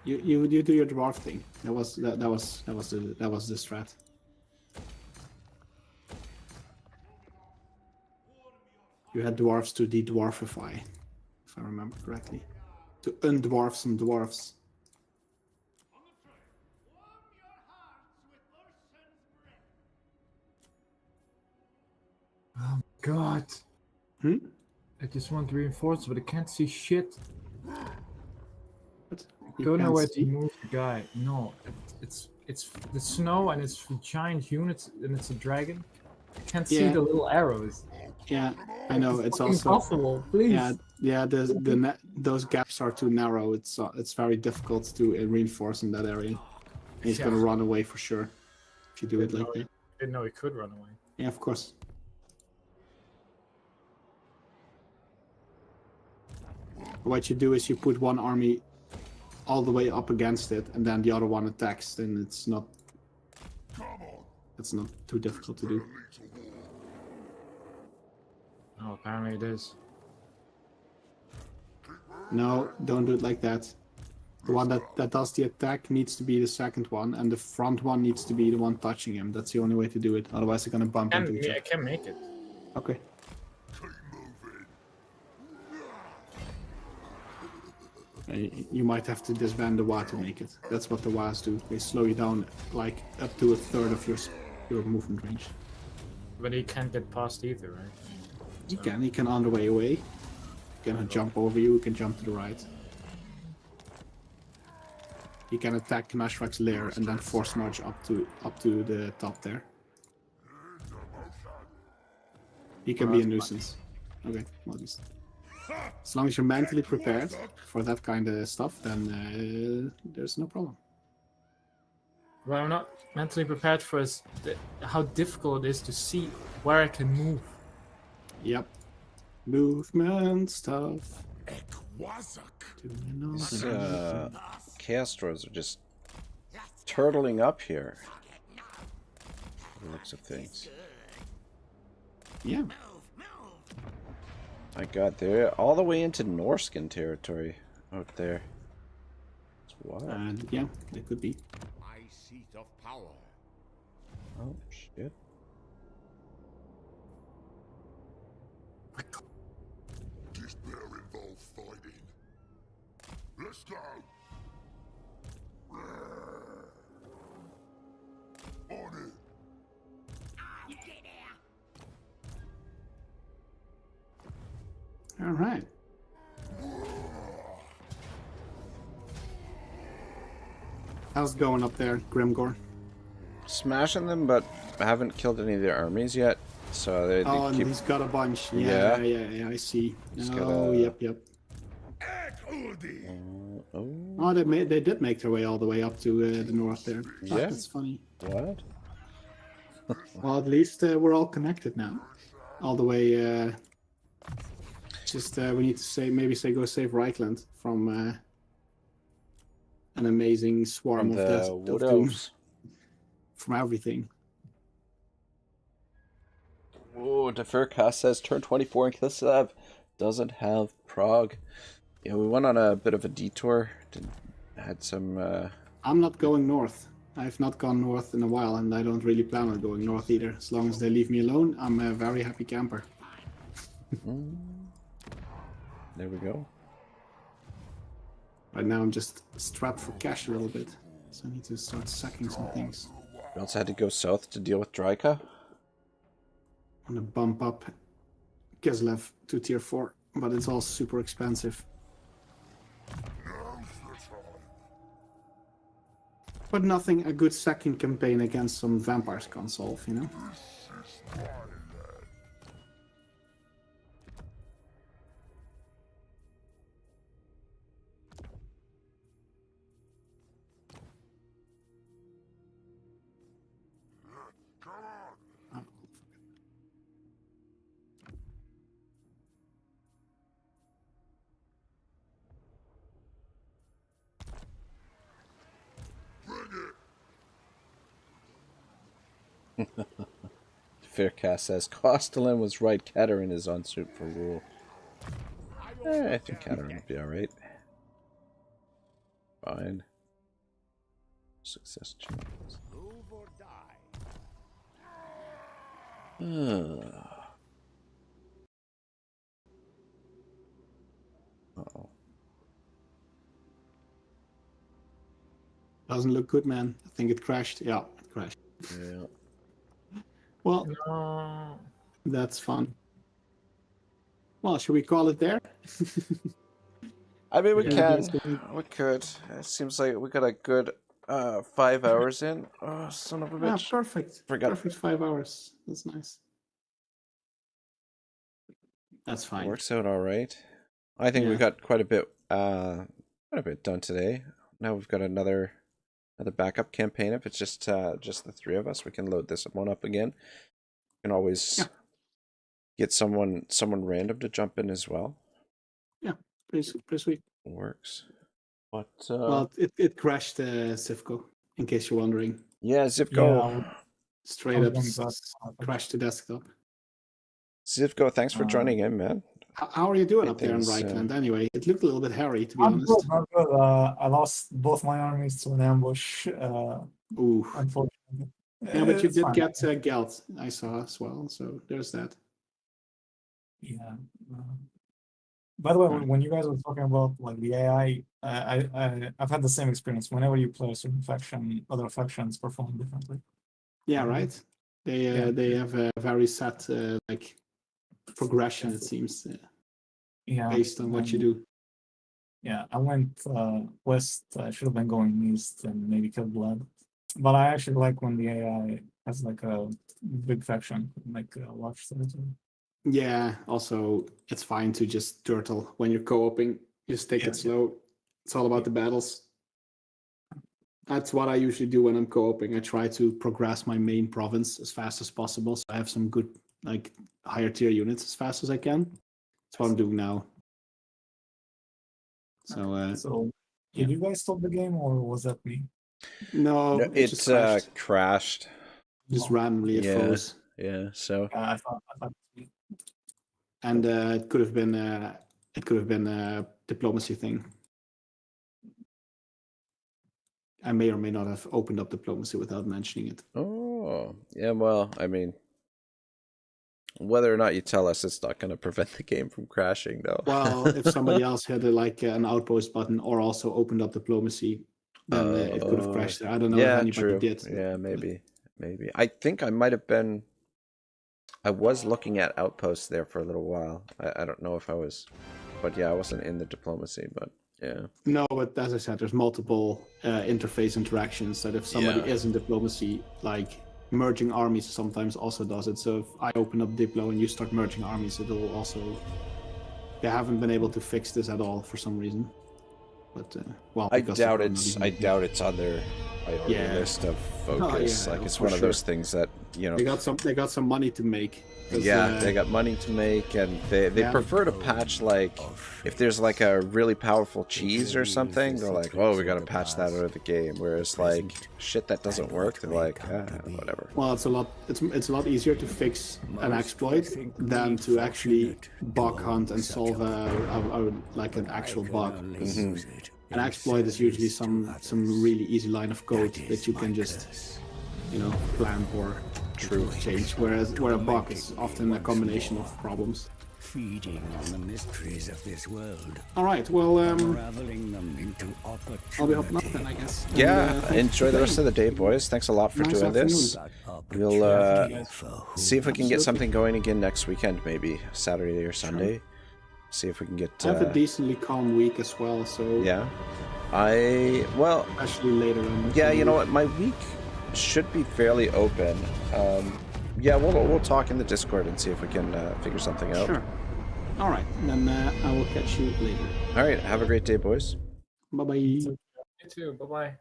You do your dwarf thing. That was the strat. You had dwarves to de-dwarfify, if I remember correctly. To undwarf some dwarves. Oh God. Hmm? I just want to reinforce, but I can't see shit. What? Don't know where to move the guy. No, it's the snow and it's giant units and it's a dragon. I can't see the little arrows. Yeah, I know. It's fucking also impossible. Please. Yeah. Those gaps are too narrow. It's very difficult to reinforce in that area. And he's gonna run away for sure if you do it like that. Didn't know he could run away. Yeah, of course. What you do is you put one army all the way up against it, and then the other one attacks. Then it's not too difficult to do. Oh, apparently it is. No, don't do it like that. The one that does the attack needs to be the second one, and the front one needs to be the one touching him. That's the only way to do it. Otherwise, they're gonna bump into each other. I can make it. Okay. You might have to disband the Wa to make it. That's what the Was do. They slow you down like up to a third of your movement range. But he can't get past either, right? He can on the way away. He can jump over you, he can jump to the right. He can attack Nashrak's lair and then force march up to the top there. He can be a nuisance. Okay, well, just as long as you're mentally prepared for that kind of stuff, then there's no problem. Well, I'm not mentally prepared for how difficult it is to see where I can move. Yep. Movement stuff. These chaos dwarves are just turtling up here. By the looks of things. Yeah. My God, they're all the way into Norskin territory out there. It's wild. Yeah, they could be. My seat of power. Oh shit. Despair involves fighting. Let's go. On it. All right. How's it going up there, Grimgore? Smashing them, but I haven't killed any of their armies yet. So they And keep... he's got a bunch. Yeah. Yeah, I see. Gotta... Yep. Oh, they did make their way all the way up to the north there. Yeah. That's funny. What? Well, at least we're all connected now. All the way. Just we need to go save Reichland from an amazing swarm From of the Doom. Widows. From everything. Oh, Defercast says turn 24 in Kislev doesn't have Prague. Yeah, we went on a bit of a detour. Had some. I'm not going north. I've not gone north in a while, and I don't really plan on going north either. As long as they leave me alone, I'm a very happy camper. There we go. Right now, I'm just strapped for cash a little bit, so I need to start sacking some things. We also had to go south to deal with Draika. I'm gonna bump up Kislev to tier 4, but it's all super expensive. But nothing a good sacking campaign against some vampires can solve, you know? Faircast says Costelin was right. Katerin is unsuited for rule. I think Catherine will be alright. Fine. Success chance. Uh-oh. Doesn't look good, man. I think it crashed. Yeah, it crashed. Yeah. Well, No. that's fun. Well, should we call it there? I mean, we Yeah. can. We could. It seems like we got a good 5 hours in. Oh, son of a Ah, bitch. perfect. Forgot. Perfect 5 hours. That's nice. That's fine. Works out all right. I think we Yeah. got quite a bit done today. Now we've got another backup campaign. If it's just the three of us, we can load this one up again. We can always get someone random to jump in as well. Yeah, pretty sweet. Works. But Well, it crashed Civco, in case you're wondering. yeah, Zivko. Straight up going back. crashed the desktop. Zivko, thanks for joining in, man. How are you doing up there in Everything's, Reichland anyway? It looked a little bit hairy, to be I'm honest. good. I'm good. I lost both my armies to an ambush. Ooh. Unfortunately. Yeah, but you It's did fine. get Gelt, I saw as well, so there's that. Yeah. By the way, when you guys were talking about like the AI, I've had the same experience. Whenever you play a certain faction, other factions perform differently. Yeah, right? They have a very set like progression, it seems, Yeah. based on what you do. Yeah, I went west. I should have been going east and maybe killed blood. But I actually like when the AI has like a big faction, like watch territory. Yeah, also, it's fine to just turtle when you're co-oping. Just take it slow. It's all about the battles. That's what I usually do when I'm co-oping. I try to progress my main province as fast as possible, so I have some good, like, higher tier units as fast as I can. That's what I'm doing now. So, Did you guys stop the game or was that me? no, it just crashed. Just randomly it froze. Yeah, so I thought it was me. And it could have been a diplomacy thing. I may or may not have opened up diplomacy without mentioning it. oh, yeah, well, I mean, whether or not you tell us, it's not going to prevent the game from crashing, though. Well, if somebody else had an outpost button or also opened up diplomacy, then it could have crashed there. I don't know if anybody did. Yeah, maybe. I think I might have been. I was looking at outposts there for a little while. I don't know if I was, but yeah, I wasn't in the diplomacy, but yeah. No, but as I said, there's multiple interface interactions that if somebody is in diplomacy, like merging armies sometimes also does it. So if I open up Diplo and you start merging armies, it'll also... They haven't been able to fix this at all for some reason. But, well, I doubt it's on their priority list of focus. It's one of those things that, you know, they got some money to make. Yeah, they got money to make, and they prefer to patch, like, if there's like a really powerful cheese or something, they're like, oh, we gotta patch that out of the game. Whereas like shit that doesn't work, they're like, whatever. Well, it's a lot easier to fix an exploit than to actually bug hunt and solve like an actual bug. An exploit is usually some really easy line of code that you can just, you know, plan or change. Where a bug is often a combination of problems. Feeding on the mysteries of this world. All right, well, unraveling them into I'll be hopping up then, I guess. Yeah, enjoy the rest of the day, boys. Thanks a lot for doing this. We'll see if we can get something going again next weekend, maybe Saturday or Sunday. See if we can get. I have a decently calm week as well, so yeah. especially later on. Yeah, you know what, my week should be fairly open. Yeah, we'll talk in the Discord and see if we can figure something out. Sure. All right, then I will catch you later. All right, have a great day, boys. Bye bye. You too. Bye bye.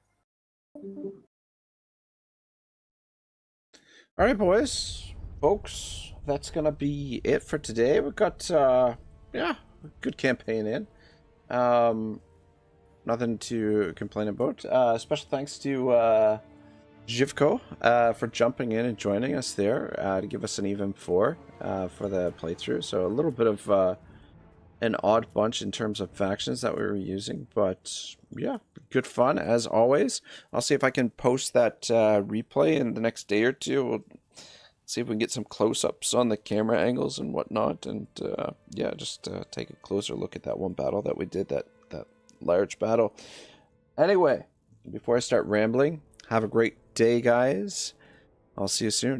All right, boys, folks, that's gonna be it for today. We've got yeah, good campaign in. Nothing to complain about. Special thanks to Jivko for jumping in and joining us there to give us an even 4 for the playthrough. So a little bit of an odd bunch in terms of factions that we were using, but yeah, good fun as always. I'll see if I can post that replay in the next day or two. We'll see if we can get some close-ups on the camera angles and whatnot, and yeah, just take a closer look at that one battle that we did, that large battle. Anyway, before I start rambling, have a great day, guys. I'll see you soon.